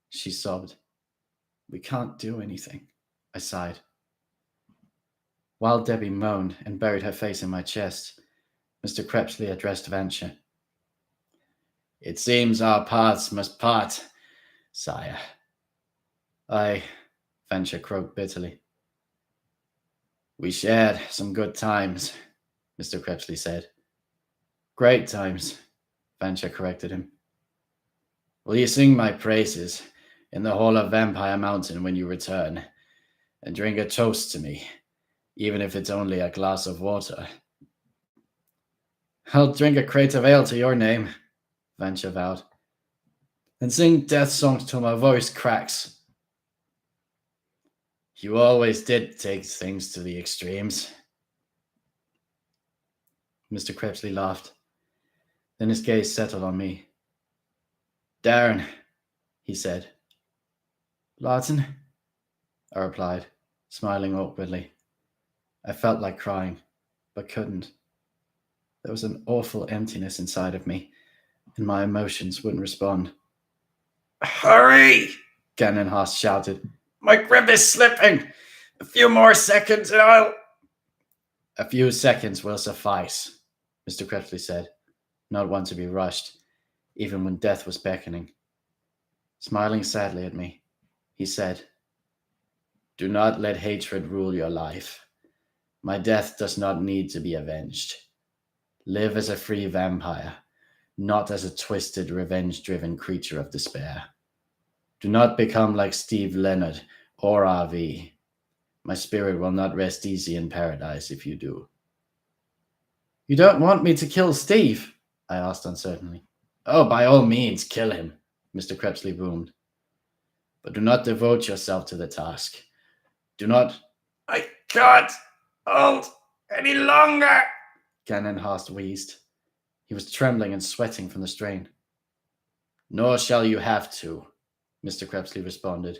she sobbed. We can't do anything, I sighed. While Debbie moaned and buried her face in my chest, Mr. Crepsley addressed Venture. It seems our paths must part, sire. Aye, Venture croaked bitterly. We shared some good times, Mr. Crepsley said. Great times, Venture corrected him. Will you sing my praises in the hall of Vampire Mountain when you return, and drink a toast to me, even if it's only a glass of water? I'll drink a crate of ale to your name, Venture vowed, and sing death songs till my voice cracks. You always did take things to the extremes. Mr. Crepsley laughed. Then his gaze settled on me. Darren, he said. Lawton, I replied, smiling awkwardly. I felt like crying, but couldn't. There was an awful emptiness inside of me, and my emotions wouldn't respond. Hurry! Gannon Haas shouted. My grip is slipping! A few more seconds and I'll... A few seconds will suffice, Mr. Crepsley said, not one to be rushed, even when death was beckoning. Smiling sadly at me, he said, Do not let hatred rule your life. My death does not need to be avenged. Live as a free vampire, not as a twisted, revenge-driven creature of despair. Do not become like Steve Leonard or RV. My spirit will not rest easy in paradise if you do. You don't want me to kill Steve? I asked uncertainly. Oh, by all means, kill him, Mr. Crepsley boomed. But do not devote yourself to the task. Do not... I can't hold any longer, Gannon Haas wheezed. He was trembling and sweating from the strain. Nor shall you have to, Mr. Crepsley responded.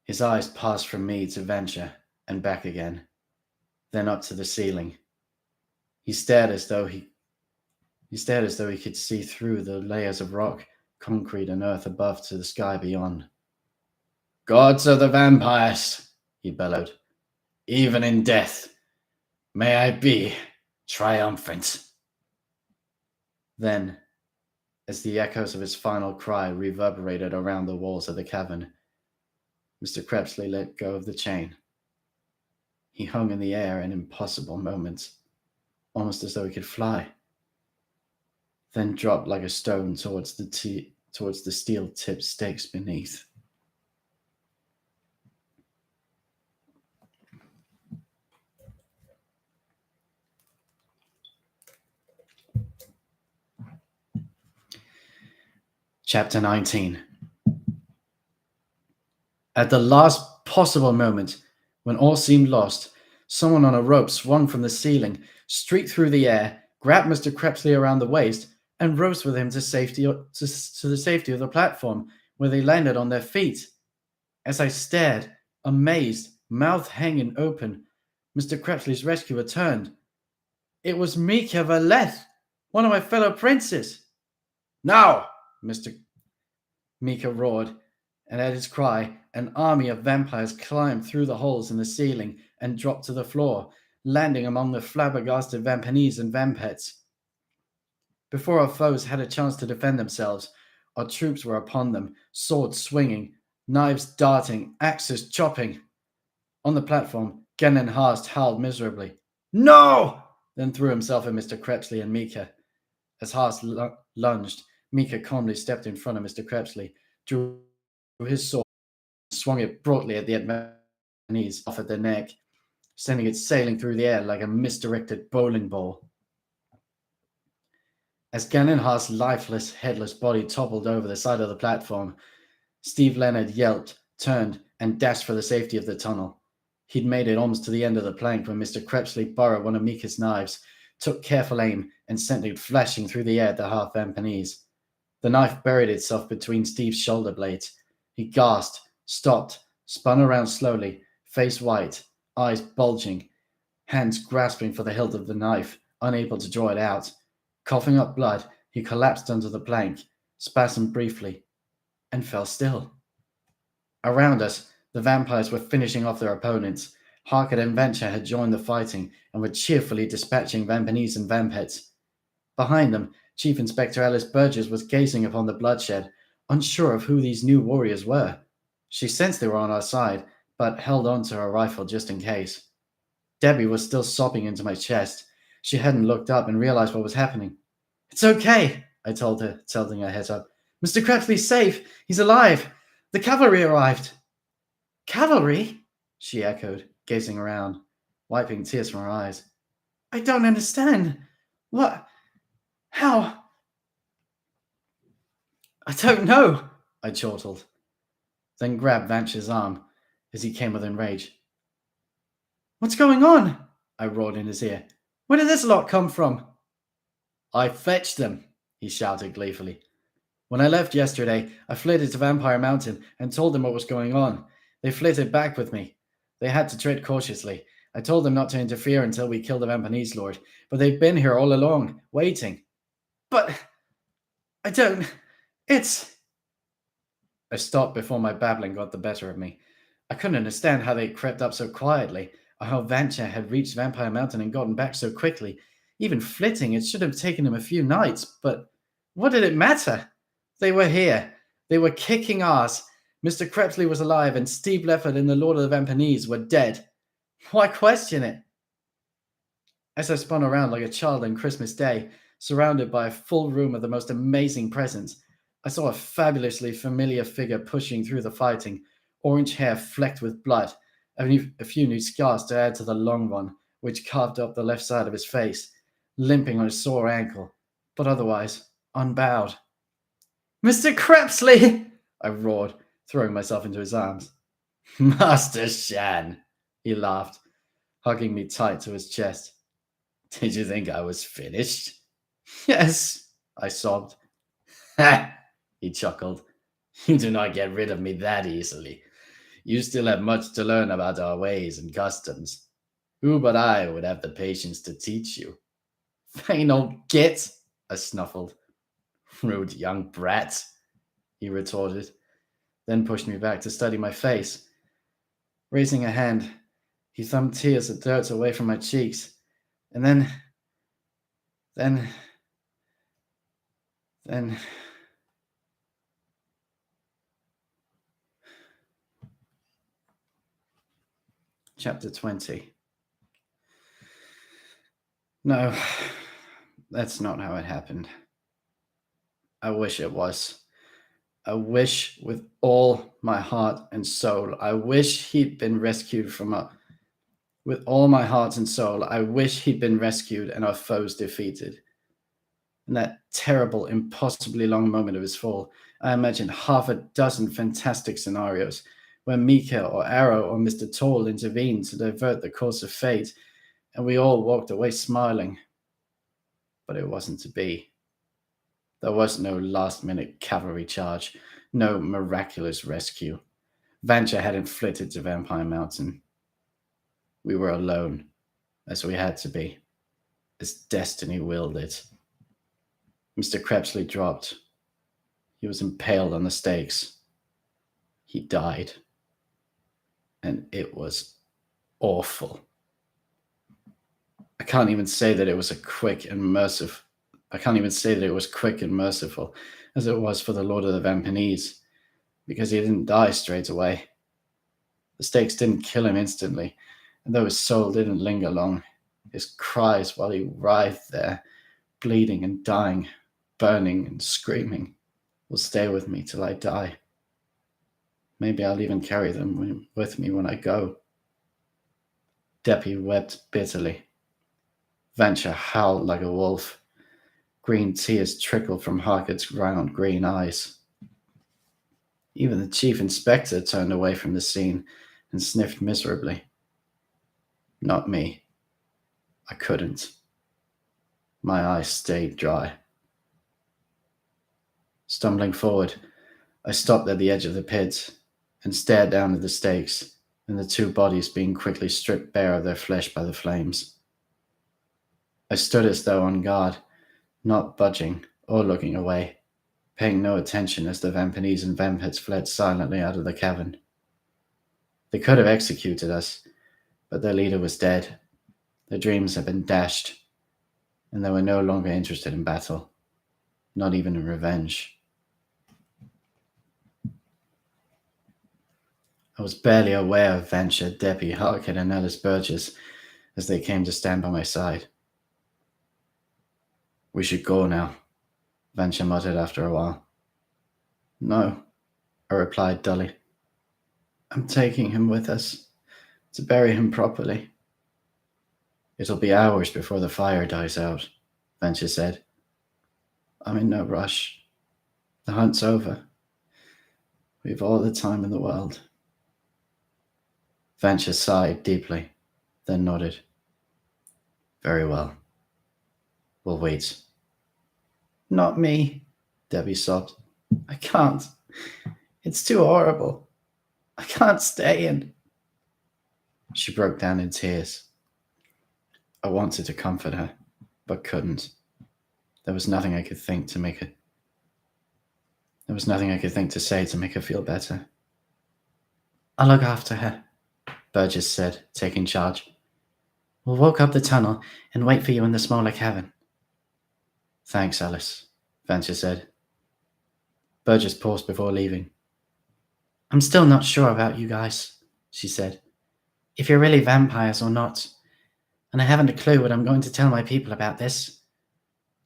His eyes passed from me to Venture and back again, then up to the ceiling. He stared as though he could see through the layers of rock, concrete, and earth above to the sky beyond. Gods of the vampires, he bellowed, even in death, may I be triumphant. Then, as the echoes of his final cry reverberated around the walls of the cavern, Mr. Crepsley let go of the chain. He hung in the air in impossible moments, almost as though he could fly, then dropped like a stone towards the steel-tipped stakes beneath. Chapter 19. At the last possible moment, when all seemed lost, someone on a rope swung from the ceiling, streaked through the air, grabbed Mr. Crepsley around the waist, and rose with him to the safety of the platform, where they landed on their feet. As I stared, amazed, mouth hanging open, Mr. Crepsley's rescuer turned. It was Mika Valeth, one of my fellow princes. Now, Mika roared, and at his cry, an army of vampires climbed through the holes in the ceiling and dropped to the floor, landing among the flabbergasted vampanese and vampets. Before our foes had a chance to defend themselves, our troops were upon them, swords swinging, knives darting, axes chopping. On the platform, Gannon Haast howled miserably, "No!" then threw himself at Mr. Crepsley and Mika. As Haast lunged, Mika calmly stepped in front of Mr. Crepsley, drew his sword, and swung it broadly at the Japanese off at the neck, sending it sailing through the air like a misdirected bowling ball. As Gannon Haast's lifeless, headless body toppled over the side of the platform, Steve Leonard yelped, turned, and dashed for the safety of the tunnel. He'd made it almost to the end of the plank when Mr. Crepsley borrowed one of Mika's knives, took careful aim, and sent it flashing through the air at the half Vampanese. The knife buried itself between Steve's shoulder blades. He gasped, stopped, spun around slowly, face white, eyes bulging, hands grasping for the hilt of the knife, unable to draw it out. Coughing up blood, he collapsed onto the plank, spasmed briefly, and fell still. Around us, the vampires were finishing off their opponents. Harker and Venture had joined the fighting and were cheerfully dispatching Vampanese and Vampets. Behind them, Chief Inspector Alice Burgess was gazing upon the bloodshed, unsure of who these new warriors were. She sensed they were on our side, but held on to her rifle just in case. Debbie was still sobbing into my chest. She hadn't looked up and realized what was happening. "It's okay," I told her, tilting her head up. "Mr. Crepsley's safe. He's alive. The cavalry arrived." "Cavalry?" she echoed, gazing around, wiping tears from her eyes. "I don't understand. What? How?" "I don't know," I chortled, then grabbed Vance's arm as he came within rage. "What's going on?" I roared in his ear. "Where did this lot come from?" "I fetched them," he shouted gleefully. "When I left yesterday, I flitted to Vampire Mountain and told them what was going on. They flitted back with me. They had to tread cautiously. I told them not to interfere until we killed the Vampanese Lord, but they've been here all along, waiting." "But I don't... It's..." I stopped before my babbling got the better of me. I couldn't understand how they crept up so quietly, or how Vancha had reached Vampire Mountain and gotten back so quickly. Even flitting, it should have taken him a few nights, but what did it matter? They were here. They were kicking ass. Mr. Crepsley was alive, and Steve Lefford and the Lord of the Vampanese were dead. Why question it? As I spun around like a child on Christmas Day, surrounded by a full room of the most amazing presents, I saw a fabulously familiar figure pushing through the fighting, orange hair flecked with blood, a few new scars to add to the long one, which carved up the left side of his face, limping on a sore ankle, but otherwise unbowed. "Mr. Crepsley!" I roared, throwing myself into his arms. "Master Shan!" he laughed, hugging me tight to his chest. "Did you think I was finished?" "Yes," I sobbed. "Ha!" he chuckled. "You do not get rid of me that easily. You still have much to learn about our ways and customs. Who but I would have the patience to teach you?" "Vain old git," I snuffled. "Rude young brat," he retorted, then pushed me back to study my face. Raising a hand, he thumbed tears of dirt away from my cheeks, and then... Chapter 20. No, that's not how it happened. I wish it was. I wish with all my heart and soul. I wish he'd been rescued from with all my heart and soul. I wish he'd been rescued and our foes defeated. In that terrible, impossibly long moment of his fall, I imagined half a dozen fantastic scenarios where Mika or Arrow or Mr. Toll intervened to divert the course of fate, and we all walked away smiling. But it wasn't to be. There was no last-minute cavalry charge, no miraculous rescue. Vancha hadn't flitted to Vampire Mountain. We were alone, as we had to be, as destiny willed it. Mr. Crepsley dropped. He was impaled on the stakes. He died. And it was awful. I can't even say that it was quick and merciful as it was for the Lord of the Vampanese, because he didn't die straight away. The stakes didn't kill him instantly, and though his soul didn't linger long, his cries while he writhed there, bleeding and dying, burning and screaming, will stay with me till I die. Maybe I'll even carry them with me when I go. Deppy wept bitterly. Venture howled like a wolf. Green tears trickled from Harcourt's round green eyes. Even the chief inspector turned away from the scene and sniffed miserably. Not me. I couldn't. My eyes stayed dry. Stumbling forward, I stopped at the edge of the pit and stared down at the stakes and the two bodies being quickly stripped bare of their flesh by the flames. I stood as though on guard, not budging or looking away, paying no attention as the Vampanese and Vampets fled silently out of the cavern. They could have executed us, but their leader was dead. Their dreams had been dashed, and they were no longer interested in battle, not even in revenge. I was barely aware of Venture, Deppy, Harcourt, and Ellis Burgess as they came to stand by my side. We should go now, Venture muttered after a while. No, I replied dully. I'm taking him with us, to bury him properly. It'll be hours before the fire dies out, Venture said. I'm in no rush. The hunt's over. We've all the time in the world. Venture sighed deeply, then nodded. Very well. We'll wait. Not me, Debbie sobbed. I can't. It's too horrible. I can't stay in. She broke down in tears. I wanted to comfort her, but couldn't. There was nothing I could think to say to make her feel better. I'll look after her, Burgess said, taking charge. We'll walk up the tunnel and wait for you in the smaller cavern. Thanks, Alice, Venture said. Burgess paused before leaving. I'm still not sure about you guys, she said. If you're really vampires or not. And I haven't a clue what I'm going to tell my people about this.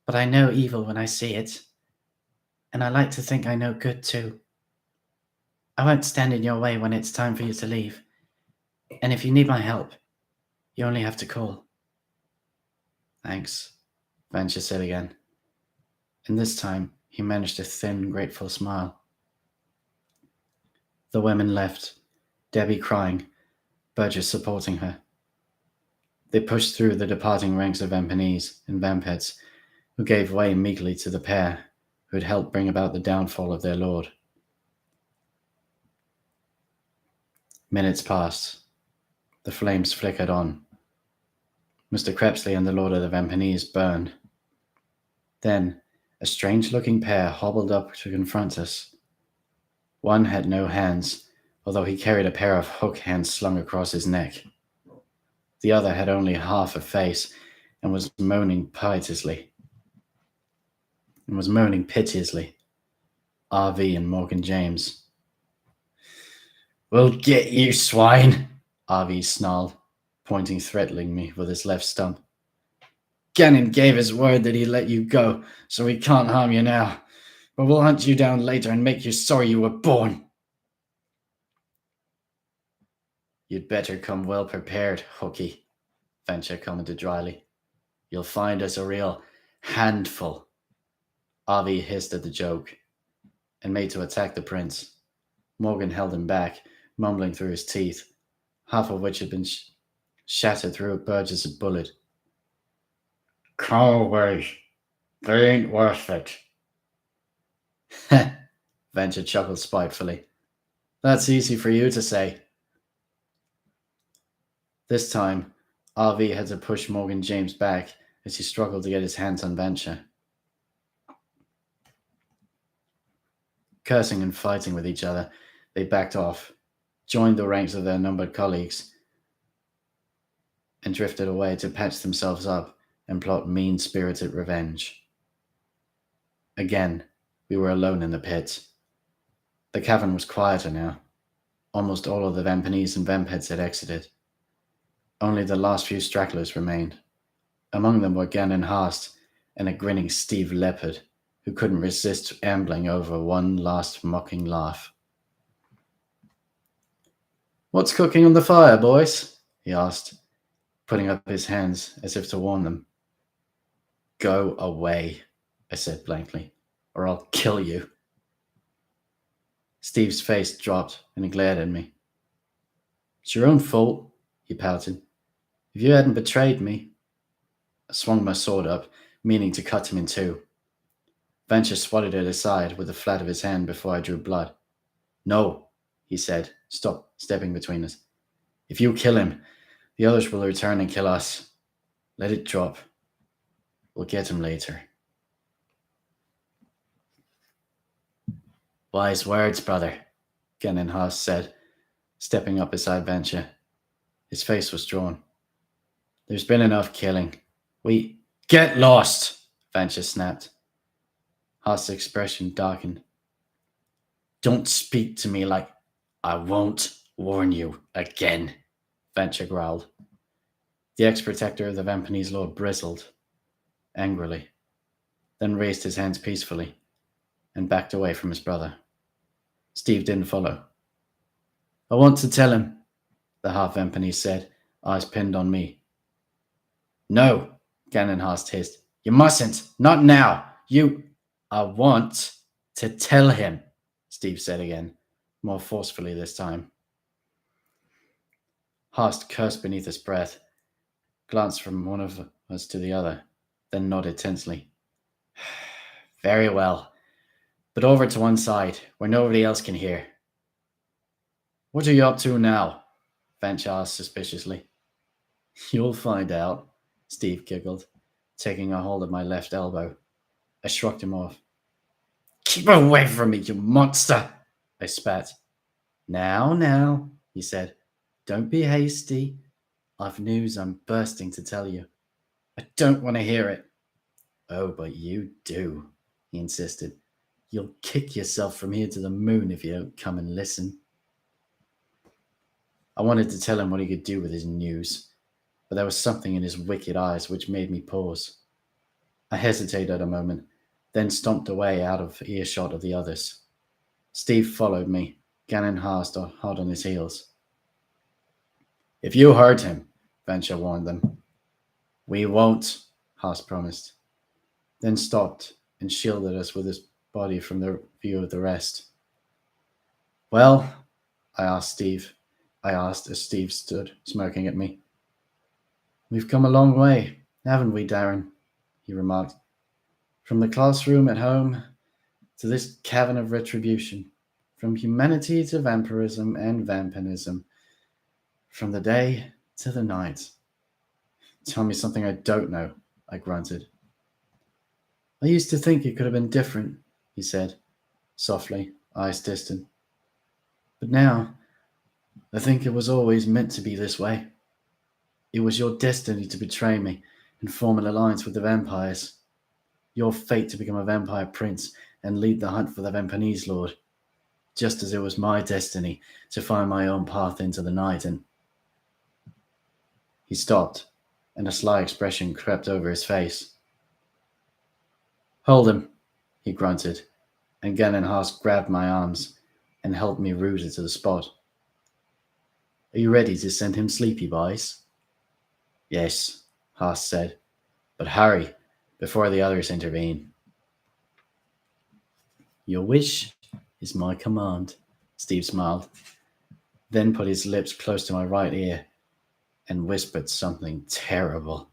But I know evil when I see it. And I like to think I know good too. I won't stand in your way when it's time for you to leave. And if you need my help, you only have to call. Thanks, Venture said again. And this time he managed a thin, grateful smile. The women left, Debbie crying, Burgess supporting her. They pushed through the departing ranks of Vampanese and Vampets, who gave way meekly to the pair who had helped bring about the downfall of their lord. Minutes passed. The flames flickered on. Mr. Crepsley and the Lord of the Vampanese burned. Then a strange-looking pair hobbled up to confront us. One had no hands, although he carried a pair of hook hands slung across his neck. The other had only half a face and was moaning piteously. R.V. and Morgan James. We'll get you, swine, R.V. snarled, pointing threateningly with his left stump. Gannon gave his word that he'd let you go, so we can't harm you now. But we'll hunt you down later and make you sorry you were born. You'd better come well prepared, Hooky, Venture commented dryly. You'll find us a real handful. Avi hissed at the joke and made to attack the prince. Morgan held him back, mumbling through his teeth, half of which had been shattered through Burgess' bullet. Come away. They ain't worth it. Venture chuckled spitefully. That's easy for you to say. This time, RV had to push Morgan James back as he struggled to get his hands on Venture. Cursing and fighting with each other, They backed off, joined the ranks of their numbered colleagues, and drifted away to patch themselves up and plot mean-spirited revenge. Again, we were alone in the pit. The cavern was quieter now. Almost all of the Vampinese and Vampets had exited. Only the last few stragglers remained. Among them were Gannon Haast and a grinning Steve Leopard, who couldn't resist ambling over one last mocking laugh. "What's cooking on the fire, boys?" he asked, putting up his hands as if to warn them. "Go away," I said blankly, "or I'll kill you." Steve's face dropped and he glared at me. "It's your own fault," he pouted. "If you hadn't betrayed me..." I swung my sword up, meaning to cut him in two. Venture swatted it aside with the flat of his hand before I drew blood. "No," he said, stepping between us. "If you kill him, the others will return and kill us. Let it drop. We'll get him later." "Wise words, brother," Gannon Haas said, stepping up beside Venture. His face was drawn. "There's been enough killing. We..." "Get lost!" Venture snapped. Haas' expression darkened. "Don't speak to me like..." "I won't warn you again," Venture growled. The ex-protector of the Vampinese lord bristled, angrily, then raised his hands peacefully and backed away from his brother. Steve didn't follow. "I want to tell him," the half-Vampinese said, eyes pinned on me. "No," Gannon Haas hissed. "You mustn't. Not now. You..." "I want to tell him," Steve said again, more forcefully this time. Haas cursed beneath his breath, glanced from one of us to the other, then nodded tensely. "Very well. But over to one side, where nobody else can hear." "What are you up to now?" Venture asked suspiciously. "You'll find out," Steve giggled, taking a hold of my left elbow. I shrugged him off. "Keep away from me, you monster!" I spat. Now, he said. "Don't be hasty. I've news I'm bursting to tell you." "I don't want to hear it." "Oh, but you do," he insisted. "You'll kick yourself from here to the moon if you don't come and listen." I wanted to tell him what he could do with his news, but there was something in his wicked eyes which made me pause. I hesitated a moment, then stomped away out of earshot of the others. Steve followed me, Gannon Haas hot on his heels. "If you hurt him," Venture warned them. "We won't," Haas promised, then stopped and shielded us with his body from the view of the rest. "Well," I asked as Steve stood smirking at me. "We've come a long way, haven't we, Darren?" he remarked. "From the classroom at home to this cavern of retribution, from humanity to vampirism and vampirism, from the day to the night." "Tell me something I don't know," I grunted. "I used to think it could have been different," he said, softly, eyes distant. "But now, I think it was always meant to be this way. It was your destiny to betray me and form an alliance with the vampires. Your fate to become a vampire prince and lead the hunt for the Vampinese lord. Just as it was my destiny to find my own path into the night and..." He stopped, and a sly expression crept over his face. "Hold him," he grunted, and Gannon Haas grabbed my arms and held me rooted to the spot. "Are you ready to send him sleepy, boys?" "Yes," Haas said, "but hurry, before the others intervene." "Your wish is my command," Steve smiled, then put his lips close to my right ear and whispered something terrible,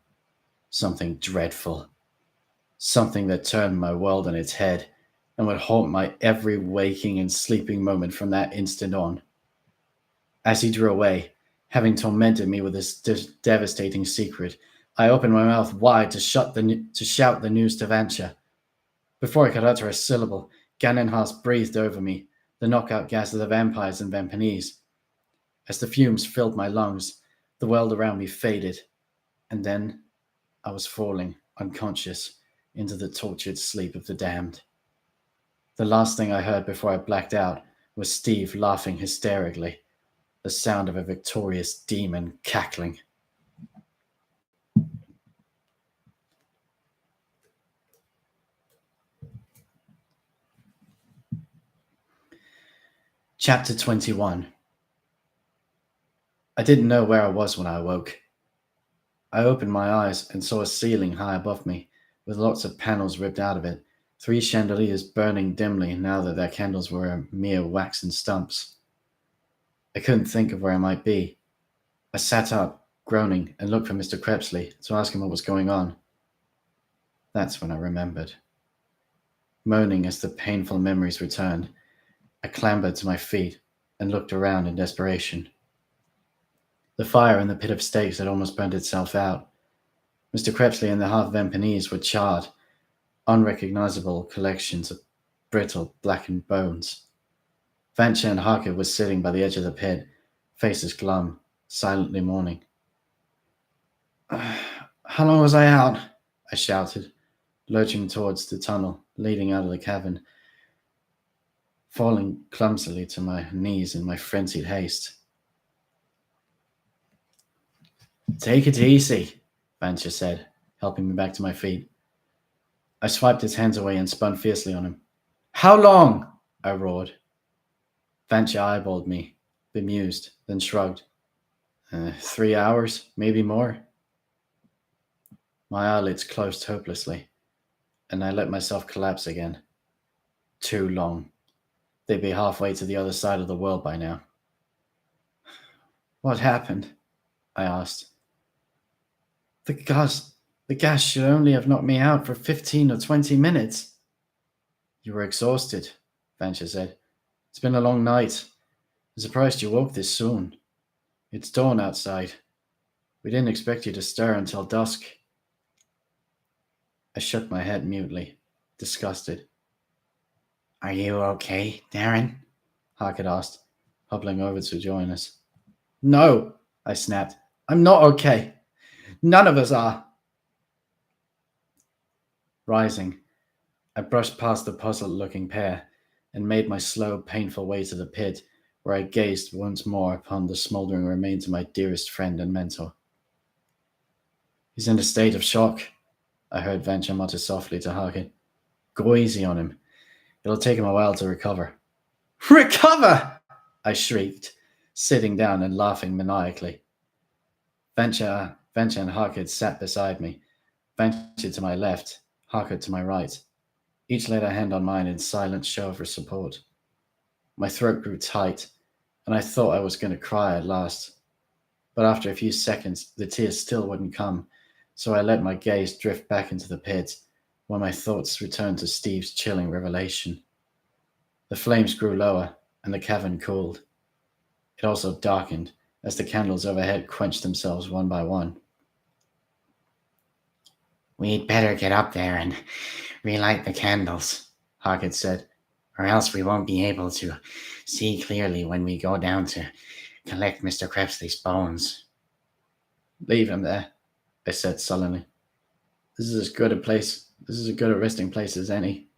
something dreadful, something that turned my world on its head and would haunt my every waking and sleeping moment from that instant on. As he drew away, having tormented me with this devastating secret, I opened my mouth wide to shout the news to Venture. Before I could utter a syllable, Gannon Haas breathed over me, the knockout gas of the vampires and vampanese. As the fumes filled my lungs, the world around me faded, and then I was falling, unconscious, into the tortured sleep of the damned. The last thing I heard before I blacked out was Steve laughing hysterically, the sound of a victorious demon cackling. Chapter 21. I didn't know where I was when I awoke. I opened my eyes and saw a ceiling high above me, with lots of panels ripped out of it, 3 chandeliers burning dimly now that their candles were mere waxen stumps. I couldn't think of where I might be. I sat up, groaning, and looked for Mr. Crepsley to ask him what was going on. That's when I remembered. Moaning as the painful memories returned, I clambered to my feet and looked around in desperation. The fire in the pit of stakes had almost burned itself out. Mr. Crepsley and the half-vampanese were charred, unrecognizable collections of brittle, blackened bones. Vancha and Harker were sitting by the edge of the pit, faces glum, silently mourning. How long was I out? I shouted, lurching towards the tunnel leading out of the cavern, falling clumsily to my knees in my frenzied haste. Take it easy, Vancha said, helping me back to my feet. I swiped his hands away and spun fiercely on him. How long? I roared. Vancha eyeballed me, bemused, then shrugged. 3 hours, maybe more. My eyelids closed hopelessly, and I let myself collapse again. Too long. They'd be halfway to the other side of the world by now. What happened? I asked. The gas should only have knocked me out for 15 or 20 minutes. You were exhausted, Vancha said. It's been a long night. I'm surprised you woke this soon. It's dawn outside. We didn't expect you to stir until dusk. I shook my head mutely, disgusted. Are you okay, Darren? Harkett asked, hobbling over to join us. No, I snapped. I'm not okay. None of us are. Rising, I brushed past the puzzled-looking pair and made my slow, painful way to the pit, where I gazed once more upon the smouldering remains of my dearest friend and mentor. He's in a state of shock, I heard Vancha mutter softly to Harkett. Go easy on him. It'll take him a while to recover. Recover! I shrieked, sitting down and laughing maniacally. Vancha and Harkett sat beside me, Vancha to my left, Harkett to my right. Each laid a hand on mine in silent show of support. My throat grew tight, and I thought I was going to cry at last. But after a few seconds, the tears still wouldn't come, so I let my gaze drift back into the pit, where my thoughts returned to Steve's chilling revelation. The flames grew lower, and the cavern cooled. It also darkened, as the candles overhead quenched themselves one by one. We'd better get up there and relight the candles, Harkett said, or else we won't be able to see clearly when we go down to collect Mr. Crepsley's bones. Leave him there, I said sullenly. This is as good a resting place as any.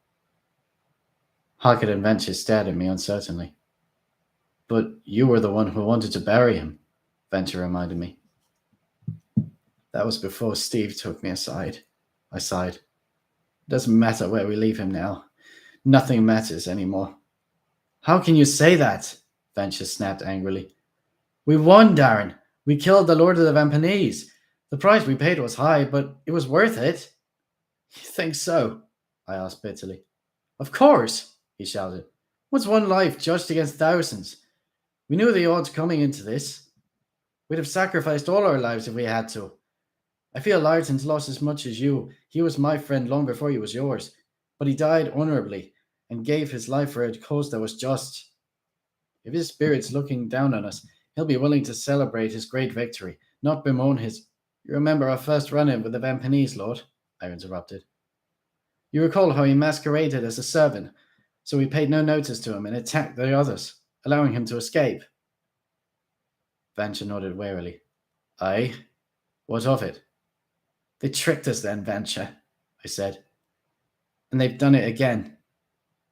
Harkett and Vancha stared at me uncertainly. But you were the one who wanted to bury him, Vancha reminded me. That was before Steve took me aside, I sighed. It doesn't matter where we leave him now. Nothing matters anymore. How can you say that? Vancha snapped angrily. We won, Darren. We killed the Lord of the Vampanese. The price we paid was high, but it was worth it. You think so? I asked bitterly. Of course, he shouted. What's one life judged against thousands? We knew the odds coming into this. We'd have sacrificed all our lives if we had to. I feel Larton's lost as much as you. He was my friend long before he was yours, but he died honourably and gave his life for a cause that was just. If his spirit's looking down on us, he'll be willing to celebrate his great victory, not bemoan his... You remember our first run-in with the Vampanese, Lord? I interrupted. You recall how he masqueraded as a servant, so we paid no notice to him and attacked the others, allowing him to escape. Vancher nodded warily. Aye? What of it? They tricked us then, Vancher, I said. And they've done it again.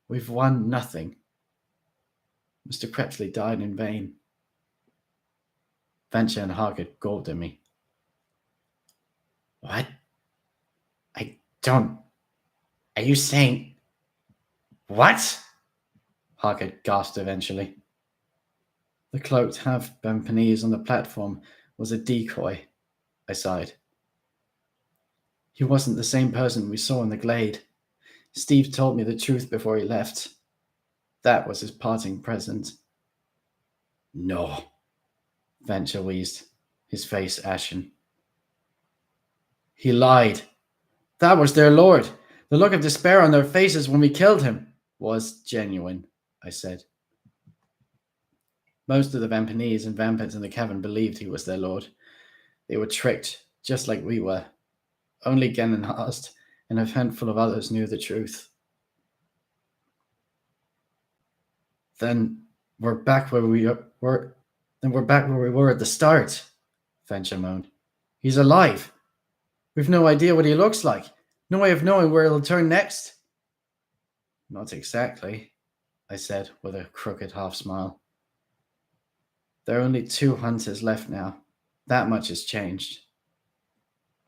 We've won nothing. Mr. Crepsley died in vain. Vancher and Harker gawped at me. What? I don't... Are you saying... What? Harker gasped eventually. The cloaked half-Bampanese on the platform was a decoy, I sighed. He wasn't the same person we saw in the glade. Steve told me the truth before he left. That was his parting present. No, Vancher wheezed, his face ashen. He lied. That was their lord. The look of despair on their faces when we killed him was genuine, I said. Most of the Vampanese and vampires in the cavern believed he was their lord. They were tricked, just like we were. Only Genenhast and a handful of others knew the truth. Then we're back where we were. Then we're back where we were at the start, Vancher moaned. He's alive. We've no idea what he looks like. No way of knowing where he'll turn next. Not exactly, I said with a crooked half smile. There are only 2 hunters left now. That much has changed.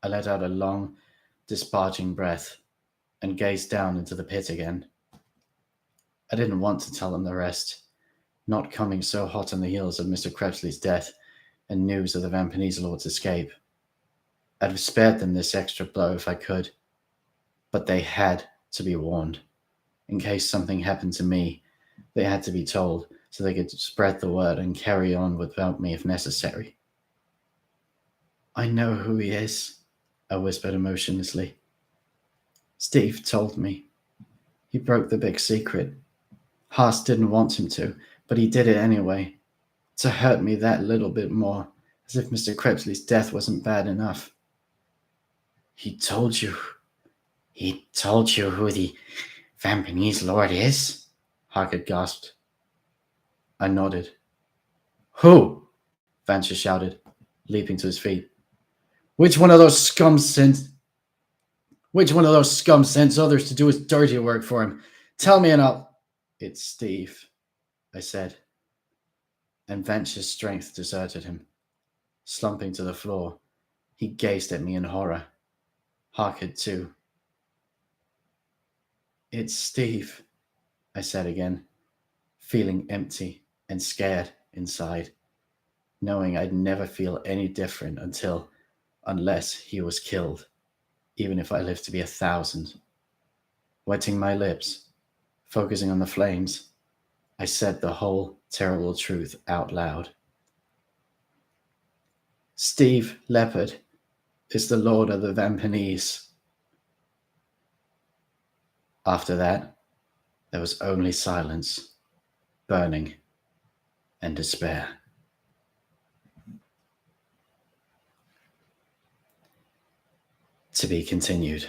I let out a long, disparaging breath and gazed down into the pit again. I didn't want to tell them the rest, not coming so hot on the heels of Mr. Crepsley's death and news of the Vampanese Lord's escape. I'd have spared them this extra blow if I could, but they had to be warned. In case something happened to me, they had to be told so they could spread the word and carry on without me if necessary. I know who he is, I whispered emotionlessly. Steve told me. He broke the big secret. Haas didn't want him to, but he did it anyway, to hurt me that little bit more, as if Mr. Crepsley's death wasn't bad enough. He told you who the Vampanese Lord is? Harker gasped. I nodded. Who? Vancher shouted, leaping to his feet. Which one of those scum sent others to do his dirty work for him? Tell me and I'll... It's Steve, I said, and Vancher's strength deserted him. Slumping to the floor, he gazed at me in horror. Harker too. It's Steve, I said again, feeling empty and scared inside, knowing I'd never feel any different unless he was killed, even if I lived to be 1,000. Wetting my lips, focusing on the flames, I said the whole terrible truth out loud. Steve Leopard is the Lord of the Vampanese. After that, there was only silence, burning, and despair. To be continued.